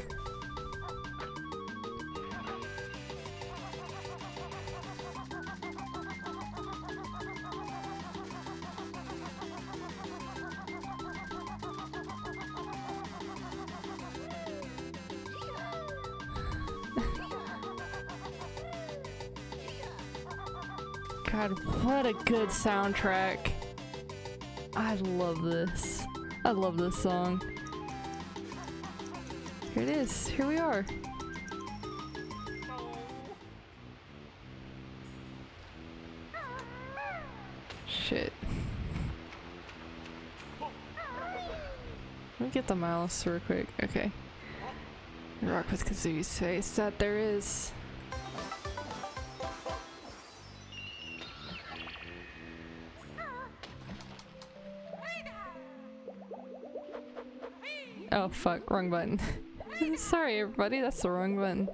God, what a good soundtrack. I love this. I love this song. Here it is. Here we are. Shit. Let me get the mouse real quick. Okay. Rock with Kazooie's face. That there is. Oh fuck, wrong button. Sorry everybody, that's the wrong button.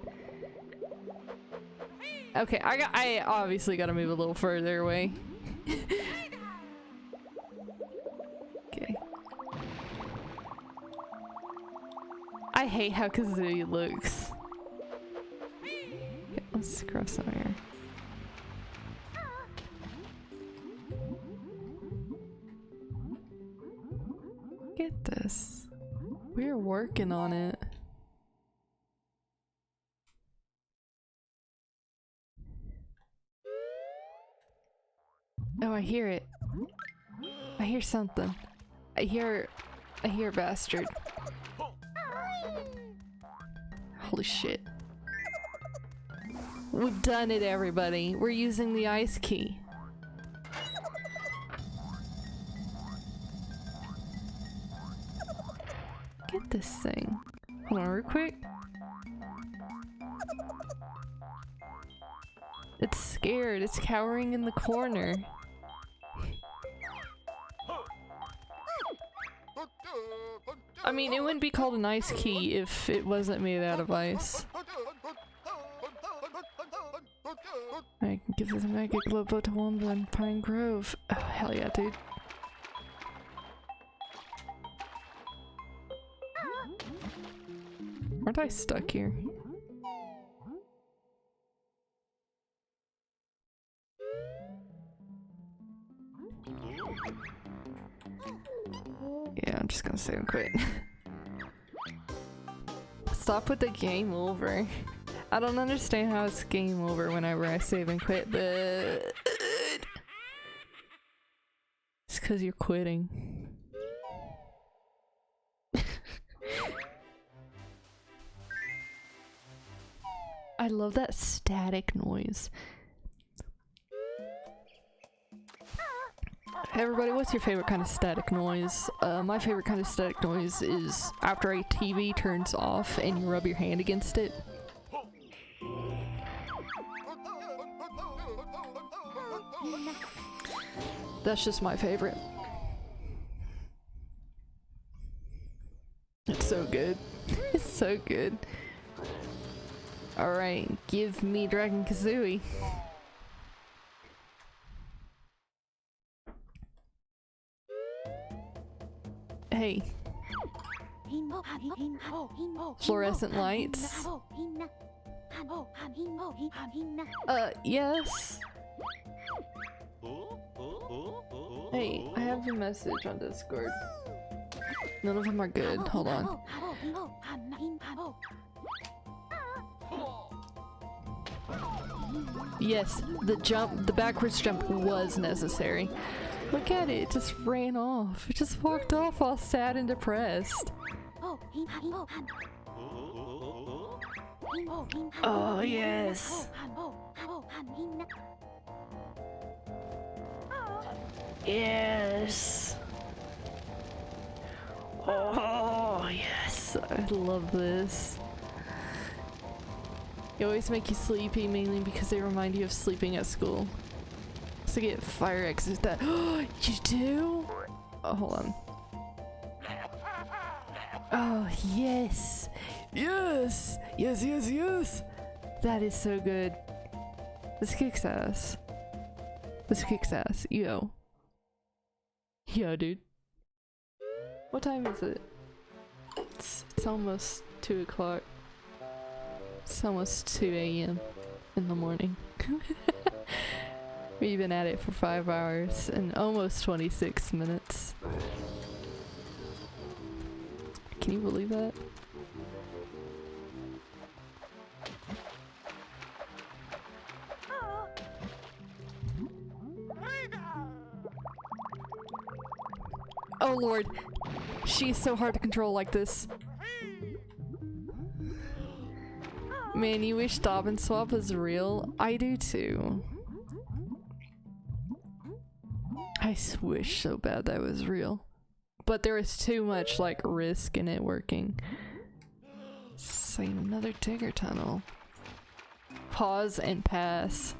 Okay, I obviously gotta move a little further away. Okay. I hate how Kazooie looks. Okay, let's cross some here. Get this. We're working on it. Oh, I hear it. I hear something. I hear bastard. Holy shit. We've done it, everybody. We're using the ice key. Get this thing. Hold on real quick. It's scared. It's cowering in the corner. I mean, it wouldn't be called an ice key if it wasn't made out of ice. I can give this a Mega Globo to Womba and Pine Grove. Oh, hell yeah, dude. Aren't I stuck here? Yeah, I'm just gonna save and quit. Stop with the game over. I don't understand how it's game over whenever I save and quit, but it's because you're quitting. I love that static noise. Hey everybody, what's your favorite kind of static noise? My favorite kind of static noise is after a TV turns off and you rub your hand against it. That's just my favorite. It's so good. It's so good. Alright, give me Dragon Kazooie. Hey. Fluorescent lights. Yes. Hey, I have a message on Discord. None of them are good. Hold on. Yes, the backwards jump was necessary. Look at it, it just ran off. It just walked off all sad and depressed. Oh, yes. Yes. Oh, yes. I love this. They always make you sleepy, mainly because they remind you of sleeping at school. So get fire exit that. Oh, you do? Oh, hold on. Oh, yes. Yes. Yes, yes, yes. That is so good. This kicks ass. This kicks ass. Yo. Yo, dude. What time is it? It's almost 2 o'clock. It's almost 2 a.m. in the morning. We've been at it for 5 hours and almost 26 minutes. Can you believe that? Oh lord, she's so hard to control like this. Man, you wish Stop and Swap was real? I do too. I wish so bad that was real. But there is too much like risk in it working. Same, another Digger tunnel. Pause and pass.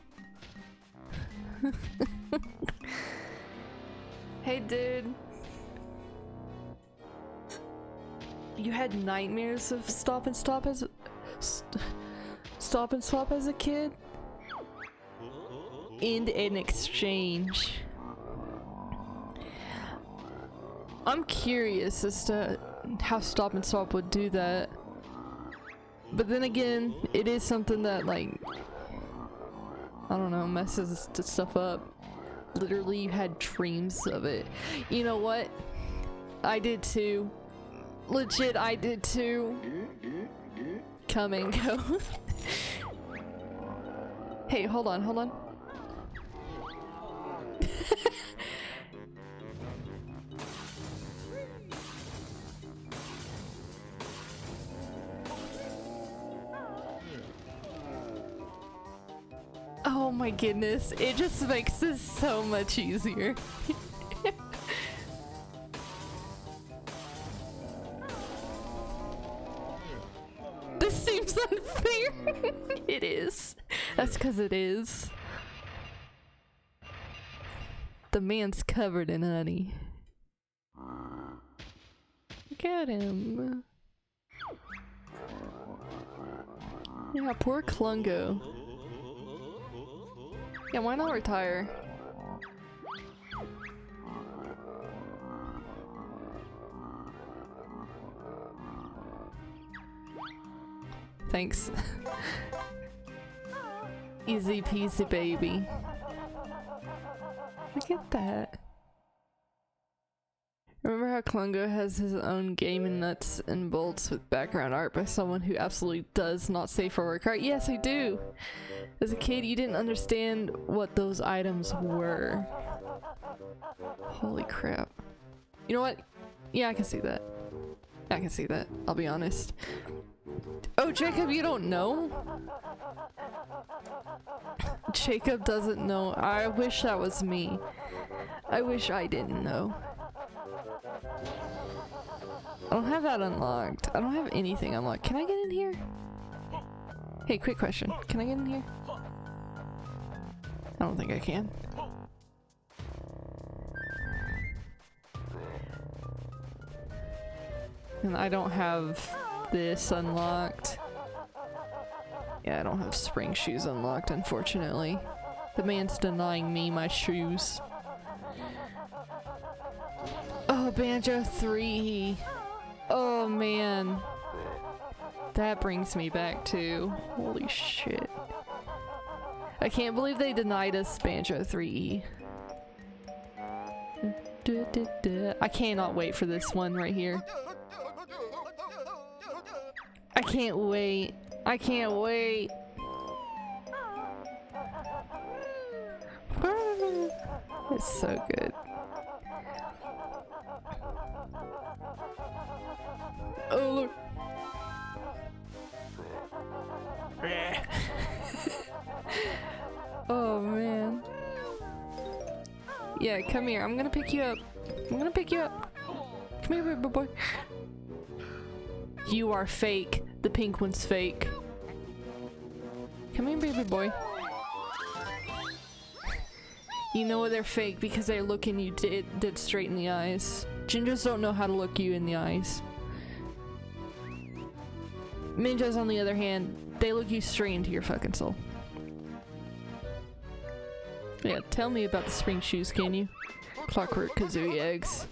Hey dude. You had nightmares of Stop and Swap as a kid? In an exchange. I'm curious as to how Stop and Swap would do that. But then again, it is something that like, I don't know, messes stuff up. Literally you had dreams of it. You know what? I did too. Legit, I did too. Come and go. Hey, hold on, hold on. Oh my goodness, it just makes this so much easier. This seems unfair. It is. That's because it is. The man's covered in honey. Look at him. Yeah, poor Klungo. Yeah, why not retire? Thanks. Easy peasy, baby. Look at that. Remember how Klungo has his own game in nuts and bolts with background art by someone who absolutely does not say for work art? Yes, I do! As a kid, you didn't understand what those items were. Holy crap. You know what? Yeah, I can see that. I can see that, I'll be honest. Oh, Jacob, you don't know? Jacob doesn't know. I wish that was me. I wish I didn't know. I don't have that unlocked. I don't have anything unlocked. Can I get in here? Hey, quick question. Can I get in here? I don't think I can. And I don't have this unlocked. Yeah, I don't have spring shoes unlocked, unfortunately. The man's denying me my shoes. Oh, Banjo 3. Oh, man. That brings me back to... Holy shit. I can't believe they denied us Banjo 3E. I cannot wait for this one right here. I can't wait. I can't wait. It's so good. Oh, look. Oh, man. Yeah, come here. I'm gonna pick you up. I'm gonna pick you up. Come here, baby boy. You are fake. The pink one's fake. Come here, baby boy. You know they're fake because they're looking you dead straight in the eyes. Gingers don't know how to look you in the eyes. Minjas, on the other hand, they look you straight into your fucking soul. Yeah, tell me about the spring shoes, can you? Clockwork Kazooie eggs.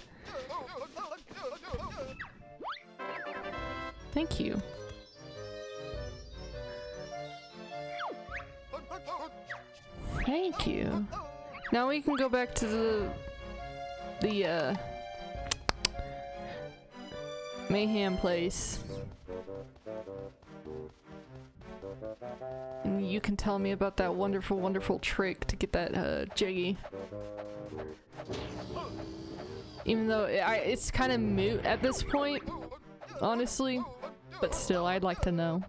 Thank you. Thank you. Now we can go back to the Mayhem place. And you can tell me about that wonderful, wonderful trick to get that Jiggy. Even though it's kind of moot at this point, honestly, but still, I'd like to know.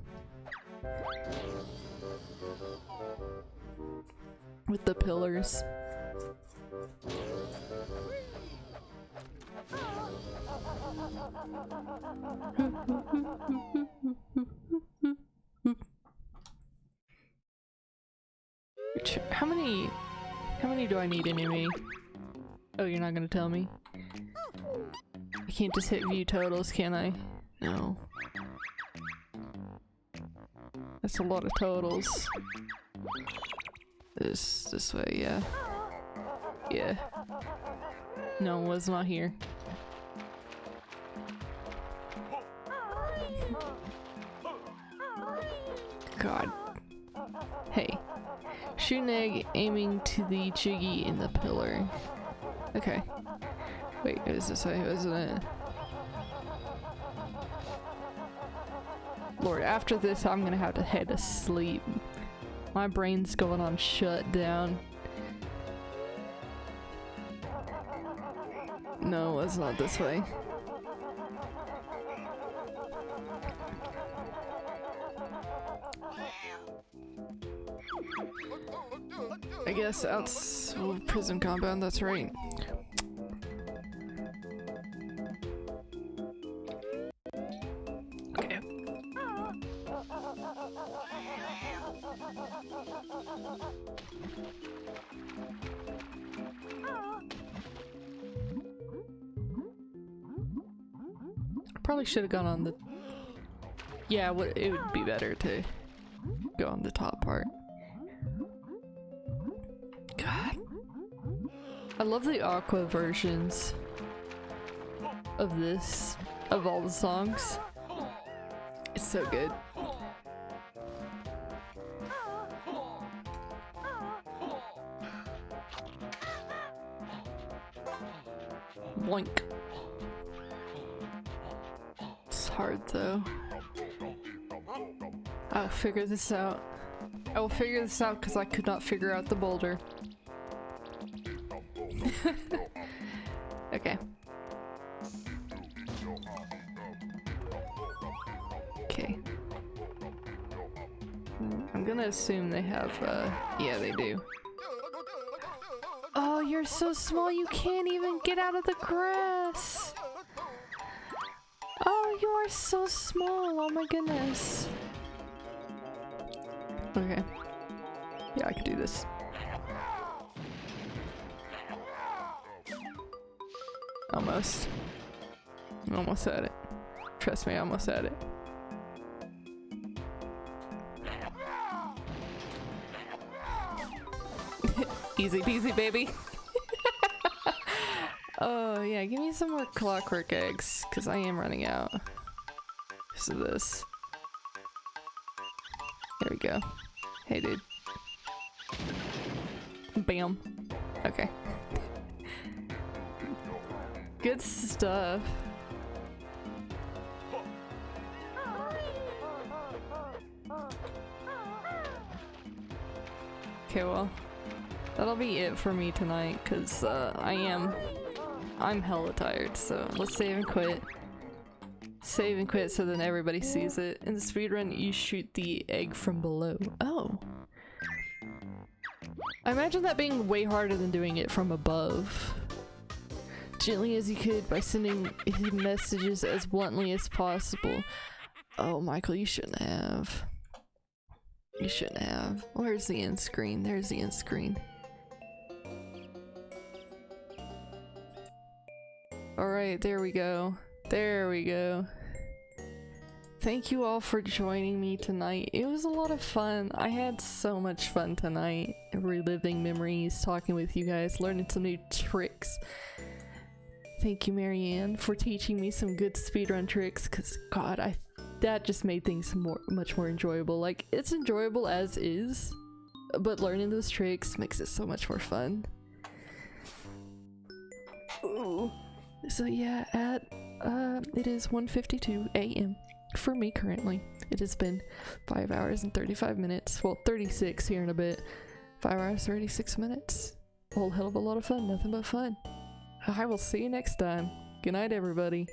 With the pillars. How many do I need anyway? Oh, you're not gonna tell me? I can't just hit view totals, can I? No. That's a lot of totals. This way, yeah. Yeah. No, it was not here. God. Hey. Shoot an egg aiming to the Jiggy in the pillar. Okay. Wait, it was this way, wasn't it? Lord, after this I'm gonna have to head to sleep. My brain's going on shutdown. No, it's not this way. I guess prison compound, that's right. Okay. Probably should have gone on the... Yeah, it would be better to go on the top part. God. I love the Aqua versions of this, of all the songs. It's so good. Boink. It's hard though. I'll figure this out. I will figure this out because I could not figure out the boulder. Okay. Okay. I'm gonna assume they have, yeah, they do. Oh, you're so small you can't even get out of the grass. Oh, you are so small. Oh my goodness. Okay. Yeah, I can do this. Almost. Almost had it. Trust me, I almost had it. Easy peasy, baby. Oh yeah, give me some more clockwork eggs, because I am running out. Because of this. There we go. Hey dude. Bam. Okay. Good stuff. Okay, well, that'll be it for me tonight, because I'm hella tired, so let's save and quit. Save and quit so then everybody sees it. In the speedrun, you shoot the egg from below. Oh. I imagine that being way harder than doing it from above. Gently as you could by sending messages as bluntly as possible. Oh, Michael, you shouldn't have. You shouldn't have. Where's the end screen? There's the end screen. Alright, there we go. There we go. Thank you all for joining me tonight. It was a lot of fun. I had so much fun tonight. Reliving memories, talking with you guys, learning some new tricks. Thank you, Marianne, for teaching me some good speedrun tricks, because God, that just made things much more enjoyable. Like, it's enjoyable as is, but learning those tricks makes it so much more fun. Ooh. So yeah, it is 1:52 a.m. for me currently. It has been 5 hours and 35 minutes. Well, 36 here in a bit. 5 hours, 36 minutes. A whole hell of a lot of fun. Nothing but fun. I will see you next time. Good night, everybody.